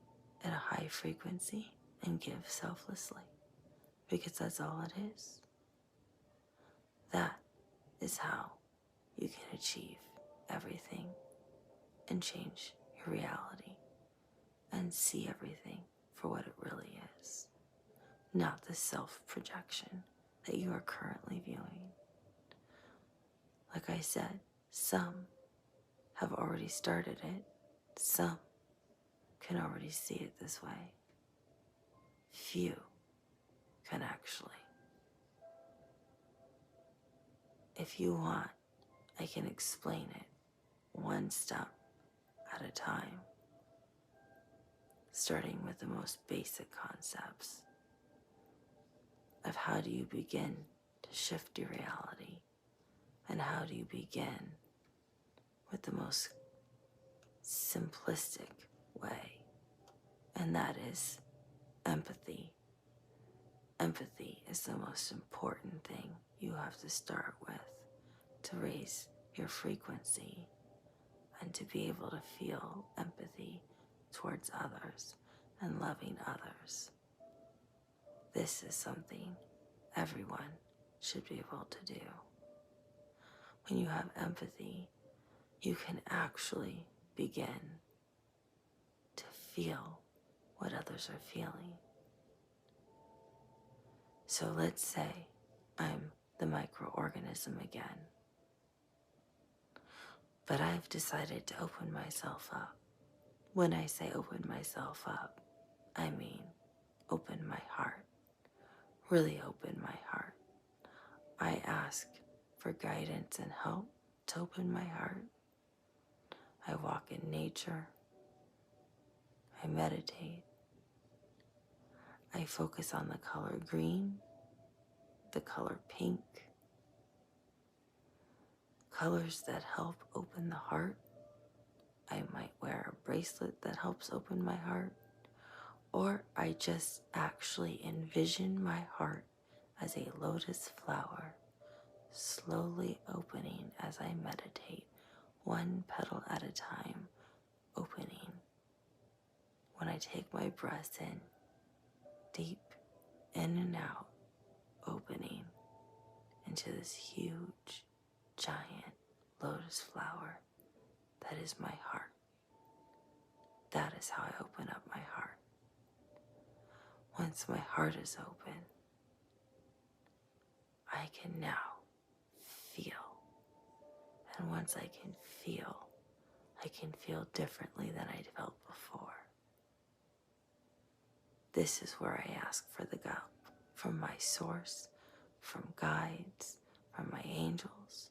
at a high frequency and give selflessly. Because that's all it is. That is how you can achieve everything and change your reality and see everything for what it really is, not the self-projection that you are currently viewing. Like I said, some have already started it. Some can already see it this way. Few can actually. If you want, I can explain it one step at a time, starting with the most basic concepts of how do you begin to shift your reality, and how do you begin with the most simplistic way, and that is empathy. Empathy is the most important thing you have to start with to raise your frequency and to be able to feel empathy towards others and loving others. This is something everyone should be able to do. When you have empathy, you can actually begin to feel what others are feeling. So let's say I'm the microorganism again, but I've decided to open myself up. When I say open myself up, I mean open my heart, really open my heart. I ask for guidance and help to open my heart. I walk in nature. I meditate. I focus on the color green, the color pink, colors that help open the heart. I might wear a bracelet that helps open my heart, or I just actually envision my heart as a lotus flower, slowly opening as I meditate, one petal at a time, opening. When I take my breath in, deep in and out, opening into this huge, giant lotus flower that is my heart. That is how I open up my heart. Once my heart is open, I can now feel. And once I can feel differently than I felt before. This is where I ask for the help from my source, from guides, from my angels,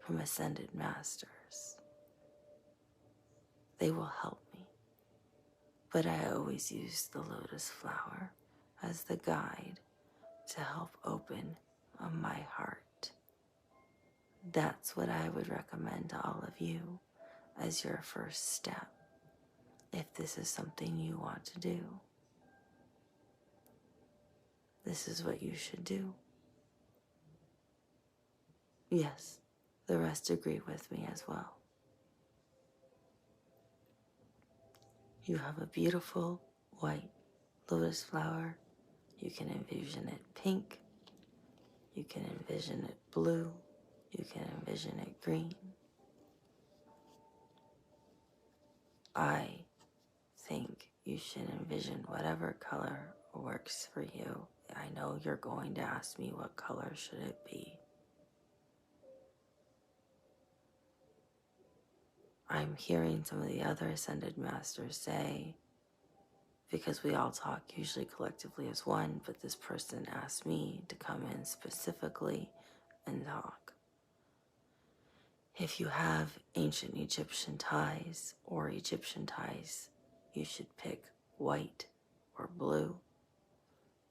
from ascended masters. They will help me. But I always use the lotus flower as the guide to help open my heart. That's what I would recommend to all of you as your first step, if this is something you want to do. This is what you should do. Yes, the rest agree with me as well. You have a beautiful white lotus flower. You can envision it pink. You can envision it blue. You can envision it green. I think you should envision whatever color works for you. I know you're going to ask me what color should it be. I'm hearing some of the other ascended masters say, because we all talk usually collectively as one, but this person asked me to come in specifically and talk. If you have ancient Egyptian ties or Egyptian ties, you should pick white or blue,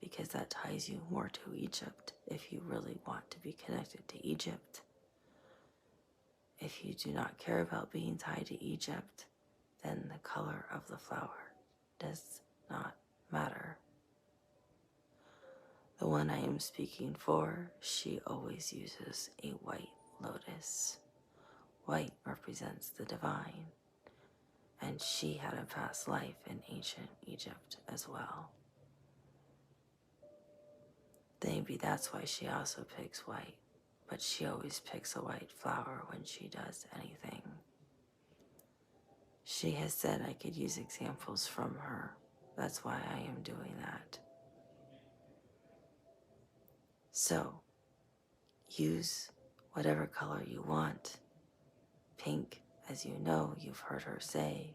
because that ties you more to Egypt if you really want to be connected to Egypt. If you do not care about being tied to Egypt, then the color of the flower does not matter. The one I am speaking for, she always uses a white lotus. White represents the divine, and she had a past life in ancient Egypt as well. Maybe that's why she also picks white, but she always picks a white flower when she does anything. She has said I could use examples from her. That's why I am doing that. So, use whatever color you want. Pink, as you know, you've heard her say,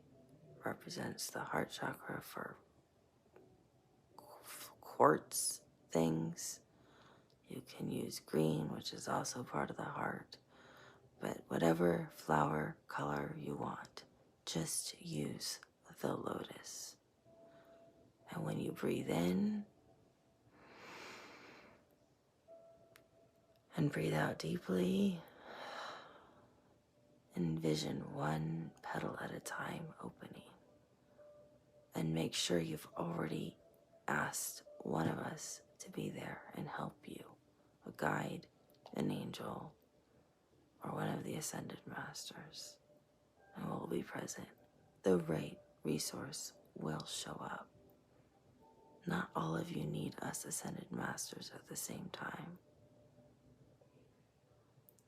represents the heart chakra for quartz things. You can use green, which is also part of the heart. But whatever flower color you want, just use the lotus. And when you breathe in and breathe out deeply, envision one petal at a time opening. And make sure you've already asked one of us to be there and help you, a guide, an angel, or one of the ascended masters, and we'll be present. The right resource will show up. Not all of you need us ascended masters at the same time.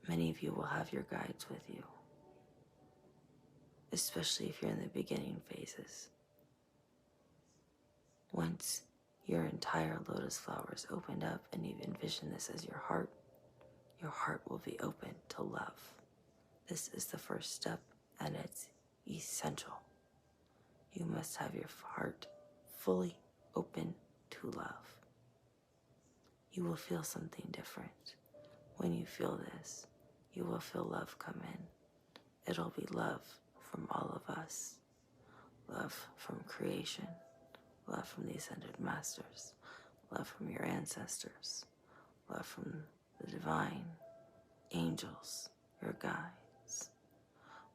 Many of you will have your guides with you, especially if you're in the beginning phases. Once your entire lotus flower is opened up and you've envisioned this as your heart will be open to love. This is the first step, and it's essential. You must have your heart fully open to love. You will feel something different. When you feel this, you will feel love come in. It'll be love from all of us. Love from creation. Love from the ascended masters. Love from your ancestors. Love from the divine, angels, your guides.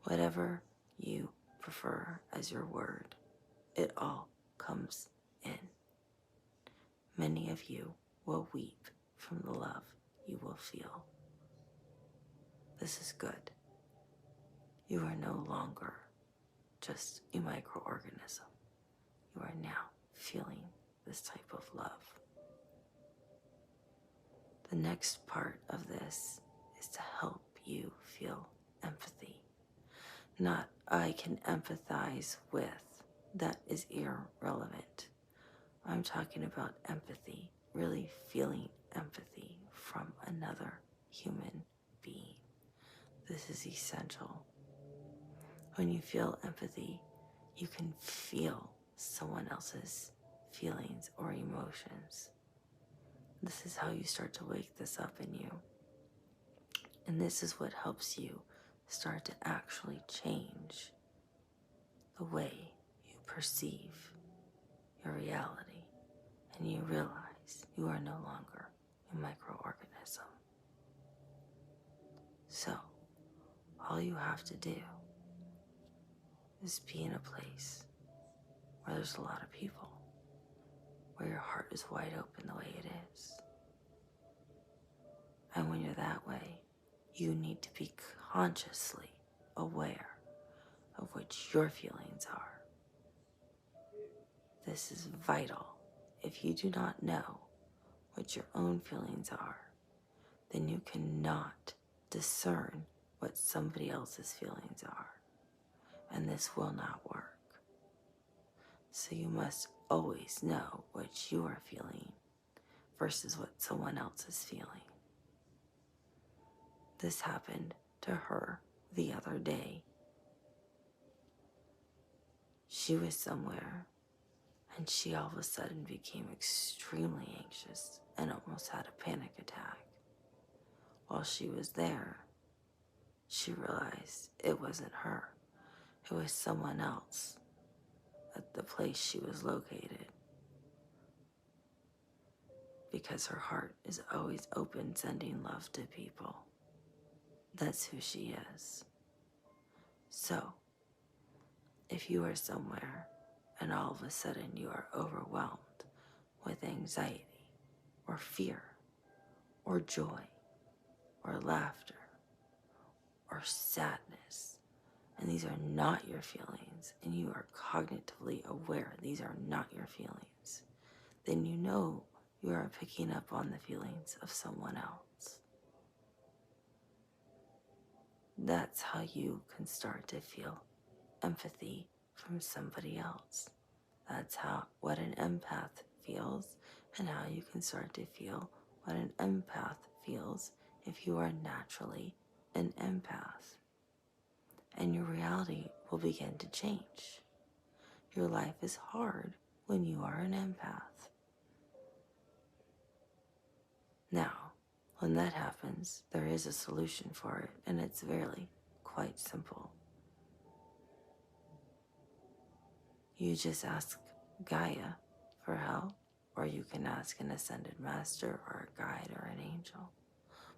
Whatever you prefer as your word, it all comes in. Many of you will weep from the love you will feel. This is good. You are no longer just a microorganism. You are now feeling this type of love. The next part of this is to help you feel empathy. Not I can empathize with. That is irrelevant. I'm talking about empathy, really feeling empathy from another human being. This is essential. When you feel empathy, you can feel someone else's feelings or emotions. This is how you start to wake this up in you. And this is what helps you start to actually change the way you perceive your reality. And you realize you are no longer a microorganism. So, all you have to do is be in a place where there's a lot of people, where your heart is wide open the way it is. And when you're that way, you need to be consciously aware of what your feelings are. This is vital. If you do not know what your own feelings are, then you cannot discern what somebody else's feelings are. And this will not work. So you must always know what you are feeling versus what someone else is feeling. This happened to her the other day. She was somewhere, and she all of a sudden became extremely anxious and almost had a panic attack. While she was there, she realized it wasn't her. It was someone else at the place she was located. Because her heart is always open, sending love to people. That's who she is. So, if you are somewhere and all of a sudden you are overwhelmed with anxiety or fear or joy or laughter or sadness, and these are not your feelings, and you are cognitively aware these are not your feelings, then you know you are picking up on the feelings of someone else. That's how you can start to feel empathy from somebody else. That's what an empath feels, and how you can start to feel what an empath feels if you are naturally an empath. And your reality will begin to change. Your life is hard when you are an empath. Now, when that happens, there is a solution for it, and it's really quite simple. You just ask Gaia for help, or you can ask an ascended master or a guide or an angel.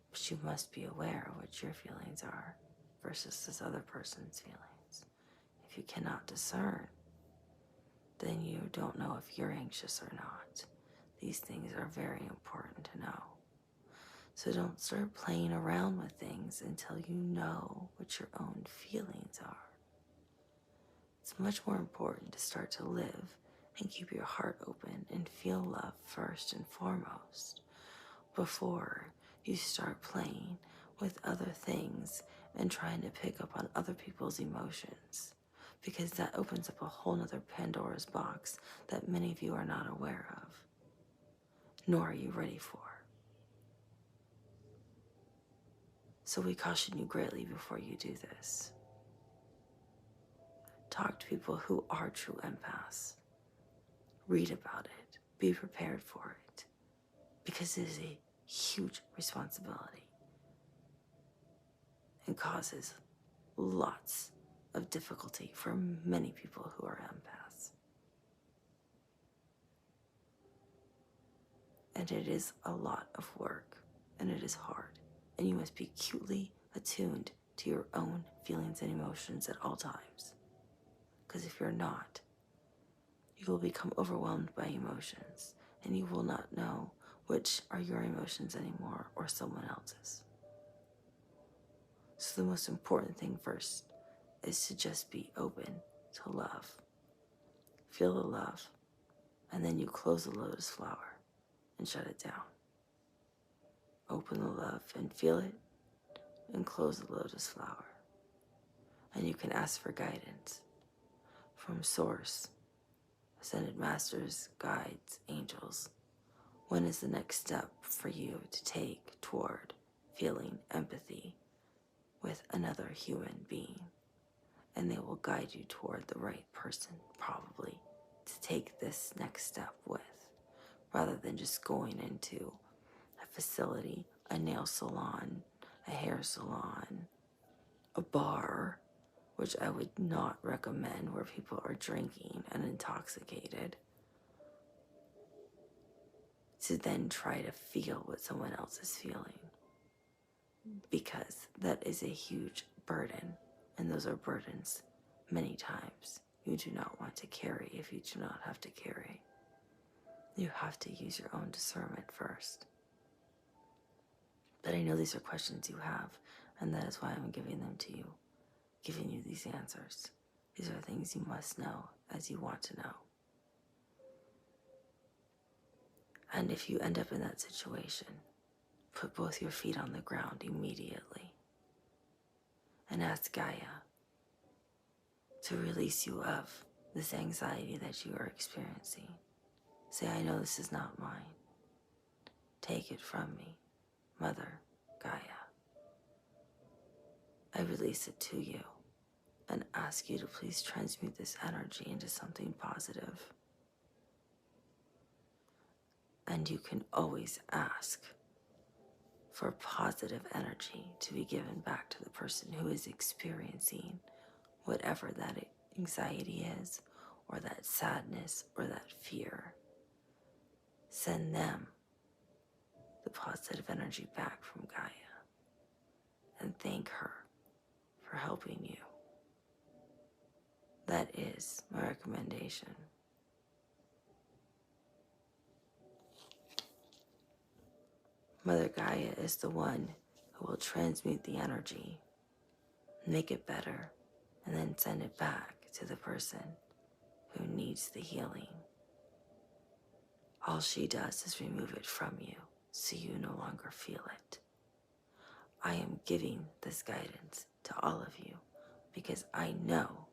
But you must be aware of what your feelings are versus this other person's feelings. If you cannot discern, then you don't know if you're anxious or not. These things are very important to know. So don't start playing around with things until you know what your own feelings are. It's much more important to start to live and keep your heart open and feel love first and foremost before you start playing with other things and trying to pick up on other people's emotions, because that opens up a whole nother Pandora's box that many of you are not aware of, nor are you ready for. So we caution you greatly before you do this. Talk to people who are true empaths. Read about it. Be prepared for it. Because it is a huge responsibility and causes lots of difficulty for many people who are empaths. And it is a lot of work, and it is hard. And you must be acutely attuned to your own feelings and emotions at all times. Because if you're not, you will become overwhelmed by emotions, and you will not know which are your emotions anymore or someone else's. So the most important thing first is to just be open to love. Feel the love, and then you close the lotus flower and shut it down. Open the love and feel it, and close the lotus flower. And you can ask for guidance from Source, Ascended Masters, guides, angels. When is the next step for you to take toward feeling empathy with another human being? And they will guide you toward the right person, probably, to take this next step with, rather than just going into a facility, a nail salon, a hair salon, a bar, which I would not recommend, where people are drinking and intoxicated, to then try to feel what someone else is feeling. Because that is a huge burden, and those are burdens many times you do not want to carry if you do not have to carry. You have to use your own discernment first. But I know these are questions you have, and that is why I'm giving them to you, giving you these answers. These are things you must know as you want to know. And if you end up in that situation, put both your feet on the ground immediately and ask Gaia to release you of this anxiety that you are experiencing. Say, I know this is not mine. Take it from me, Mother Gaia. I release it to you and ask you to please transmute this energy into something positive. And you can always ask for positive energy to be given back to the person who is experiencing whatever that anxiety is, or that sadness, or that fear. Send them the positive energy back from Gaia and thank her for helping you. That is my recommendation. Mother Gaia is the one who will transmute the energy, make it better, and then send it back to the person who needs the healing. All she does is remove it from you, so you no longer feel it. I am giving this guidance to all of you because I know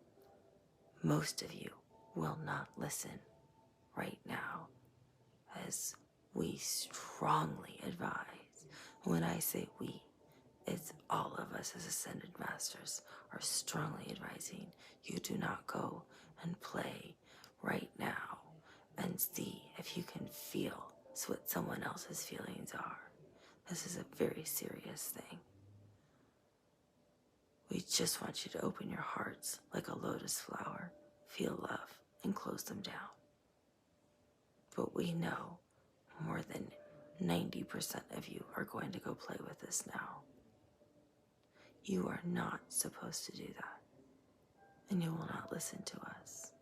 most of you will not listen right now, as we strongly advise. When I say we, it's all of us as Ascended Masters are strongly advising you do not go and play right now and see if you can feel what someone else's feelings are. This is a very serious thing. We just want you to open your hearts like a lotus flower, feel love, and close them down. But we know more than 90% of you are going to go play with this now. You are not supposed to do that, and you will not listen to us.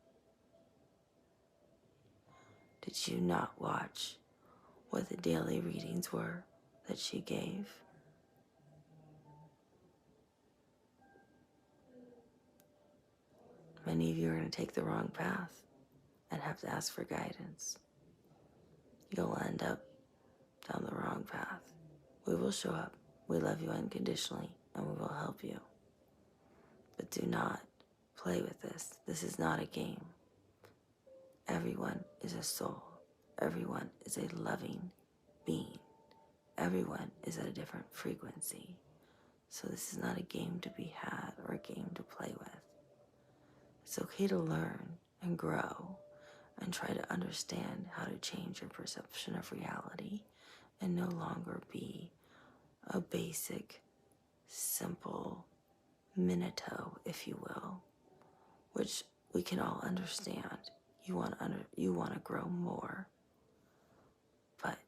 Did you not watch what the daily readings were that she gave? Many of you are going to take the wrong path and have to ask for guidance. You'll end up down the wrong path. We will show up. We love you unconditionally, and we will help you. But do not play with this. This is not a game. Everyone is a soul. Everyone is a loving being. Everyone is at a different frequency. So this is not a game to be had or a game to play with. It's okay to learn and grow and try to understand how to change your perception of reality and no longer be a basic, simple Minato, if you will, which we can all understand. You want to grow more, but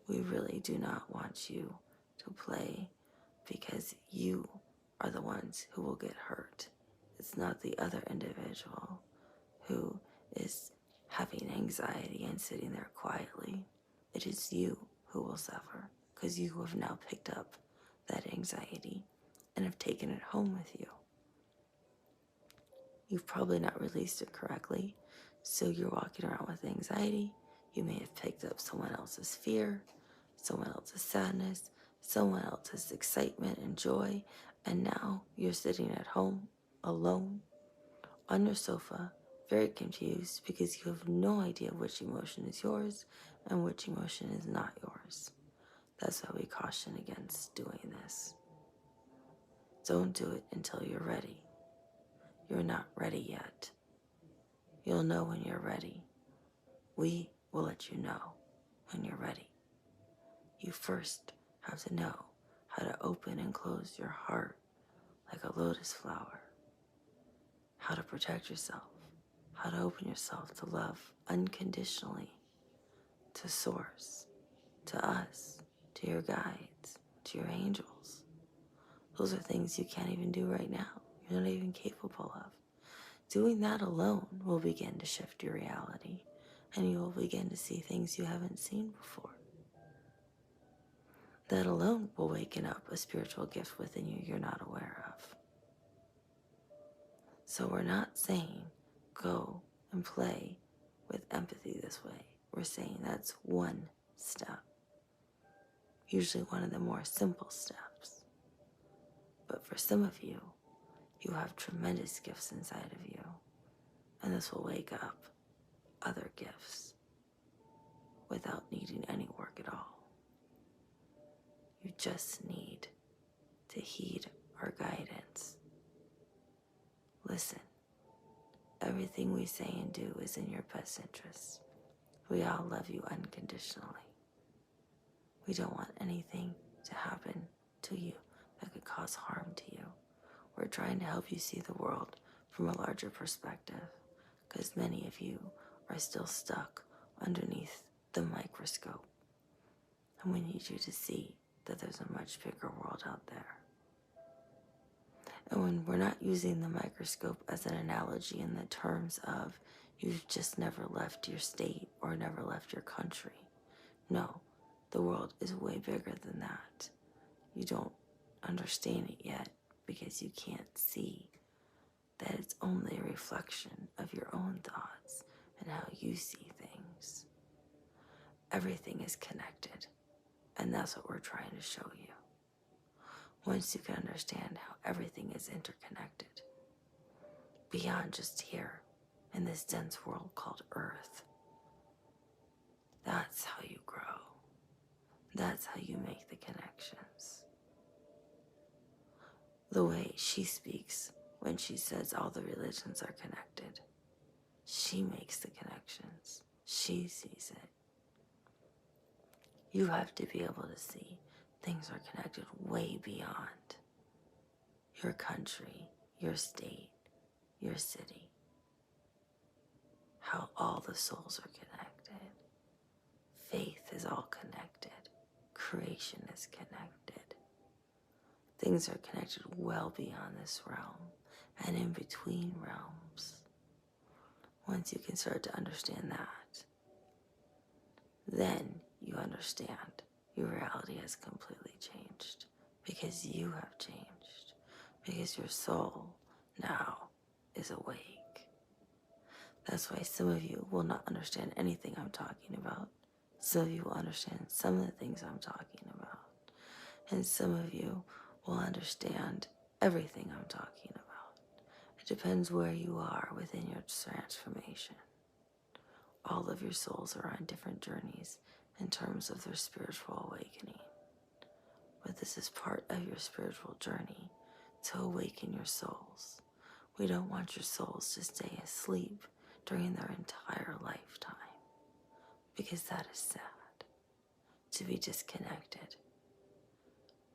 we really do not want you to play because you are the ones who will get hurt. It's not the other individual who is having anxiety and sitting there quietly. It is you who will suffer because you have now picked up that anxiety and have taken it home with you. You've probably not released it correctly, so you're walking around with anxiety. You may have picked up someone else's fear, someone else's sadness, someone else's excitement and joy, and now you're sitting at home alone on your sofa, very confused because you have no idea which emotion is yours and which emotion is not yours. That's why we caution against doing this. Don't do it until you're ready. You're not ready yet. You'll know when you're ready. We will let you know when you're ready. You first have to know how to open and close your heart like a lotus flower, how to protect yourself, how to open yourself to love unconditionally, to Source, to us, to your guides, to your angels. Those are things you can't even do right now. You're not even capable of. Doing that alone will begin to shift your reality, and you will begin to see things you haven't seen before. That alone will waken up a spiritual gift within you you're not aware of. So we're not saying go and play with empathy this way. We're saying that's one step, usually one of the more simple steps. But for some of you, you have tremendous gifts inside of you, and this will wake up other gifts without needing any work at all. You just need to heed our guidance. Listen, everything we say and do is in your best interest. We all love you unconditionally. We don't want anything to happen to you that could cause harm to you. We're trying to help you see the world from a larger perspective, because many of you are still stuck underneath the microscope. And we need you to see that there's a much bigger world out there. And when we're not using the microscope as an analogy in the terms of you've just never left your state or never left your country. No, the world is way bigger than that. You don't understand it yet because you can't see that it's only a reflection of your own thoughts and how you see things. Everything is connected, and that's what we're trying to show you. Once you can understand how everything is interconnected, beyond just here in this dense world called Earth, that's how you grow. That's how you make the connections. The way she speaks when she says all the religions are connected. She makes the connections. She sees it. You have to be able to see things are connected way beyond your country, your state, your city. How all the souls are connected. Faith is all connected. Creation is connected. Things are connected well beyond this realm and in between realms. Once you can start to understand that, then you understand your reality has completely changed because you have changed, because your soul now is awake. That's why some of you will not understand anything I'm talking about. Some of you will understand some of the things I'm talking about. And some of you will understand everything I'm talking about. It depends where you are within your transformation. All of your souls are on different journeys in terms of their spiritual awakening. But this is part of your spiritual journey to awaken your souls. We don't want your souls to stay asleep during their entire lifetime, because that is sad, to be disconnected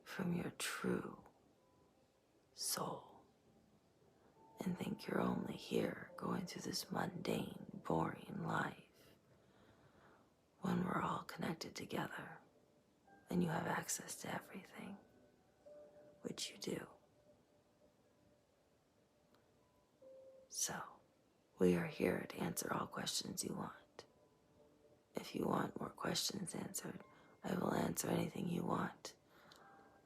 from your true soul and think you're only here going through this mundane, boring life when we're all connected together and you have access to everything, which you do. So, we are here to answer all questions you want. If you want more questions answered, I will answer anything you want.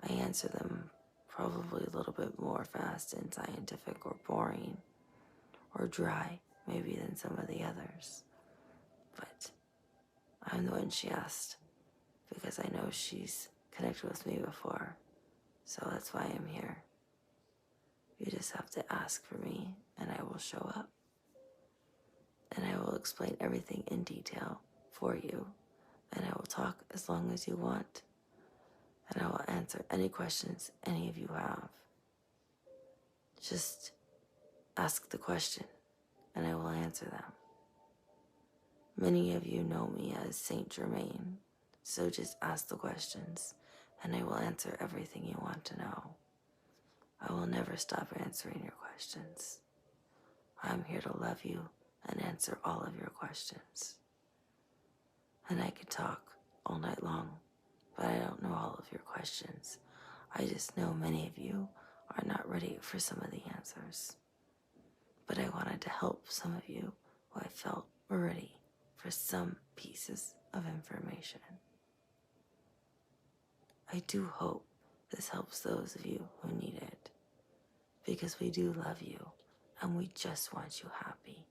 I answer them probably a little bit more fast and scientific or boring or dry, maybe, than some of the others. But I'm the one she asked because I know she's connected with me before. So that's why I'm here. You just have to ask for me and I will show up. And I will explain everything in detail for you. And I will talk as long as you want. And I will answer any questions any of you have. Just ask the question and I will answer them. Many of you know me as Saint Germain, so just ask the questions and I will answer everything you want to know. I will never stop answering your questions. I'm here to love you and answer all of your questions. And I could talk all night long, but I don't know all of your questions. I just know many of you are not ready for some of the answers. But I wanted to help some of you who I felt were ready for some pieces of information. I do hope this helps those of you who need it, because we do love you and we just want you happy.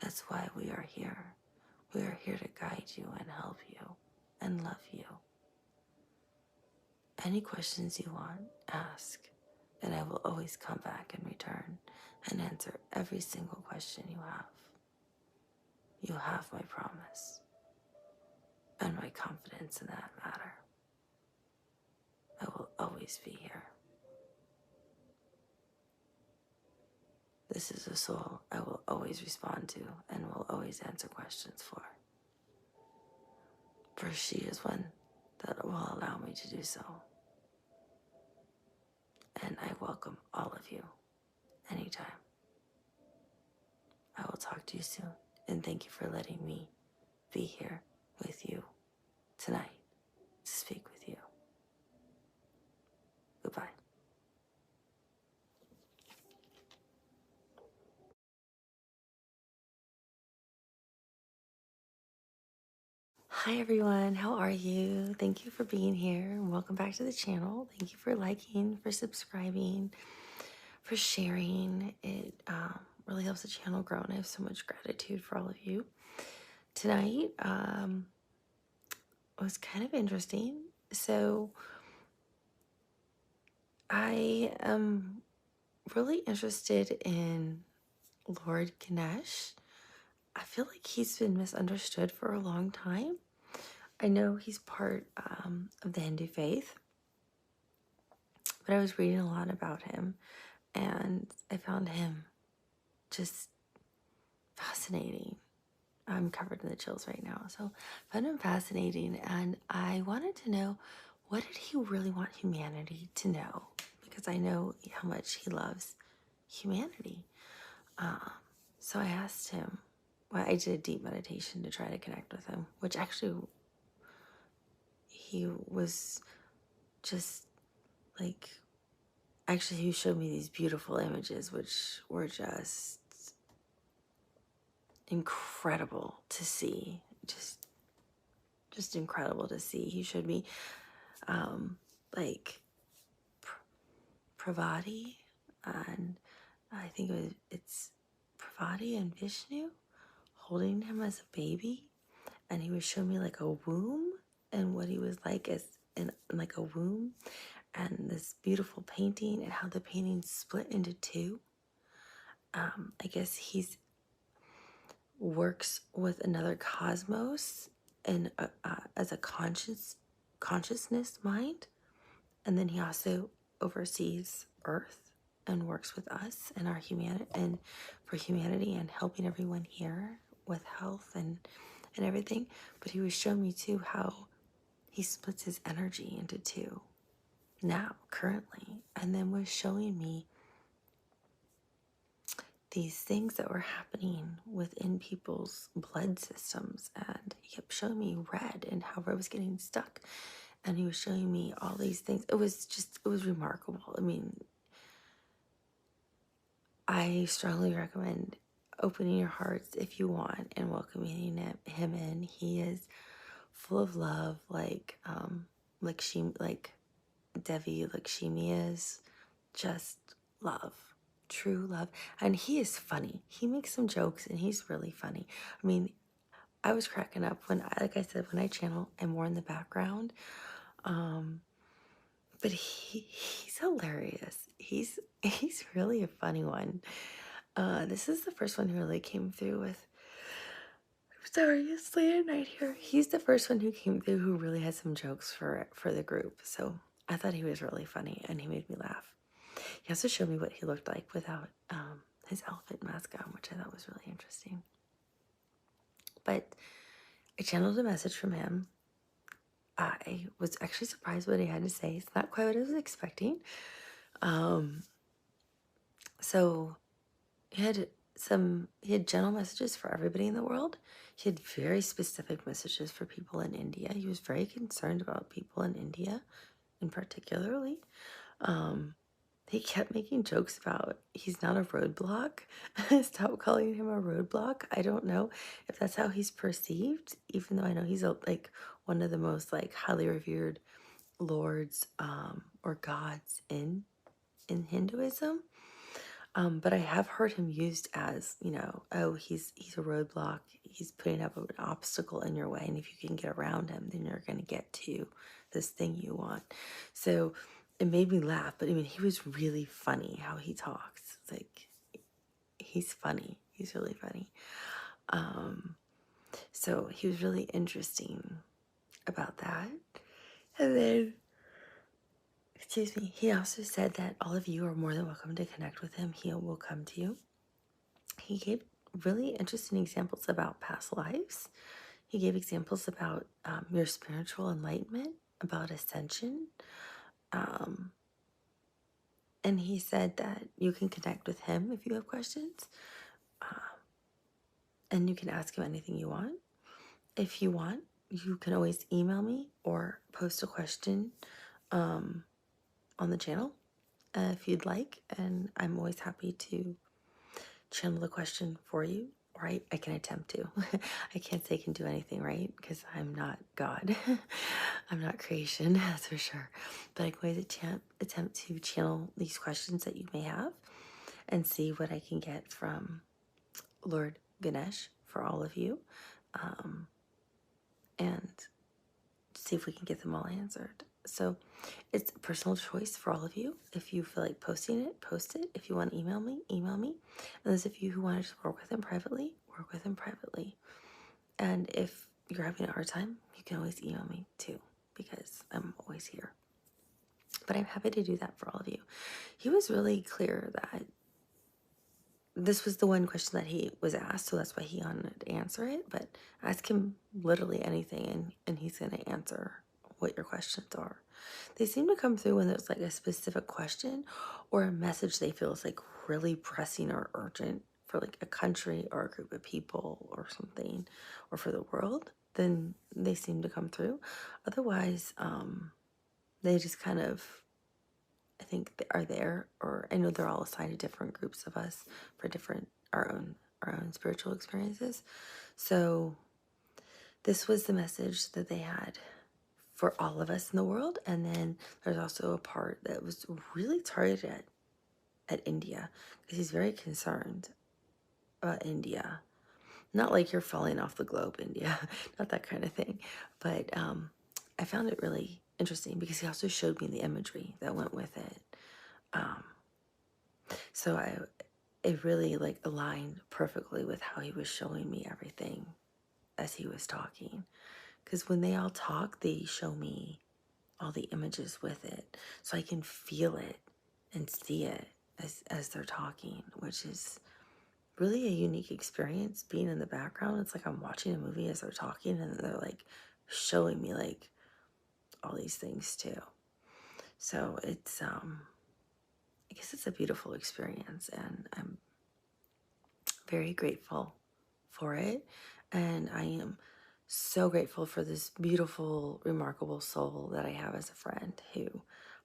That's why we are here. We are here to guide you and help you and love you. Any questions you want, ask, and I will always come back in return and answer every single question you have. You have my promise and my confidence in that matter. I will always be here. This is a soul I will always respond to and will always answer questions for. For she is one that will allow me to do so. And I welcome all of you anytime. I will talk to you soon, and thank you for letting me be here with you tonight to speak with you. Goodbye. Hi everyone, how are you? Thank you for being here. Welcome back to the channel. Thank you for liking, for subscribing, for sharing. It really helps the channel grow, and I have so much gratitude for all of you. Tonight was kind of interesting. So I am really interested in Lord Ganesh. I feel like he's been misunderstood for a long time. I know he's part of the Hindu faith, but I was reading a lot about him and I found him just fascinating. I'm covered in the chills right now. So I found him fascinating, and I wanted to know, what did he really want humanity to know? Because I know how much he loves humanity. So I asked him, well, I did a deep meditation to try to connect with him, which actually he was just like, actually he showed me these beautiful images, which were just incredible to see. Just incredible to see. He showed me like Pravati, and I think it's Pravati and Vishnu holding him as a baby, and he was showing me like a womb and what he was like as in like a womb, and this beautiful painting and how the painting split into two. I guess he's works with another cosmos and as a consciousness mind, and then he also oversees Earth and works with us and our humanity and for humanity and helping everyone here with health and everything. But he was showing me too how he splits his energy into two now currently, and then was showing me these things that were happening within people's blood systems, and he kept showing me red and how red was getting stuck, and he was showing me all these things. It was remarkable. I mean, I strongly recommend opening your hearts if you want and welcoming him in. He is full of love, like Devi, Lakshmi is just love, true love. And he is funny. He makes some jokes and he's really funny. I mean, I was cracking up when, like I said, when I channel, I'm more in the background. But he's hilarious. He's really a funny one. This is the first one who really came through with, sorry, it's late at night here. He's the first one who came through who really had some jokes for the group. So I thought he was really funny and he made me laugh. He also showed me what he looked like without his elephant mask on, which I thought was really interesting. But I channeled a message from him. I was actually surprised what he had to say. It's not quite what I was expecting. So he had general messages for everybody in the world. He had very specific messages for people in India. He was very concerned about people in India, in particularly. He kept making jokes about he's not a roadblock. Stop calling him a roadblock. I don't know if that's how he's perceived, even though I know he's like one of the most like highly revered lords or gods in Hinduism. But I have heard him used as, oh, he's a roadblock. He's putting up an obstacle in your way, and if you can get around him, then you're going to get to this thing you want. So it made me laugh, but I mean, he was really funny how he talks. It's like, he's funny. He's really funny. So he was really interesting about that. And then, excuse me, he also said that all of you are more than welcome to connect with him. He will come to you. He gave really interesting examples about past lives. He gave examples about your spiritual enlightenment, about ascension. And he said that you can connect with him if you have questions. And you can ask him anything you want. If you want, you can always email me or post a question on the channel if you'd like. And I'm always happy to channel the question for you, or I can attempt to. I can't say I can do anything, right? Because I'm not God. I'm not creation, that's for sure. But I can always attempt to channel these questions that you may have and see what I can get from Lord Ganesh for all of you, and see if we can get them all answered. So it's a personal choice for all of you. If you feel like posting it, post it. If you want to email me, email me. And those of you who want to just work with him privately, work with him privately. And if you're having a hard time, you can always email me too, because I'm always here. But I'm happy to do that for all of you. He was really clear that this was the one question that he was asked, so that's why he wanted to answer it. But ask him literally anything, and he's going to answer what your questions are. They seem to come through when there's like a specific question or a message they feel is like really pressing or urgent for like a country or a group of people or something, or for the world. Then they seem to come through. Otherwise, they just kind of, I think, they are there, or I know they're all assigned to different groups of us for different our own spiritual experiences. So this was the message that they had for all of us in the world. And then there's also a part that was really targeted at India, because he's very concerned about India. Not like you're falling off the globe, India, not that kind of thing. But I found it really interesting because he also showed me the imagery that went with it. So it really like aligned perfectly with how he was showing me everything as he was talking. Because when they all talk, they show me all the images with it, so I can feel it and see it as they're talking, which is really a unique experience. Being in the background, it's like I'm watching a movie as they're talking, and they're like showing me like all these things too. So it's I guess it's a beautiful experience, and I'm very grateful for it. And I am so grateful for this beautiful, remarkable soul that I have as a friend who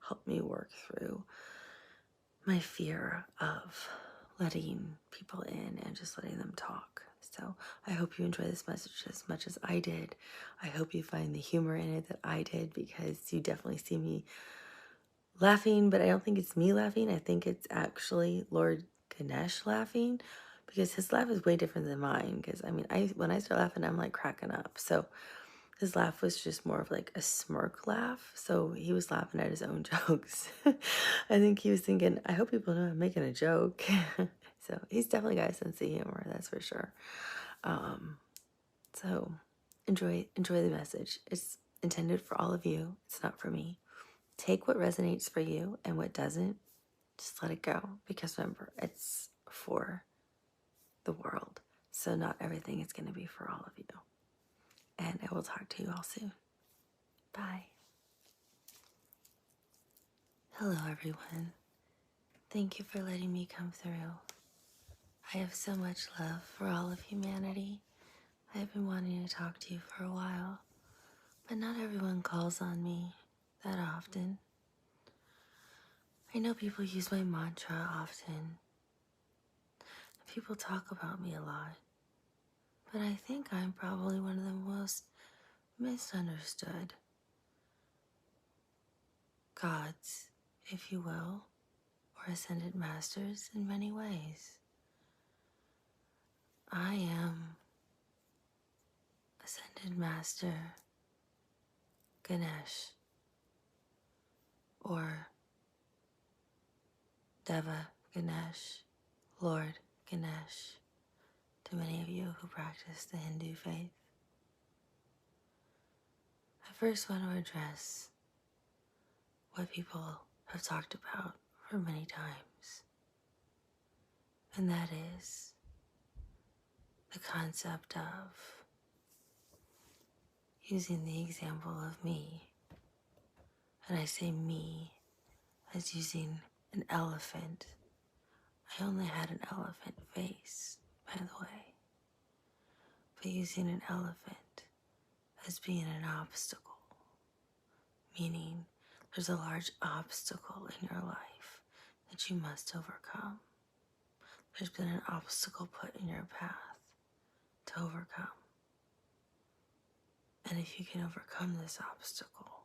helped me work through my fear of letting people in and just letting them talk. So I hope you enjoy this message as much as I did. I hope you find the humor in it that I did, because you definitely see me laughing, but I don't think it's me laughing. I think it's actually Lord Ganesh laughing, because his laugh is way different than mine. Because I mean, when I start laughing, I'm like cracking up. So his laugh was just more of like a smirk laugh. So he was laughing at his own jokes. I think he was thinking, I hope people know I'm making a joke. So he's definitely got a sense of humor, that's for sure. So enjoy the message. It's intended for all of you. It's not for me. Take what resonates for you, and what doesn't, just let it go. Because remember, it's for the world. So not everything is going to be for all of you. And I will talk to you all soon. Bye. Hello, everyone. Thank you for letting me come through. I have so much love for all of humanity. I have been wanting to talk to you for a while, but not everyone calls on me that often. I know people use my mantra often. People talk about me a lot, but I think I'm probably one of the most misunderstood gods, if you will, or ascended masters in many ways. I am Ascended Master Ganesh, or Deva Ganesh, Lord Ganesh, to many of you who practice the Hindu faith. I first want to address what people have talked about for many times, and that is the concept of using the example of me. And I say me as using an elephant. I only had an elephant face, by the way. But using an elephant as being an obstacle, meaning there's a large obstacle in your life that you must overcome. There's been an obstacle put in your path to overcome. And if you can overcome this obstacle,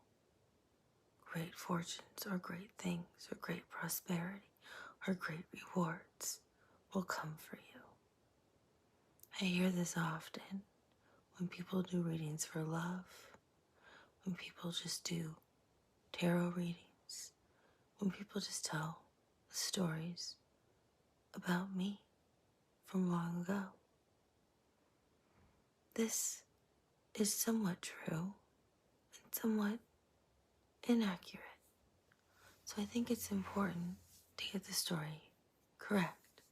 great fortunes or great things or great prosperity or great rewards will come for you. I hear this often when people do readings for love, when people just do tarot readings, when people just tell stories about me from long ago. This is somewhat true and somewhat inaccurate. So I think it's important to get the story correct.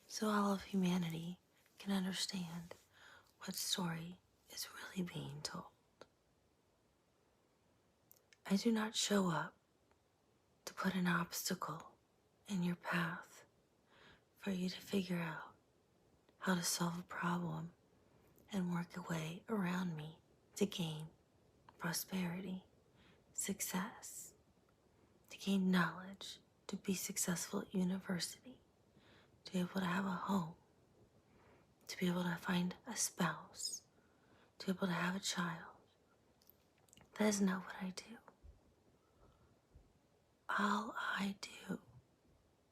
so all of humanity can understand what story is really being told. I do not show up to put an obstacle in your path for you to figure out how to solve a problem and work a way around me to gain prosperity, success, to gain knowledge, to be successful at university, to be able to have a home, to be able to find a spouse, to be able to have a child. That is not what I do. All I do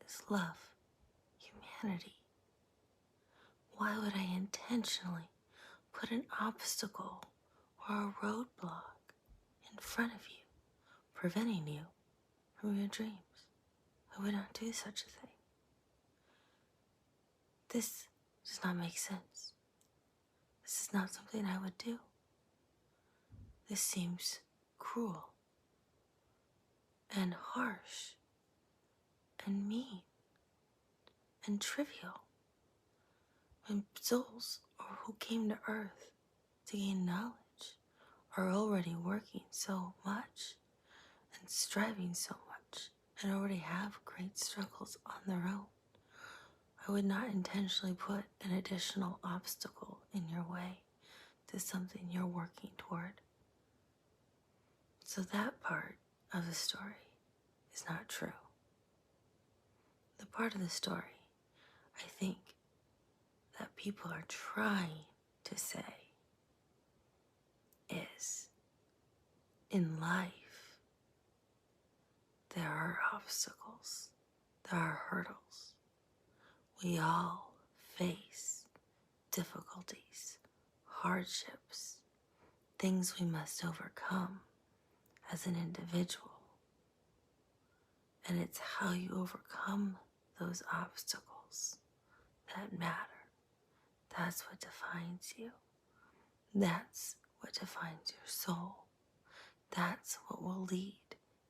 is love humanity. Why would I intentionally put an obstacle or a roadblock in front of you, preventing you from your dreams? I would not do such a thing. This does not make sense. This is not something I would do. This seems cruel and harsh and mean and trivial when souls who came to earth to gain knowledge are already working so much and striving so much and already have great struggles on their own. I would not intentionally put an additional obstacle in your way to something you're working toward. So that part of the story is not true. The part of the story I think that people are trying to say is, in life, there are obstacles, there are hurdles. We all face difficulties, hardships, things we must overcome as an individual. And it's how you overcome those obstacles that matter. That's what defines you. That's what defines your soul. That's what will lead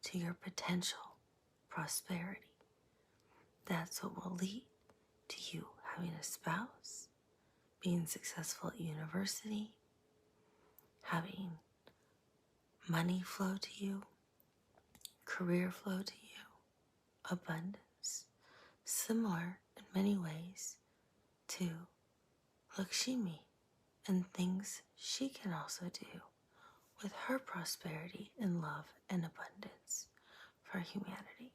to your potential prosperity. That's what will lead to you having a spouse, being successful at university, having money flow to you, career flow to you, abundance, similar in many ways to Lakshmi and things she can also do with her prosperity and love and abundance for humanity.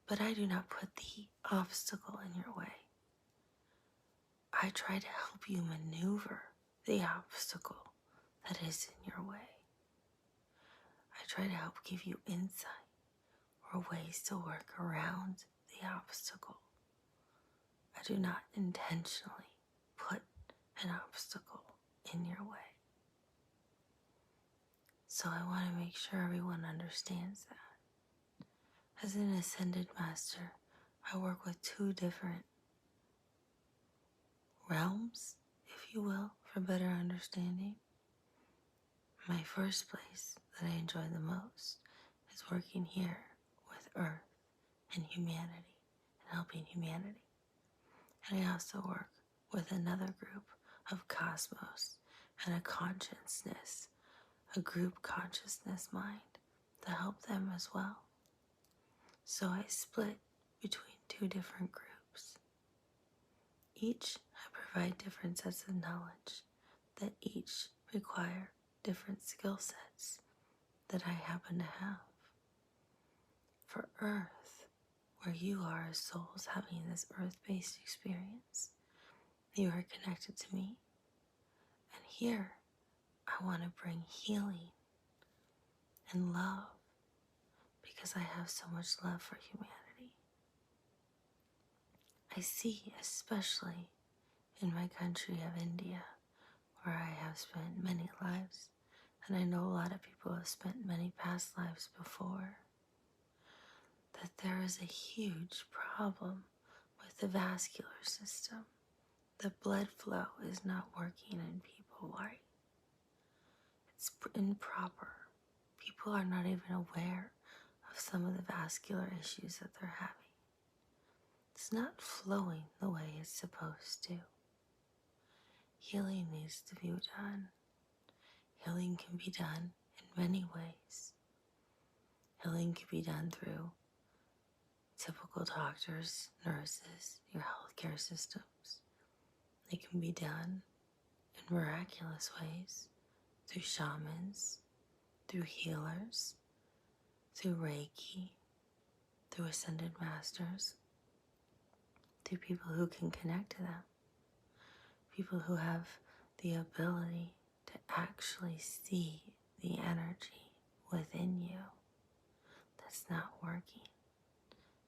But I do not put the obstacle in your way. I try to help you maneuver the obstacle that is in your way. I try to help give you insight or ways to work around the obstacle. I do not intentionally put an obstacle in your way. So I want to make sure everyone understands that. As an ascended master, I work with two different realms, if you will, for better understanding. My first place that I enjoy the most is working here with Earth and humanity and helping humanity. And I also work with another group of cosmos and a consciousness, a group consciousness mind to help them as well. So I split between two different groups. Each I provide different sets of knowledge that each require different skill sets that I happen to have. For Earth, where you are as souls having this earth-based experience, you are connected to me. And here, I want to bring healing and love because I have so much love for humanity. I see, especially in my country of India, where I have spent many lives, and I know a lot of people have spent many past lives before, that there is a huge problem with the vascular system. The blood flow is not working in people right. It's improper. People are not even aware of some of the vascular issues that they're having. It's not flowing the way it's supposed to. Healing needs to be done. Healing can be done in many ways. Healing can be done through typical doctors, nurses, your healthcare systems. It can be done in miraculous ways through shamans, through healers, through Reiki, through ascended masters, through people who can connect to them, people who have the ability to actually see the energy within you that's not working.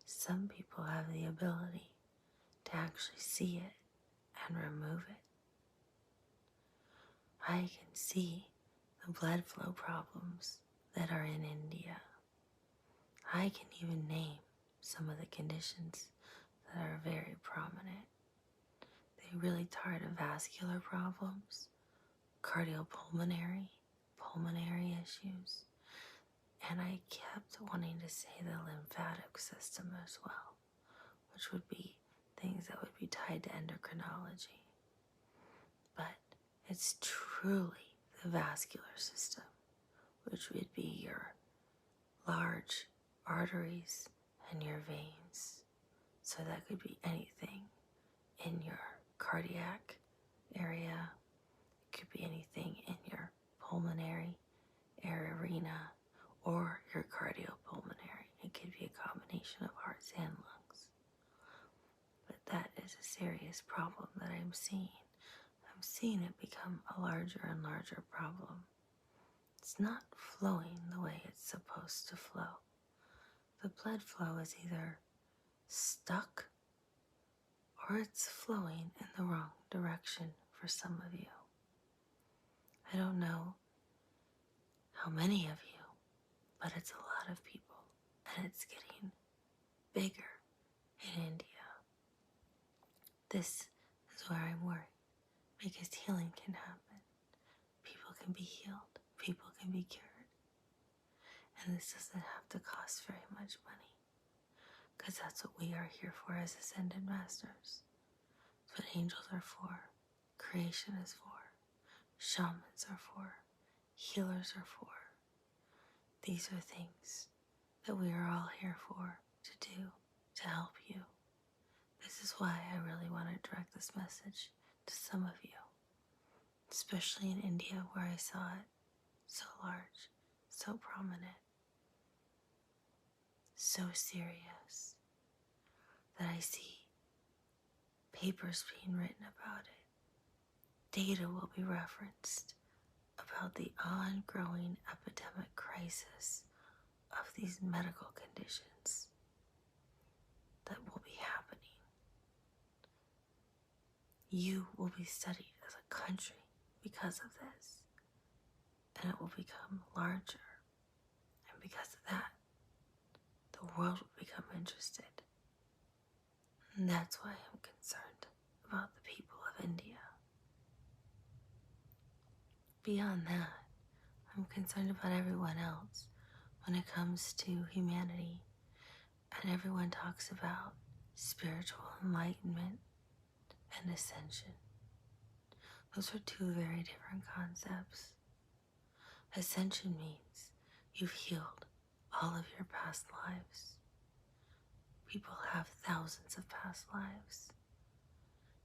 Some people have the ability to actually see it and remove it. I can see the blood flow problems that are in India. I can even name some of the conditions that are very prominent. They really cardiovascular problems, cardiopulmonary, pulmonary issues, and I kept wanting to say the lymphatic system as well, which would be things that would be tied to endocrinology. But it's truly the vascular system, which would be your large arteries and your veins. So that could be anything in your cardiac area. It could be anything in your pulmonary arena or your cardiopulmonary. It could be a combination of hearts and lungs. But that is a serious problem that I'm seeing. I'm seeing it become a larger and larger problem. It's not flowing the way it's supposed to flow. The blood flow is either stuck or it's flowing in the wrong direction for some of you. I don't know how many of you, but it's a lot of people, and it's getting bigger in India. This is where I'm worried, because healing can happen. People can be healed. People can be cured. And this doesn't have to cost very much money, because that's what we are here for as ascended masters. It's what angels are for, creation is for, shamans are for, healers are for. These are things that we are all here for, to do, to help you. This is why I really want to direct this message to some of you, especially in India, where I saw it so large, so prominent, so serious, that I see papers being written about it. Data will be referenced about the ongoing epidemic crisis of these medical conditions that will be happening. You will be studied as a country because of this, and it will become larger. And because of that, the world will become interested. And that's why I'm concerned about the people of India. Beyond that, I'm concerned about everyone else when it comes to humanity. And everyone talks about spiritual enlightenment and ascension. Those are two very different concepts. Ascension means you've healed all of your past lives. People have thousands of past lives.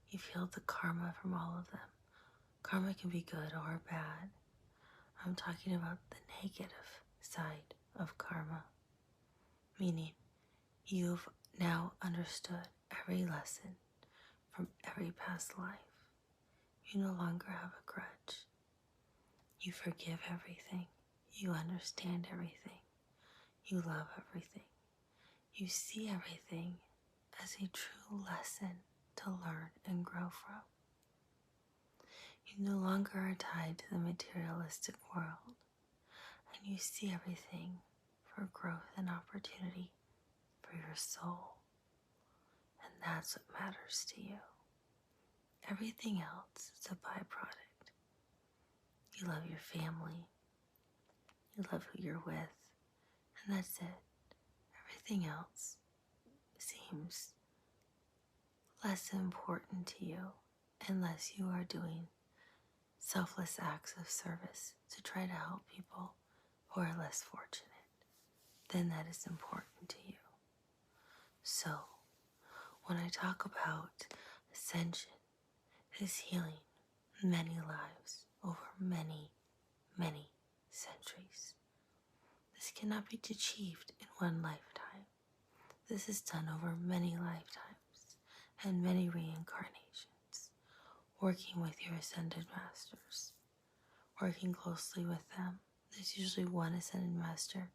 You've healed the karma from all of them. Karma can be good or bad. I'm talking about the negative side of karma, meaning you've now understood every lesson from every past life. You no longer have a grudge. You forgive everything. You understand everything. You love everything. You see everything as a true lesson to learn and grow from. You no longer are tied to the materialistic world, and you see everything for growth and opportunity for your soul. And that's what matters to you. Everything else is a byproduct. You love your family. You love who you're with. And that's it. Everything else seems less important to you unless you are doing selfless acts of service to try to help people who are less fortunate. Then that is important to you. So, when I talk about ascension, it is healing many lives over many, many centuries. This cannot be achieved in one lifetime. This is done over many lifetimes and many reincarnations, working with your ascended masters, working closely with them. There's usually one ascended master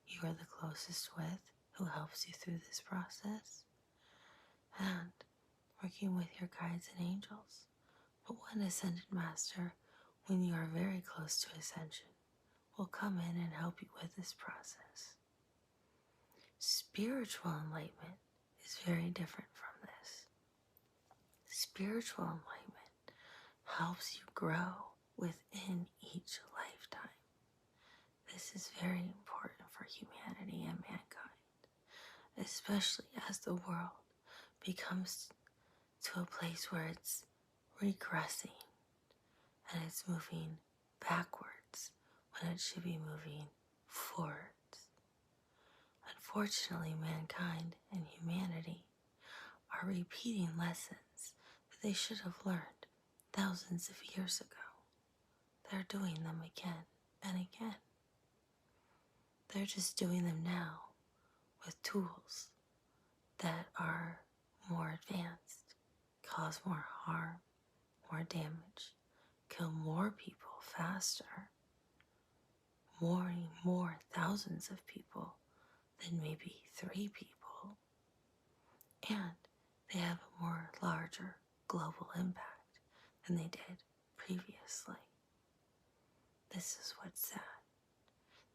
you are the closest with who helps you through this process, and working with your guides and angels. But one ascended master, when you are very close to ascension, will come in and help you with this process. Spiritual enlightenment is very different from this. Spiritual enlightenment helps you grow within each lifetime. This is very important for humanity and mankind, especially as the world becomes to a place where it's regressing and it's moving backwards when it should be moving forwards. Unfortunately, mankind and humanity are repeating lessons that they should have learned thousands of years ago. They're doing them again and again. They're just doing them now with tools that are more advanced, cause more harm, more damage, kill more people faster, more thousands of people than maybe 3 people, and they have a more larger global impact than they did previously. This is what's sad.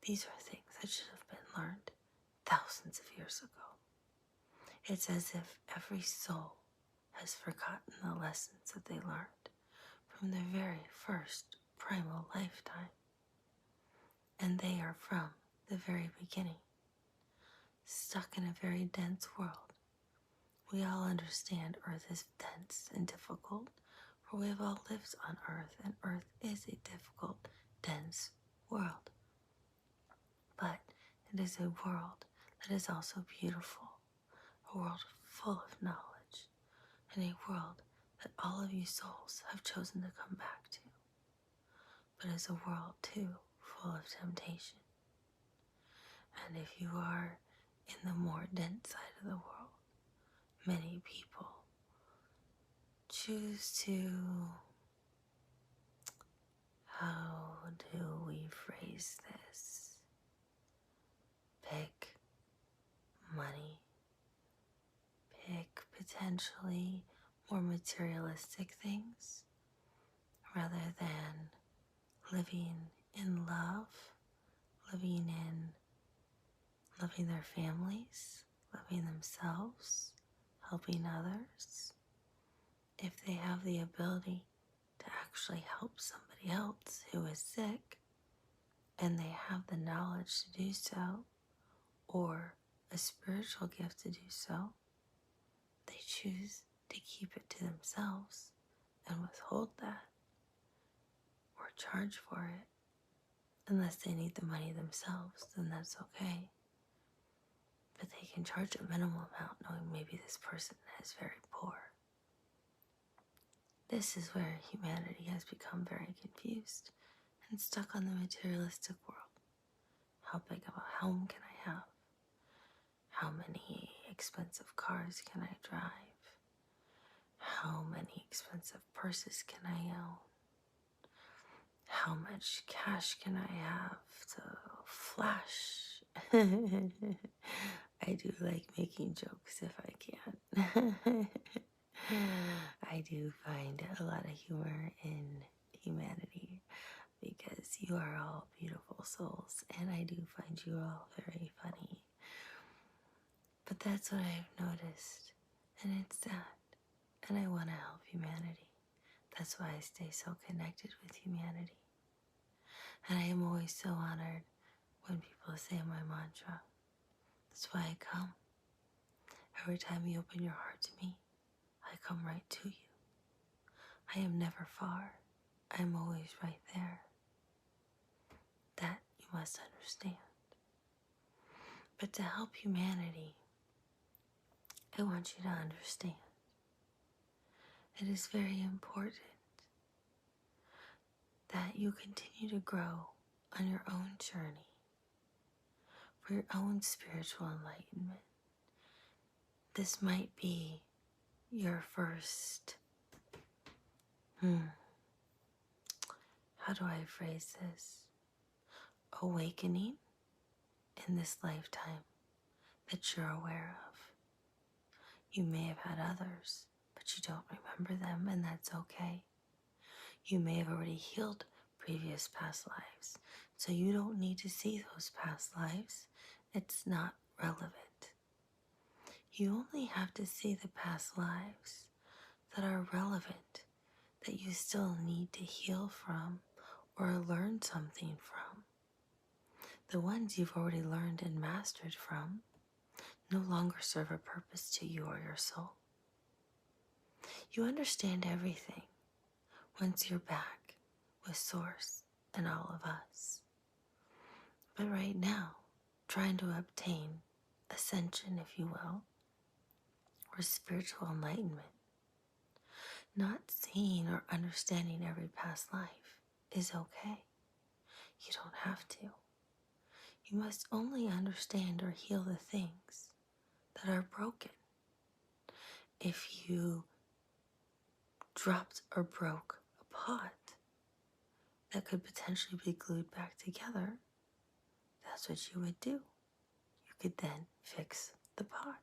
These are things that should have been learned thousands of years ago. It's as if every soul has forgotten the lessons that they learned from their very first primal lifetime. And they are from the very beginning, stuck in a very dense world. We all understand Earth is dense and difficult, for we have all lived on Earth, and Earth is a difficult, dense world. But it is a world that is also beautiful, a world full of knowledge, and a world that all of you souls have chosen to come back to. But is a world, too, full of temptation. And if you are in the more dense side of the world, many people choose to, how do we phrase this? Pick money, pick potentially more materialistic things rather than living in love, living their families, loving themselves, helping others. If they have the ability to actually help somebody else who is sick, and they have the knowledge to do so, or a spiritual gift to do so, they choose to keep it to themselves and withhold that, or charge for it. Unless they need the money themselves, then that's okay. But they can charge a minimal amount knowing maybe this person is very poor. This is where humanity has become very confused and stuck on the materialistic world. How big of a home can I have? How many expensive cars can I drive? How many expensive purses can I own? How much cash can I have to flash? I do like making jokes if I can. I do find a lot of humor in humanity because you are all beautiful souls, and I do find you all very funny. But that's what I've noticed, and it's sad, and I want to help humanity. That's why I stay so connected with humanity. And I am always so honored when people say my mantra. That's why I come. Every time you open your heart to me, I I come right to you. I am never far. I am always right there. That you must understand. But to help humanity, I want you to understand it is very important that you continue to grow on your own journey for your own spiritual enlightenment. This might be your first, how do I phrase this? Awakening in this lifetime that you're aware of. You may have had others, but you don't remember them, and that's okay. You may have already healed previous past lives, so you don't need to see those past lives. It's not relevant. You only have to see the past lives that are relevant, that you still need to heal from or learn something from. The ones you've already learned and mastered from no longer serve a purpose to you or your soul. You understand everything once you're back with Source and all of us. But right now, trying to obtain ascension, if you will, or spiritual enlightenment, not seeing or understanding every past life is okay. You don't have to. You must only understand or heal the things that are broken. If you dropped or broke a pot that could potentially be glued back together, that's what you would do. You could then fix the pot.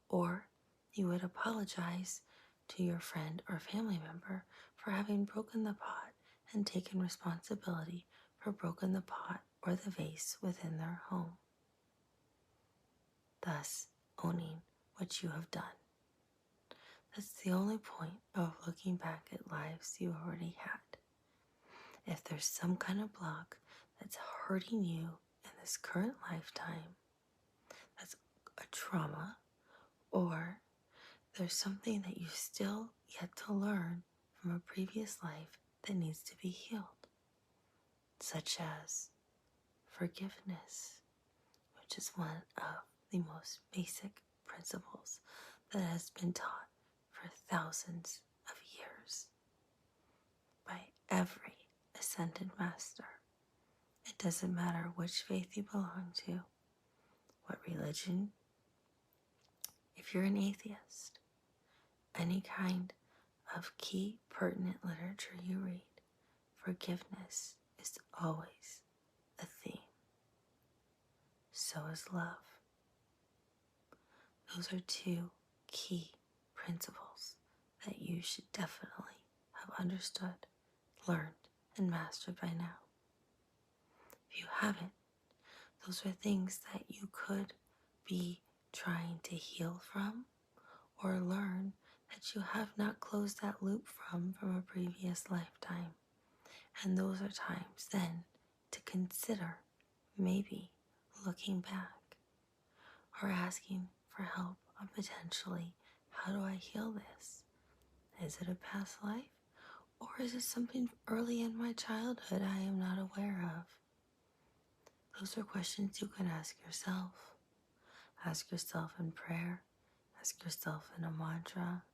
Or you would apologize to your friend or family member for having broken the pot and taken responsibility for broken the pot or the vase within their home. Thus, owning what you have done. That's the only point of looking back at lives you already had. If there's some kind of block that's hurting you in this current lifetime, that's a trauma, or there's something that you still yet to learn from a previous life that needs to be healed, such as forgiveness, which is one of the most basic principles that has been taught for thousands of years by every ascended master. It doesn't matter which faith you belong to, what religion, if you're an atheist, any kind of key pertinent literature you read, forgiveness is always a theme. So is love. Those are two key principles that you should definitely have understood, learned, and mastered by now. If you haven't, those are things that you could be trying to heal from or learn that you have not closed that loop from a previous lifetime. And those are times then to consider maybe looking back or asking for help on potentially, how do I heal this? Is it a past life? Or is it something early in my childhood I am not aware of? Those are questions you can ask yourself. Ask yourself in prayer. Ask yourself in a mantra.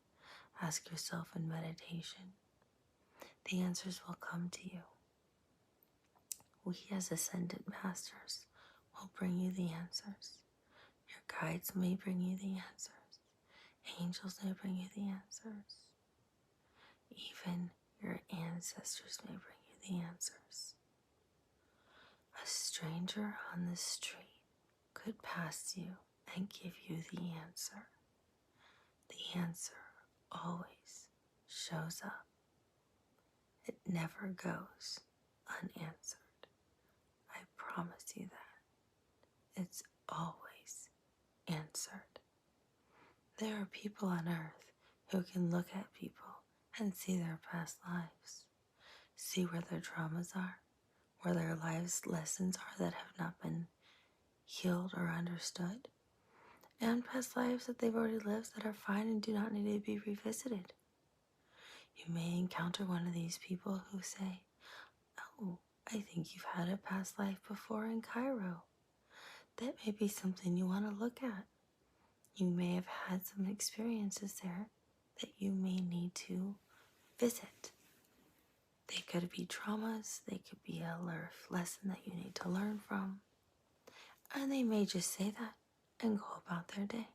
Ask yourself in meditation. The answers will come to you. We as ascended masters will bring you the answers. Your guides may bring you the answers. Angels may bring you the answers. Even your ancestors may bring you the answers. A stranger on the street could pass you and give you the answer. The answer always shows up. It never goes unanswered. I promise you that. It's always answered. There are people on earth who can look at people and see their past lives, see where their traumas are, where their life's lessons are that have not been healed or understood, and past lives that they've already lived that are fine and do not need to be revisited. You may encounter one of these people who say, "Oh, I think you've had a past life before in Cairo." That may be something you want to look at. You may have had some experiences there that you may need to visit. They could be traumas, they could be a lesson that you need to learn from, and they may just say that and go about their day.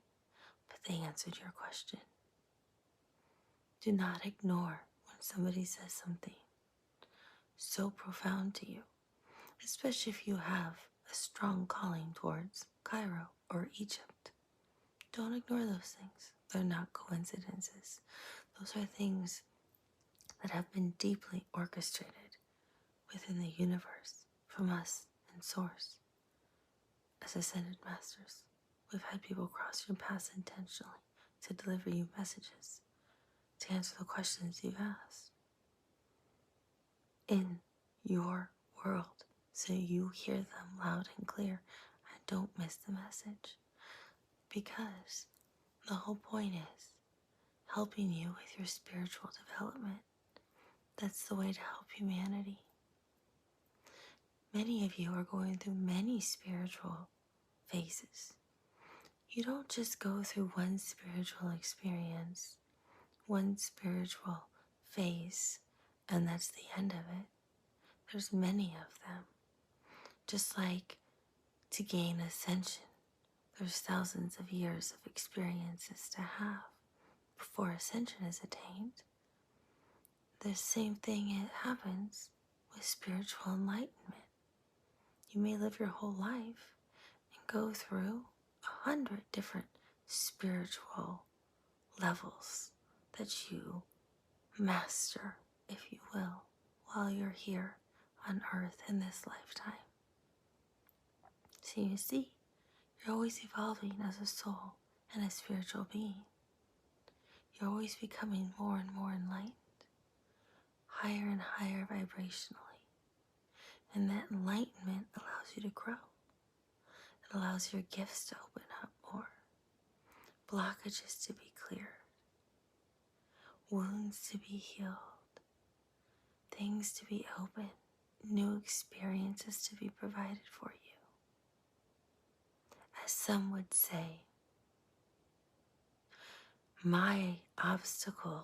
But they answered your question. Do not ignore when somebody says something so profound to you, especially if you have a strong calling towards Cairo or Egypt. Don't ignore those things. They're not coincidences. Those are things that have been deeply orchestrated within the universe from us and Source. As Ascended Masters, we've had people cross your paths intentionally to deliver you messages, to answer the questions you've asked in your world, so you hear them loud and clear and don't miss the message. Because the whole point is helping you with your spiritual development. That's the way to help humanity. Many of you are going through many spiritual phases. You don't just go through one spiritual experience, one spiritual phase, and that's the end of it. There's many of them. Just like to gain ascension, there's thousands of years of experiences to have before ascension is attained. The same thing happens with spiritual enlightenment. You may live your whole life and go through 100 different spiritual levels that you master, if you will, while you're here on earth in this lifetime. So you see, you're always evolving as a soul and a spiritual being. You're always becoming more and more enlightened, higher and higher vibrationally. And that enlightenment allows you to grow. It allows your gifts to open up more, blockages to be cleared, wounds to be healed, things to be opened, new experiences to be provided for you. As some would say, my obstacle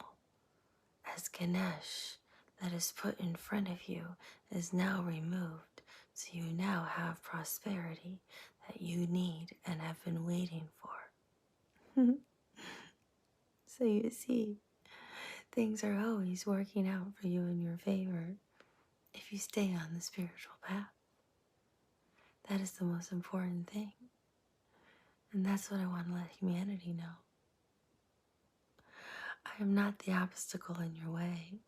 as Ganesha that is put in front of you is now removed, so you now have prosperity that you need and have been waiting for. So you see, things are always working out for you in your favor if you stay on the spiritual path. That is the most important thing. And that's what I want to let humanity know. I am not the obstacle in your way.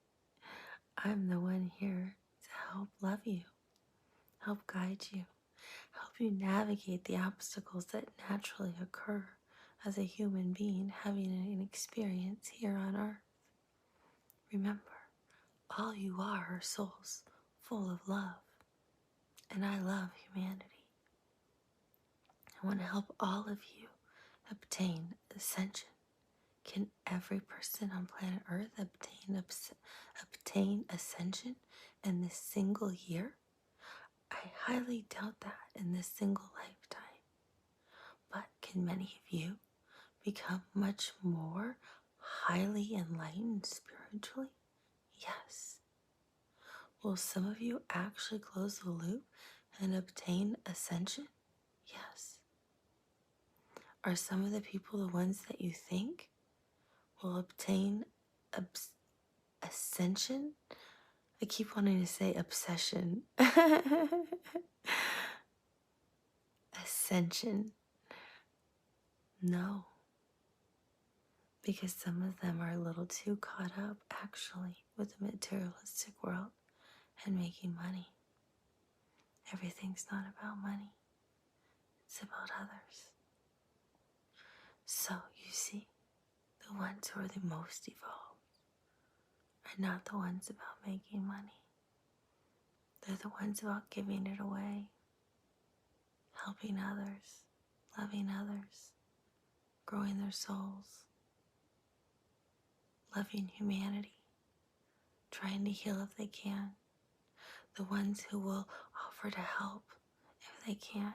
I'm the one here to help love you, help guide you, help you navigate the obstacles that naturally occur as a human being having an experience here on earth. Remember, all you are souls full of love, and I love humanity. I want to help all of you obtain ascension. Can every person on planet Earth obtain ascension in this single year? I highly doubt that in this single lifetime. But can many of you become much more highly enlightened spiritually? Yes. Will some of you actually close the loop and obtain ascension? Yes. Are some of the people the ones that you think will obtain ascension? I keep wanting to say obsession. Ascension. No. Because some of them are a little too caught up, actually, with the materialistic world and making money. Everything's not about money. It's about others. So, you see, the ones who are the most evolved are not the ones about making money. They're the ones about giving it away, helping others, loving others, growing their souls, loving humanity, trying to heal if they can, the ones who will offer to help if they can,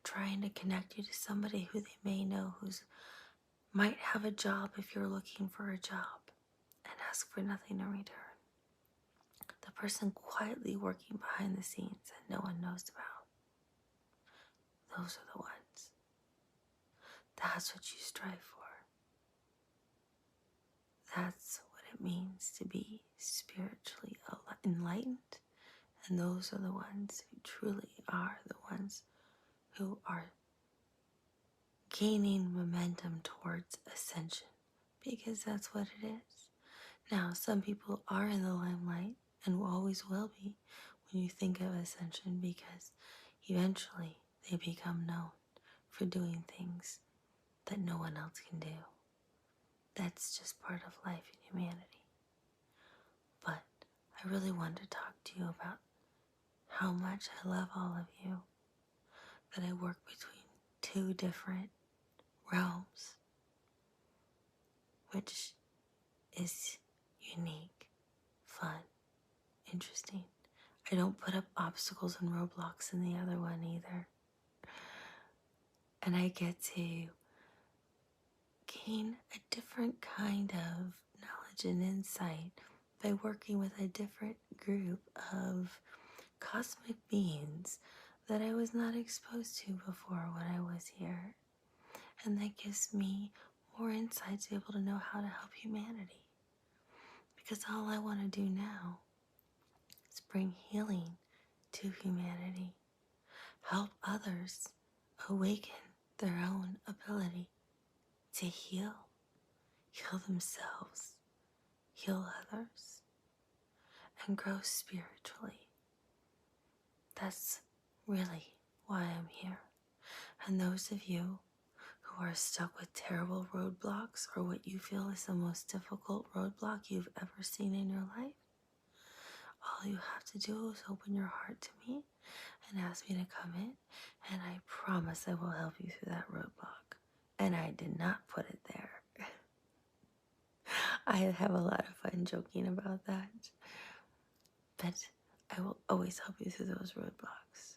trying to connect you to somebody who they may know who's might have a job if you're looking for a job and ask for nothing in return. The person quietly working behind the scenes that no one knows about. Those are the ones. That's what you strive for. That's what it means to be spiritually enlightened. And those are the ones who truly are the ones who are gaining momentum towards ascension, because that's what it is. Now, some people are in the limelight and always will be when you think of ascension, because eventually they become known for doing things that no one else can do. That's just part of life and humanity. But I really want to talk to you about how much I love all of you, that I work between two different realms, which is unique, fun, interesting. I don't put up obstacles and roadblocks in the other one either. And I get to gain a different kind of knowledge and insight by working with a different group of cosmic beings that I was not exposed to before when I was here. And that gives me more insight to be able to know how to help humanity. Because all I want to do now is bring healing to humanity, help others awaken their own ability to heal themselves, heal others, and grow spiritually. That's really why I'm here. And those of you who are stuck with terrible roadblocks, or what you feel is the most difficult roadblock you've ever seen in your life, all you have to do is open your heart to me and ask me to come in, and I promise I will help you through that roadblock. And I did not put it there. I have a lot of fun joking about that. But I will always help you through those roadblocks,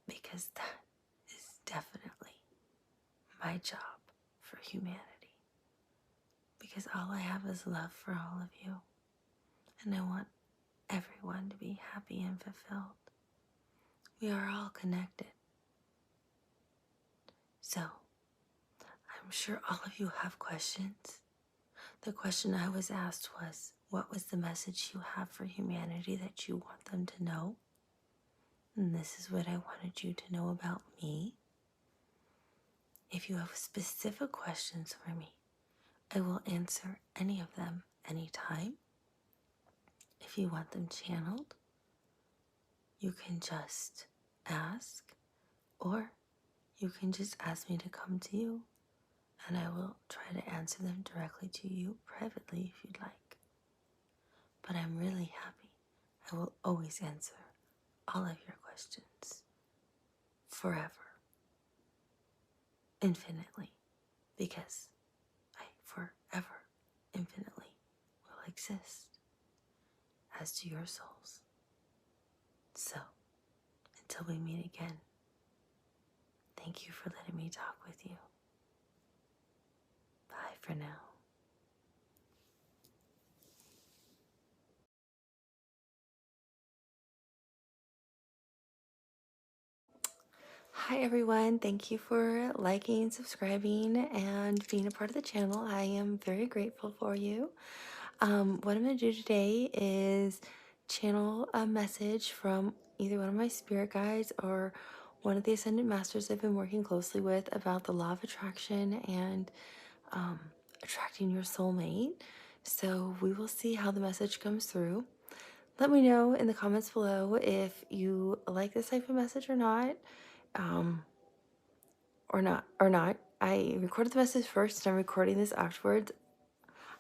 because that is definitely my job for humanity. Because all I have is love for all of you. And I want everyone to be happy and fulfilled. We are all connected. So, I'm sure all of you have questions. The question I was asked was, what was the message you have for humanity that you want them to know? And this is what I wanted you to know about me. If you have specific questions for me, I will answer any of them anytime. If you want them channeled, you can just ask, or you can just ask me to come to you, and I will try to answer them directly to you privately if you'd like. But I'm really happy. I will always answer all of your questions forever, infinitely, because I forever, infinitely will exist, as do your souls. So, until we meet again, thank you for letting me talk with you. Bye for now. Hi everyone, thank you for liking, subscribing, and being a part of the channel. I am very grateful for you. What I'm going to do today is channel a message from either one of my spirit guides or one of the Ascended Masters I've been working closely with about the law of attraction and attracting your soulmate. So we will see how the message comes through. Let me know in the comments below if you like this type of message or not. Or not. I recorded the message first and I'm recording this afterwards.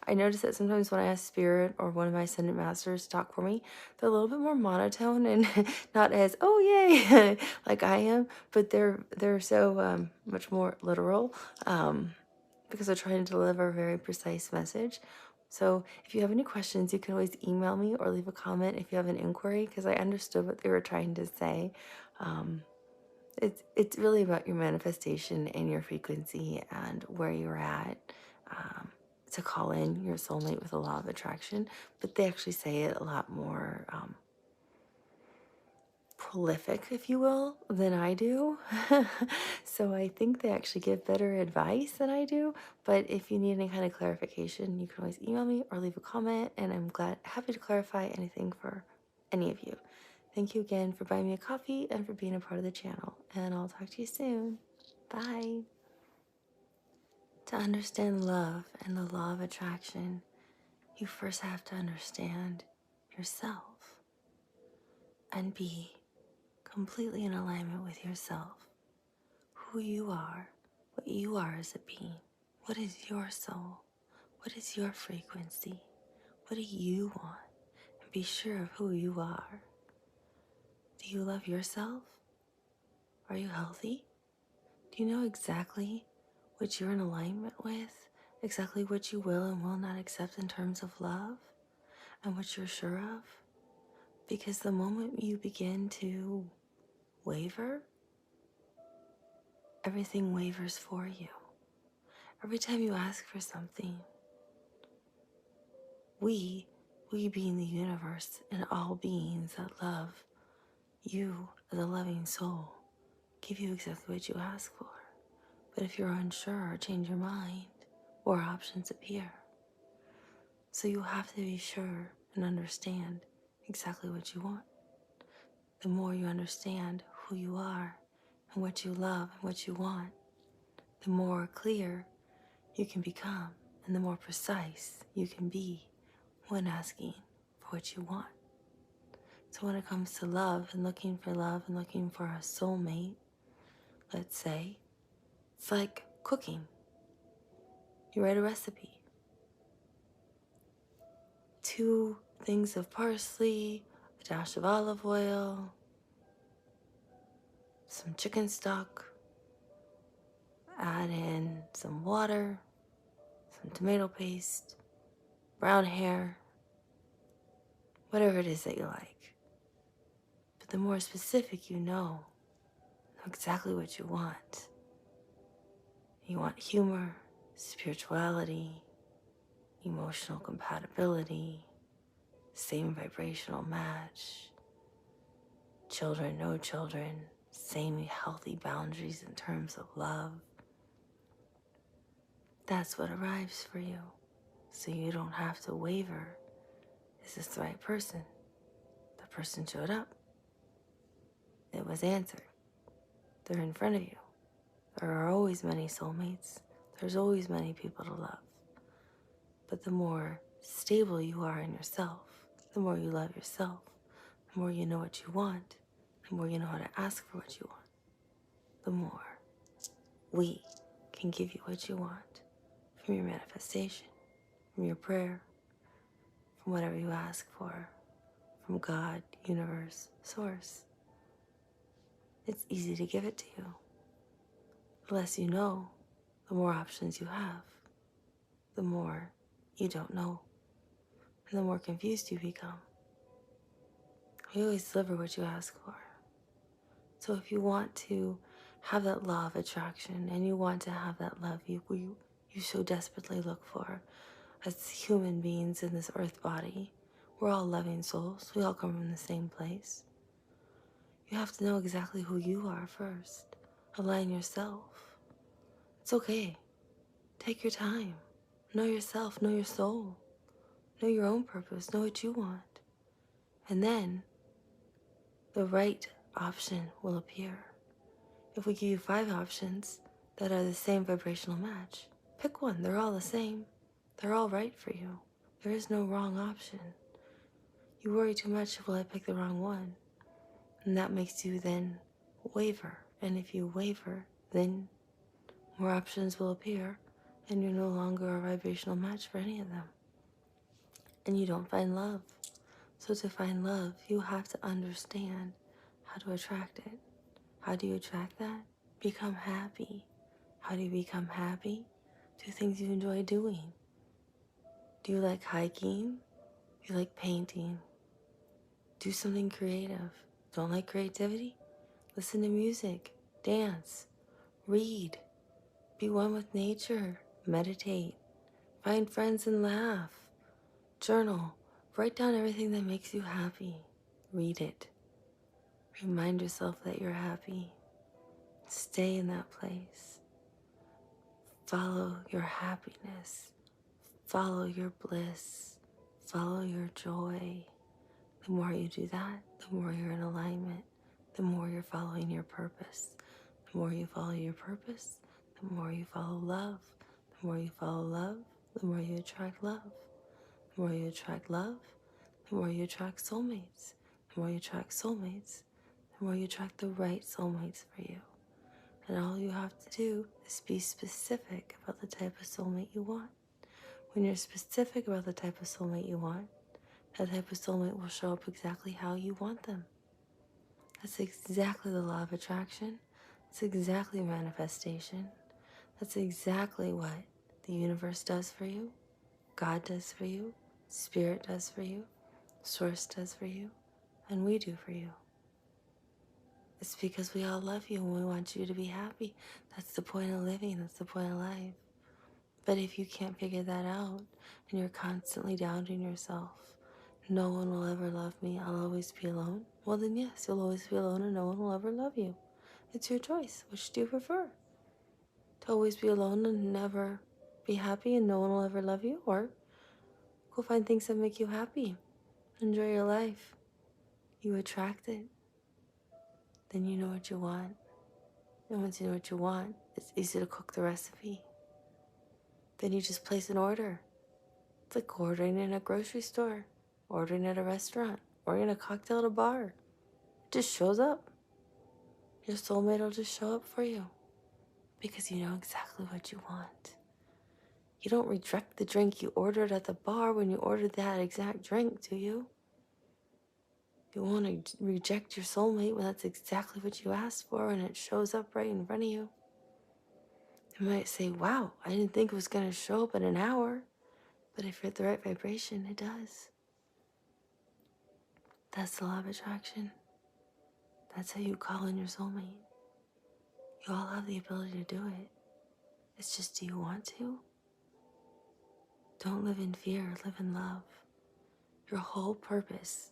I notice that sometimes when I ask Spirit or one of my Ascended Masters to talk for me, they're a little bit more monotone and not as, oh yay, like I am, but they're so much more literal because they're trying to deliver a very precise message. So if you have any questions, you can always email me or leave a comment if you have an inquiry, because I understood what they were trying to say. It's really about your manifestation and your frequency and where you're at, to call in your soulmate with a law of attraction. But they actually say it a lot more prolific, if you will, than I do. So I think they actually give better advice than I do. But if you need any kind of clarification, you can always email me or leave a comment, and I'm happy to clarify anything for any of you. Thank you again for buying me a coffee and for being a part of the channel, and I'll talk to you soon. Bye. To understand love and the law of attraction, you first have to understand yourself and be completely in alignment with yourself. Who you are, what you are as a being. What is your soul? What is your frequency? What do you want? And be sure of who you are. Do you love yourself? Are you healthy? Do you know exactly what you're in alignment with? Exactly what you will and will not accept in terms of love? And what you're sure of? Because the moment you begin to waver, everything wavers for you. Every time you ask for something, we being the universe and all beings that love you as a loving soul, give you exactly what you ask for. But if you're unsure or change your mind, more options appear. So you have to be sure and understand exactly what you want. The more you understand who you are and what you love and what you want, the more clear you can become and the more precise you can be when asking for what you want. So when it comes to love and looking for a soulmate, let's say, it's like cooking. You write a recipe. 2 things of parsley, a dash of olive oil, some chicken stock, add in some water, some tomato paste, brown hair, whatever it is that you like. But the more specific you know exactly what you want. You want humor, spirituality, emotional compatibility, same vibrational match, children, no children, same healthy boundaries in terms of love. That's what arrives for you, so you don't have to waver. Is this the right person? The person showed up. It was answered. They're in front of you. There are always many soulmates. There's always many people to love. But the more stable you are in yourself, the more you love yourself, the more you know what you want, the more you know how to ask for what you want, the more we can give you what you want from your manifestation, from your prayer, from whatever you ask for, from God, universe, source. It's easy to give it to you. The less you know, the more options you have, the more you don't know, and the more confused you become. We always deliver what you ask for. So if you want to have that law of attraction and you want to have that love you so desperately look for as human beings in this earth body, we're all loving souls. We all come from the same place. You have to know exactly who you are first. Align yourself. It's okay. Take your time. Know yourself. Know your soul. Know your own purpose. Know what you want. And then the right option will appear. If we give you 5 options that are the same vibrational match, pick one. They're all the same. They're all right for you. There is no wrong option. You worry too much, will I pick the wrong one? And that makes you then waver. And if you waver, then more options will appear and you're no longer a vibrational match for any of them. And you don't find love. So to find love, you have to understand how to attract it. How do you attract that? Become happy. How do you become happy? Do things you enjoy doing. Do you like hiking? Do you like painting? Do something creative. Don't like creativity? Listen to music, dance, read, be one with nature, meditate, find friends and laugh, journal, write down everything that makes you happy, read it. Remind yourself that you're happy. Stay in that place. Follow your happiness. Follow your bliss. Follow your joy. The more you do that, the more you're in alignment. The more you're following your purpose. The more you follow your purpose, the more you follow love. The more you follow love, the more you attract love. The more you attract love, the more you attract soulmates. The more you attract soulmates, the more you attract the right soulmates for you. And all you have to do is be specific about the type of soulmate you want. When you're specific about the type of soulmate you want, that type of soulmate will show up exactly how you want them. That's exactly the law of attraction. That's exactly manifestation. That's exactly what the universe does for you, God does for you, Spirit does for you, Source does for you, and we do for you. It's because we all love you and we want you to be happy. That's the point of living. That's the point of life. But if you can't figure that out and you're constantly doubting yourself, no one will ever love me, I'll always be alone. Well then yes, you'll always be alone and no one will ever love you. It's your choice. Which do you prefer? To always be alone and never be happy and no one will ever love you? Or go find things that make you happy. Enjoy your life. You attract it. Then you know what you want. And once you know what you want, it's easy to cook the recipe. Then you just place an order. It's like ordering in a grocery store, ordering at a restaurant, ordering a cocktail at a bar. It just shows up. Your soulmate will just show up for you because you know exactly what you want. You don't reject the drink you ordered at the bar when you ordered that exact drink, do you? You won't reject your soulmate when that's exactly what you asked for and it shows up right in front of you. You might say, wow, I didn't think it was going to show up in an hour. But if you're at the right vibration, it does. That's the law of attraction. That's how you call in your soulmate. You all have the ability to do it. It's just, do you want to? Don't live in fear, live in love. Your whole purpose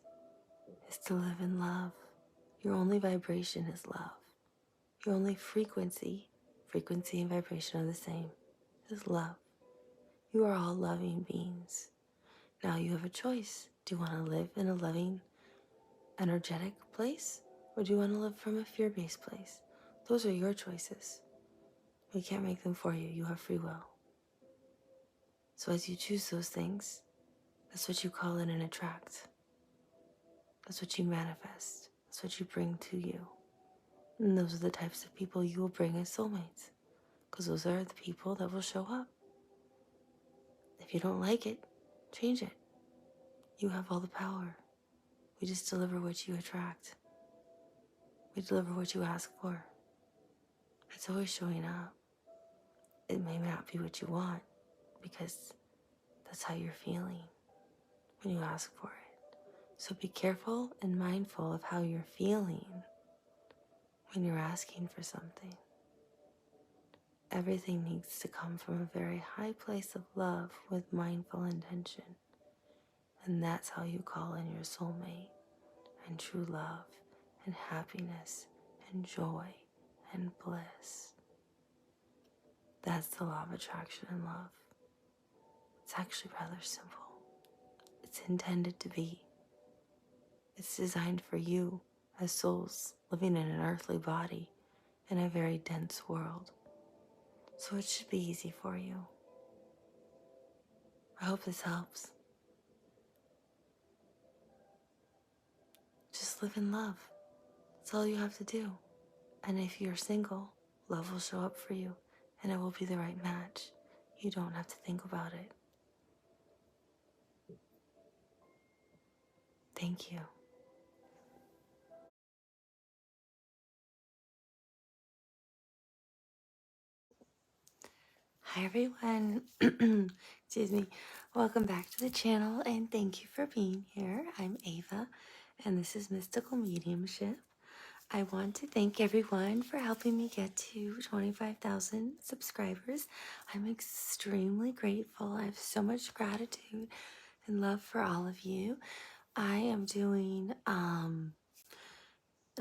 is to live in love. Your only vibration is love. Your only frequency and vibration are the same, is love. You are all loving beings. Now you have a choice. Do you want to live in a loving, energetic place? Or do you want to live from a fear-based place? Those are your choices. We can't make them for you. You have free will. So as you choose those things, that's what you call in and attract. That's what you manifest. That's what you bring to you. And those are the types of people you will bring as soulmates, because those are the people that will show up. If you don't like it, change it. You have all the power. We just deliver what you attract. We deliver what you ask for. It's always showing up. It may not be what you want, because that's how you're feeling when you ask for it. So be careful and mindful of how you're feeling when you're asking for something. Everything needs to come from a very high place of love with mindful intention. And that's how you call in your soulmate and true love and happiness and joy and bliss. That's the law of attraction and love. It's actually rather simple. It's intended to be. It's designed for you as souls living in an earthly body in a very dense world. So it should be easy for you. I hope this helps. Just live in love. That's all you have to do. And if you're single, love will show up for you and it will be the right match. You don't have to think about it. Thank you. Hi everyone. Excuse me. Welcome back to the channel and thank you for being here. I'm Ava and this is Mystical Mediumship. I want to thank everyone for helping me get to 25,000 subscribers. I'm extremely grateful. I have so much gratitude and love for all of you. I am doing an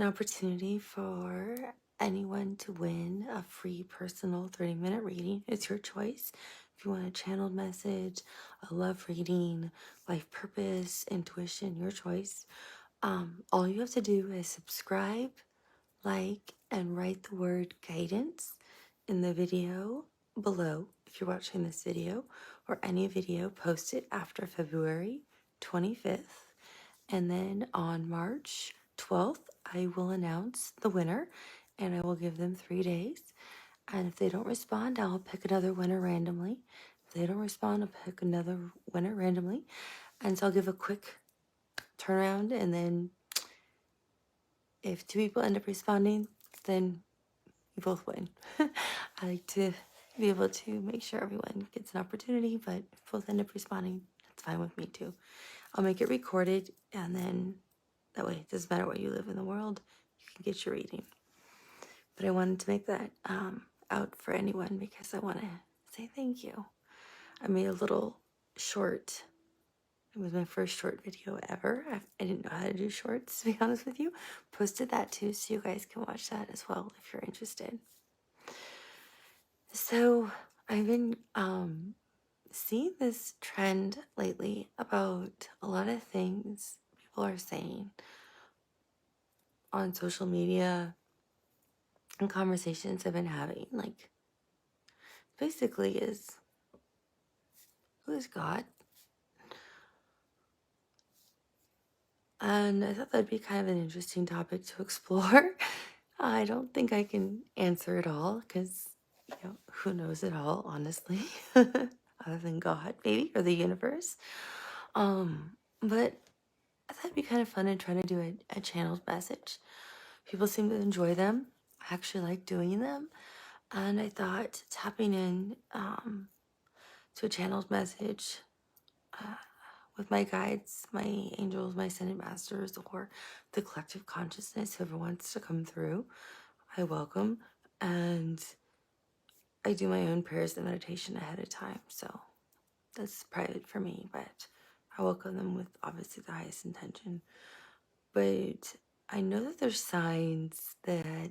opportunity for anyone to win a free personal 30-minute reading. It's your choice. If you want a channeled message, a love reading, life purpose, intuition, your choice. All you have to do is subscribe, like, and write the word guidance in the video below if you're watching this video, or any video posted after February 25th. And then on March 12th, I will announce the winner and I will give them 3 days. And if they don't respond, I'll pick another winner randomly. If they don't respond, I'll pick another winner randomly. And so I'll give a quick turnaround. And then if 2 people end up responding, then you both win. I like to be able to make sure everyone gets an opportunity, but if both end up responding, that's fine with me too. I'll make it recorded and then that way, it doesn't matter where you live in the world, you can get your reading. But I wanted to make that out for anyone because I want to say thank you. I made a little short. It was my first short video ever. I didn't know how to do shorts, to be honest with you. Posted that too, so you guys can watch that as well if you're interested. So I've been seeing this trend lately about a lot of things people are saying on social media and conversations I've been having, like, basically is, who is God? And I thought that'd be kind of an interesting topic to explore. I don't think I can answer it all because, who knows it all, honestly, other than God, maybe, or the universe. But I thought it'd be kind of fun and trying to do a channeled message. People seem to enjoy them. I actually like doing them. And I thought tapping in to a channeled message with my guides, my angels, my ascended masters, or the collective consciousness, whoever wants to come through, I welcome. And I do my own prayers and meditation ahead of time. So that's private for me, but I welcome them with obviously the highest intention. But I know that there's signs that I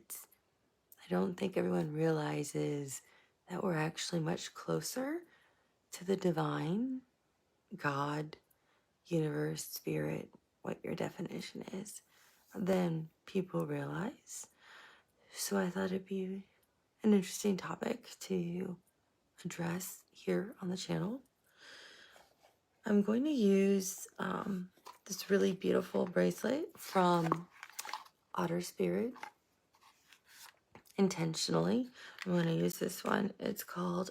don't think everyone realizes that we're actually much closer to the divine, God, universe, spirit, what your definition is, than people realize. So I thought it'd be an interesting topic to address here on the channel. I'm going to use this really beautiful bracelet from Otter Spirit intentionally. I'm going to use this one. It's called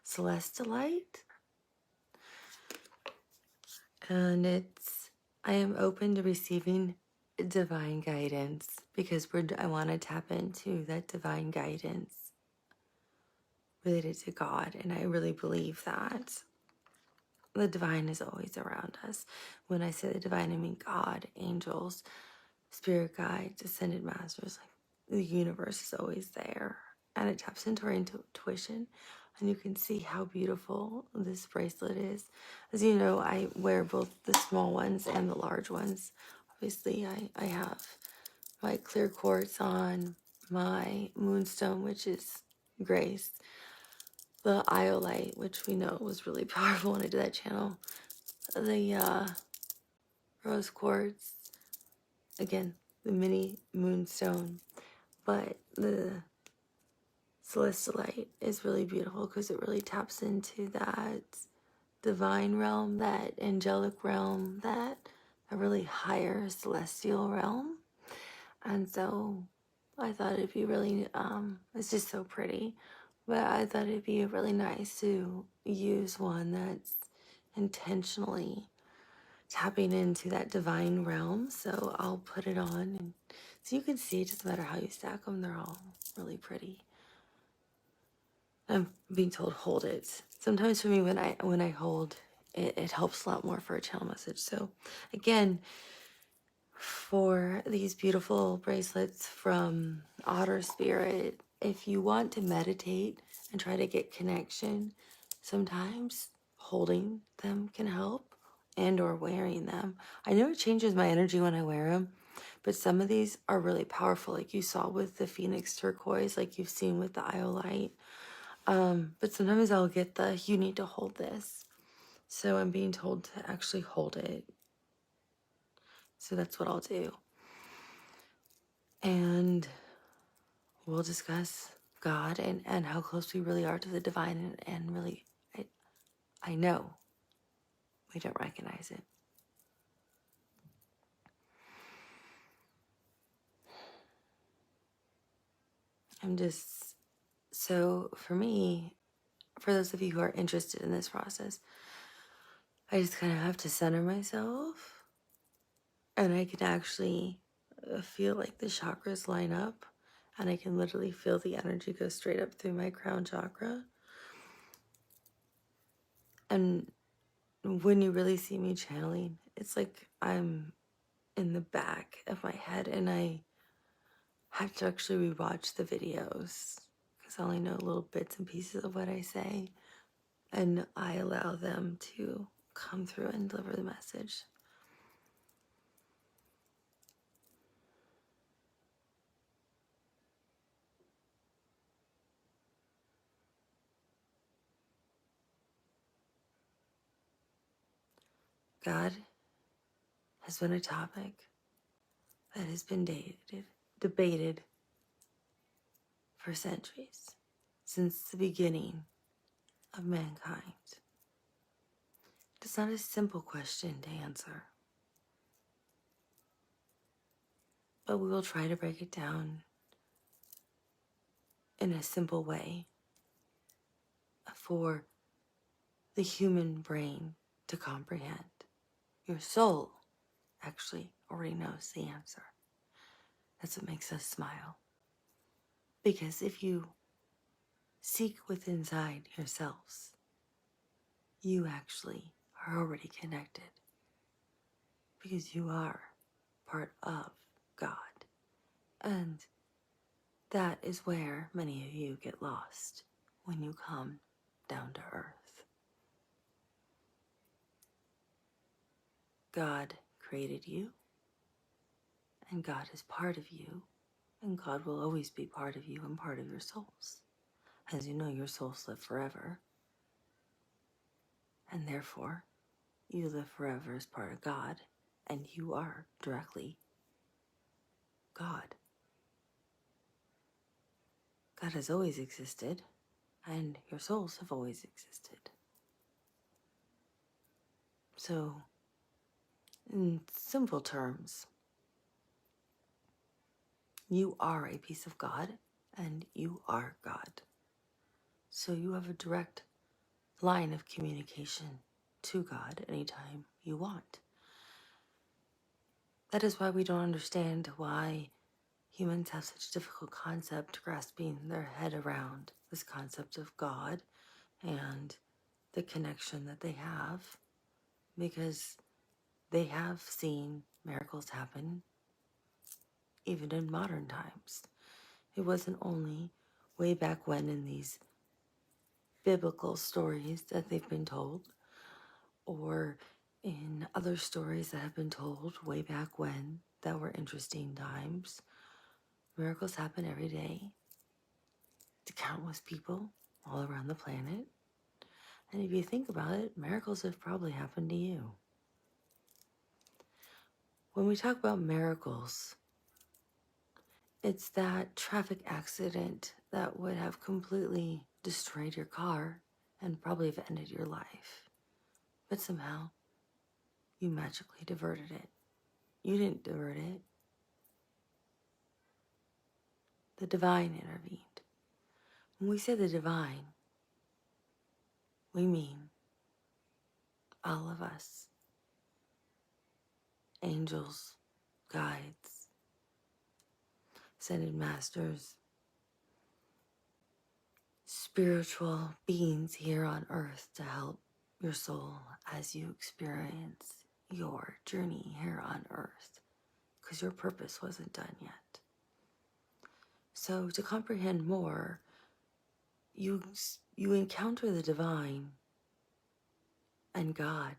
Celestilite. And I am open to receiving divine guidance because I want to tap into that divine guidance related to God. And I really believe that the divine is always around us. When I say the divine, I mean God, angels, spirit guides, ascended masters. Like, the universe is always there. And it taps into our intuition. And you can see how beautiful this bracelet is. As you know, I wear both the small ones and the large ones. Obviously, I have my clear quartz on, my moonstone, which is grace, the iolite, which we know was really powerful when I did that channel, the rose quartz, again, the mini moonstone, but the celestilite is really beautiful because it really taps into that divine realm, that angelic realm, that a really higher celestial realm. And so I thought it'd be really, it's just so pretty. But I thought it'd be really nice to use one that's intentionally tapping into that divine realm. So I'll put it on, and so you can see, it doesn't matter how you stack them, they're all really pretty. I'm being told hold it. Sometimes for me, when I hold it, it helps a lot more for a channel message. So again, for these beautiful bracelets from Otter Spirit, if you want to meditate and try to get connection, sometimes holding them can help, and or wearing them. I know it changes my energy when I wear them, but some of these are really powerful, like you saw with the Phoenix Turquoise, like you've seen with the Iolite. But sometimes I'll get you need to hold this. So I'm being told to actually hold it. So that's what I'll do. And we'll discuss God and how close we really are to the divine. And really, I know we don't recognize it. So for me, for those of you who are interested in this process, I just kind of have to center myself, and I can actually feel like the chakras line up, and I can literally feel the energy go straight up through my crown chakra. And when you really see me channeling, it's like I'm in the back of my head, and I have to actually rewatch the videos because I only know little bits and pieces of what I say, and I allow them to come through and deliver the message. God has been a topic that has been debated for centuries, since the beginning of mankind. It's not a simple question to answer, but we will try to break it down in a simple way for the human brain to comprehend. Your soul actually already knows the answer. That's what makes us smile. Because if you seek within inside yourselves, you actually are already connected. Because you are part of God. And that is where many of you get lost when you come down to earth. God created you, and God is part of you, and God will always be part of you and part of your souls. As you know, your souls live forever, and therefore, you live forever as part of God, and you are directly God. God has always existed, and your souls have always existed. So, in simple terms, you are a piece of God, and you are God. So you have a direct line of communication to God anytime you want. That is why we don't understand why humans have such a difficult concept grasping their head around this concept of God and the connection that they have, because they have seen miracles happen even in modern times. It wasn't only way back when in these biblical stories that they've been told, or in other stories that have been told way back when that were interesting times. Miracles happen every day to countless people all around the planet. And if you think about it, miracles have probably happened to you. When we talk about miracles, it's that traffic accident that would have completely destroyed your car and probably have ended your life. But somehow, you magically diverted it. You didn't divert it. The divine intervened. When we say the divine, we mean all of us. Angels, guides, ascended masters, spiritual beings here on earth to help your soul as you experience your journey here on earth, because your purpose wasn't done yet. So to comprehend more, you encounter the divine and God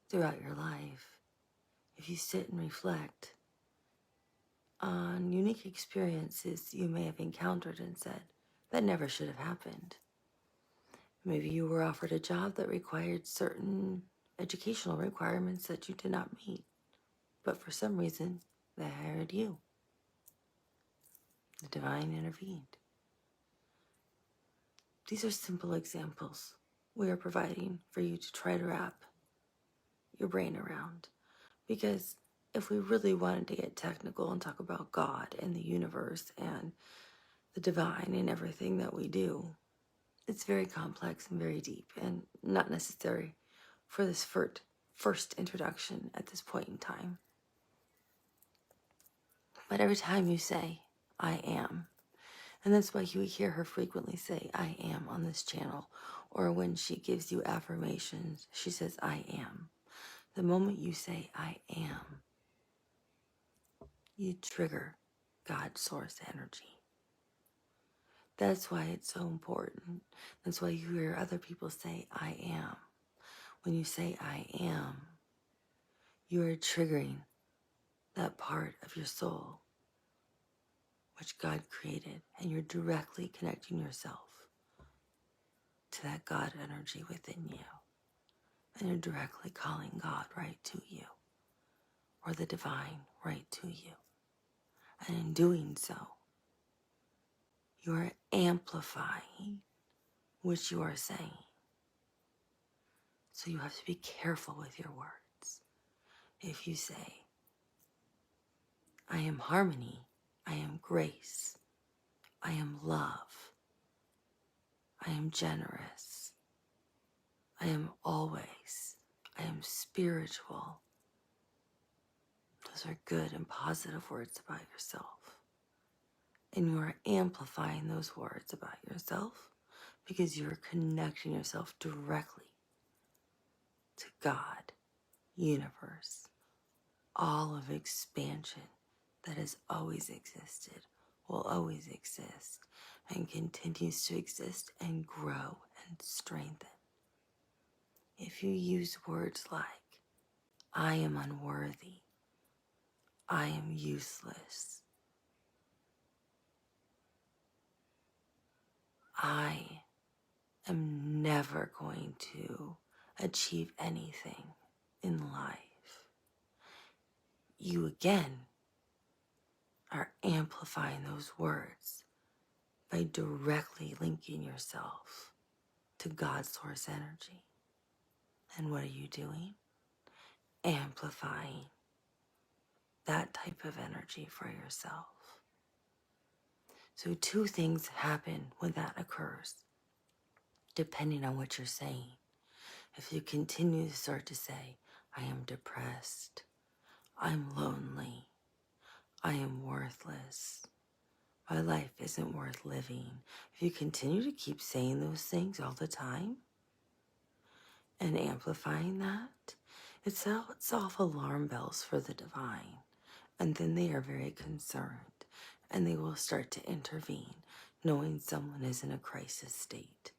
throughout your life. If you sit and reflect on unique experiences you may have encountered and said, that never should have happened. Maybe you were offered a job that required certain educational requirements that you did not meet, but for some reason, they hired you. The divine intervened. These are simple examples we are providing for you to try to wrap your brain around. Because if we really wanted to get technical and talk about God and the universe and the divine and everything that we do, it's very complex and very deep and not necessary for this first introduction at this point in time. But every time you say, I am, and that's why you hear her frequently say, I am on this channel, or when she gives you affirmations, she says, I am. The moment you say, I am, you trigger God's source energy. That's why it's so important. That's why you hear other people say, I am. When you say, I am, you are triggering that part of your soul which God created, and you're directly connecting yourself to that God energy within you. And you're directly calling God right to you, or the divine right to you. And in doing so, you are amplifying what you are saying. So you have to be careful with your words. If you say, I am harmony, I am grace, I am love, I am generous, I am always, I am spiritual. Those are good and positive words about yourself. And you are amplifying those words about yourself because you are connecting yourself directly to God, universe, all of expansion that has always existed, will always exist, and continues to exist and grow and strengthen. If you use words like, I am unworthy, I am useless, I am never going to achieve anything in life, you again are amplifying those words by directly linking yourself to God's source energy. And what are you doing? Amplifying that type of energy for yourself. So two things happen when that occurs, depending on what you're saying. If you continue to start to say, I am depressed, I'm lonely, I am worthless, my life isn't worth living. If you continue to keep saying those things all the time and amplifying that, it sets off alarm bells for the divine. And then they are very concerned and they will start to intervene, knowing someone is in a crisis state.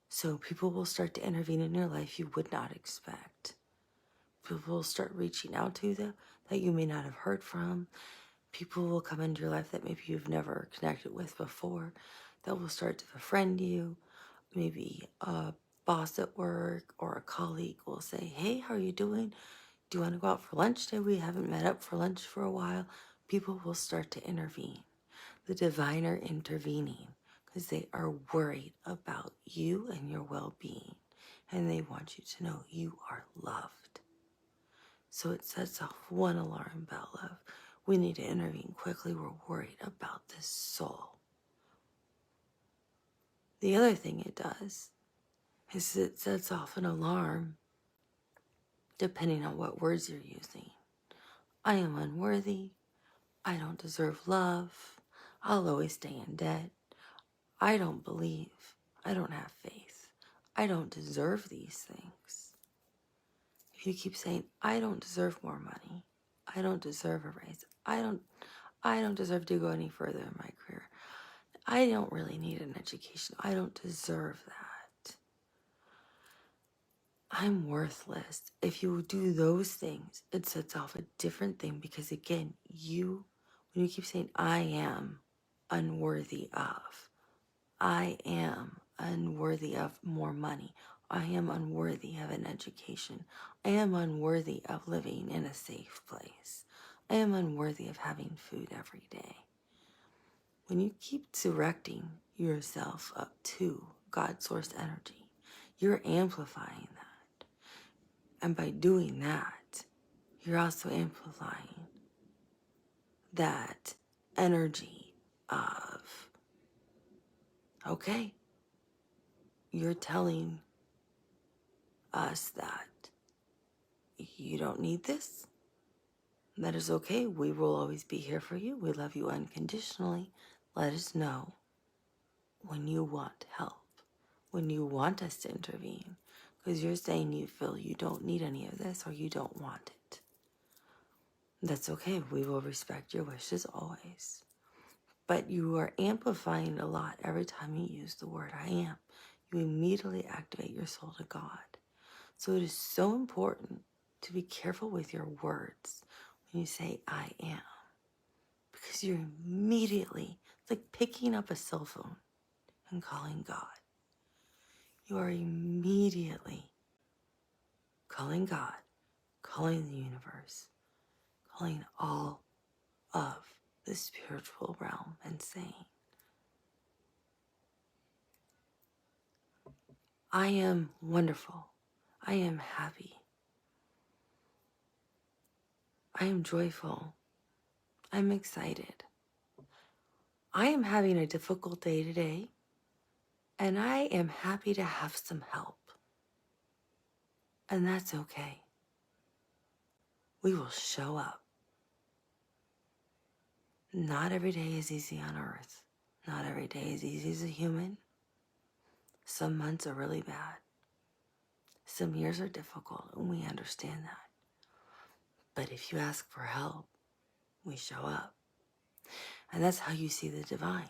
So people will start to intervene in your life you would not expect. People will start reaching out to you that you may not have heard from. People will come into your life that maybe you've never connected with before, that will start to befriend you. Maybe a boss at work or a colleague will say, hey, how are you doing? Do you want to go out for lunch today? We haven't met up for lunch for a while. People will start to intervene. The divine are intervening because they are worried about you and your well-being. And they want you to know you are loved. So it sets off one alarm bell of, we need to intervene quickly. We're worried about this soul. The other thing it does is it sets off an alarm depending on what words you're using. I am unworthy. I don't deserve love. I'll always stay in debt. I don't believe. I don't have faith. I don't deserve these things. If you keep saying, I don't deserve more money. I don't deserve a raise. I don't deserve to go any further in my career. I don't really need an education. I don't deserve that. I'm worthless. If you do those things, it sets off a different thing because again, when you keep saying, I am unworthy of, I am unworthy of more money, I am unworthy of an education, I am unworthy of living in a safe place, I am unworthy of having food every day. When you keep directing yourself up to God source energy, you're amplifying that. And by doing that, you're also amplifying that energy of, okay, you're telling us that you don't need this. That is okay. We will always be here for you. We love you unconditionally. Let us know when you want help, when you want us to intervene, because you're saying you feel you don't need any of this or you don't want it. That's okay. We will respect your wishes always. But you are amplifying a lot every time you use the word I am. You immediately activate your soul to God. So it is so important to be careful with your words when you say I am. Because you're immediately, it's like picking up a cell phone and calling God. You are immediately calling God, calling the universe, calling all of the spiritual realm and saying, I am wonderful. I am happy. I am joyful. I'm excited. I am having a difficult day today, and I am happy to have some help. And that's okay. We will show up. Not every day is easy on earth. Not every day is easy as a human. Some months are really bad. Some years are difficult, and we understand that. But if you ask for help, we show up. And that's how you see the divine.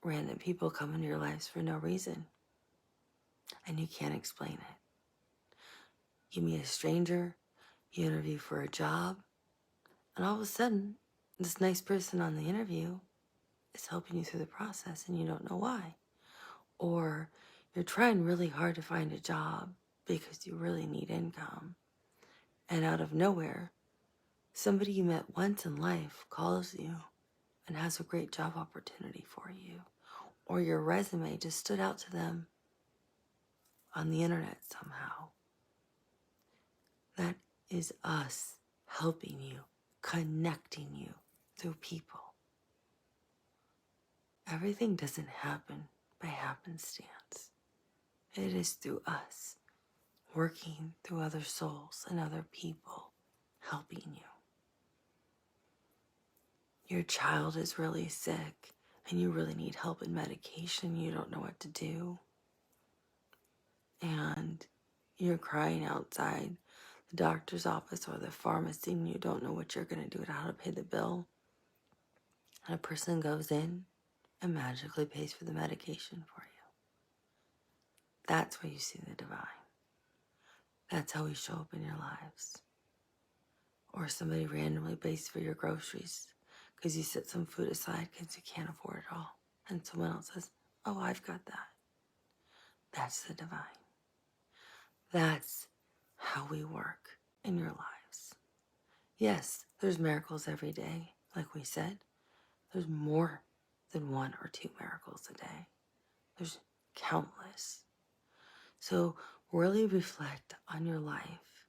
Random people come into your lives for no reason, and you can't explain it. You meet a stranger, you interview for a job, and all of a sudden, this nice person on the interview is helping you through the process and you don't know why. Or you're trying really hard to find a job because you really need income. And out of nowhere, somebody you met once in life calls you and has a great job opportunity for you. Or your resume just stood out to them on the internet somehow. That is us helping you, connecting you through people. Everything doesn't happen by happenstance. It is through us working through other souls and other people helping you. Your child is really sick and you really need help in medication. You don't know what to do. And you're crying outside the doctor's office or the pharmacy and you don't know what you're going to do and how to pay the bill. And a person goes in and magically pays for the medication for you. That's where you see the divine. That's how we show up in your lives. Or somebody randomly pays for your groceries because you set some food aside because you can't afford it all. And someone else says, oh, I've got that. That's the divine. That's how we work in your lives. Yes, there's miracles every day, like we said. There's more than 1 or 2 miracles a day. There's countless. So really reflect on your life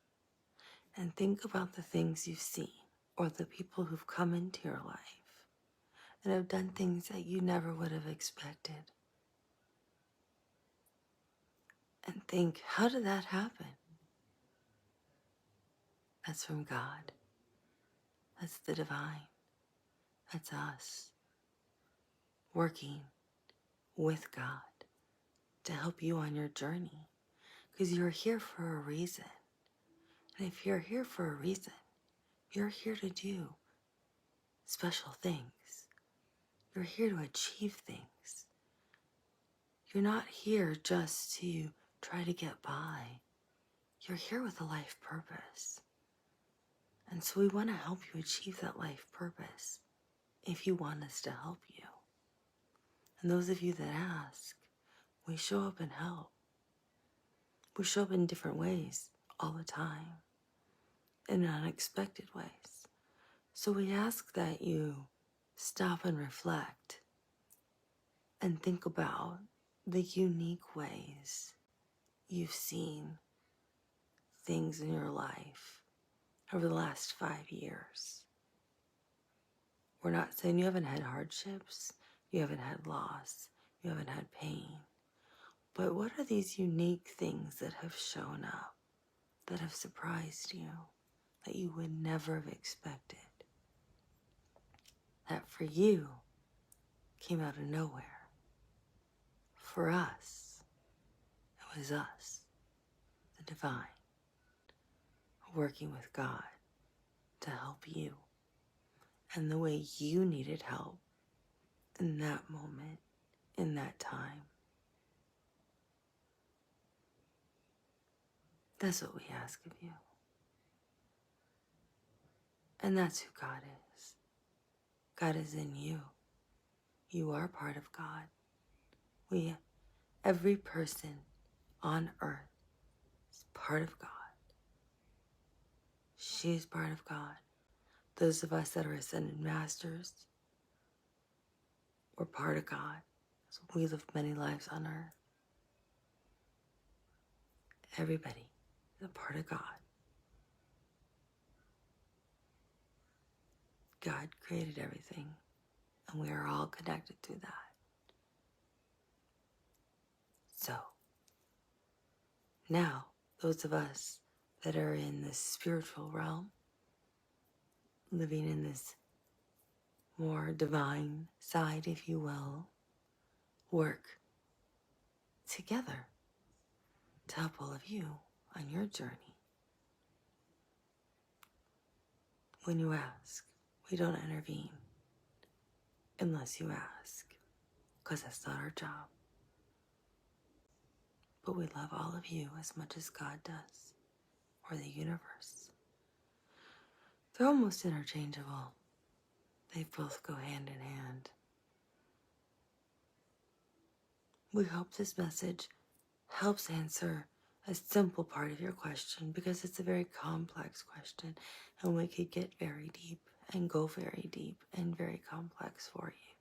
and think about the things you've seen or the people who've come into your life and have done things that you never would have expected. and think, how did that happen? That's from God. That's the divine. That's us working with God to help you on your journey. Because you're here for a reason. And if you're here for a reason, you're here to do special things. You're here to achieve things. You're not here just to try to get by. You're here with a life purpose. And so we want to help you achieve that life purpose if you want us to help you. And those of you that ask, we show up and help. We show up in different ways all the time, in unexpected ways. So we ask that you stop and reflect and think about the unique ways you've seen things in your life over the last 5 years. We're not saying you haven't had hardships, you haven't had loss, you haven't had pain. But what are these unique things that have shown up, that have surprised you, that you would never have expected? That for you came out of nowhere. For us, it was us, the divine, working with God to help you and the way you needed help in that moment, in that time. That's what we ask of you. And that's who God is. God is in you. You are part of God. Every person on earth is part of God. She is part of God. Those of us that are ascended masters, we're part of God. So we live many lives on earth. Everybody is a part of God. God created everything, and we are all connected through that. So, now, those of us that are in this spiritual realm, living in this more divine side, if you will, work together to help all of you on your journey. When you ask, we don't intervene unless you ask, because that's not our job. But we love all of you as much as God does, or the universe. They're almost interchangeable. They both go hand in hand. We hope this message helps answer a simple part of your question, because it's a very complex question, and we could get very deep and go very deep and very complex for you.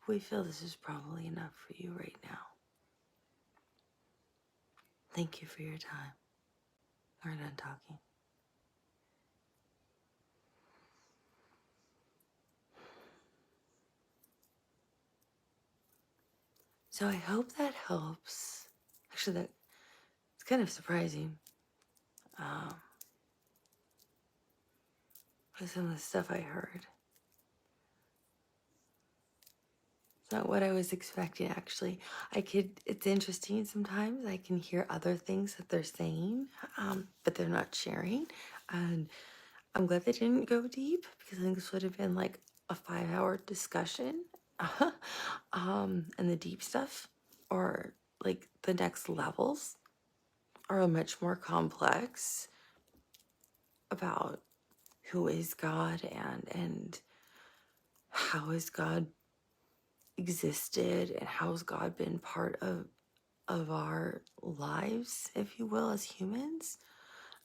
We feel this is probably enough for you right now. Thank you for your time. We're done talking. So I hope that helps. Actually, it's kind of surprising. With some of the stuff I heard. It's not what I was expecting, actually. It's interesting sometimes. I can hear other things that they're saying, but they're not sharing. And I'm glad they didn't go deep, because I think this would have been like a 5-hour discussion. And the deep stuff, or like the next levels, are much more complex about who is God and how is God existed, and how has God been part of our lives, if you will, as humans.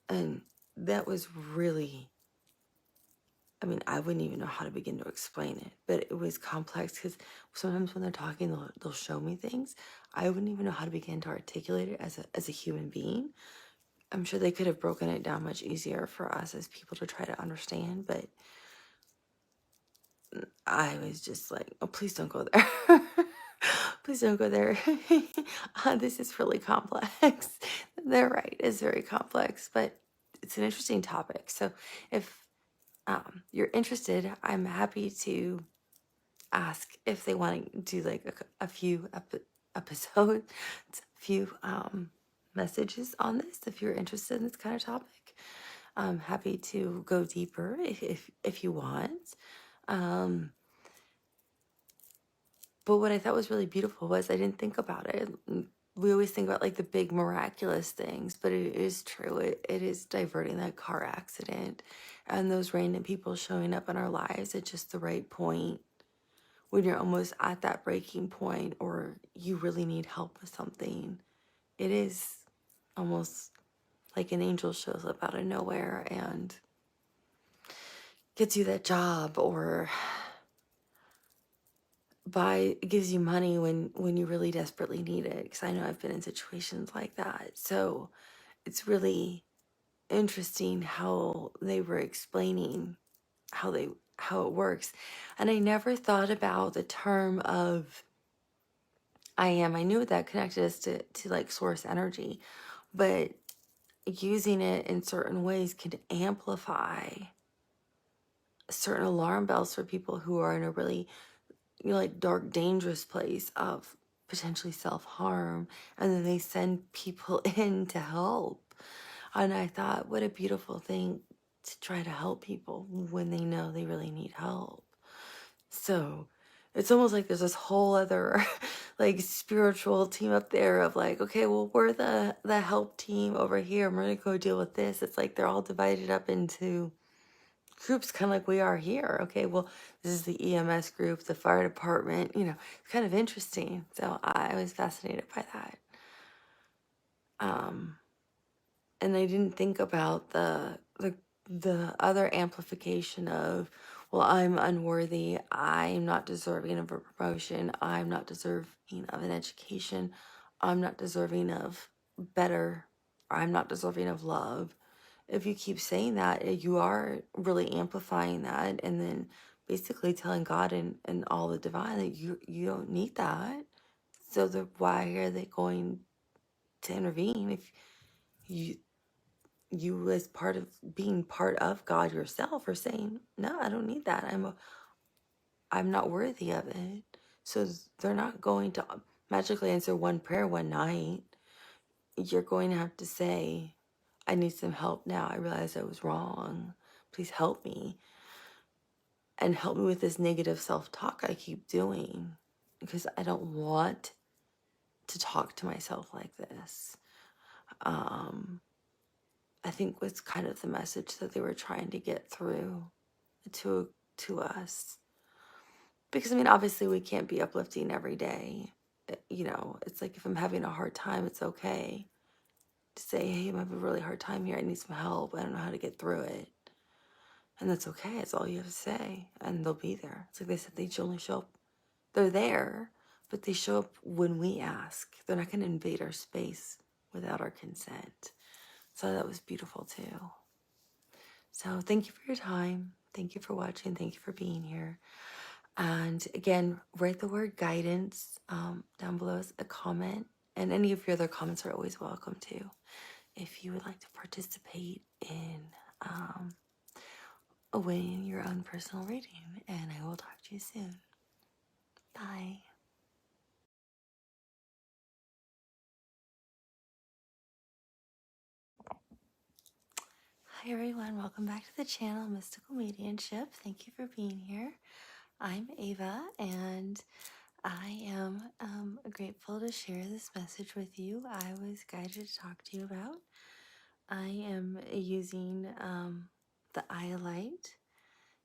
And that was really, I wouldn't even know how to begin to explain it, but it was complex, because sometimes when they're talking, they'll show me things. I wouldn't even know how to begin to articulate it as a human being. I'm sure they could have broken it down much easier for us as people to try to understand, but I was just like, oh, please don't go there. Please don't go there. This is really complex. they're right. It's very complex, but it's an interesting topic. So if you're interested, I'm happy to ask if they want to do like a few episodes, a few messages on this. If you're interested in this kind of topic, I'm happy to go deeper if you want. But what I thought was really beautiful was I didn't think about it. We always think about like the big miraculous things, but it is true. It is diverting that car accident and those random people showing up in our lives at just the right point when you're almost at that breaking point or you really need help with something. It is almost like an angel shows up out of nowhere and gets you that job or gives you money when you really desperately need it, because I know I've been in situations like that. So it's really interesting how they were explaining how it works. And I never thought about the term of I knew that connected us to like source energy, but using it in certain ways can amplify certain alarm bells for people who are in a really like dark, dangerous place of potentially self-harm, and then they send people in to help. And I thought, what a beautiful thing to try to help people when they know they really need help. So it's almost like there's this whole other like spiritual team up there of like, okay, well, we're the help team over here, and we're gonna go deal with this. It's like they're all divided up into groups, kind of like we are here. Okay, well, this is the EMS group, the fire department, it's kind of interesting. So I was fascinated by that. And I didn't think about the other amplification of, well, I'm unworthy, I'm not deserving of a promotion, I'm not deserving of an education, I'm not deserving of better, or I'm not deserving of love. If you keep saying that, you are really amplifying that, and then basically telling God and all the divine that you don't need that. So why are they going to intervene if you as part of being part of God yourself are saying, no, I don't need that. I'm not worthy of it. So they're not going to magically answer one prayer one night. You're going to have to say, I need some help now. I realize I was wrong. Please help me. And help me with this negative self-talk I keep doing, because I don't want to talk to myself like this. I think was kind of the message that they were trying to get through to us. Because, I mean, obviously we can't be uplifting every day. It's like if I'm having a hard time, it's okay to say, hey, I'm having a really hard time here. I need some help. I don't know how to get through it. And that's okay. It's all you have to say. And they'll be there. It's like they said, they only show up. They're there, but they show up when we ask. They're not going to invade our space without our consent. So that was beautiful too. So thank you for your time. Thank you for watching. Thank you for being here. And again, write the word guidance down below as a comment. And any of your other comments are always welcome too, if you would like to participate in winning your own personal reading. And I will talk to you soon. Bye. Hi everyone, welcome back to the channel, Mystical Mediumship. Thank you for being here. I'm Ava, and I am grateful to share this message with you. I was guided to talk to you about. I am using the iolite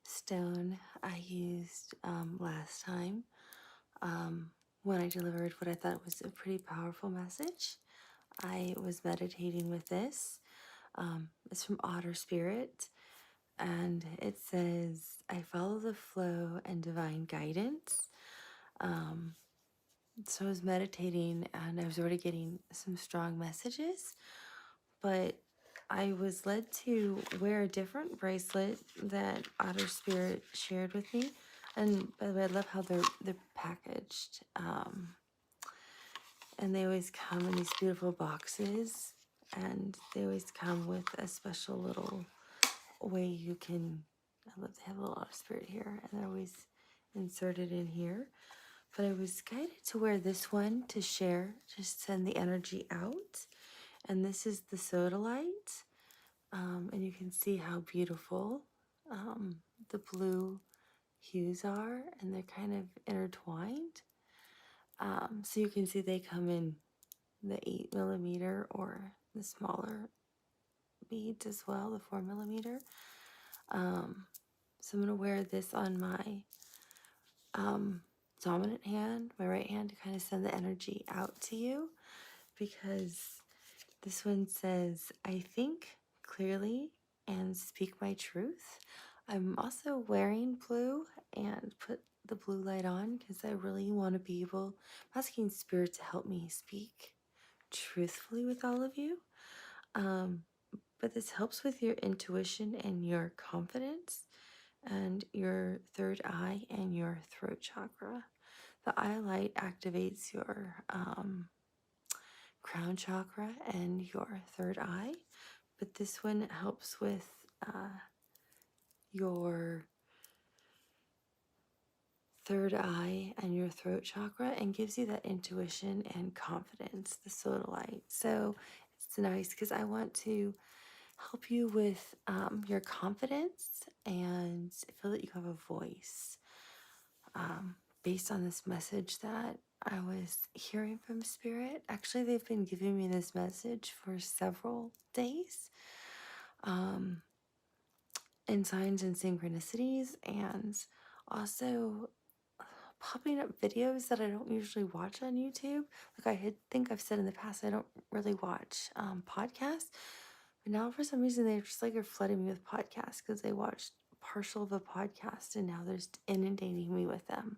stone I used last time when I delivered what I thought was a pretty powerful message. I was meditating with this. It's from Otter Spirit, and it says, I follow the flow and divine guidance. So I was meditating and I was already getting some strong messages, but I was led to wear a different bracelet that Otter Spirit shared with me. And by the way, I love how they're packaged. And they always come in these beautiful boxes. and they always come with a special little way you can, I love they have a little out of spirit here, and they're always inserted in here. But I was guided to wear this one to share, just send the energy out. And this is the sodalite. And you can see how beautiful the blue hues are, and they're kind of intertwined. So you can see they come in the 8mm or the smaller beads as well, the 4mm. So I'm going to wear this on my dominant hand, my right hand, to kind of send the energy out to you, because this one says, I think clearly and speak my truth. I'm also wearing blue and put the blue light on because I really want to be able, I'm asking Spirit to help me speak truthfully with all of you. But this helps with your intuition and your confidence and your third eye and your throat chakra. The eye light activates your crown chakra and your third eye, but this one helps with your third eye and your throat chakra and gives you that intuition and confidence, the sodalite. So it's nice because I want to help you with your confidence and feel that you have a voice based on this message that I was hearing from Spirit. Actually, they've been giving me this message for several days in signs and synchronicities, and also popping up videos that I don't usually watch on YouTube. Like think I've said in the past, I don't really watch podcasts. But now for some reason they're just like are flooding me with podcasts because they watched partial of a podcast and now they're just inundating me with them.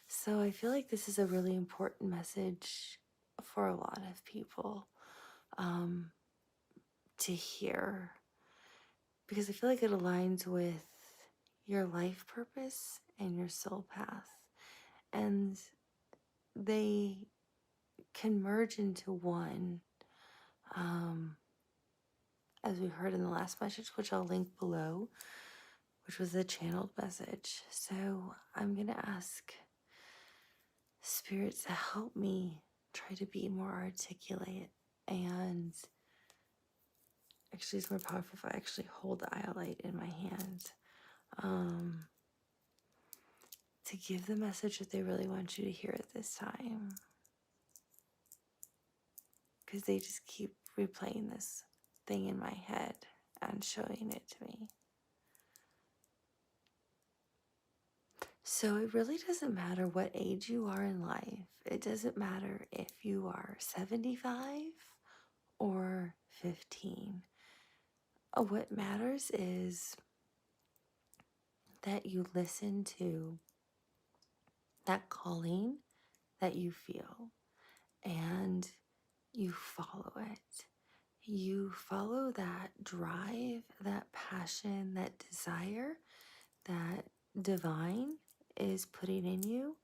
So I feel like this is a really important message for a lot of people to hear, because I feel like it aligns with your life purpose and your soul path. And they can merge into one, as we heard in the last message, which I'll link below, which was a channeled message. So I'm going to ask Spirit to help me try to be more articulate, and actually it's more powerful if I actually hold the eye light in my hand, to give the message that they really want you to hear at this time, because they just keep replaying this thing in my head and showing it to me. So it really doesn't matter what age you are in life. It doesn't matter if you are 75 or 15. What matters is that you listen to that calling that you feel and you follow it. You follow that drive, that passion, that desire that divine is putting in you.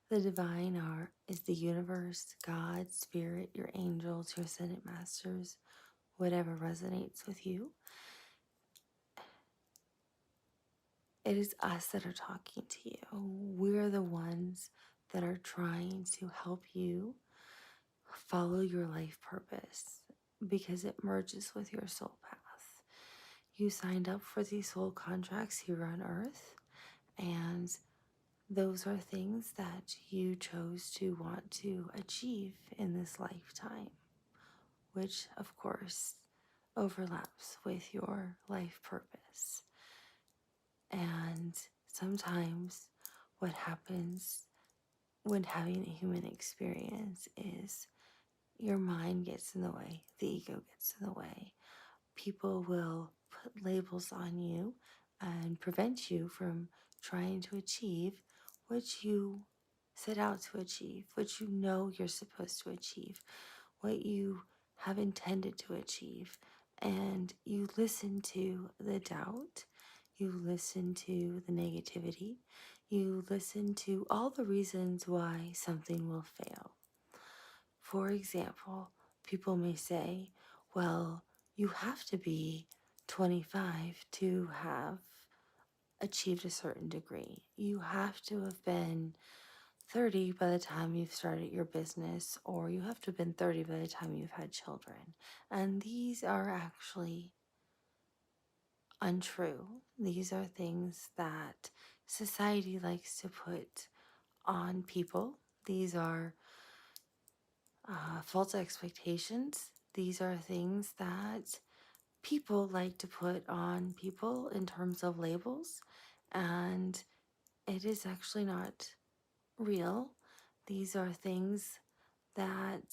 The divine is the universe, God, Spirit, your angels, your ascended masters, whatever resonates with you. It is us that are talking to you. We're the ones that are trying to help you follow your life purpose because it merges with your soul path. You signed up for these soul contracts here on earth, and those are things that you chose to want to achieve in this lifetime, which of course overlaps with your life purpose. And sometimes what happens when having a human experience is your mind gets in the way, the ego gets in the way. People will put labels on you and prevent you from trying to achieve what you set out to achieve, what you know you're supposed to achieve, what you have intended to achieve. And you listen to the doubt, you listen to the negativity, you listen to all the reasons why something will fail. For example, people may say, Well, you have to be 25 to have achieved a certain degree. You have to have been 30 by the time you've started your business, or you have to have been 30 by the time you've had children. And these are actually untrue. These are things that society likes to put on people. These are false expectations. These are things that people like to put on people in terms of labels, and it is actually not real. These are things that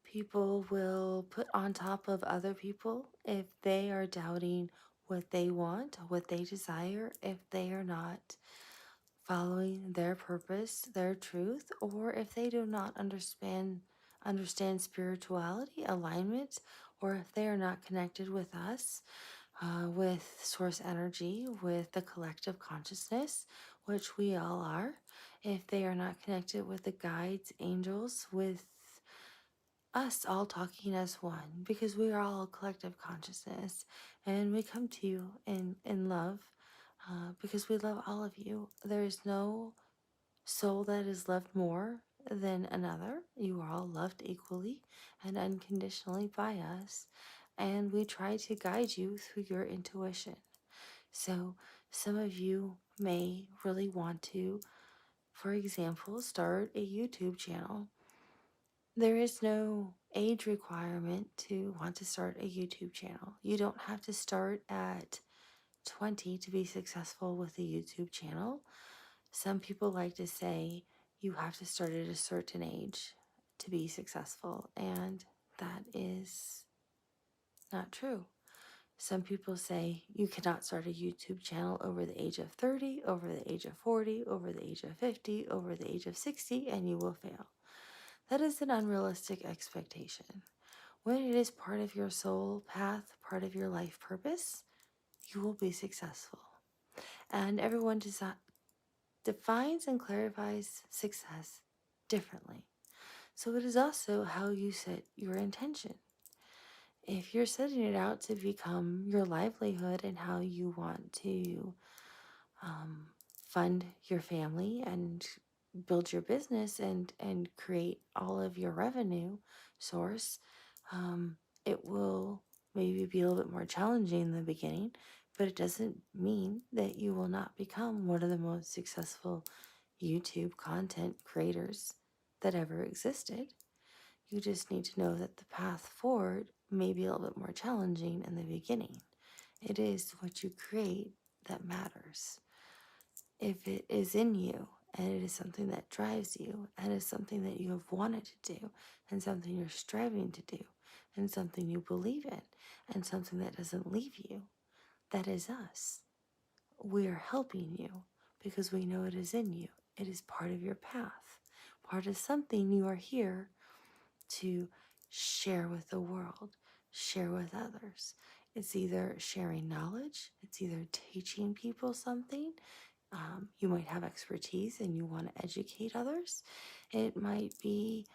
people will put on top of other people if they are doubting what they want, what they desire, if they are not following their purpose, their truth, or if they do not understand spirituality, alignment, or if they are not connected with us, with source energy, with the collective consciousness, which we all are. If they are not connected with the guides, angels, with us all talking as one, because we are all a collective consciousness, and we come to you in love, because we love all of you. There is no soul that is loved more than another. You are all loved equally and unconditionally by us, and we try to guide you through your intuition. So some of you may really want to, for example, start a YouTube channel. There is no age requirement to want to start a YouTube channel. You don't have to start at 20 to be successful with a YouTube channel. Some people like to say you have to start at a certain age to be successful, and that is not true. Some people say you cannot start a YouTube channel over the age of 30, over the age of 40, over the age of 50, over the age of 60, and you will fail. That is an unrealistic expectation. When it is part of your soul path, part of your life purpose, you will be successful. And everyone defines and clarifies success differently. So it is also how you set your intention. If you're setting it out to become your livelihood and how you want to fund your family and build your business and create all of your revenue source, it will maybe be a little bit more challenging in the beginning, but it doesn't mean that you will not become one of the most successful YouTube content creators that ever existed. You just need to know that the path forward may be a little bit more challenging in the beginning. It is what you create that matters. If it is in you and it is something that drives you and is something that you have wanted to do and something you're striving to do and something you believe in and something that doesn't leave you, that is us. We are helping you because we know it is in you. It is part of your path, part of something you are here to share with the world, share with others. It's either sharing knowledge, it's either teaching people something. You might have expertise and you want to educate others. It might be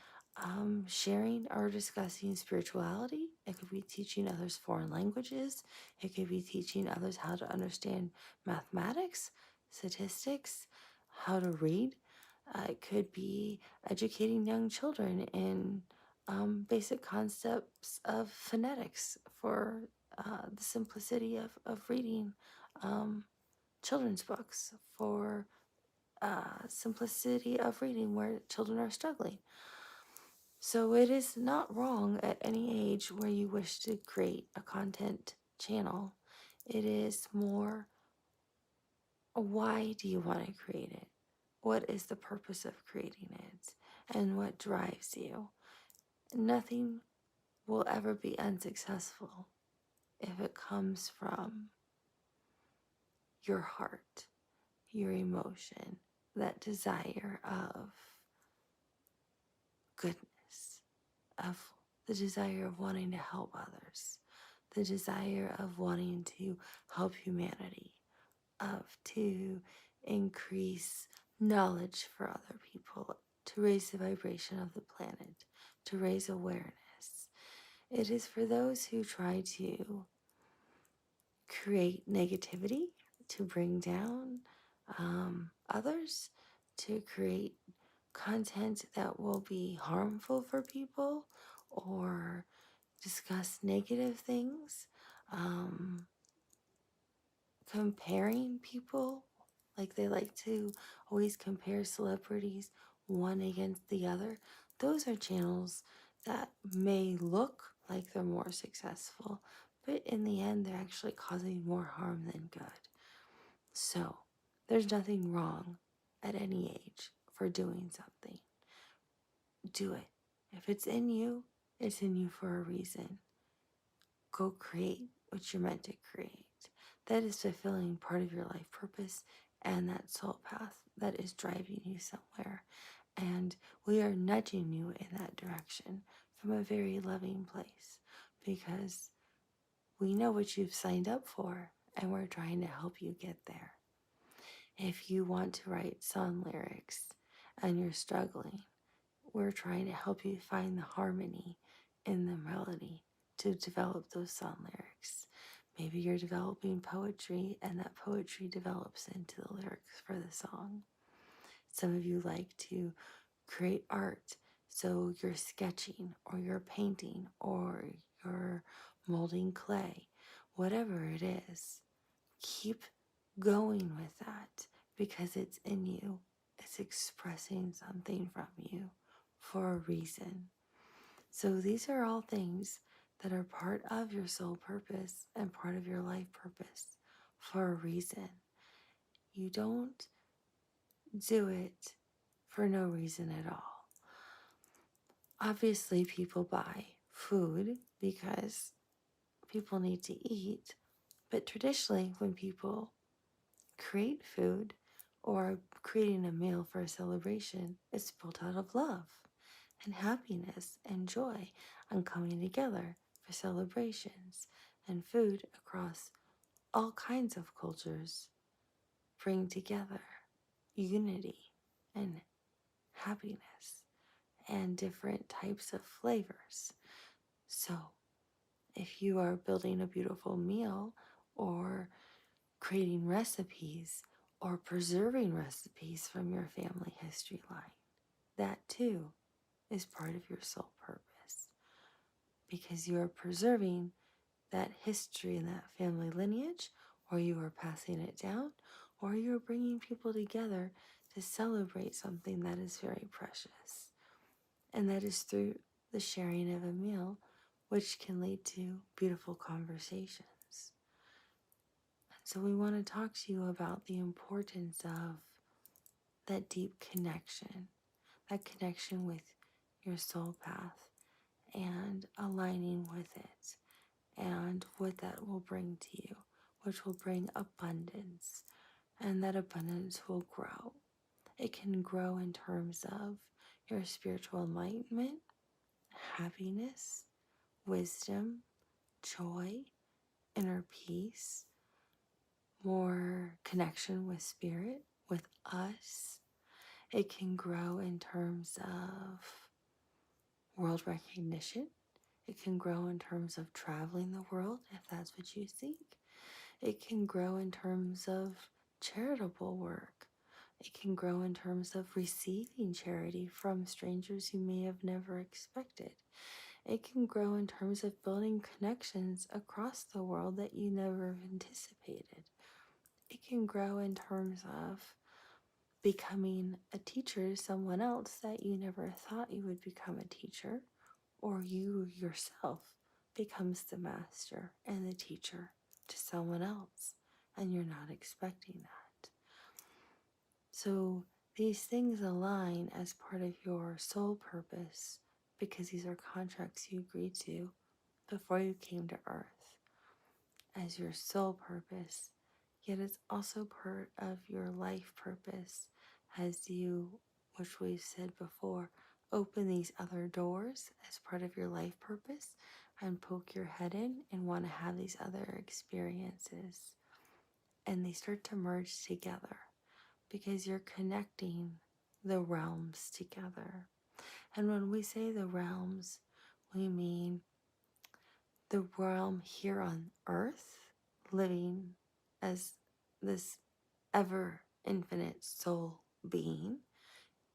sharing or discussing spirituality. It could be teaching others foreign languages. It could be teaching others how to understand mathematics, statistics, how to read. It could be educating young children in basic concepts of phonetics for the simplicity of reading children's books, for simplicity of reading where children are struggling. So it is not wrong at any age where you wish to create a content channel. It is more, why do you want to create it? What is the purpose of creating it? And what drives you? Nothing will ever be unsuccessful if it comes from your heart, your emotion, that desire of goodness, of the desire of wanting to help others, the desire of wanting to help humanity, of to increase knowledge for other people, to raise the vibration of the planet, to raise awareness. It is for those who try to create negativity, to bring down others, to create content that will be harmful for people or discuss negative things, um, comparing people. Like they like to always compare celebrities one against the other. Those are channels that may look like they're more successful, but in the end, they're actually causing more harm than good. So there's nothing wrong at any age for doing something. Do it. If it's in you for a reason. Go create what you're meant to create. That is fulfilling part of your life purpose and that soul path that is driving you somewhere. And we are nudging you in that direction from a very loving place because we know what you've signed up for and we're trying to help you get there. If you want to write song lyrics and you're struggling, we're trying to help you find the harmony in the melody to develop those song lyrics. Maybe you're developing poetry and that poetry develops into the lyrics for the song. Some of you like to create art, so you're sketching or you're painting or you're molding clay. Whatever it is, keep going with that because it's in you. It's expressing something from you for a reason. So these are all things that are part of your soul purpose and part of your life purpose for a reason. You don't do it for no reason at all. Obviously, people buy food because people need to eat, but traditionally, when people create food or creating a meal for a celebration, it's built out of love and happiness and joy and coming together for celebrations. And food across all kinds of cultures bring together unity and happiness and different types of flavors. So if you are building a beautiful meal or creating recipes or preserving recipes from your family history line, that too is part of your soul purpose because you are preserving that history and that family lineage, or you are passing it down, or you are bringing people together to celebrate something that is very precious. And that is through the sharing of a meal, which can lead to beautiful conversations. So we want to talk to you about the importance of that deep connection, that connection with your soul path and aligning with it and what that will bring to you, which will bring abundance, and that abundance will grow. It can grow in terms of your spiritual enlightenment, happiness, wisdom, joy, inner peace, more connection with spirit, with us. It can grow in terms of world recognition. It can grow in terms of traveling the world, if that's what you seek. It can grow in terms of charitable work. It can grow in terms of receiving charity from strangers you may have never expected. It can grow in terms of building connections across the world that you never anticipated. It can grow in terms of becoming a teacher to someone else that you never thought you would become a teacher, or you yourself becomes the master and the teacher to someone else, and you're not expecting that. So these things align as part of your soul purpose because these are contracts you agreed to before you came to earth as your soul purpose, yet it's also part of your life purpose as you, which we've said before, open these other doors as part of your life purpose and poke your head in and want to have these other experiences. And they start to merge together because you're connecting the realms together. And when we say the realms, we mean the realm here on earth, living as this ever infinite soul being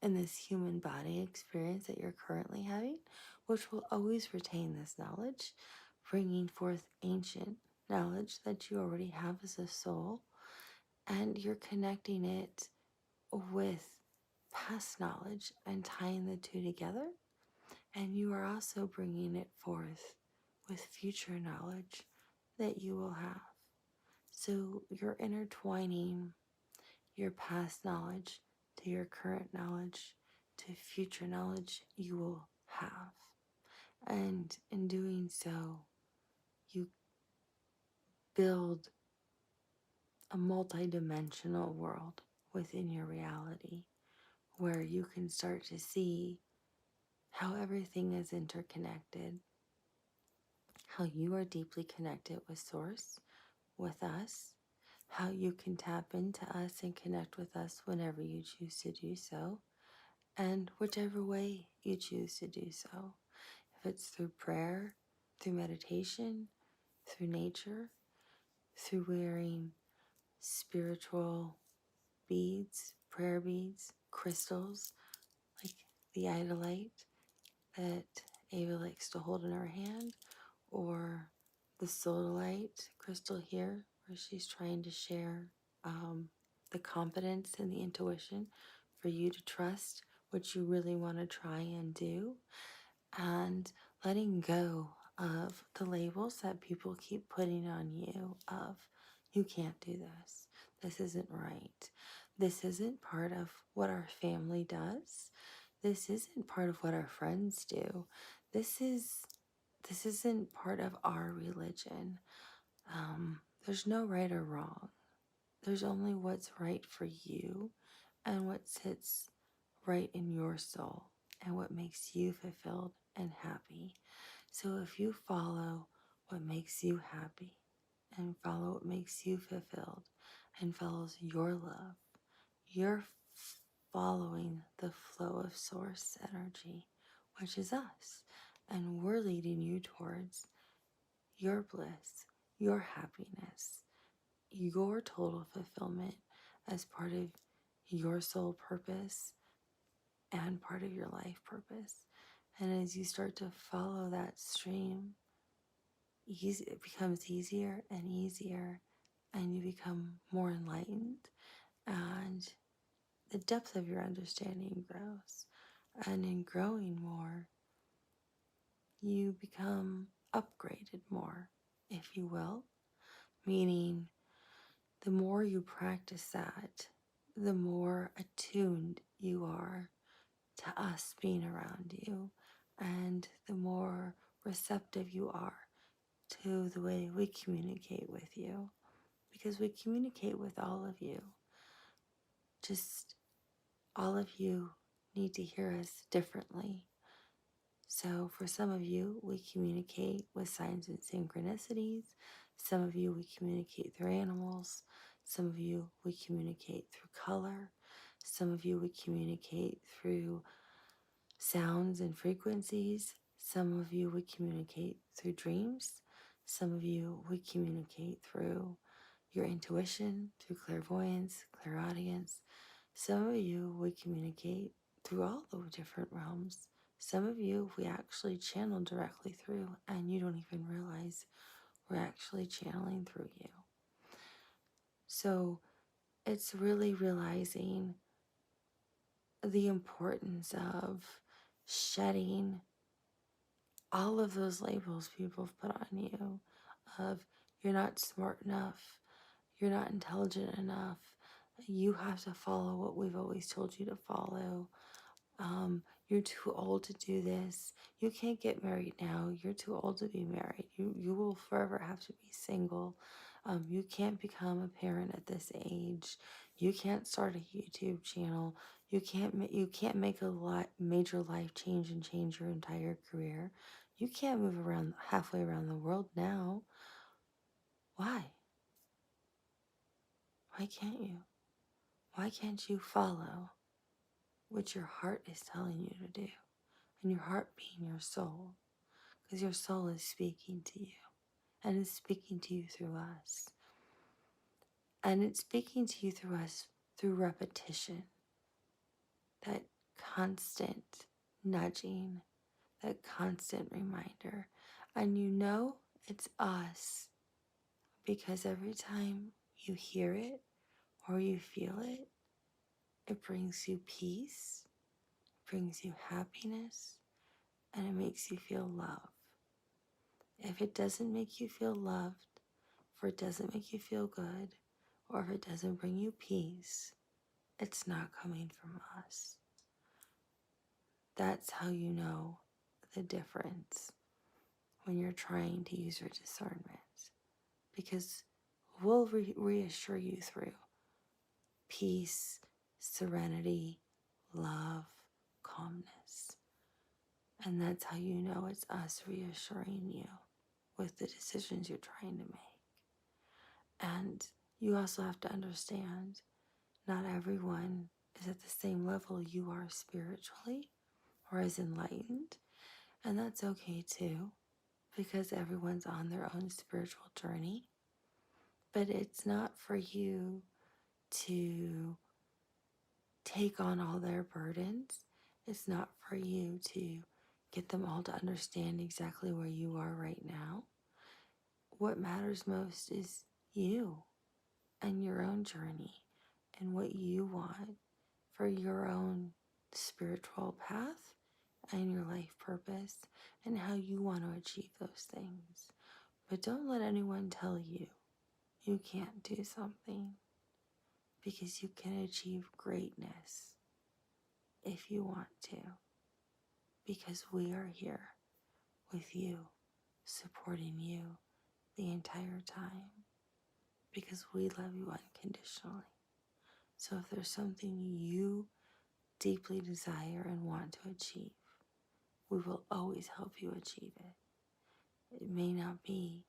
in this human body experience that you're currently having, which will always retain this knowledge, bringing forth ancient knowledge that you already have as a soul, and you're connecting it with past knowledge and tying the two together. And you are also bringing it forth with future knowledge that you will have. So you're intertwining your past knowledge to your current knowledge to future knowledge you will have. And in doing so, you build a multidimensional world within your reality where you can start to see how everything is interconnected, how you are deeply connected with Source, with us, how you can tap into us and connect with us whenever you choose to do so, and whichever way you choose to do so. If it's through prayer, through meditation, through nature, through wearing spiritual beads, prayer beads, crystals, like the idolite that Ava likes to hold in her hand, or the sodalite crystal here, where she's trying to share the confidence and the intuition for you to trust what you really want to try and do, and letting go of the labels that people keep putting on you of, you can't do this isn't right, this isn't part of what our family does, this isn't part of what our friends do, this isn't part of our religion. There's no right or wrong. There's only what's right for you and what sits right in your soul and what makes you fulfilled and happy. So if you follow what makes you happy and follow what makes you fulfilled and follows your love, you're following the flow of source energy, which is us. And we're leading you towards your bliss, your happiness, your total fulfillment as part of your soul purpose and part of your life purpose. And as you start to follow that stream, it becomes easier and easier, and you become more enlightened, and the depth of your understanding grows. And in growing more, you become upgraded more, if you will, meaning the more you practice that, the more attuned you are to us being around you, and the more receptive you are to the way we communicate with you, because we communicate with all of you. Just all of you need to hear us differently. So for some of you, we communicate with signs and synchronicities. Some of you, we communicate through animals. Some of you, we communicate through color. Some of you, we communicate through sounds and frequencies. Some of you, we communicate through dreams. Some of you, we communicate through your intuition, through clairvoyance, clairaudience. Some of you, we communicate through all the different realms. Some of you, we actually channel directly through, and you don't even realize we're actually channeling through you. So it's really realizing the importance of shedding all of those labels people have put on you of you're not smart enough, you're not intelligent enough, you have to follow what we've always told you to follow. You're too old to do this. You can't get married now. You're too old to be married. You will forever have to be single. You can't become a parent at this age. You can't start a YouTube channel. You can't make a major life change and change your entire career. You can't move around halfway around the world now. Why? Why can't you? Why can't you follow what your heart is telling you to do? And your heart being your soul. because your soul is speaking to you, and it's speaking to you through us. And it's speaking to you through us through repetition, that constant nudging, that constant reminder. And you know it's us because every time you hear it or you feel it, it brings you peace, brings you happiness, and it makes you feel love. If it doesn't make you feel loved, or it doesn't make you feel good, or if it doesn't bring you peace, it's not coming from us. That's how you know the difference when you're trying to use your discernment, because we'll reassure you through peace, serenity, love, calmness. And that's how you know it's us reassuring you with the decisions you're trying to make. And you also have to understand not everyone is at the same level you are spiritually or as enlightened. And that's okay too, because everyone's on their own spiritual journey. But it's not for you to take on all their burdens. It's not for you to get them all to understand exactly where you are right now. What matters most is you and your own journey and what you want for your own spiritual path and your life purpose and how you want to achieve those things. But don't let anyone tell you you can't do something, because you can achieve greatness if you want to, because we are here with you, supporting you the entire time, because we love you unconditionally. So if there's something you deeply desire and want to achieve, we will always help you achieve it. It may not be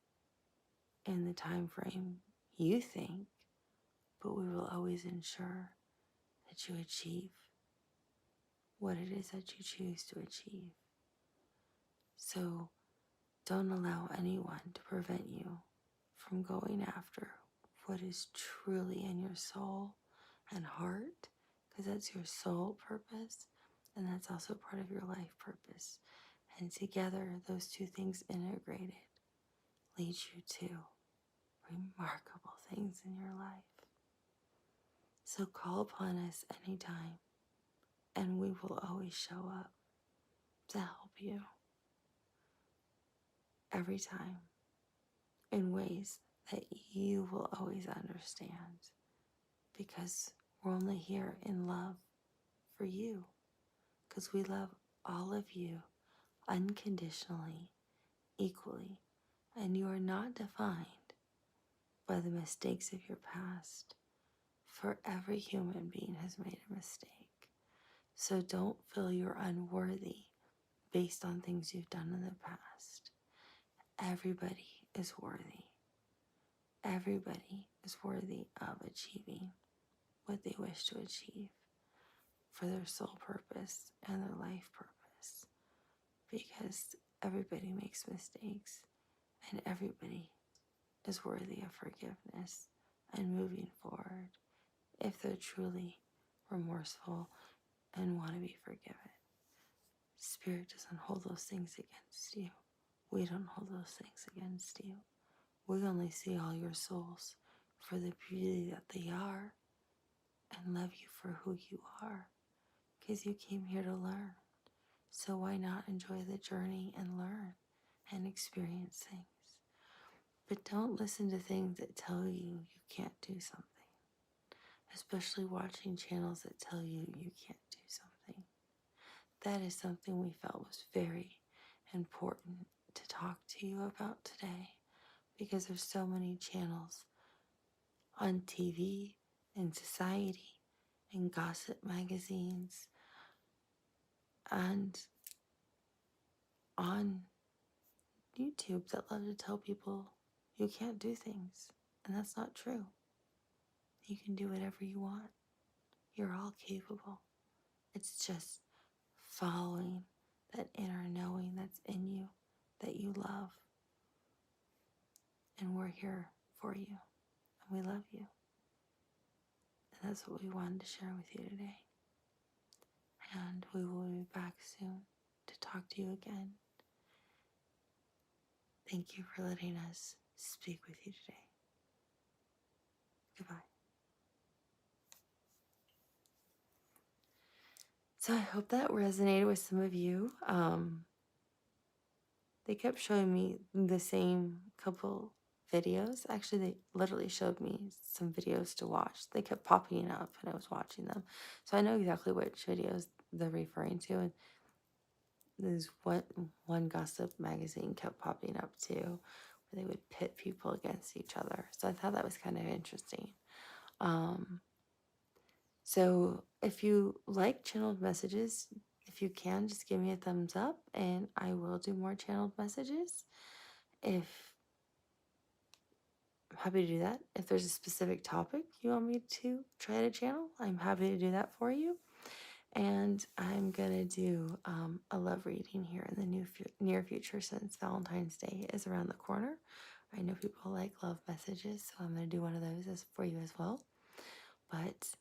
in the time frame you think, but we will always ensure that you achieve what it is that you choose to achieve. So don't allow anyone to prevent you from going after what is truly in your soul and heart, because that's your soul purpose and that's also part of your life purpose. And together, those two things integrated lead you to remarkable things in your life. So call upon us anytime, and we will always show up to help you every time in ways that you will always understand, because we're only here in love for you, because we love all of you unconditionally, equally, and you are not defined by the mistakes of your past. For every human being has made a mistake. So don't feel you're unworthy based on things you've done in the past. Everybody is worthy. Everybody is worthy of achieving what they wish to achieve for their soul purpose and their life purpose. Because everybody makes mistakes, and everybody is worthy of forgiveness and moving forward if they're truly remorseful and want to be forgiven. Spirit doesn't hold those things against you. We don't hold those things against you. We only see all your souls for the beauty that they are and love you for who you are, because you came here to learn. So why not enjoy the journey and learn and experience things? But don't listen to things that tell you you can't do something, especially watching channels that tell you you can't do something. That is something we felt was very important to talk to you about today, because there's so many channels on TV, in society, in gossip magazines, and on YouTube that love to tell people you can't do things. And that's not true. You can do whatever you want. You're all capable. It's just following that inner knowing that's in you that you love. And we're here for you. And we love you. And that's what we wanted to share with you today. And we will be back soon to talk to you again. Thank you for letting us speak with you today. Goodbye. So I hope that resonated with some of you. They kept showing me the same couple videos. Actually, they literally showed me some videos to watch. They kept popping up and I was watching them. So I know exactly which videos they're referring to. And there's one gossip magazine kept popping up too, where they would pit people against each other. So I thought that was kind of interesting. So if you like channeled messages, if you can, just give me a thumbs up and I will do more channeled messages. I'm happy to do that. If there's a specific topic you want me to try to channel, I'm happy to do that for you. And I'm going to do a love reading here in the near future, since Valentine's Day is around the corner. I know people like love messages, so I'm going to do one of those for you as well. But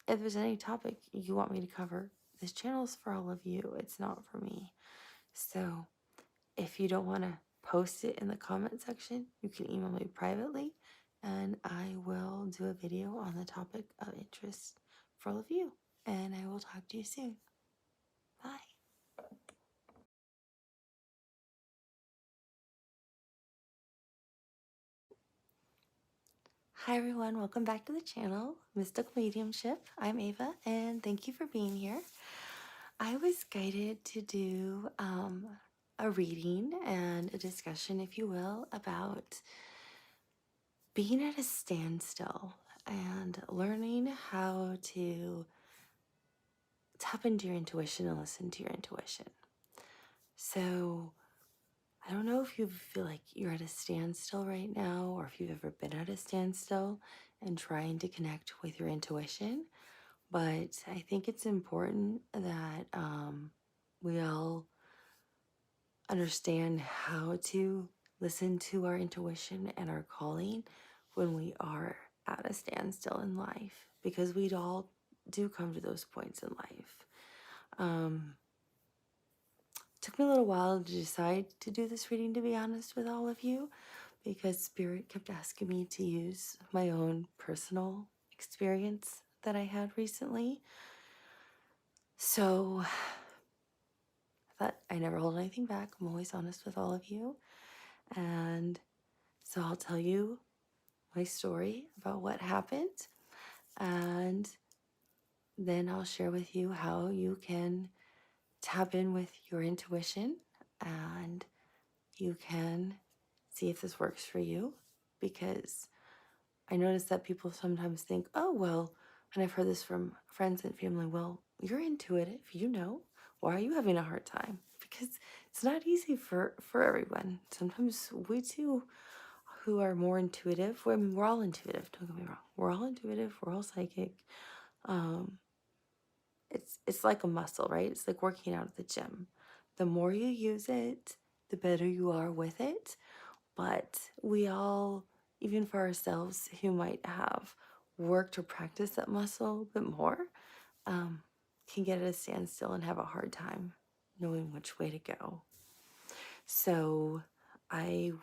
if there's any topic you want me to cover, this channel is for all of you. It's not for me. So if you don't want to post it in the comment section, you can email me privately and I will do a video on the topic of interest for all of you. And I will talk to you soon. Bye. Hi everyone, welcome back to the channel, Mystical Mediumship. I'm Ava and thank you for being here. I was guided to do a reading and a discussion, if you will, about being at a standstill and learning how to tap into your intuition and listen to your intuition. So I don't know if you feel like you're at a standstill right now, or if you've ever been at a standstill and trying to connect with your intuition, but I think it's important that we all understand how to listen to our intuition and our calling when we are at a standstill in life, because we all do come to those points in life. Took me a little while to decide to do this reading, to be honest with all of you, because Spirit kept asking me to use my own personal experience that I had recently. So I thought I never hold anything back. I'm always honest with all of you. And so I'll tell you my story about what happened, and then I'll share with you how you can tap in with your intuition and you can see if this works for you. Because I notice that people sometimes think, oh, well, and I've heard this from friends and family, well, you're intuitive, you know, why are you having a hard time? Because it's not easy for everyone. Sometimes we too, who are more intuitive, I mean, we're all intuitive, don't get me wrong. We're all intuitive, we're all psychic. It's like a muscle, right? It's like working out at the gym. The more you use it, the better you are with it. But we all, even for ourselves who might have worked or practiced that muscle a bit more, can get at a standstill and have a hard time knowing which way to go. So you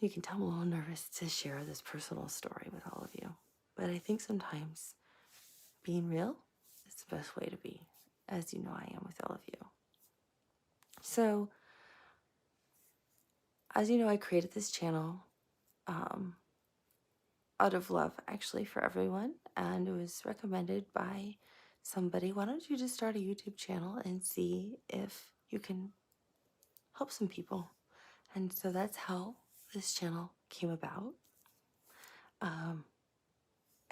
can tell I'm a little nervous to share this personal story with all of you. But I think sometimes being real is the best way to be, as you know I am with all of you. So, as you know, I created this channel out of love, actually, for everyone, and it was recommended by somebody. Why don't you just start a YouTube channel and see if you can help some people? And so that's how this channel came about.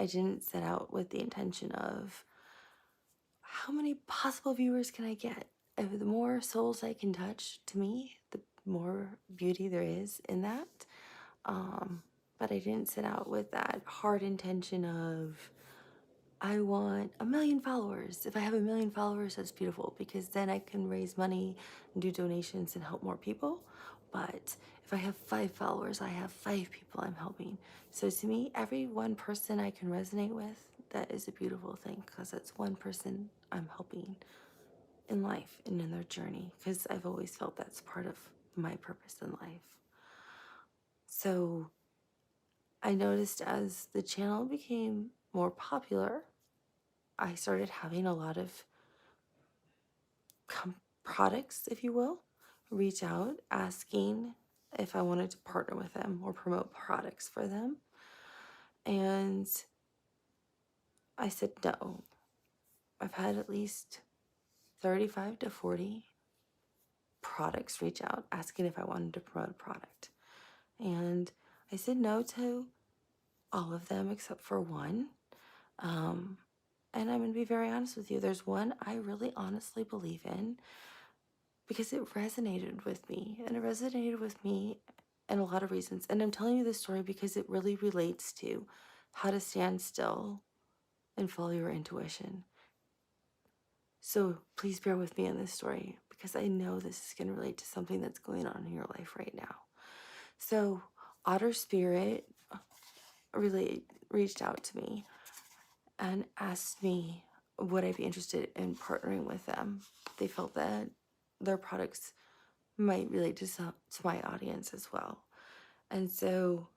I didn't set out with the intention of how many possible viewers can I get. The more souls I can touch, to me, the more beauty there is in that. But I didn't set out with that hard intention of I want 1 million followers. If I have 1 million followers, that's beautiful because then I can raise money and do donations and help more people. But if I have 5 followers, I have 5 people I'm helping. So to me, every one person I can resonate with, that is a beautiful thing because that's one person I'm helping in life and in their journey, because I've always felt that's part of my purpose in life. So I noticed as the channel became more popular, I started having a lot of products, if you will, reach out asking if I wanted to partner with them or promote products for them. And I said no. I've had at least 35 to 40 products reach out asking if I wanted to promote a product. And I said no to all of them except for one. And I'm going to be very honest with you. There's one I really honestly believe in because it resonated with me. And it resonated with me in a lot of reasons. And I'm telling you this story because it really relates to how to stand still and follow your intuition. So please bear with me in this story because I know this is going to relate to something that's going on in your life right now. So Otter Spirit really reached out to me and asked me would I be interested in partnering with them. They felt that their products might relate to my audience as well. And so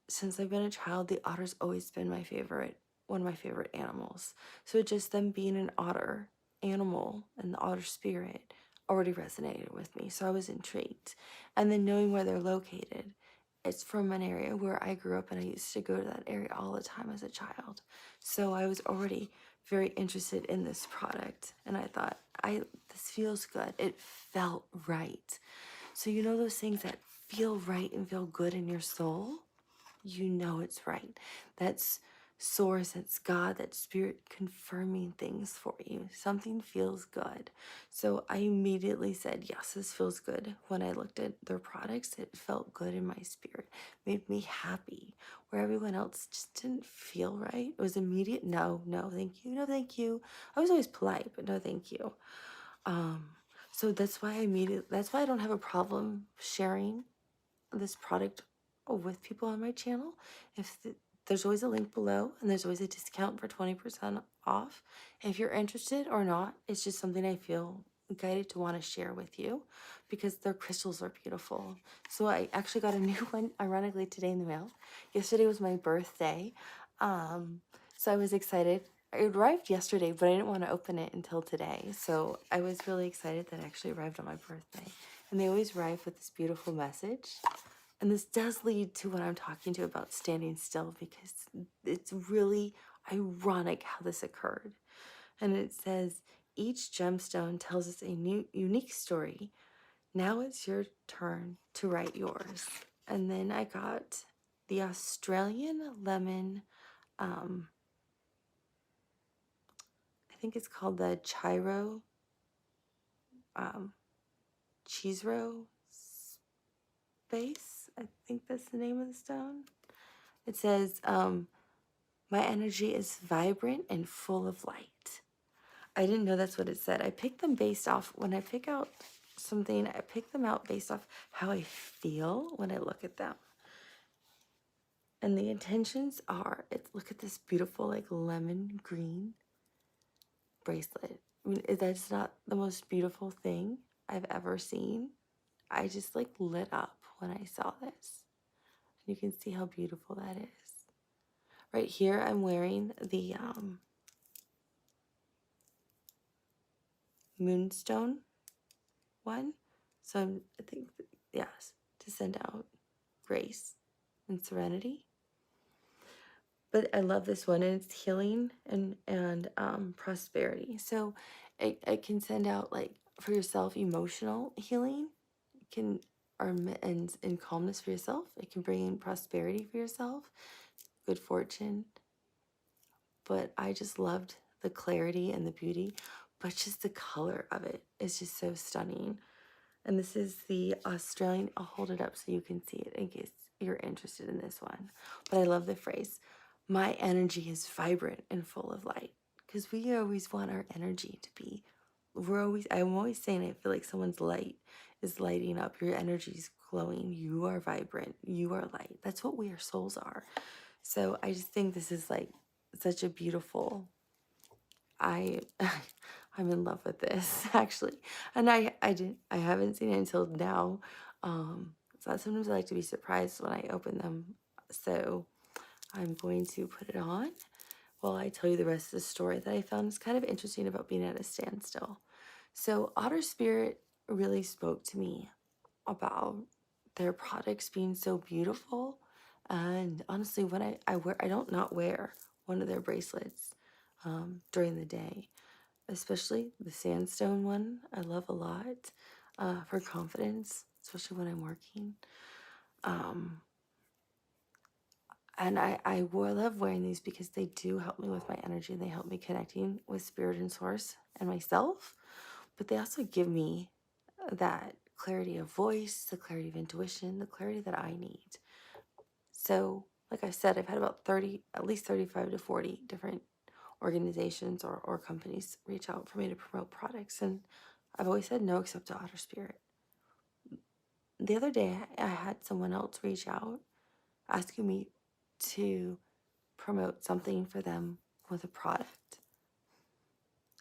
since I've been a child, the otter's always been one of my favorite animals. So just them being an otter animal and the otter spirit already resonated with me. So I was intrigued. And then knowing where they're located, it's from an area where I grew up and I used to go to that area all the time as a child. So I was already very interested in this product. And I thought, this feels good. It felt right. So you know those things that feel right and feel good in your soul? You know it's right. That's source, that's God, that spirit confirming things for you. Something feels good. So I immediately said, yes, this feels good. When I looked at their products, it felt good in my spirit, made me happy. Where everyone else just didn't feel right. It was immediate, no, thank you, no, thank you. I was always polite, but no, thank you. So that's why I don't have a problem sharing this product with people on my channel. There's always a link below and there's always a discount for 20% off. If you're interested or not, it's just something I feel guided to want to share with you because their crystals are beautiful. So I actually got a new one, ironically, today in the mail. Yesterday was my birthday. So I was excited. It arrived yesterday, but I didn't want to open it until today. So I was really excited that it actually arrived on my birthday. And they always arrive with this beautiful message. And this does lead to what I'm talking to about standing still because it's really ironic how this occurred. And it says, each gemstone tells us a unique story. Now it's your turn to write yours. And then I got the Australian lemon, I think it's called the Chiro space. I think that's the name of the stone. It says, my energy is vibrant and full of light. I didn't know that's what it said. I picked them based off, when I pick out something, I pick them out based off how I feel when I look at them. And the intentions are, look at this beautiful like lemon green bracelet. I mean, that's not the most beautiful thing I've ever seen. I just like lit up when I saw this. You can see how beautiful that is. Right here, I'm wearing the moonstone one. So I think, yes, to send out grace and serenity. But I love this one, and it's healing and prosperity. So it can send out, like, for yourself, emotional healing. It can, and calmness for yourself. It can bring in prosperity for yourself, good fortune. But I just loved the clarity and the beauty, but just the color of it is just so stunning. And this is the Australian, I'll hold it up so you can see it in case you're interested in this one. But I love the phrase, my energy is vibrant and full of light. Because we always want our energy to be, I'm always saying, I feel like someone's light is lighting up. Your energy is glowing. You are vibrant. You are light. That's what we, our souls are. So I just think this is like such a beautiful, I'm in love with this actually. And I haven't seen it until now. So sometimes I like to be surprised when I open them. So I'm going to put it on while I tell you the rest of the story that I found is kind of interesting about being at a standstill. So Otter Spirit really spoke to me about their products being so beautiful. And honestly, when I don't not wear one of their bracelets during the day, especially the sandstone one. I love a lot for confidence, especially when I'm working. And I love wearing these because they do help me with my energy. They help me connecting with spirit and source and myself. But they also give me that clarity of voice, the clarity of intuition, the clarity that I need. So, like I said, I've had about 30, at least 35 to 40 different organizations or companies reach out for me to promote products. And I've always said no except to Otter Spirit. The other day, I had someone else reach out asking me to promote something for them with a product.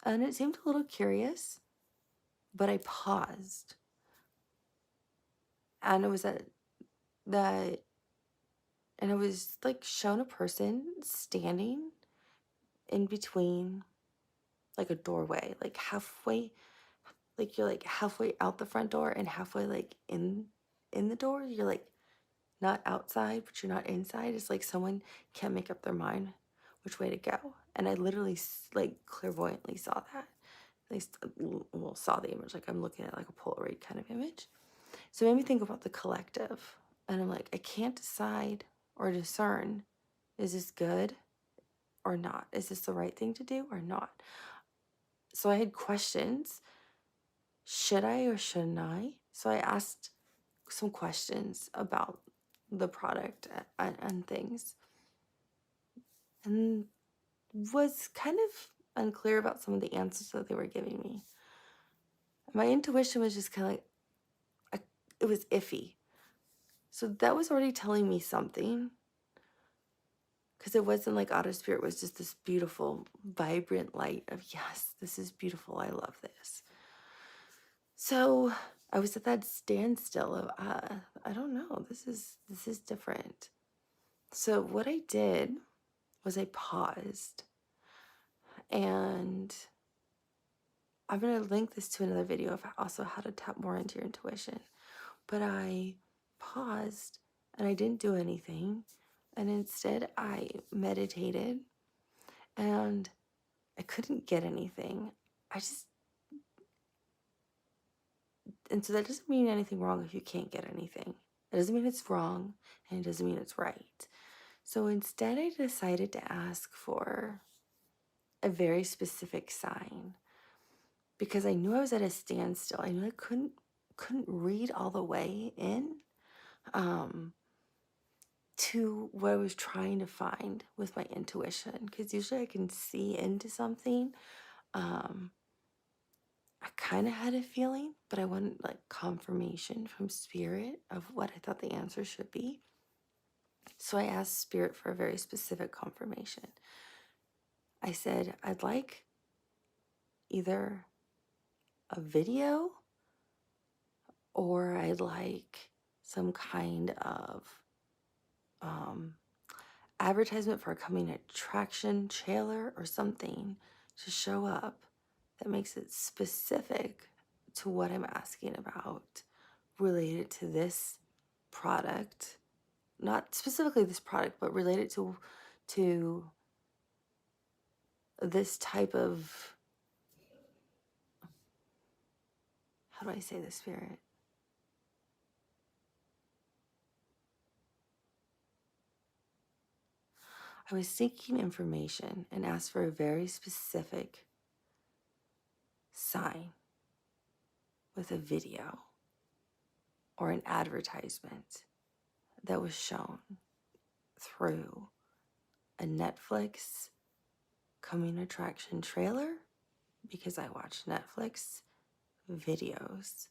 And it seemed a little curious, but I paused. And it was and it was like shown a person standing in between like a doorway, like halfway, like you're like halfway out the front door and halfway like in the door. You're like not outside, but you're not inside. It's like someone can't make up their mind which way to go. And I literally like clairvoyantly saw that. At least, well, saw the image. Like I'm looking at like a Polaroid kind of image. So it made me think about the collective. And I'm like, I can't decide or discern, is this good or not? Is this the right thing to do or not? So I had questions. Should I or shouldn't I? So I asked some questions about the product and things, and was kind of unclear about some of the answers that they were giving me. My intuition was just kind of like, it was iffy. So that was already telling me something, because it wasn't like Otter Spirit was just this beautiful, vibrant light of, yes, this is beautiful. I love this. So I was at that standstill of, I don't know, this is different. So what I did was I paused, and I'm going to link this to another video of also how to tap more into your intuition. But I paused and I didn't do anything. And instead I meditated, and I couldn't get anything. And so that doesn't mean anything wrong if you can't get anything. It doesn't mean it's wrong, and it doesn't mean it's right. So instead I decided to ask for a very specific sign, because I knew I was at a standstill. I knew I couldn't read all the way in to what I was trying to find with my intuition, because usually I can see into something. I kind of had a feeling, but I wanted like confirmation from spirit of what I thought the answer should be. So I asked spirit for a very specific confirmation. I said, I'd like either a video, or I'd like some kind of advertisement for a coming attraction trailer or something to show up that makes it specific to what I'm asking about, related to this product. Not specifically this product, but related to this type of, how do I say this, spirit? I was seeking information and asked for a very specific sign with a video or an advertisement that was shown through a Netflix coming attraction trailer because I watch Netflix videos.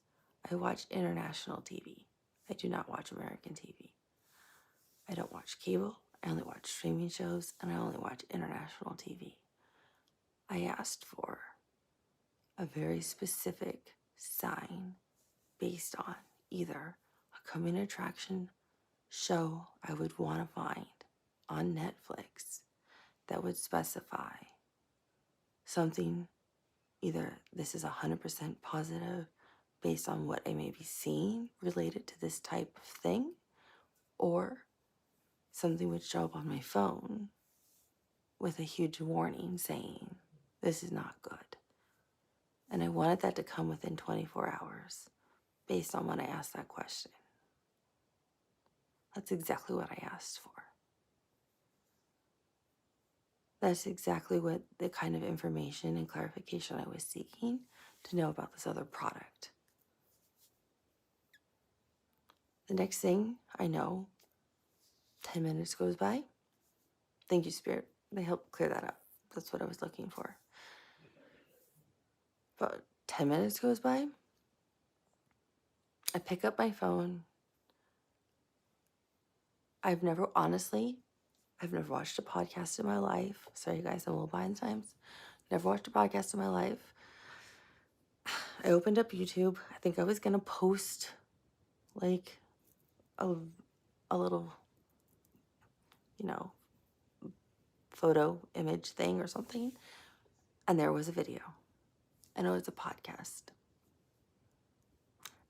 I watch international TV. I do not watch American TV. I don't watch cable. I only watch streaming shows, and I only watch international TV. I asked for a very specific sign based on either a coming attraction show I would want to find on Netflix that would specify something, either this is 100% positive based on what I may be seeing related to this type of thing, or something would show up on my phone with a huge warning saying, this is not good. And I wanted that to come within 24 hours based on when I asked that question. That's exactly what I asked for. That's exactly what the kind of information and clarification I was seeking to know about this other product. The next thing I know, 10 minutes goes by. Thank you, Spirit. They helped clear that up. That's what I was looking for. But 10 minutes goes by. I pick up my phone. I've never watched a podcast in my life. Sorry, guys, I'm a little behind times. Never watched a podcast in my life. I opened up YouTube. I think I was going to post like a little, photo image thing or something. And there was a video. And it was a podcast.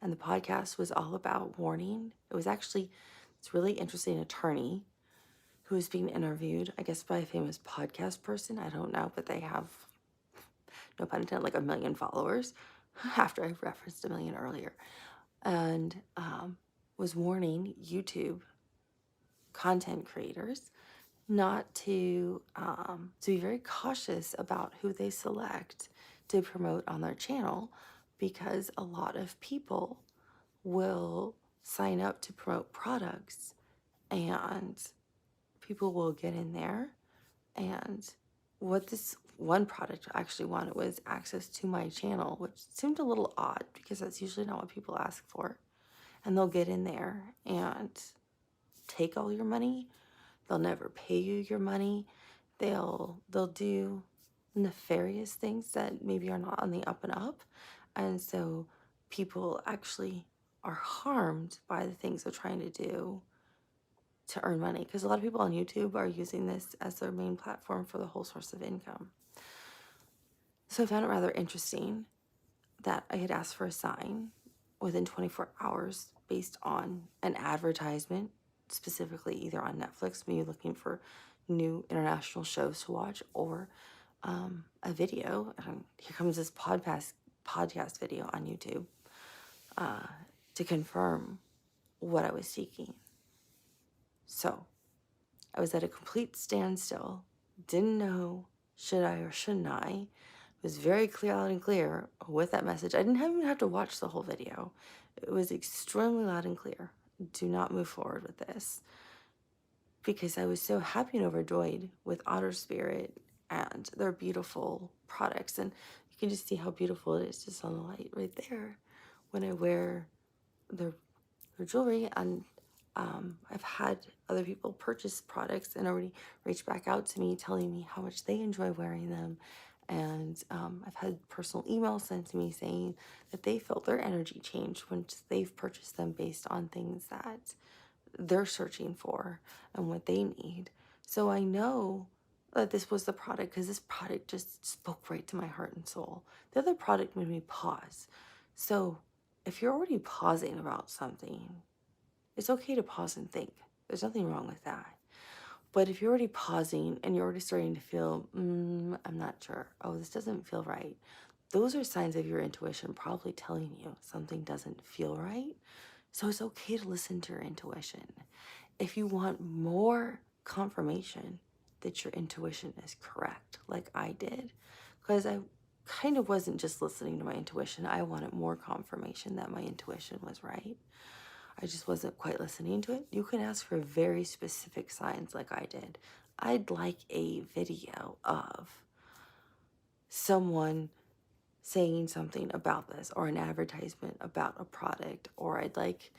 And the podcast was all about warning. It's really interesting attorney who was being interviewed, I guess by a famous podcast person. I don't know, but they have, no pun intended, like 1 million followers after I referenced 1 million earlier. And was warning YouTube content creators not to be very cautious about who they select to promote on their channel, because a lot of people will sign up to promote products and people will get in there, and what this one product actually wanted was access to my channel, which seemed a little odd because that's usually not what people ask for. And they'll get in there and take all your money. They'll never pay you your money. They'll do nefarious things that maybe are not on the up and up. And so people actually are harmed by the things they're trying to do to earn money, because a lot of people on YouTube are using this as their main platform for the whole source of income. So I found it rather interesting that I had asked for a sign within 24 hours based on an advertisement, specifically either on Netflix, me looking for new international shows to watch, or a video. And here comes this podcast video on YouTube to confirm what I was seeking. So I was at a complete standstill, didn't know should I or shouldn't I. It was very clear, loud and clear with that message. I didn't even have to watch the whole video. It was extremely loud and clear. Do not move forward with this. Because I was so happy and overjoyed with Otter Spirit and their beautiful products. And you can just see how beautiful it is just on the light right there when I wear their jewelry. And I've had other people purchase products and already reach back out to me telling me how much they enjoy wearing them. And I've had personal emails sent to me saying that they felt their energy change when they've purchased them based on things that they're searching for and what they need. So I know that this was the product because this product just spoke right to my heart and soul. The other product made me pause. So if you're already pausing about something, it's okay to pause and think. There's nothing wrong with that. But if you're already pausing and you're already starting to feel, I'm not sure, oh, this doesn't feel right, those are signs of your intuition probably telling you something doesn't feel right. So it's okay to listen to your intuition. If you want more confirmation that your intuition is correct, like I did, because I kind of wasn't just listening to my intuition, I wanted more confirmation that my intuition was right. I just wasn't quite listening to it. You can ask for very specific signs like I did. I'd like a video of someone saying something about this, or an advertisement about a product, or I'd like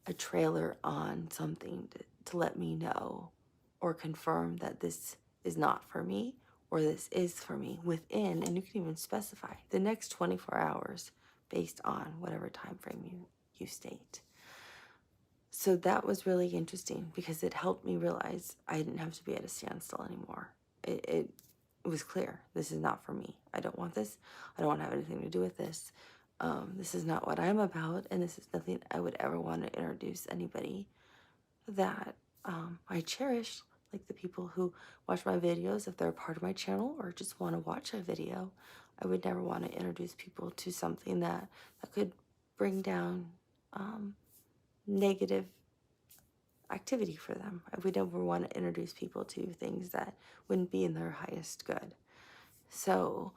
a trailer on something to let me know or confirm that this is not for me or this is for me within, and you can even specify the next 24 hours based on whatever time frame you state. So that was really interesting because it helped me realize I didn't have to be at a standstill anymore. It was clear. This is not for me. I don't want this. I don't want to have anything to do with this. This is not what I'm about, and this is nothing I would ever want to introduce anybody that I cherish, like the people who watch my videos, if they're a part of my channel or just want to watch a video. I would never want to introduce people to something that could bring down negative activity for them. I would never want to introduce people to things that wouldn't be in their highest good. So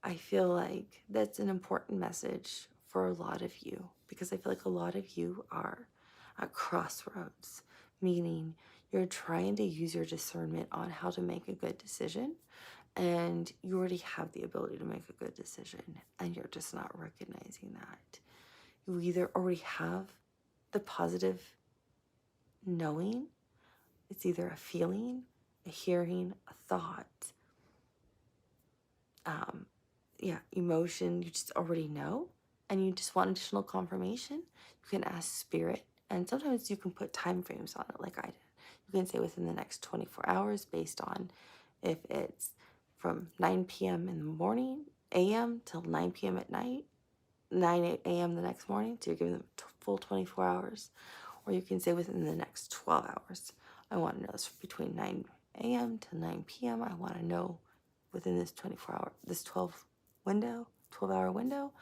I feel like that's an important message for a lot of you, because I feel like a lot of you are at crossroads, meaning you're trying to use your discernment on how to make a good decision, and you already have the ability to make a good decision, and you're just not recognizing that. You either already have the positive knowing, it's either a feeling, a hearing, a thought, emotion, you just already know, and you just want additional confirmation. You can ask spirit, and sometimes you can put time frames on it like I did. You can say within the next 24 hours based on if it's from 9 p.m. in the morning, a.m. till 9 p.m. at night, 9 a.m. the next morning, so you're giving them full 24 hours. Or you can say within the next 12 hours. I want to know this between 9 a.m. to 9 p.m. I want to know within this 12-hour window.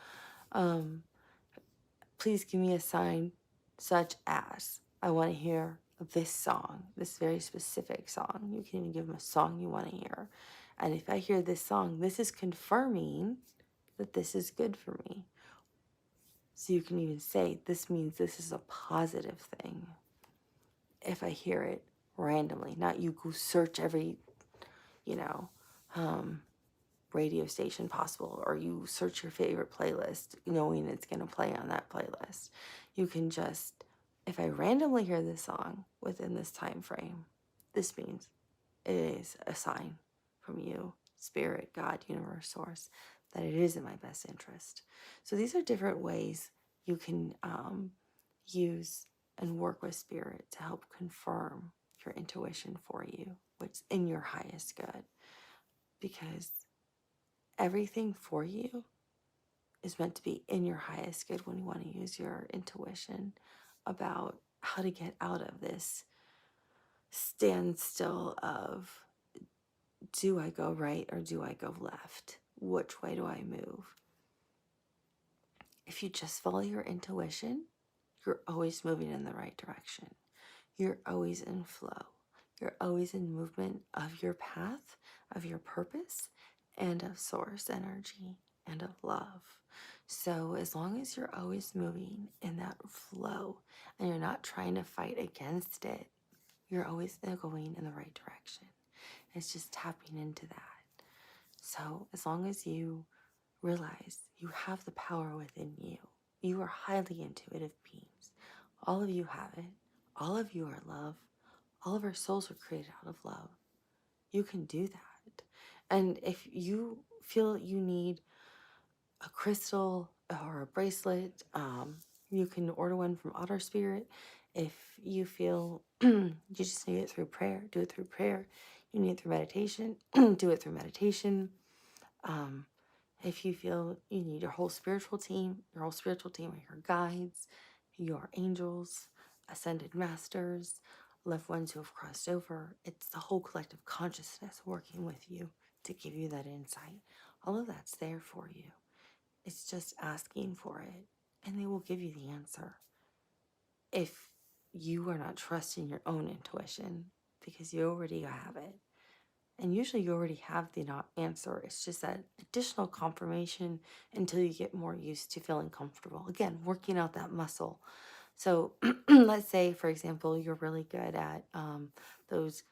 Please give me a sign such as I want to hear this song, this very specific song. You can even give them a song you want to hear. And if I hear this song, this is confirming that this is good for me. So you can even say, this means this is a positive thing. If I hear it randomly, not you go search every, radio station possible, or you search your favorite playlist knowing it's going to play on that playlist. You can just, if I randomly hear this song within this time frame, this means it is a sign from you, spirit, God, universe, source, that it is in my best interest. So these are different ways you can use and work with spirit to help confirm your intuition for you, what's in your highest good. Because everything for you is meant to be in your highest good when you want to use your intuition about how to get out of this standstill of, do I go right or do I go left? Which way do I move? If you just follow your intuition, you're always moving in the right direction. You're always in flow. You're always in movement of your path, of your purpose, and of source energy, and of love. So as long as you're always moving in that flow and you're not trying to fight against it, you're always going in the right direction. It's just tapping into that. So as long as you realize you have the power within you, you are highly intuitive beings. All of you have it. All of you are love. All of our souls were created out of love. You can do that. And if you feel you need a crystal or a bracelet, you can order one from Otter Spirit. If you feel you just need it through prayer, do it through prayer. You need it through meditation, do it through meditation. If you feel you need your whole spiritual team are your guides, your angels, ascended masters, loved ones who have crossed over. It's the whole collective consciousness working with you to give you that insight. All of that's there for you. It's just asking for it, and they will give you the answer. If you are not trusting your own intuition, because you already have it. And usually you already have the answer. It's just that additional confirmation until you get more used to feeling comfortable. Again, working out that muscle. So let's say, for example, you're really good at those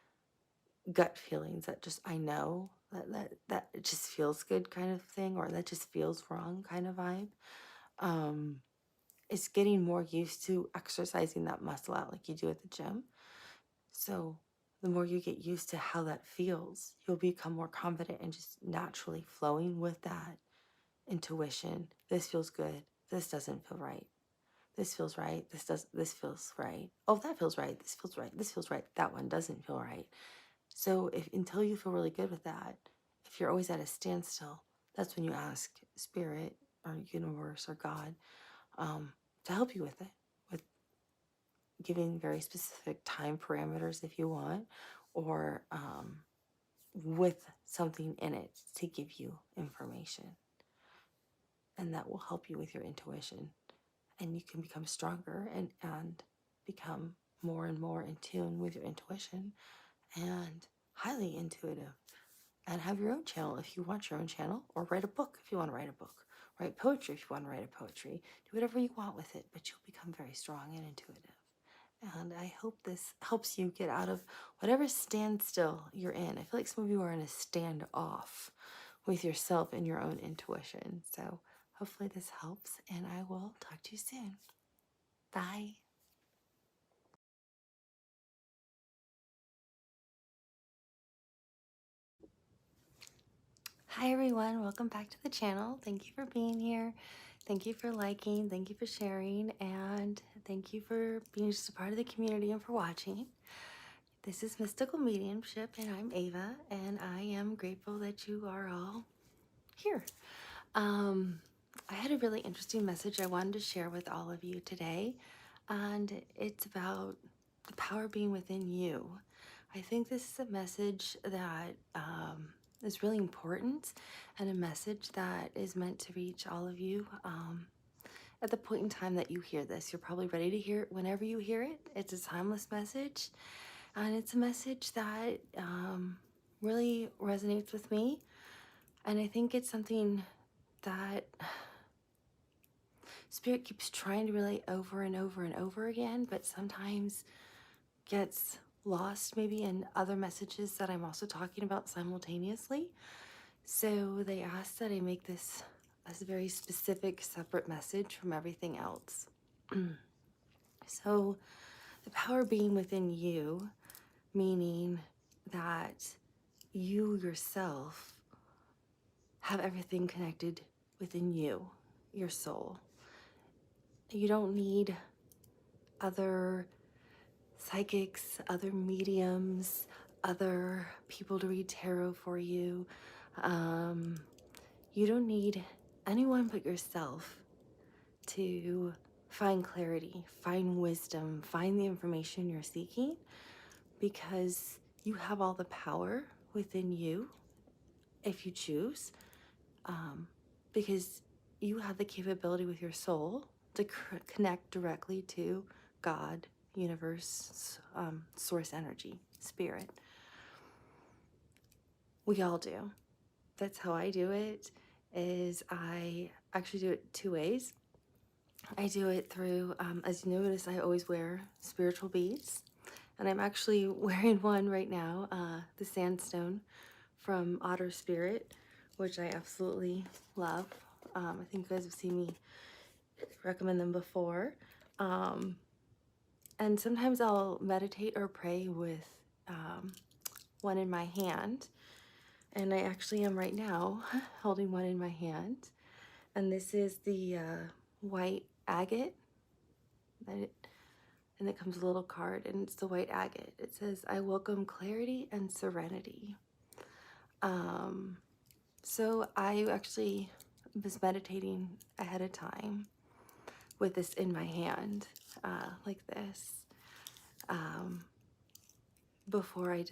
gut feelings that just, I know that it just feels good kind of thing, or that just feels wrong kind of vibe. It's getting more used to exercising that muscle out like you do at the gym. So the more you get used to how that feels, you'll become more confident and just naturally flowing with that intuition. This feels good. This doesn't feel right. This feels right. This feels right. Oh, that feels right. This feels right. This feels right. That one doesn't feel right. So until you feel really good with that, if you're always at a standstill, that's when you ask spirit or universe or God to help you with it, with giving very specific time parameters if you want, or with something in it to give you information. And that will help you with your intuition. And you can become stronger and become more and more in tune with your intuition and highly intuitive. And have your own channel if you want your own channel, or write a book if you want to write a book. Write poetry if you want to write a poetry. Do whatever you want with it, but you'll become very strong and intuitive. And I hope this helps you get out of whatever standstill you're in. I feel like some of you are in a standoff with yourself and your own intuition. So hopefully this helps, and I will talk to you soon. Bye. Hi everyone, welcome back to the channel. Thank you for being here. Thank you for liking, thank you for sharing, and thank you for being just a part of the community and for watching. This is Mystical Mediumship, and I'm Ava, and I am grateful that you are all here. I had a really interesting message I wanted to share with all of you today, and it's about the power being within you. I think this is a message that is really important, and a message that is meant to reach all of you at the point in time that you hear this. You're probably ready to hear it whenever you hear it. It's a timeless message, and it's a message that really resonates with me, and I think it's something that Spirit keeps trying to relay over and over and over again, but sometimes gets lost maybe in other messages that I'm also talking about simultaneously. So they asked that I make this as a very specific, separate message from everything else. So the power being within you, meaning that you yourself have everything connected within you, your soul. You don't need other psychics, other mediums, other people to read tarot for you. You don't need anyone but yourself to find clarity, find wisdom, find the information you're seeking, because you have all the power within you if you choose, because you have the capability with your soul to connect directly to God, universe, source energy, spirit. We all do. That's how I do it, is I actually do it two ways. I do it through, as you notice, I always wear spiritual beads, and I'm actually wearing one right now, the sandstone from Otter Spirit, which I absolutely love. I think you guys have seen me recommend them before. And sometimes I'll meditate or pray with one in my hand. And I actually am right now holding one in my hand. And this is the white agate. And it comes with a little card, and it's the white agate. It says, "I welcome clarity and serenity." So I actually was meditating ahead of time with this in my hand, like this, before I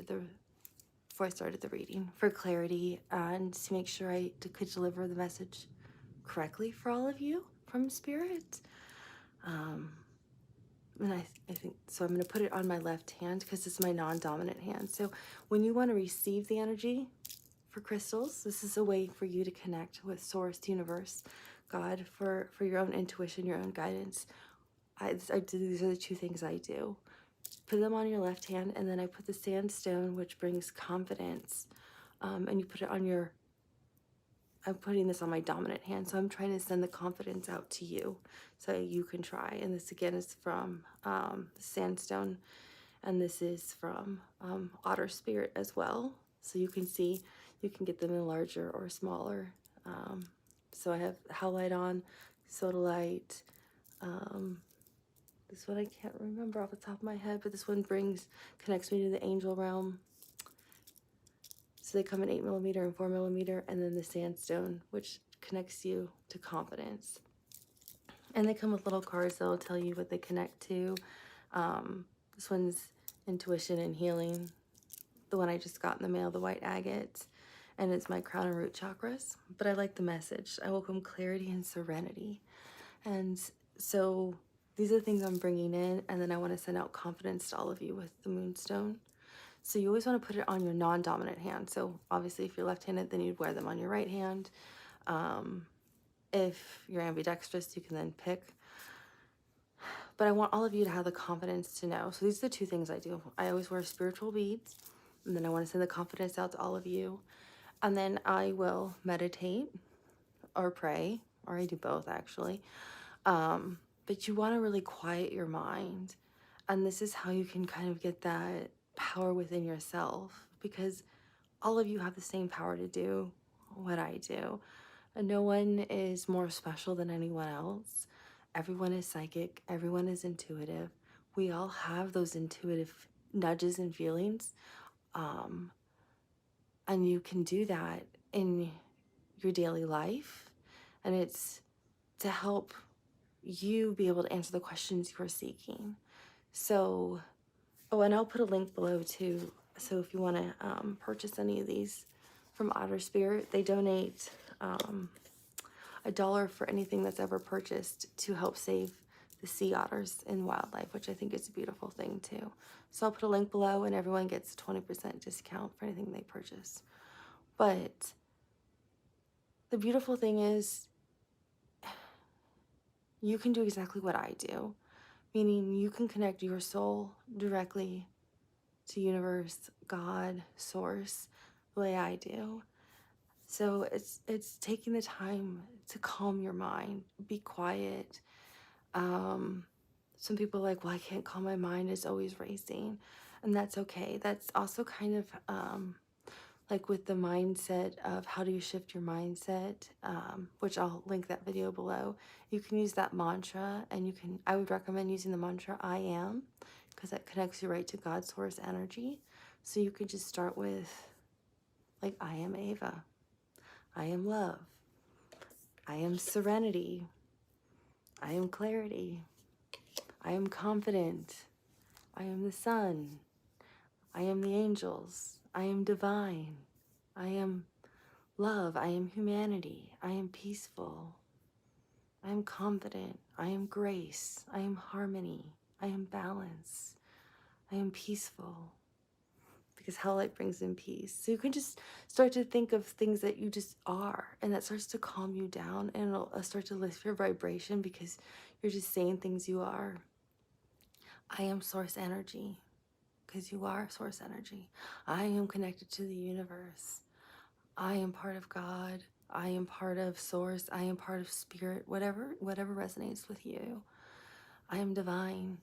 started the reading, for clarity and to make sure I could deliver the message correctly for all of you from Spirit. And I think, so I'm going to put it on my left hand because it's my non-dominant hand. So when you want to receive the energy for crystals, this is a way for you to connect with Source, Universe, God, for your own intuition, your own guidance. These are the two things I do. put them on your left hand, and then I put the sandstone, which brings confidence, and you put it on your, I'm putting this on my dominant hand, so I'm trying to send the confidence out to you so you can try. And this again is from sandstone, and this is from otter spirit as well. So you can see, you can get them in larger or smaller. So I have howlite on, sodalite. This one I can't remember off the top of my head, but this one connects me to the angel realm. So they come in 8mm and 4mm, and then the sandstone, which connects you to confidence. And they come with little cards that'll tell you what they connect to. This one's intuition and healing. The one I just got in the mail, the white agate, and it's my crown and root chakras. But I like the message. I welcome clarity and serenity. And so these are the things I'm bringing in, and then I want to send out confidence to all of you with the moonstone. So you always want to put it on your non-dominant hand. So obviously if you're left-handed, then you'd wear them on your right hand. If you're ambidextrous, you can then pick. But I want all of you to have the confidence to know. So these are the two things I do. I always wear spiritual beads, and then I want to send the confidence out to all of you. And then I will meditate or pray, or I do both actually. But you want to really quiet your mind. And this is how you can kind of get that power within yourself, because all of you have the same power to do what I do. And no one is more special than anyone else. Everyone is psychic. Everyone is intuitive. We all have those intuitive nudges and feelings. And you can do that in your daily life. And it's to help you be able to answer the questions you are seeking. So, oh, and I'll put a link below too. So if you want to purchase any of these from Otter Spirit, they donate $1 for anything that's ever purchased to help save the sea otters in wildlife, which I think is a beautiful thing too. So I'll put a link below, and everyone gets a 20% discount for anything they purchase. But the beautiful thing is you can do exactly what I do, meaning you can connect your soul directly to universe, God, source, the way I do. So it's taking the time to calm your mind, be quiet. Some people are like, well, I can't calm my mind, it's always racing. And that's okay. That's also kind of like with the mindset of how do you shift your mindset, which I'll link that video below. You can use that mantra, and I would recommend using the mantra I am, because that connects you right to God's source energy. So you could just start with like, I am Ava, I am love, I am serenity, I am clarity, I am confident, I am the sun, I am the angels, I am divine, I am love, I am humanity, I am peaceful, I am confident, I am grace, I am harmony, I am balance, I am peaceful, because hell light brings in peace. So you can just start to think of things that you just are, and that starts to calm you down, and it'll start to lift your vibration because you're just saying things you are. I am source energy, because you are source energy. I am connected to the universe. I am part of God. I am part of source. I am part of spirit, whatever resonates with you. I am divine.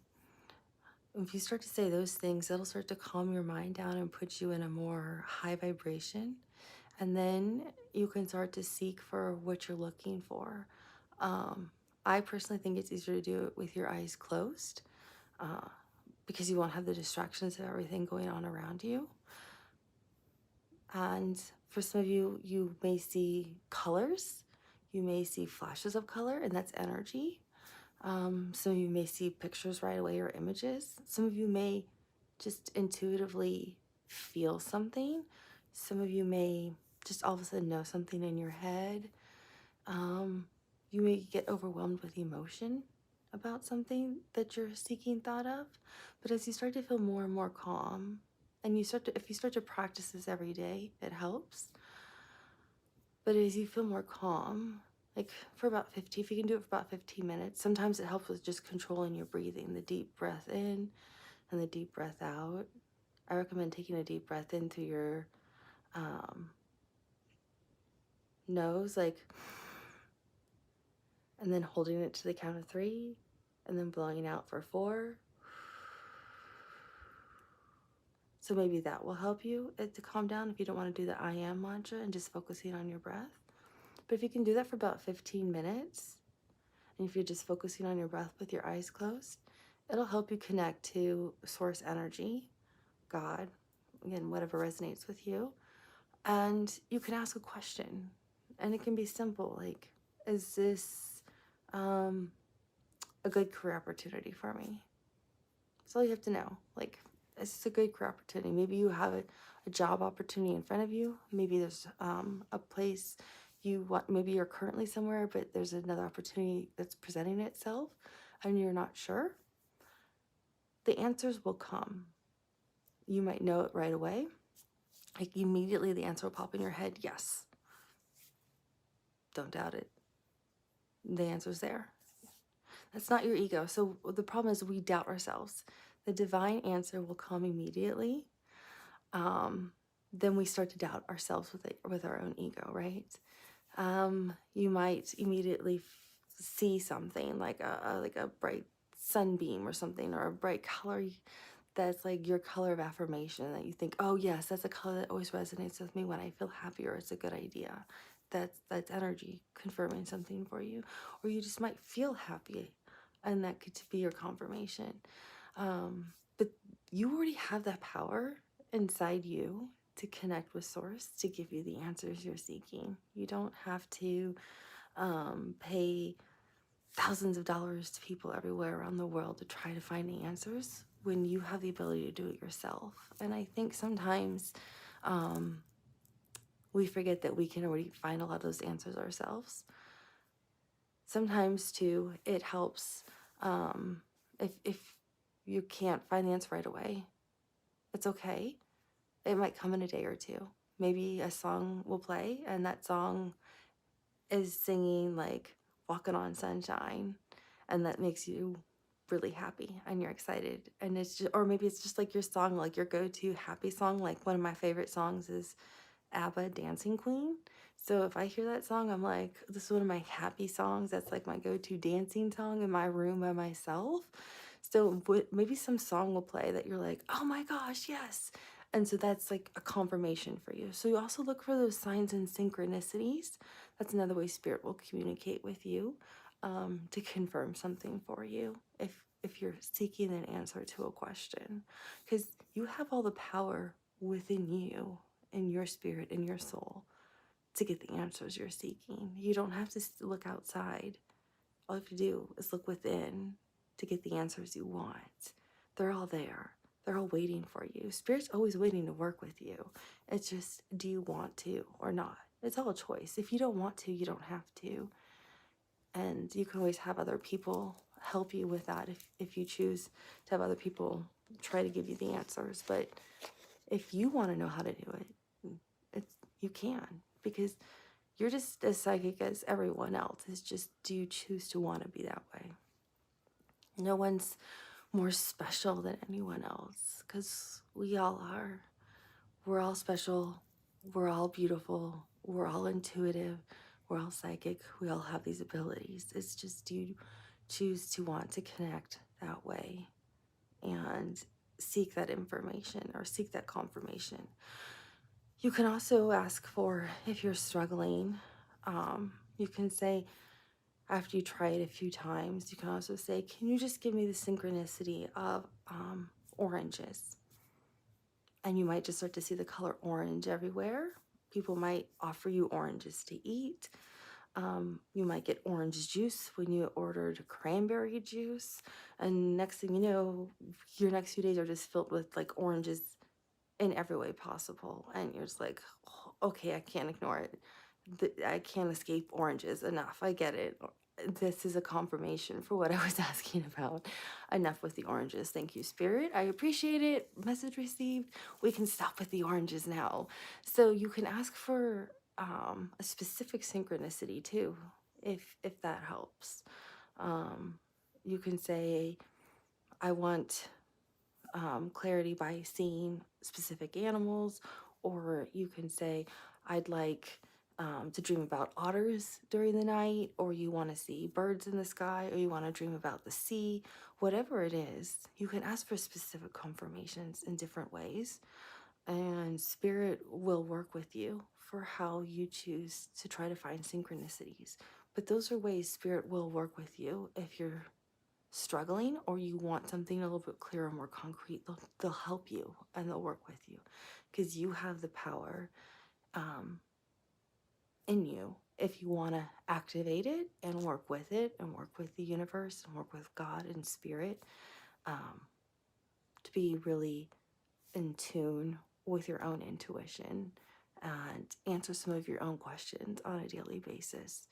If you start to say those things, that'll start to calm your mind down and put you in a more high vibration. And then you can start to seek for what you're looking for. I personally think it's easier to do it with your eyes closed, because you won't have the distractions of everything going on around you. And for some of you, you may see colors, you may see flashes of color, and that's energy. Some of you may see pictures right away or images. Some of you may just intuitively feel something. Some of you may just all of a sudden know something in your head. You may get overwhelmed with emotion about something that you're seeking thought of. But as you start to feel more and more calm, and if you start to practice this every day, it helps. But as you feel more calm, like for about 15, if you can do it for about 15 minutes, sometimes it helps with just controlling your breathing, the deep breath in and the deep breath out. I recommend taking a deep breath in through your nose, like, and then holding it to the count of 3, and then blowing out for 4. So maybe that will help you to calm down if you don't want to do the I am mantra and just focusing on your breath. But if you can do that for about 15 minutes, and if you're just focusing on your breath with your eyes closed, it'll help you connect to source energy, God, again, whatever resonates with you. And you can ask a question, and it can be simple, like, is this a good career opportunity for me? That's all you have to know. Like, is this a good career opportunity? Maybe you have a job opportunity in front of you. Maybe there's a place you want, maybe you're currently somewhere, but there's another opportunity that's presenting itself and you're not sure. The answers will come. You might know it right away. Like, immediately the answer will pop in your head, yes. Don't doubt it. The answer's there. That's not your ego. So the problem is we doubt ourselves. The divine answer will come immediately. Then we start to doubt ourselves with our own ego, right? You might immediately see something like a bright sunbeam or something, or a bright color that's like your color of affirmation, that you think, oh yes, that's a color that always resonates with me when I feel happy, or it's a good idea. That's energy confirming something for you. Or you just might feel happy, and that could be your confirmation. But you already have that power inside you to connect with source, to give you the answers you're seeking. You don't have to pay thousands of dollars to people everywhere around the world to try to find the answers, when you have the ability to do it yourself. And I think sometimes we forget that we can already find a lot of those answers ourselves. Sometimes too, it helps if you can't find the answer right away. It's okay. It might come in a day or two. Maybe a song will play, and that song is singing like Walking on Sunshine, and that makes you really happy and you're excited. And it's just, or maybe it's just like your song, like your go-to happy song. Like, one of my favorite songs is ABBA Dancing Queen. So if I hear that song, I'm like, this is one of my happy songs. That's like my go-to dancing song in my room by myself. So maybe some song will play that you're like, oh my gosh, yes. And so that's like a confirmation for you. So you also look for those signs and synchronicities. That's another way spirit will communicate with you, to confirm something for you if you're seeking an answer to a question. Because you have all the power within you, in your spirit, in your soul, to get the answers you're seeking. You don't have to look outside. All you have to do is look within to get the answers you want. They're all there. They're all waiting for you. Spirit's always waiting to work with you. It's just, do you want to or not? It's all a choice. If you don't want to, you don't have to. And you can always have other people help you with that if you choose to have other people try to give you the answers. But if you want to know how to do it, you can, because you're just as psychic as everyone else. It's just, do you choose to want to be that way? No one's more special than anyone else, because we all are. We're all special. We're all beautiful. We're all intuitive. We're all psychic. We all have these abilities. It's just, do you choose to want to connect that way and seek that information or seek that confirmation? You can also ask for, if you're struggling, you can say, after you try it a few times, you can also say, can you just give me the synchronicity of oranges? And you might just start to see the color orange everywhere. People might offer you oranges to eat. You might get orange juice when you ordered cranberry juice. And next thing you know, your next few days are just filled with like oranges in every way possible. And you're just like, oh, okay, I can't ignore it. I can't escape oranges. Enough. I get it. This is a confirmation for what I was asking about. Enough with the oranges. Thank you, Spirit. I appreciate it. Message received. We can stop with the oranges now. So you can ask for a specific synchronicity too, if that helps. You can say, I want clarity by seeing specific animals, or you can say, I'd like to dream about otters during the night, or you want to see birds in the sky, or you want to dream about the sea. Whatever it is, you can ask for specific confirmations in different ways, and spirit will work with you for how you choose to try to find synchronicities. But those are ways spirit will work with you. If you're struggling or you want something a little bit clearer, more concrete, they'll help you and they'll work with you, because you have the power in you if you want to activate it and work with it and work with the universe and work with God and spirit, to be really in tune with your own intuition and answer some of your own questions on a daily basis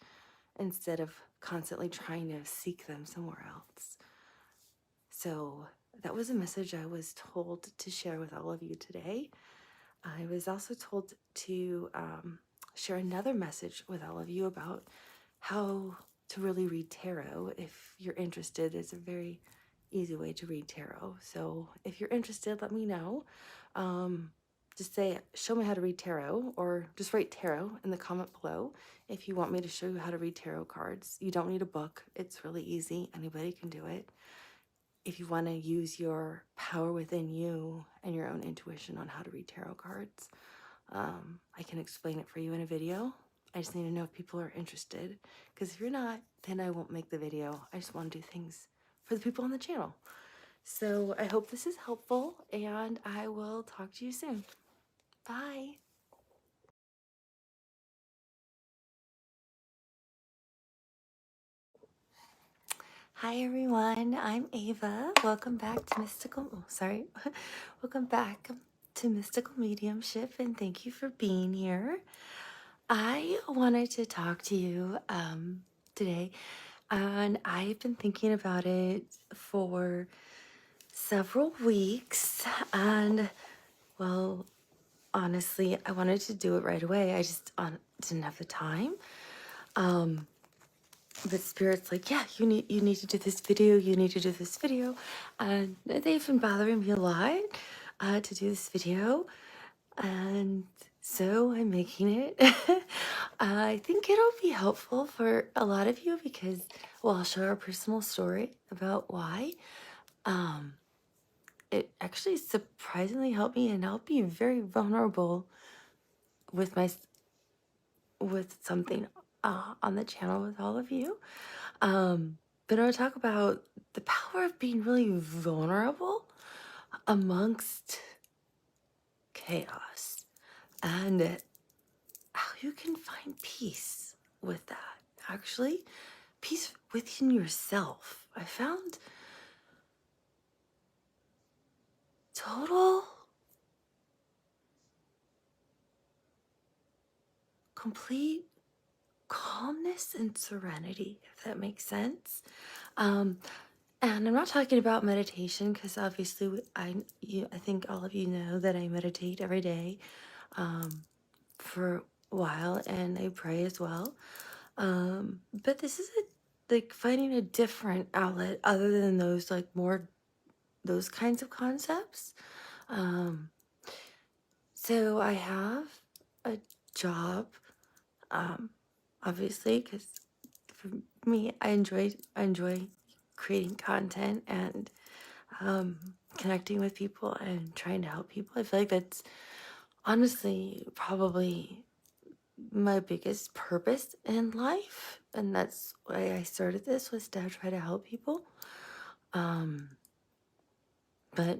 instead of constantly trying to seek them somewhere else. So that was a message I was told to share with all of you today. I was also told to share another message with all of you about how to really read tarot. If you're interested, it's a very easy way to read tarot. So if you're interested, let me know. Just say, show me how to read tarot, or just write tarot in the comment below if you want me to show you how to read tarot cards. You don't need a book. It's really easy. Anybody can do it. If you want to use your power within you and your own intuition on how to read tarot cards, I can explain it for you in a video. I just need to know if people are interested, because if you're not, then I won't make the video. I just want to do things for the people on the channel. So I hope this is helpful, and I will talk to you soon. Bye. Hi everyone, I'm Ava. Welcome back to Welcome back to Mystical Mediumship, and thank you for being here. I wanted to talk to you today, and I've been thinking about it for several weeks, and well, honestly, I wanted to do it right away. I just didn't have the time. But Spirit's like, yeah, you need to do this video. You need to do this video, and they've been bothering me a lot to do this video, and so I'm making it. I think it'll be helpful for a lot of you because, well, I'll share a personal story about why. It actually surprisingly helped me, and I'll be very vulnerable with something on the channel with all of you. But I want to talk about the power of being really vulnerable amongst chaos, and how you can find peace with that. Actually, peace within yourself. I found total, complete calmness and serenity, if that makes sense. And I'm not talking about meditation, because obviously I think all of you know that I meditate every day for a while, and I pray as well. But this is like finding a different outlet other than those, like more those kinds of concepts. So I have a job, obviously, because for me, I enjoy creating content and connecting with people and trying to help people. I feel like that's honestly probably my biggest purpose in life, and that's why I started this, was to try to help people. But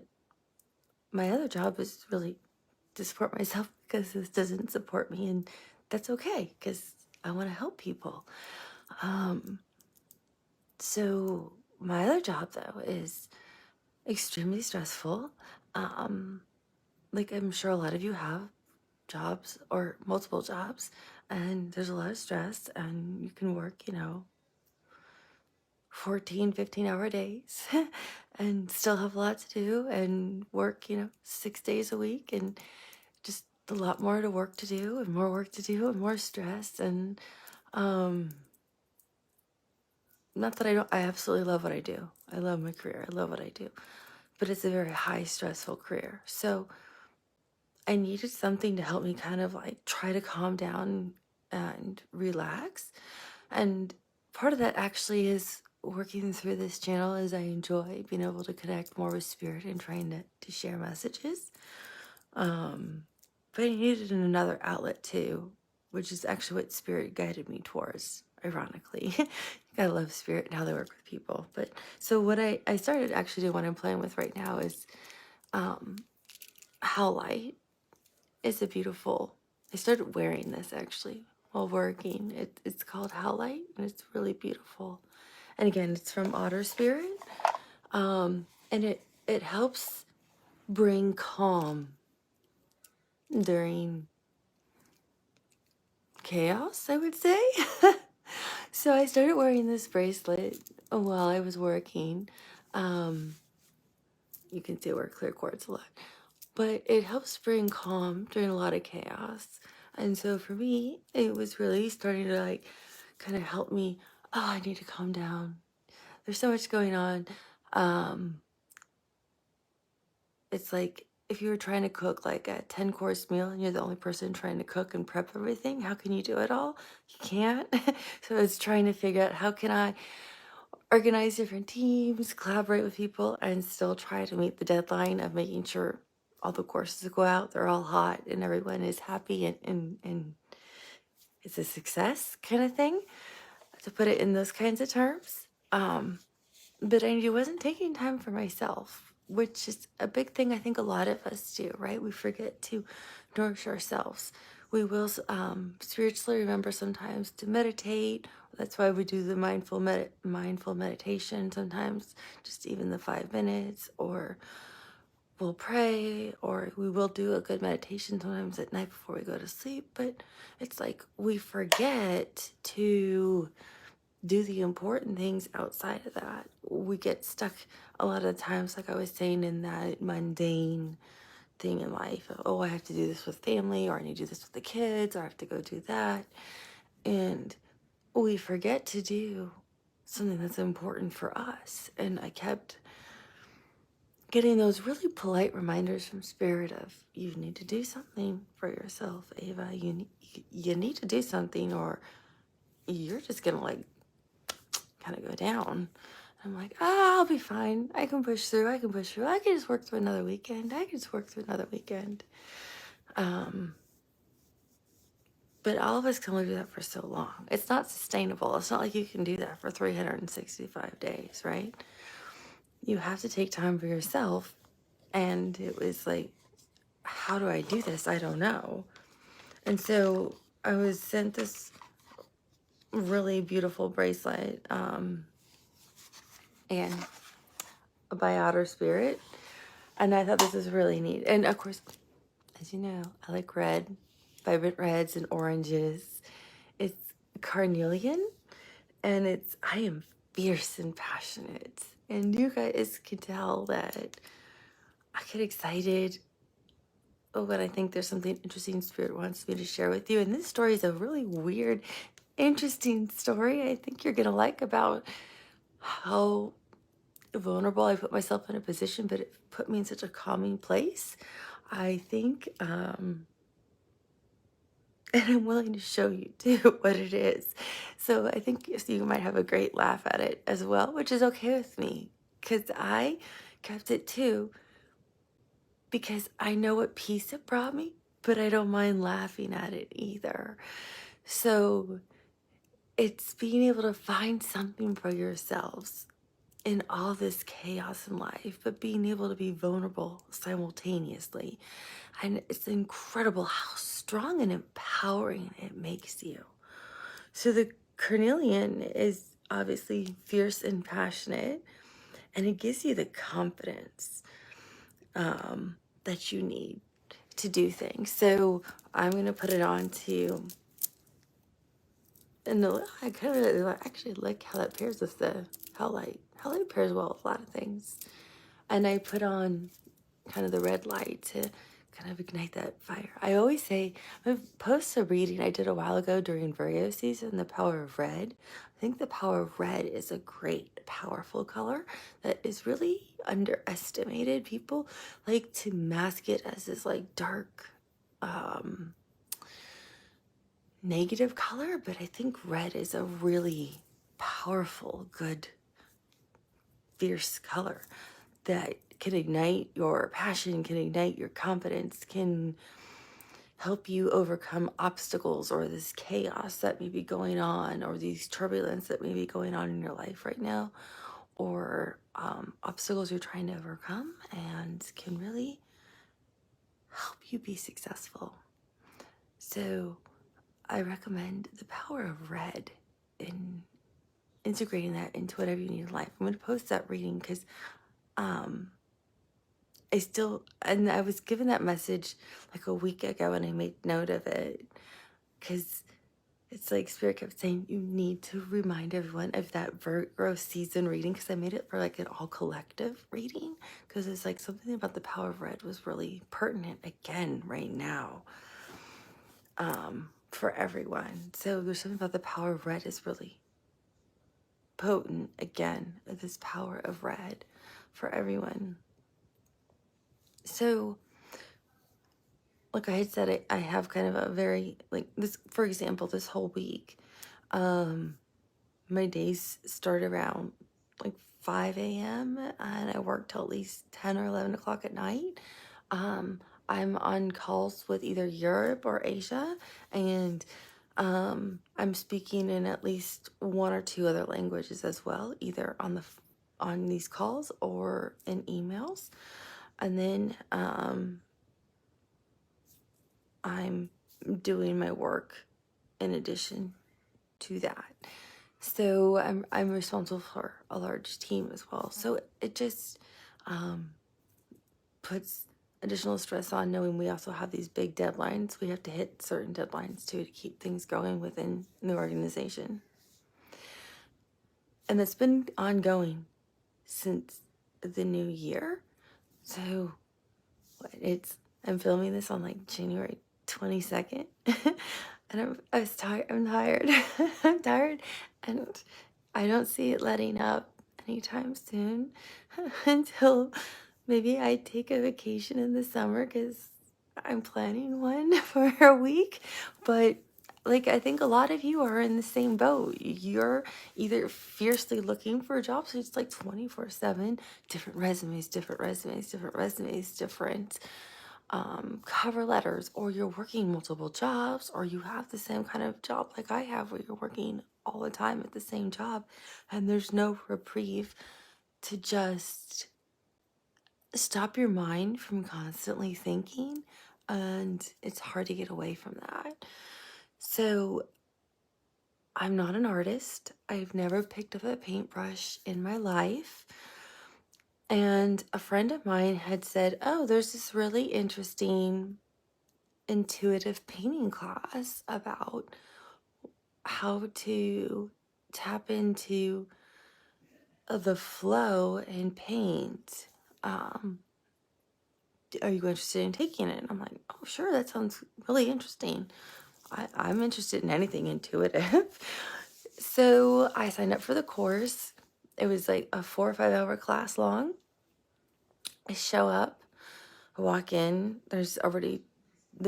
my other job is really to support myself, because this doesn't support me, and that's okay, because I want to help people. So my other job, though, is extremely stressful. Like I'm sure a lot of you have jobs or multiple jobs, and there's a lot of stress, and you can work, 14, 15-hour days and still have a lot to do, and work, 6 days a week, and just a lot more to work to do, and more work to do, and more stress. And not that I absolutely love what I do. I love my career. I love what I do. but it's a very high stressful career. So I needed something to help me kind of like try to calm down and relax. And part of that actually is working through this channel, as I enjoy being able to connect more with spirit and trying to share messages. But I needed another outlet too, which is actually what spirit guided me towards, ironically. I love spirit and how they work with people. But so what I started actually doing, what I'm playing with right now is how light is a beautiful, I started wearing this actually while working. It's called Howlite, and it's really beautiful. And again, it's from Otter Spirit. And it helps bring calm during chaos, I would say. So I started wearing this bracelet while I was working. You can see I wear clear quartz a lot. But it helps bring calm during a lot of chaos. And so for me, it was really starting to like kind of help me. Oh, I need to calm down. There's so much going on. It's like if you were trying to cook like a 10-course meal and you're the only person trying to cook and prep everything, how can you do it all? You can't. So it's trying to figure out how can I organize different teams, collaborate with people, and still try to meet the deadline of making sure all the courses go out, they're all hot, and everyone is happy and it's a success kind of thing, to put it in those kinds of terms. But I wasn't taking time for myself, which is a big thing I think a lot of us do, right? We forget to nourish ourselves. We will spiritually remember sometimes to meditate. That's why we do the mindful meditation sometimes, just even the 5 minutes, or we'll pray, or we will do a good meditation sometimes at night before we go to sleep. But it's like we forget to do the important things outside of that. We get stuck a lot of the times, like I was saying, in that mundane thing in life. Oh, I have to do this with family, or I need to do this with the kids, or I have to go do that. And we forget to do something that's important for us. And I kept getting those really polite reminders from spirit of, you need to do something for yourself, Ava. You need to do something, or you're just gonna like kind of go down. I'm like, I'll be fine. I can push through. I can just work through another weekend. But all of us can only do that for so long. It's not sustainable. It's not like you can do that for 365 days, right? You have to take time for yourself. And it was like, how do I do this? I don't know. And so I was sent this really beautiful bracelet, and by Outer Spirit. And I thought this was really neat. And of course, as you know, I like red, vibrant reds and oranges. It's carnelian, and I am fierce and passionate. And you guys can tell that I get excited when I think there's something interesting Spirit wants me to share with you. And this story is a really weird, interesting story I think you're going to like, about how vulnerable I put myself in a position, but it put me in such a calming place. I think, and I'm willing to show you too what it is. So I think you might have a great laugh at it as well, which is okay with me, because I kept it too, because I know what peace it brought me, but I don't mind laughing at it either. So it's being able to find something for yourselves in all this chaos in life, but being able to be vulnerable simultaneously. And it's incredible how strong and empowering it makes you. So the carnelian is obviously fierce and passionate, and it gives you the confidence that you need to do things. So I'm going to put it on to, and I kind of actually like how that pairs with the Howlite. Howlite pairs well with a lot of things. And I put on kind of the red light to kind of ignite that fire. I always say, I post a reading I did a while ago during Virgo season, the power of red. I think the power of red is a great, powerful color that is really underestimated. People like to mask it as this like dark, negative color, but I think red is a really powerful, good, fierce color that can ignite your passion, can ignite your confidence, can help you overcome obstacles or this chaos that may be going on, or these turbulence that may be going on in your life right now, or obstacles you're trying to overcome, and can really help you be successful. So I recommend the power of red in integrating that into whatever you need in life. I'm going to post that reading because I was given that message like a week ago, and I made note of it because it's like Spirit kept saying, you need to remind everyone of that Virgo season reading, because I made it for like an all collective reading, because it's like something about the power of red was really pertinent again right now for everyone. So there's something about the power of red is really potent again, this power of red for everyone. So like I had said, I have kind of a very, like this, for example, this whole week, my days start around like 5 a.m. and I work till at least 10 or 11 o'clock at night. I'm on calls with either Europe or Asia, and I'm speaking in at least one or two other languages as well, either on these calls or in emails. And then I'm doing my work in addition to that. So I'm responsible for a large team as well. So it just puts additional stress on, knowing we also have these big deadlines. We have to hit certain deadlines too to keep things going within the organization. And that's been ongoing since the new year. So I'm filming this on like January 22nd. And I'm tired. I'm tired, and I don't see it letting up anytime soon until maybe I take a vacation in the summer, because I'm planning one for a week. But like, I think a lot of you are in the same boat. You're either fiercely looking for a job, so it's like 24/7, different resumes, different cover letters, or you're working multiple jobs, or you have the same kind of job like I have, where you're working all the time at the same job, and there's no reprieve to just stop your mind from constantly thinking, and it's hard to get away from that. So I'm not an artist. I've never picked up a paintbrush in my life. And a friend of mine had said, oh, there's this really interesting intuitive painting class about how to tap into the flow and paint. Are you interested in taking it? And I'm like, oh, sure, that sounds really interesting. I'm interested in anything intuitive. So I signed up for the course. It was like a 4 or 5 hour class long. I show up, I walk in, the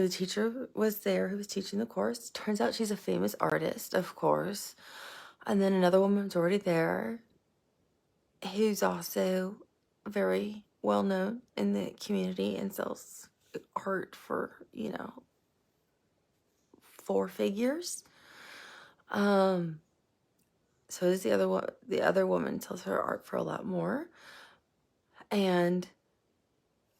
teacher was there who was teaching the course. Turns out she's a famous artist, of course. And then another woman's already there who's also very well known in the community and sells art for, 4 figures. So does the other one. The other woman sells her art for a lot more. And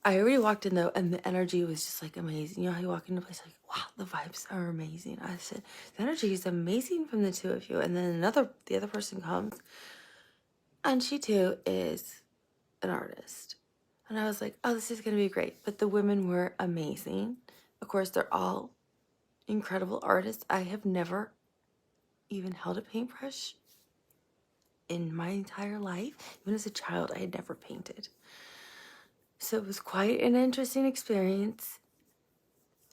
I already walked in though, and the energy was just like amazing. You know how you walk into a place like, wow, the vibes are amazing. I said, the energy is amazing from the two of you. And then the other person comes, and she too is an artist. And I was like, oh, this is going to be great. But the women were amazing. Of course, they're all incredible artists. I have never even held a paintbrush in my entire life. Even as a child, I had never painted. So it was quite an interesting experience.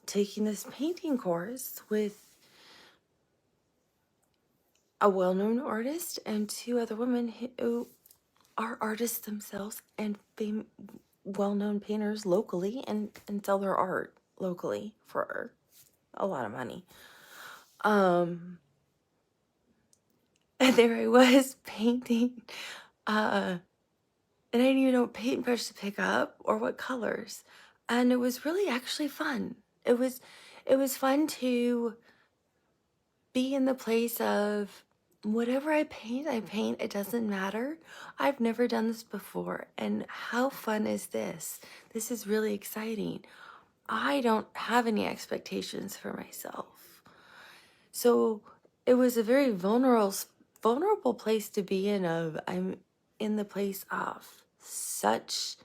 taking this painting course with a well-known artist and two other women who are artists themselves and well-known painters locally and sell their art locally for a lot of money. And there I was painting, and I didn't even know what paintbrush to pick up or what colors. And it was really actually fun. It was fun to be in the place of whatever I paint, it doesn't matter. I've never done this before. And how fun is this? This is really exciting. I don't have any expectations for myself. So it was a very vulnerable place to be in. I'm in the place of such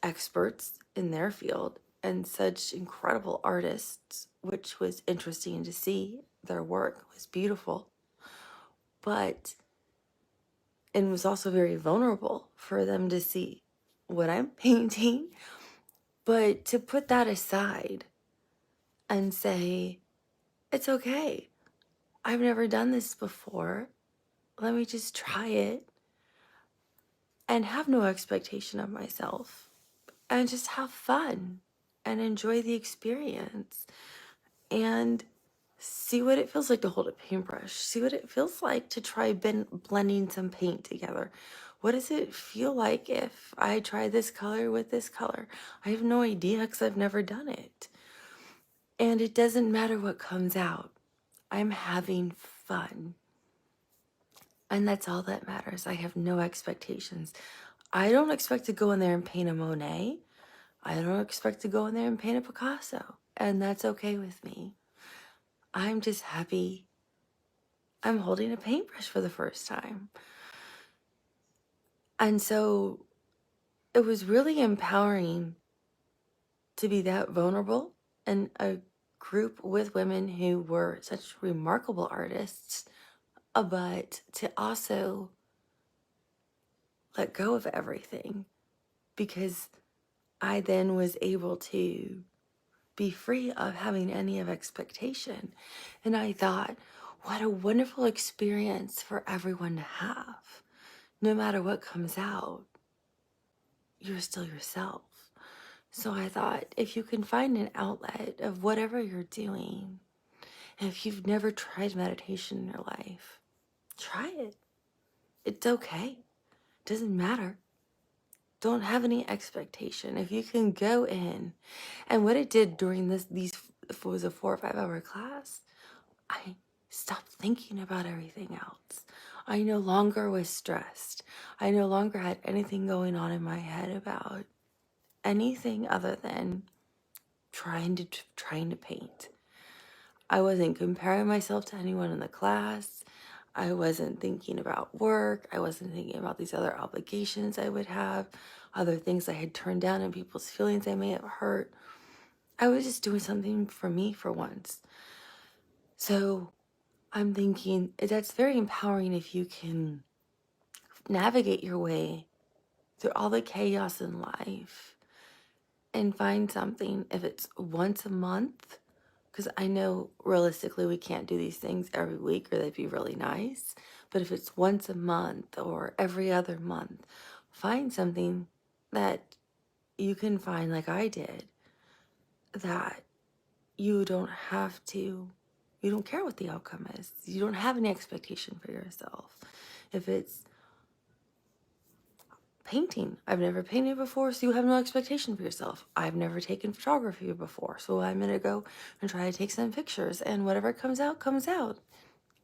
experts in their field and such incredible artists, which was interesting to see. Their work was beautiful, but it was also very vulnerable for them to see what I'm painting. But to put that aside and say, it's okay. I've never done this before. Let me just try it and have no expectation of myself and just have fun and enjoy the experience and see what it feels like to hold a paintbrush. See what it feels like to try blending some paint together. What does it feel like if I try this color with this color? I have no idea because I've never done it. And it doesn't matter what comes out. I'm having fun. And that's all that matters. I have no expectations. I don't expect to go in there and paint a Monet. I don't expect to go in there and paint a Picasso. And that's okay with me. I'm just happy I'm holding a paintbrush for the first time. And so it was really empowering to be that vulnerable in a group with women who were such remarkable artists, but to also let go of everything, because I then was able to be free of having any of expectation. And I thought, what a wonderful experience for everyone to have. No matter what comes out, you're still yourself. So I thought, if you can find an outlet of whatever you're doing, and if you've never tried meditation in your life, try it. It's okay. It doesn't matter. Don't have any expectation. If you can go in, and what it did during it was a 4 or 5 hour class, I stopped thinking about everything else. I no longer was stressed. I no longer had anything going on in my head about anything other than trying to paint. I wasn't comparing myself to anyone in the class. I wasn't thinking about work. I wasn't thinking about these other obligations I would have, other things I had turned down and people's feelings I may have hurt. I was just doing something for me for once. So I'm thinking that's very empowering if you can navigate your way through all the chaos in life and find something, if it's once a month, because I know realistically we can't do these things every week or they'd be really nice. But if it's once a month or every other month, find something that you can find, like I did, that you don't care what the outcome is. You don't have any expectation for yourself. If it's painting, I've never painted before, so you have no expectation for yourself. I've never taken photography before, so I'm going to go and try to take some pictures, and whatever comes out, comes out.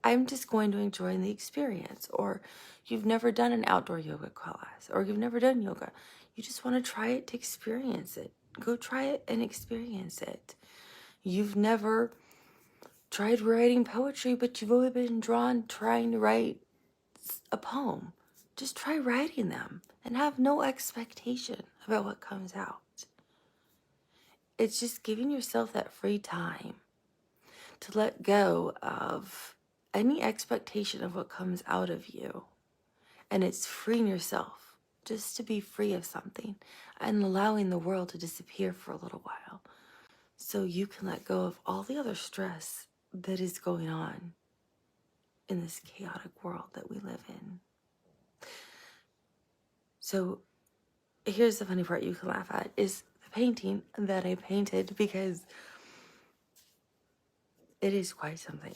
I'm just going to enjoy the experience. Or you've never done an outdoor yoga class, or you've never done yoga. You just want to try it to experience it. Go try it and experience it. You've never tried writing poetry, but you've only been trying to write a poem. Just try writing them and have no expectation about what comes out. It's just giving yourself that free time to let go of any expectation of what comes out of you. And it's freeing yourself just to be free of something and allowing the world to disappear for a little while so you can let go of all the other stress that is going on in this chaotic world that we live in. So here's the funny part you can laugh at is the painting that I painted, because it is quite something.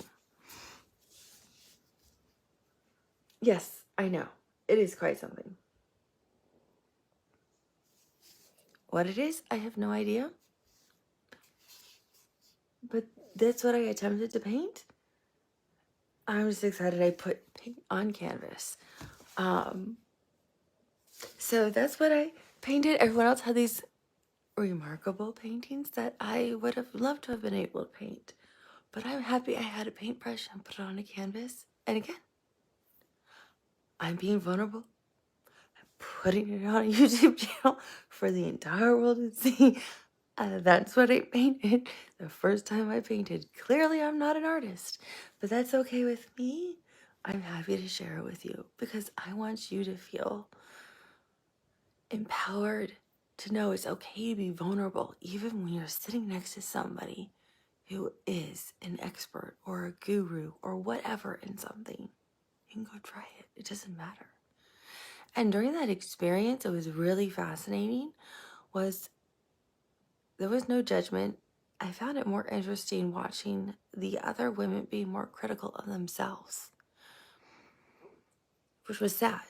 Yes, I know. It is quite something. What it is, I have no idea. But that's what I attempted to paint. I'm just excited I put paint on canvas. So that's what I painted. Everyone else had these remarkable paintings that I would have loved to have been able to paint. But I'm happy I had a paintbrush and put it on a canvas. And again, I'm being vulnerable. I'm putting it on a YouTube channel for the entire world to see. That's what I painted the first time I painted. Clearly, I'm not an artist, but that's okay with me. I'm happy to share it with you because I want you to feel empowered to know it's okay to be vulnerable, even when you're sitting next to somebody who is an expert or a guru or whatever in something. You can go try it. It doesn't matter. And during that experience, it was really fascinating. There was no judgment. I found it more interesting watching the other women be more critical of themselves, which was sad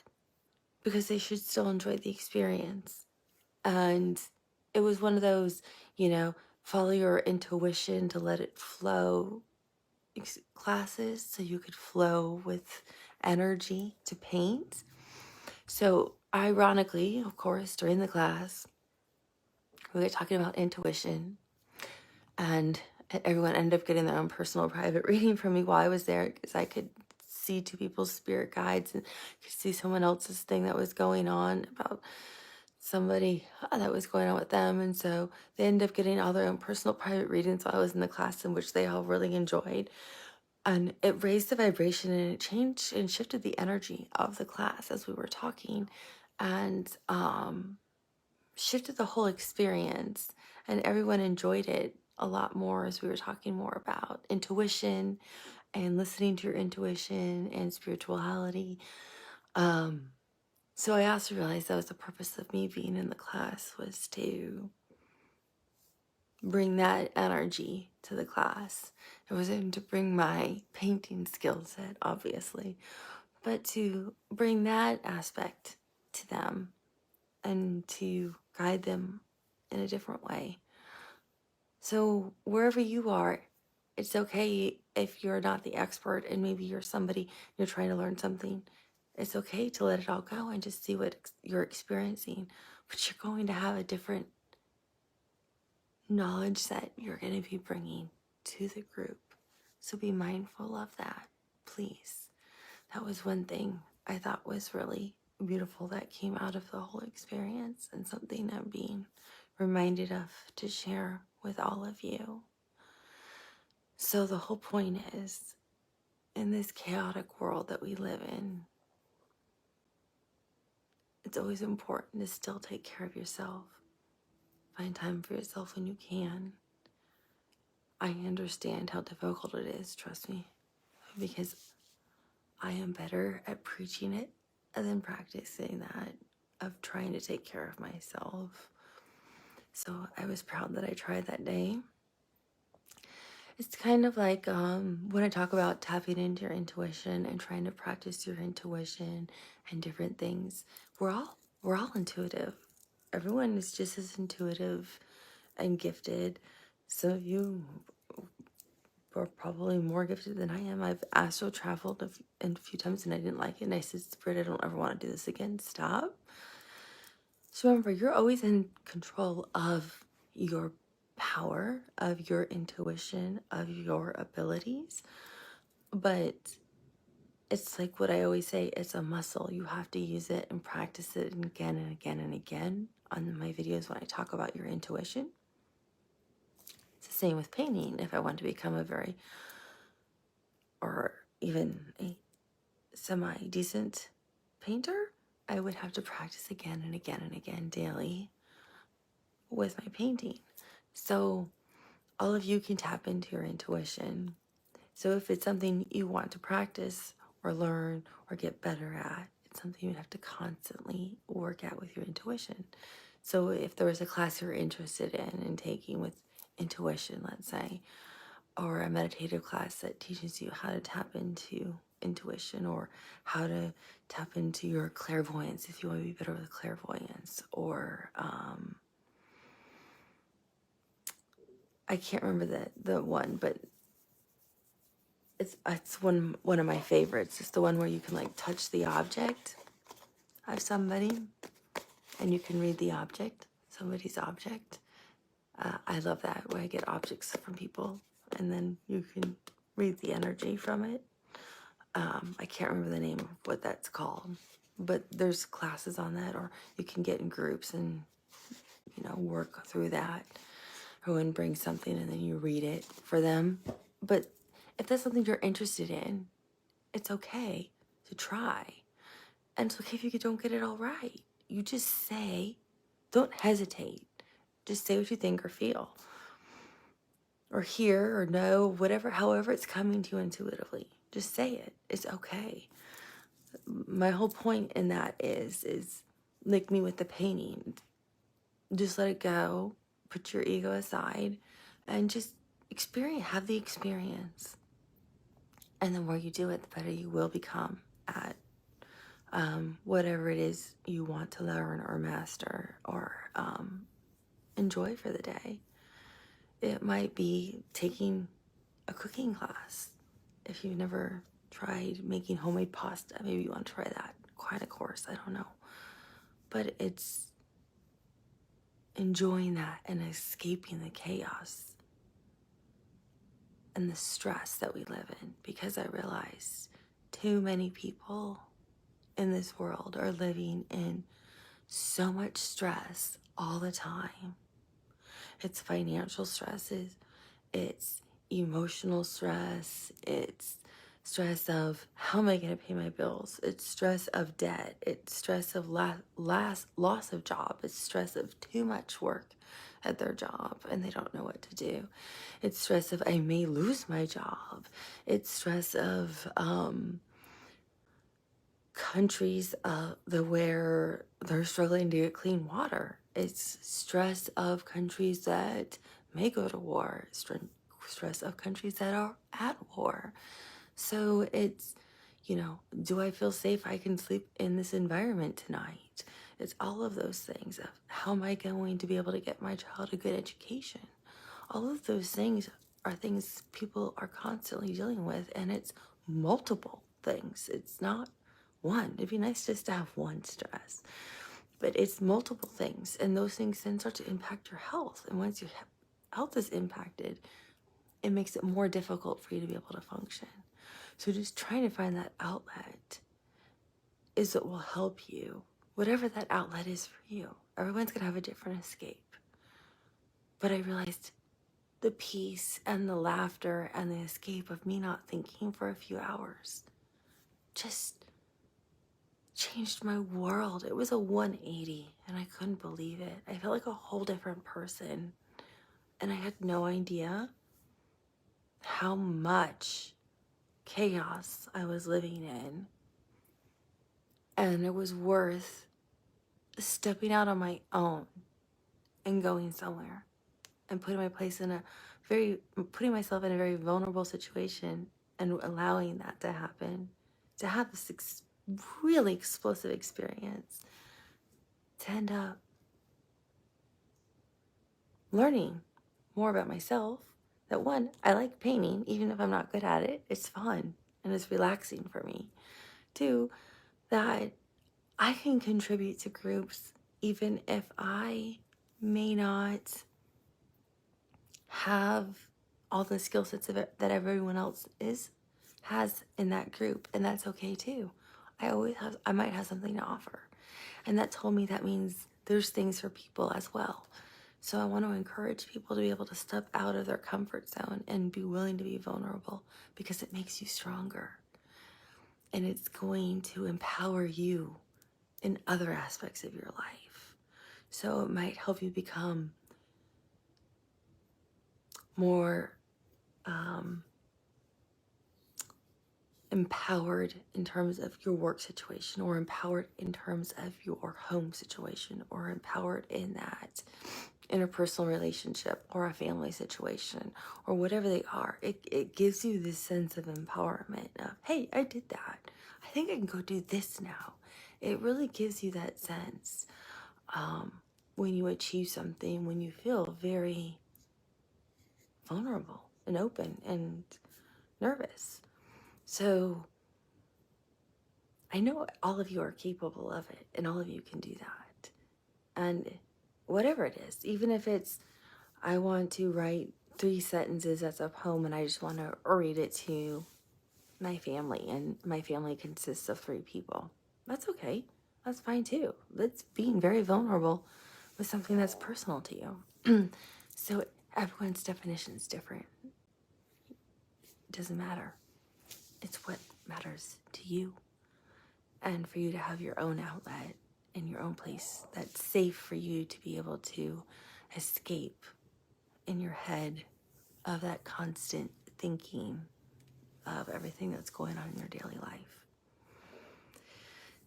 because they should still enjoy the experience. And it was one of those, follow your intuition to let it flow classes so you could flow with energy to paint. So ironically, of course, during the class, we were talking about intuition, and everyone ended up getting their own personal private reading from me while I was there, because I could see two people's spirit guides and could see someone else's thing that was going on about somebody that was going on with them. And so they ended up getting all their own personal private readings while I was in the class, in which they all really enjoyed. And it raised the vibration, and it changed and shifted the energy of the class as we were talking, and shifted the whole experience. And everyone enjoyed it a lot more as we were talking more about intuition and listening to your intuition and spirituality. So I also realized that was the purpose of me being in the class, was to bring that energy to the class. It wasn't to bring my painting skill set, obviously, but to bring that aspect to them and to guide them in a different way. So wherever you are, it's okay if you're not the expert and maybe you're somebody, you're trying to learn something. It's okay to let it all go and just see what you're experiencing. But you're going to have a different knowledge that you're going to be bringing to the group. So be mindful of that, please. That was one thing I thought was really beautiful that came out of the whole experience, and something I'm being reminded of to share with all of you. So the whole point is, in this chaotic world that we live in, it's always important to still take care of yourself. Find time for yourself when you can. I understand how difficult it is, trust me, because I am better at preaching it than practicing that, of trying to take care of myself. So I was proud that I tried that day. It's kind of like when I talk about tapping into your intuition and trying to practice your intuition and different things. We're all intuitive. Everyone is just as intuitive and gifted. Some of you are probably more gifted than I am. I've astral traveled a few times and I didn't like it. And I said, Spirit, I don't ever want to do this again. Stop. So remember, you're always in control of your power, of your intuition, of your abilities. But it's like what I always say, it's a muscle. You have to use it and practice it again and again and again on my videos when I talk about your intuition. It's the same with painting. If I want to become a very, or even a semi-decent painter, I would have to practice again and again and again daily with my painting. So all of you can tap into your intuition. So if it's something you want to practice or learn or get better at, it's something you have to constantly work at with your intuition. So if there was a class you're interested in and taking with intuition, let's say, or a meditative class that teaches you how to tap into intuition or how to tap into your clairvoyance if you want to be better with clairvoyance, or I can't remember the one, but it's one of my favorites. It's the one where you can like touch the object of somebody and you can read the object, somebody's object. I love that, where I get objects from people and then you can read the energy from it. I can't remember the name of what that's called, but there's classes on that, or you can get in groups and, you know, work through that. Everyone brings something and then you read it for them. But if that's something you're interested in, it's okay to try. And it's okay if you don't get it all right. You just say, don't hesitate. Just say what you think or feel, or hear or know, whatever, however it's coming to you intuitively. Just say it. It's okay. My whole point in that is like me with the painting. Just let it go. Put your ego aside and just have the experience. And the more you do it, the better you will become at whatever it is you want to learn or master or enjoy for the day. It might be taking a cooking class. If you've never tried making homemade pasta, maybe you want to try that kind of course. I don't know. But it's enjoying that and escaping the chaos and the stress that we live in, because I realize too many people in this world are living in so much stress all the time. It's financial stresses, it's emotional stress, it's stress of how am I going to pay my bills, it's stress of debt, it's stress of loss of job, it's stress of too much work at their job and they don't know what to do, it's stress of I may lose my job, it's stress of countries where they're struggling to get clean water. It's stress of countries that may go to war, stress of countries that are at war. So it's, you know, do I feel safe I can sleep in this environment tonight? It's all of those things of how am I going to be able to get my child a good education? All of those things are things people are constantly dealing with, and it's multiple things. It's not one. It'd be nice just to have one stress, but it's multiple things, and those things then start to impact your health. And once your health is impacted, it makes it more difficult for you to be able to function. So just trying to find that outlet is what will help you, whatever that outlet is for you. Everyone's gonna have a different escape. But I realized the peace and the laughter and the escape of me not thinking for a few hours just changed my world. It was a 180 and I couldn't believe it. I felt like a whole different person, and I had no idea how much chaos I was living in, and it was worth stepping out on my own and going somewhere and putting myself in a very vulnerable situation and allowing that to happen, to have this really explosive experience, to end up learning more about myself. That one, I like painting, even if I'm not good at it. It's fun and it's relaxing for me. Two, that I can contribute to groups even if I may not have all the skill sets of it that everyone else has in that group, and that's okay too. I might have something to offer, and that told me that means there's things for people as well. So I want to encourage people to be able to step out of their comfort zone and be willing to be vulnerable, because it makes you stronger and it's going to empower you in other aspects of your life. So it might help you become more empowered in terms of your work situation, or empowered in terms of your home situation, or empowered in that interpersonal relationship or a family situation, or whatever they are. It gives you this sense of empowerment of, hey, I did that. I think I can go do this now. It really gives you that sense when you achieve something, when you feel very vulnerable and open and nervous. So I know all of you are capable of it, and all of you can do that. And whatever it is, even if it's, I want to write 3 sentences as a poem and I just want to read it to my family, and my family consists of 3 people. That's okay. That's fine too. That's being very vulnerable with something that's personal to you. So everyone's definition is different. It doesn't matter. It's what matters to you. And for you to have your own outlet in your own place that's safe for you to be able to escape in your head of that constant thinking of everything that's going on in your daily life.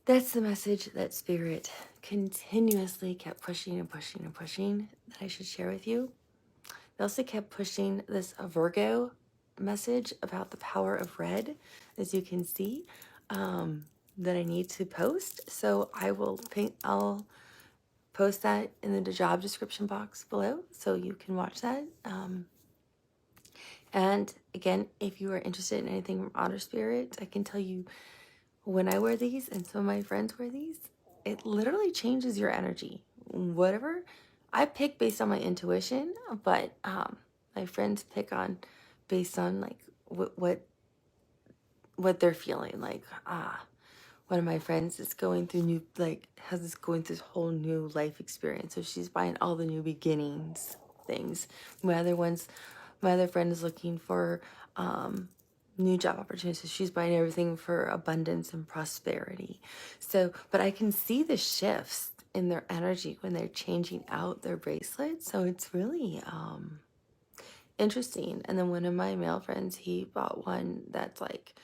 That's the message that Spirit continuously kept pushing and pushing and pushing that I should share with you. They also kept pushing this Virgo message about the power of red, as you can see, that I need to post. So I'll post that in the job description box below so you can watch that. And again, if you are interested in anything from Otter Spirit, I can tell you, when I wear these and some of my friends wear these, it literally changes your energy. Whatever I pick based on my intuition, but my friends pick on based on like what they're feeling. Like one of my friends is going through going through this whole new life experience, so she's buying all the new beginnings things. My other friend is looking for new job opportunities, so she's buying everything for abundance and prosperity. So, but I can see the shifts in their energy when they're changing out their bracelets. So it's really interesting. And then one of my male friends, he bought one that's like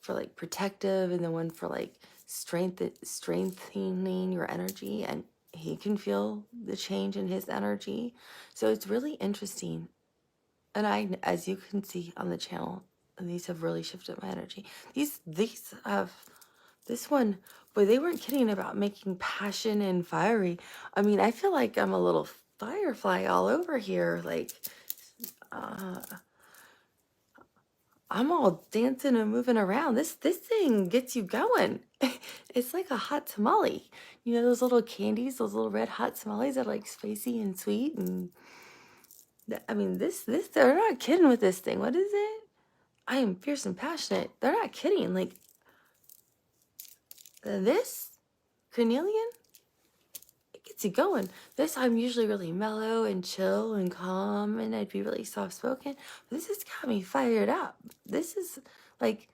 for like protective, and then one for like strengthening your energy, and he can feel the change in his energy. So it's really interesting. And as you can see on the channel, these have really shifted my energy. These have, this one, boy, they weren't kidding about making passion and fiery. I mean, I feel like I'm a little firefly all over here. Like, I'm all dancing and moving around. This thing gets you going. It's like a hot tamale. You know those little candies, those little red hot tamales that are like spicy and sweet, and I mean, this they're not kidding with this thing. What is it? I am fierce and passionate. They're not kidding. Like this carnelian, it gets you going. This, I'm usually really mellow and chill and calm, and I'd be really soft spoken. This has got me fired up. This is like,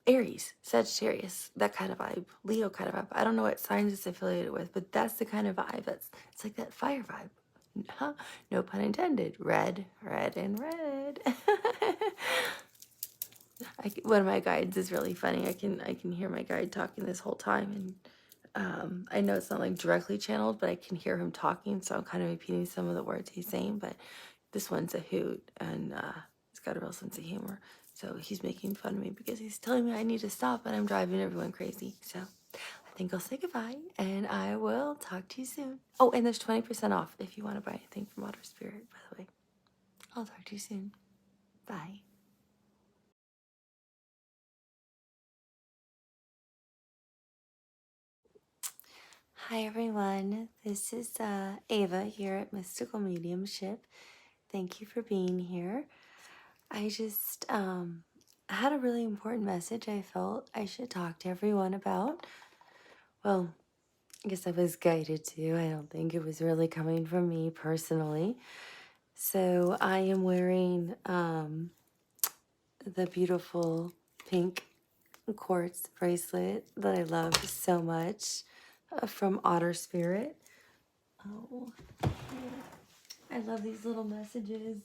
Aries, Sagittarius, that kind of vibe, Leo kind of vibe. I don't know what signs it's affiliated with, but that's the kind of vibe. It's like that fire vibe. No pun intended. Red, red, and red. One of my guides is really funny. I can hear my guide talking this whole time, and I know it's not like directly channeled, but I can hear him talking, so I'm kind of repeating some of the words he's saying. But this one's a hoot, and he's got a real sense of humor. So he's making fun of me because he's telling me I need to stop, and I'm driving everyone crazy. So I think I'll say goodbye, and I will talk to you soon. Oh, and there's 20% off if you want to buy anything from Otter Spirit, by the way. I'll talk to you soon. Bye. Hi everyone, this is Ava here at Mystical Mediumship. Thank you for being here. I just had a really important message I felt I should talk to everyone about. Well, I guess I was guided to. I don't think it was really coming from me personally. So I am wearing the beautiful pink quartz bracelet that I love so much. from Otter Spirit. Oh, I love these little messages.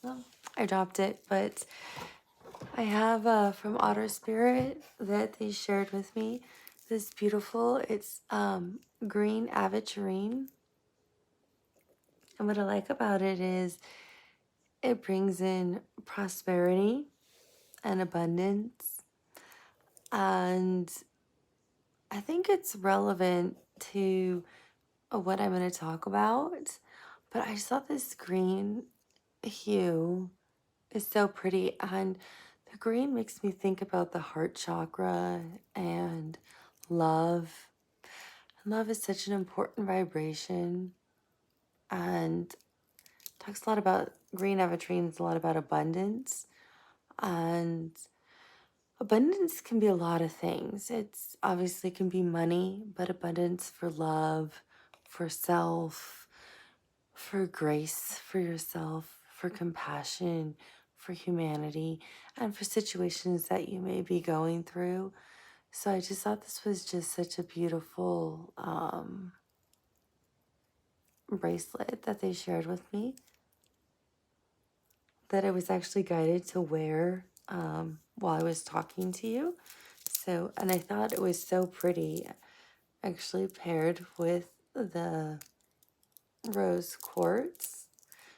Oh, I dropped it, but I have from Otter Spirit that they shared with me. This beautiful, it's green aventurine. And what I like about it is it brings in prosperity and abundance. And I think it's relevant to what I'm going to talk about. But I saw this green hue is so pretty. And the green makes me think about the heart chakra and love. Love is such an important vibration. And talks a lot about green aventurine is a lot about abundance. And abundance can be a lot of things. It's obviously can be money, but abundance for love, for self, for grace for yourself, for compassion, for humanity, and for situations that you may be going through. So I just thought this was just such a beautiful bracelet that they shared with me, that I was actually guided to wear while I was talking to you. So, and I thought it was so pretty, actually paired with the rose quartz.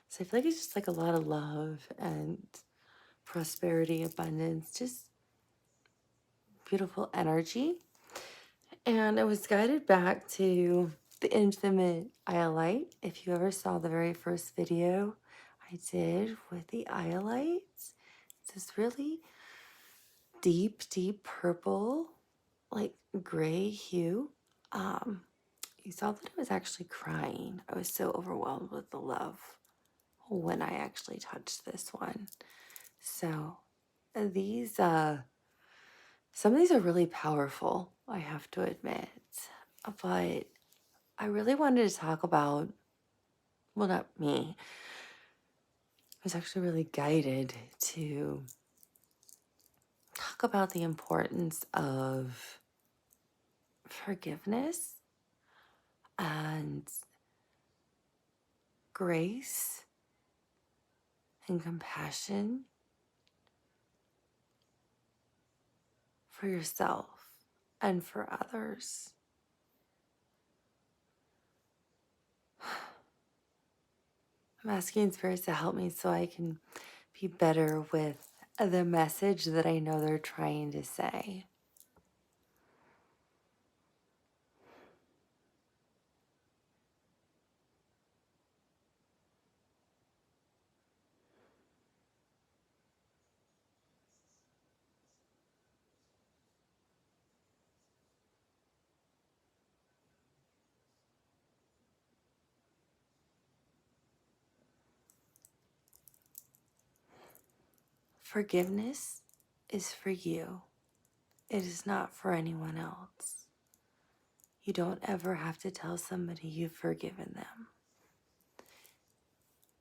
So I feel like it's just like a lot of love and prosperity, abundance, just beautiful energy. And I was guided back to the intimate iolite. If you ever saw the very first video I did with the iolite, it's this really deep, deep purple, like gray hue. You saw that I was actually crying. I was so overwhelmed with the love when I actually touched this one. So these, some of these are really powerful, I have to admit. But I really wanted to talk about, well, not me. I was actually really guided to talk about the importance of forgiveness and grace and compassion for yourself and for others. I'm asking spirits to help me so I can be better with the message that I know they're trying to say. Forgiveness is for you. It is not for anyone else. You don't ever have to tell somebody you've forgiven them.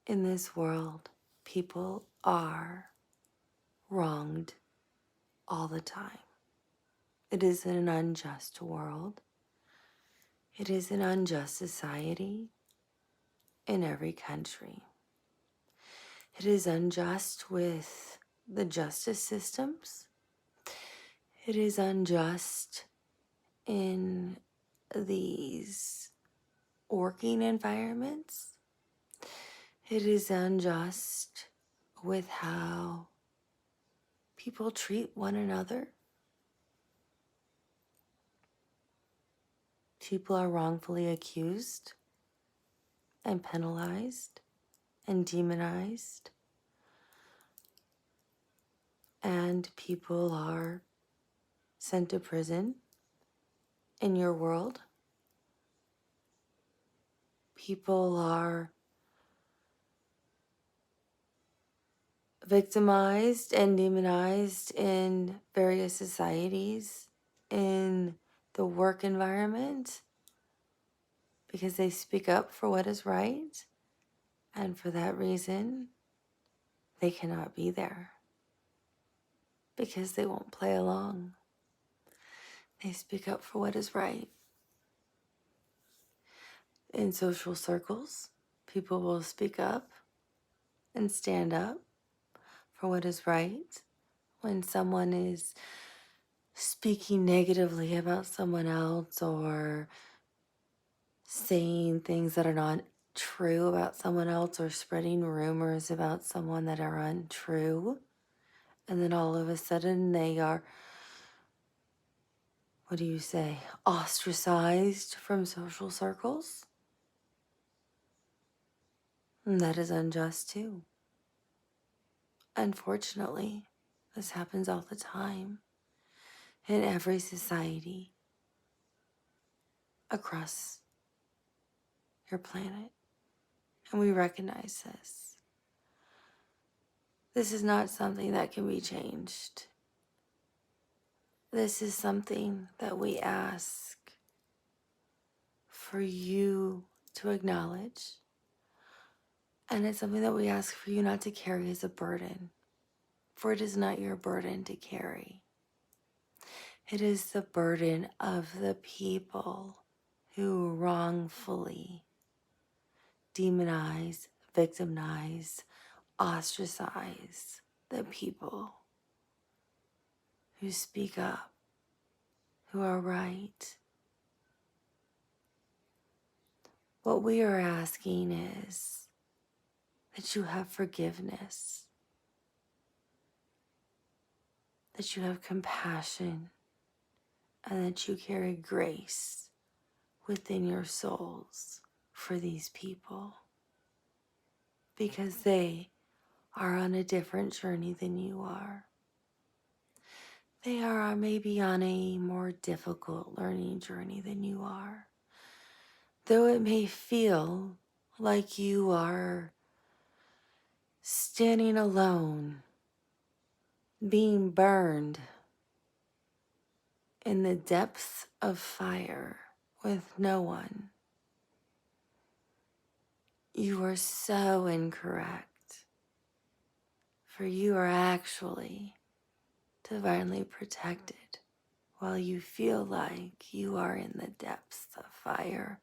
In this world, people are wronged all the time. It is an unjust world. It is an unjust society in every country. It is unjust with the justice systems. It is unjust in these working environments. It is unjust with how people treat one another. People are wrongfully accused and penalized and demonized. And people are sent to prison in your world. People are victimized and demonized in various societies, in the work environment, because they speak up for what is right. And for that reason, they cannot be there because they won't play along. They speak up for what is right. In social circles, people will speak up and stand up for what is right. When someone is speaking negatively about someone else or saying things that are not true about someone else or spreading rumors about someone that are untrue, and then all of a sudden they are, ostracized from social circles, and that is unjust too. Unfortunately, this happens all the time in every society across your planet, and we recognize this. This is not something that can be changed. This is something that we ask for you to acknowledge, and it's something that we ask for you not to carry as a burden, for it is not your burden to carry. It is the burden of the people who wrongfully demonize, victimize, ostracize the people who speak up, who are right. What we are asking is that you have forgiveness, that you have compassion, and that you carry grace within your souls for these people, because they are on a different journey than you are. They are maybe on a more difficult learning journey than you are. Though it may feel like you are standing alone, being burned in the depths of fire with no one, you are so incorrect. For you are actually divinely protected while you feel like you are in the depths of fire,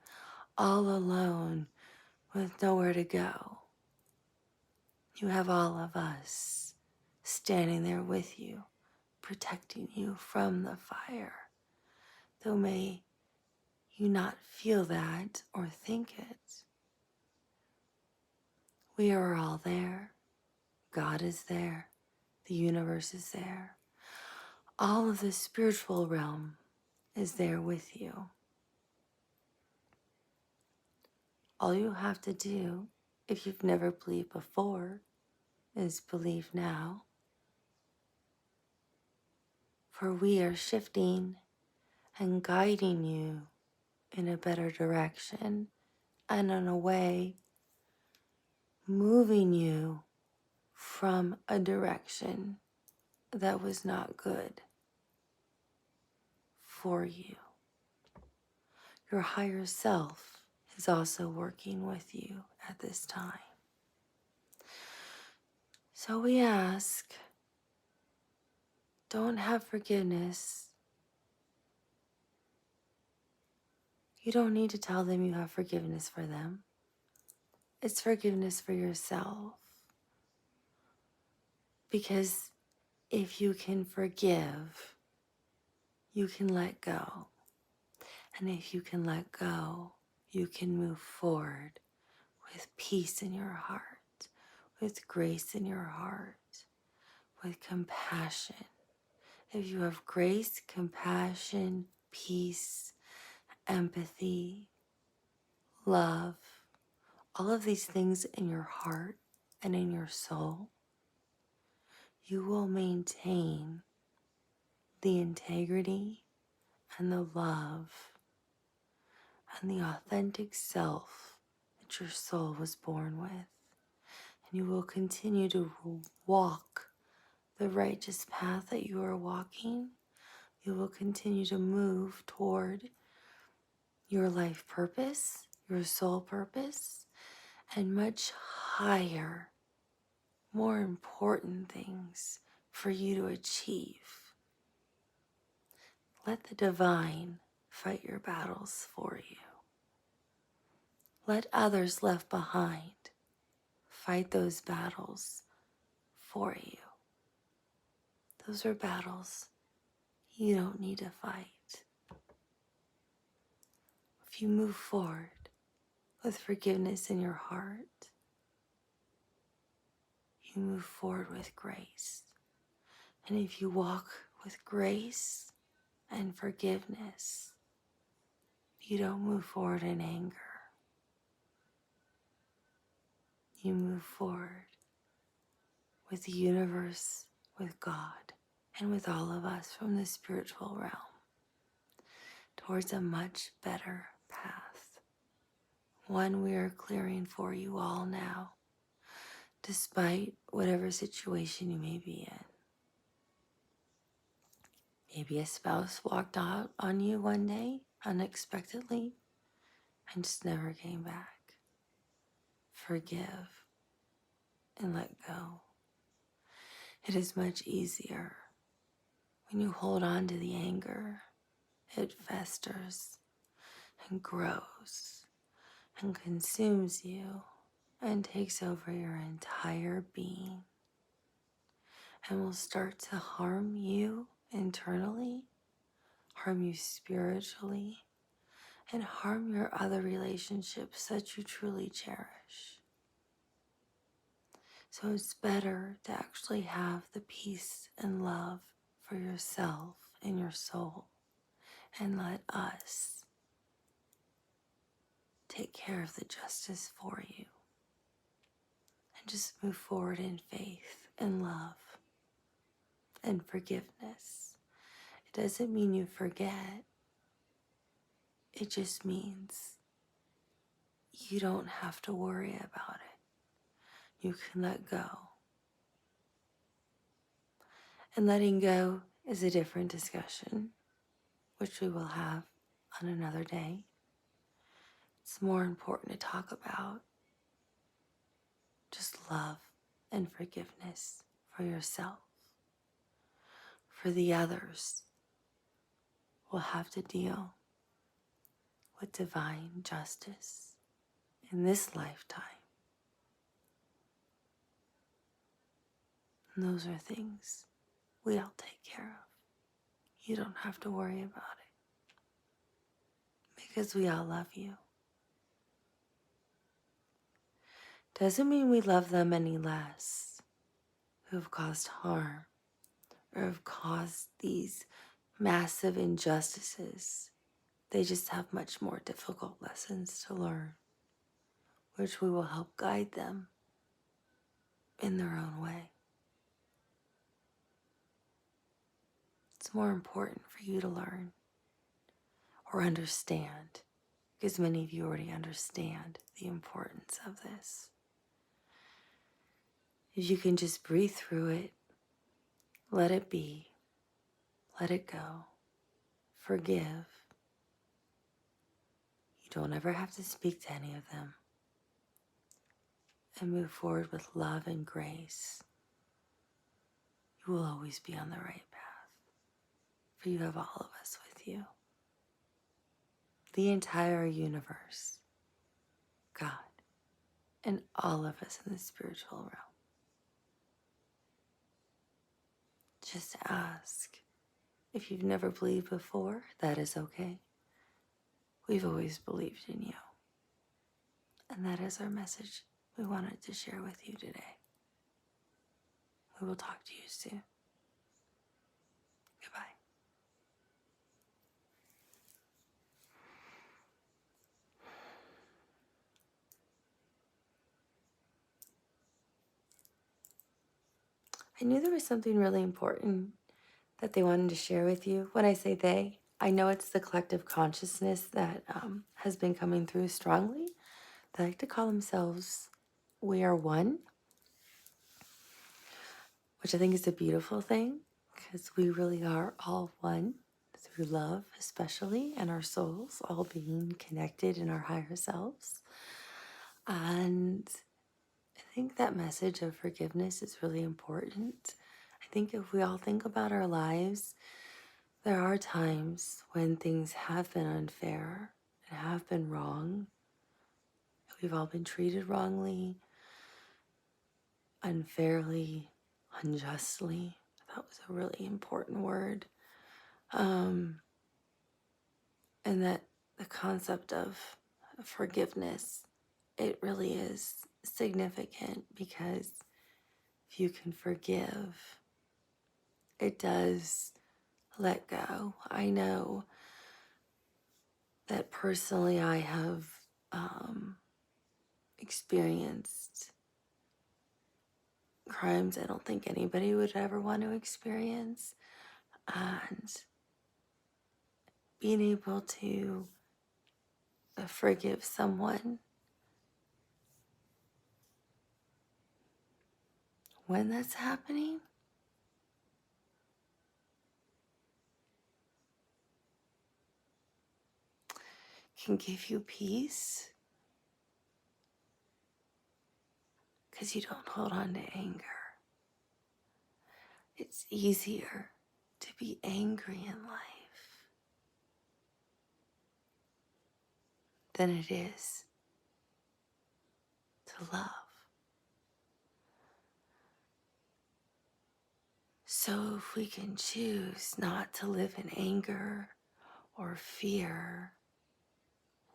all alone with nowhere to go. You have all of us standing there with you, protecting you from the fire. Though may you not feel that or think it, we are all there. God is there. The universe is there. All of the spiritual realm is there with you. All you have to do, if you've never believed before, is believe now. For we are shifting and guiding you in a better direction and in a way moving you from a direction that was not good for you. Your higher self is also working with you at this time. So we ask, don't have forgiveness. You don't need to tell them you have forgiveness for them. It's forgiveness for yourself. Because if you can forgive, you can let go. And if you can let go, you can move forward with peace in your heart, with grace in your heart, with compassion. If you have grace, compassion, peace, empathy, love, all of these things in your heart and in your soul, you will maintain the integrity and the love and the authentic self that your soul was born with. And you will continue to walk the righteous path that you are walking. You will continue to move toward your life purpose, your soul purpose, and much higher, more important things for you to achieve. Let the divine fight your battles for you. Let others left behind fight those battles for you. Those are battles you don't need to fight. If you move forward with forgiveness in your heart, you move forward with grace. And if you walk with grace and forgiveness, you don't move forward in anger. You move forward with the universe, with God, and with all of us from the spiritual realm towards a much better path. One we are clearing for you all now, despite whatever situation you may be in. Maybe a spouse walked out on you one day unexpectedly and just never came back. Forgive and let go. It is much easier when you hold on to the anger. It festers and grows and consumes you and takes over your entire being and will start to harm you internally, harm you spiritually, and harm your other relationships that you truly cherish. So it's better to actually have the peace and love for yourself and your soul, and let us take care of the justice for you. And just move forward in faith and love and forgiveness. It doesn't mean you forget. It just means you don't have to worry about it. You can let go. And letting go is a different discussion, which we will have on another day. It's more important to talk about just love and forgiveness for yourself. For the others, we'll have to deal with divine justice in this lifetime. And those are things we all take care of. You don't have to worry about it because we all love you. Doesn't mean we love them any less who have caused harm or have caused these massive injustices. They just have much more difficult lessons to learn, which we will help guide them in their own way. It's more important for you to learn or understand, because many of you already understand the importance of this. If you can just breathe through it, let it be, let it go, forgive. You don't ever have to speak to any of them, and move forward with love and grace. You will always be on the right path, for you have all of us with you. The entire universe, God, and all of us in the spiritual realm. Just ask. If you've never believed before, that is okay. We've always believed in you. And that is our message we wanted to share with you today. We will talk to you soon. Goodbye. I knew there was something really important that they wanted to share with you. When I say they, I know it's the collective consciousness that has been coming through strongly. They like to call themselves We Are One, which I think is a beautiful thing, because we really are all one through love, especially, and our souls all being connected in our higher selves. And I think that message of forgiveness is really important. I think if we all think about our lives, there are times when things have been unfair and have been wrong. We've all been treated wrongly, unfairly, unjustly. That was a really important word. And that the concept of forgiveness, it really is significant, because if you can forgive, it does let go. I know that personally I have experienced crimes I don't think anybody would ever want to experience. And being able to forgive someone when that's happening can give you peace, because you don't hold on to anger. It's easier to be angry in life than it is to love. So if we can choose not to live in anger or fear,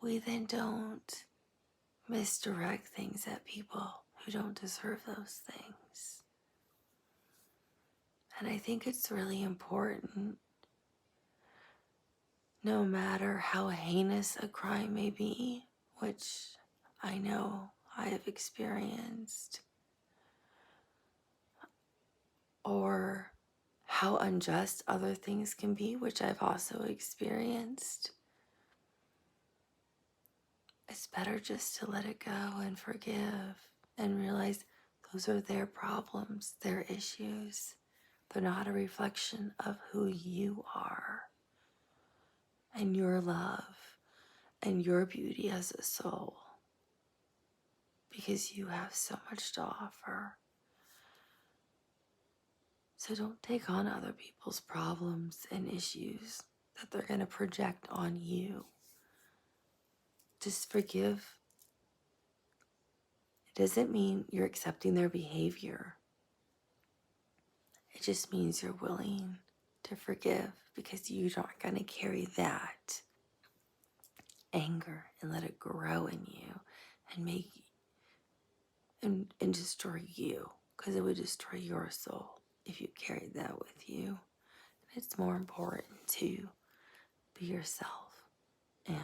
we then don't misdirect things at people who don't deserve those things. And I think it's really important, no matter how heinous a crime may be, which I know I have experienced, or how unjust other things can be, which I've also experienced. It's better just to let it go and forgive and realize those are their problems, their issues. They're not a reflection of who you are and your love and your beauty as a soul, because you have so much to offer. So don't take on other people's problems and issues that they're going to project on you. Just forgive. It doesn't mean you're accepting their behavior. It just means you're willing to forgive, because you're not going to carry that anger and let it grow in you and make and destroy you, because it would destroy your soul if you carried that with you. And it's more important to be yourself and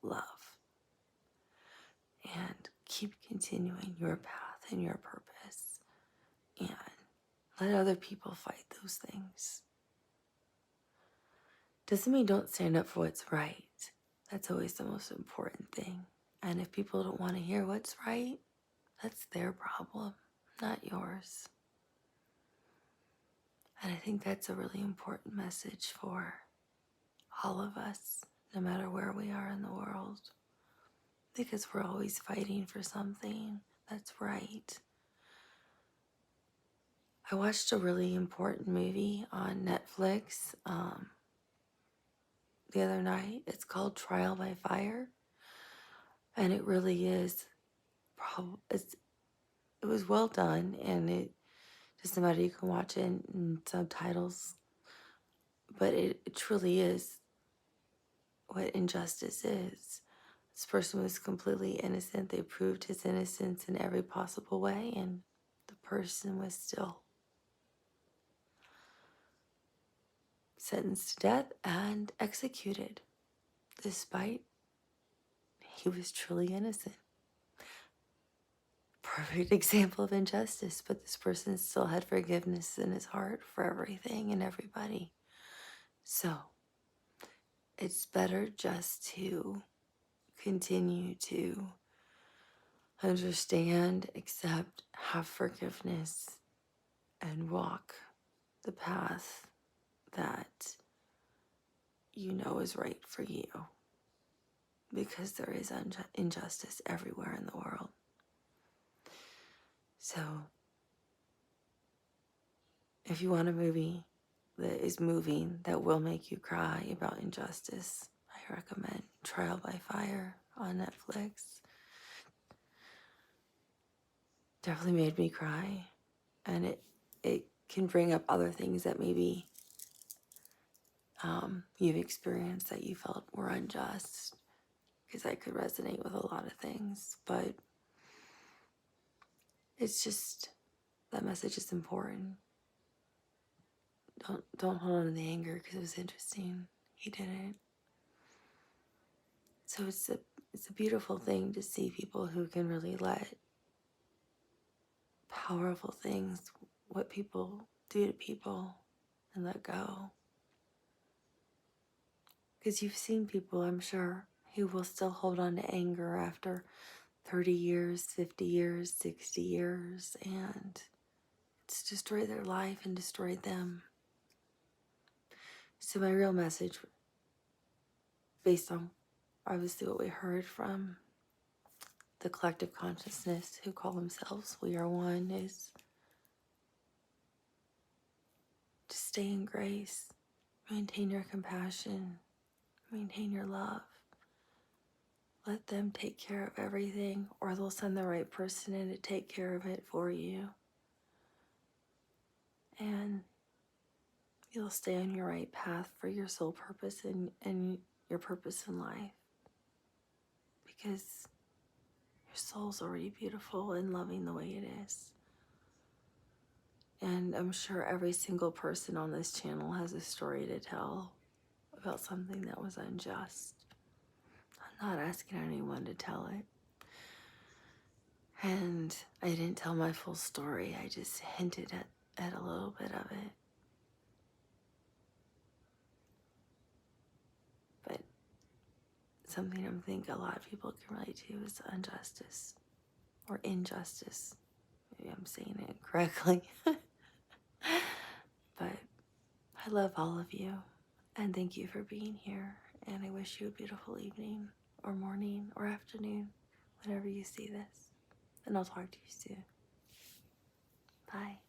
love and keep continuing your path and your purpose, and let other people fight those things. Doesn't mean don't stand up for what's right. That's always the most important thing. And if people don't want to hear what's right, that's their problem, not yours. And I think that's a really important message for all of us, no matter where we are in the world, because we're always fighting for something that's right. I watched a really important movie on Netflix the other night. It's called Trial by Fire, and it really is. It was well done, and it doesn't matter. You can watch it in subtitles, but it truly is what injustice is. This person was completely innocent. They proved his innocence in every possible way, and the person was still sentenced to death and executed, despite he was truly innocent. Perfect example of injustice, but this person still had forgiveness in his heart for everything and everybody. So it's better just to continue to understand, accept, have forgiveness, and walk the path that you know is right for you, because there is injustice everywhere in the world. So if you want a movie that is moving, that will make you cry about injustice, I recommend Trial by Fire on Netflix. Definitely made me cry. And it can bring up other things that maybe you've experienced that you felt were unjust, because I could resonate with a lot of things. But it's just, that message is important. Don't hold on to the anger, because it was interesting. He didn't. So it's a beautiful thing to see people who can really let powerful things, what people do to people, and let go. Because you've seen people, I'm sure, who will still hold on to anger after 30 years, 50 years, 60 years, and it's destroyed their life and destroyed them. So my real message, based on obviously what we heard from the collective consciousness who call themselves We Are One, is to stay in grace, maintain your compassion, maintain your love. Let them take care of everything, or they'll send the right person in to take care of it for you. And you'll stay on your right path for your soul purpose and your purpose in life. Because your soul's already beautiful and loving the way it is. And I'm sure every single person on this channel has a story to tell about something that was unjust. I'm not asking anyone to tell it. And I didn't tell my full story. I just hinted at a little bit of it. But something I think a lot of people can relate to is injustice or injustice. Maybe I'm saying it incorrectly. But I love all of you, and thank you for being here, and I wish you a beautiful evening or morning or afternoon whenever you see this, and I'll talk to you soon. Bye.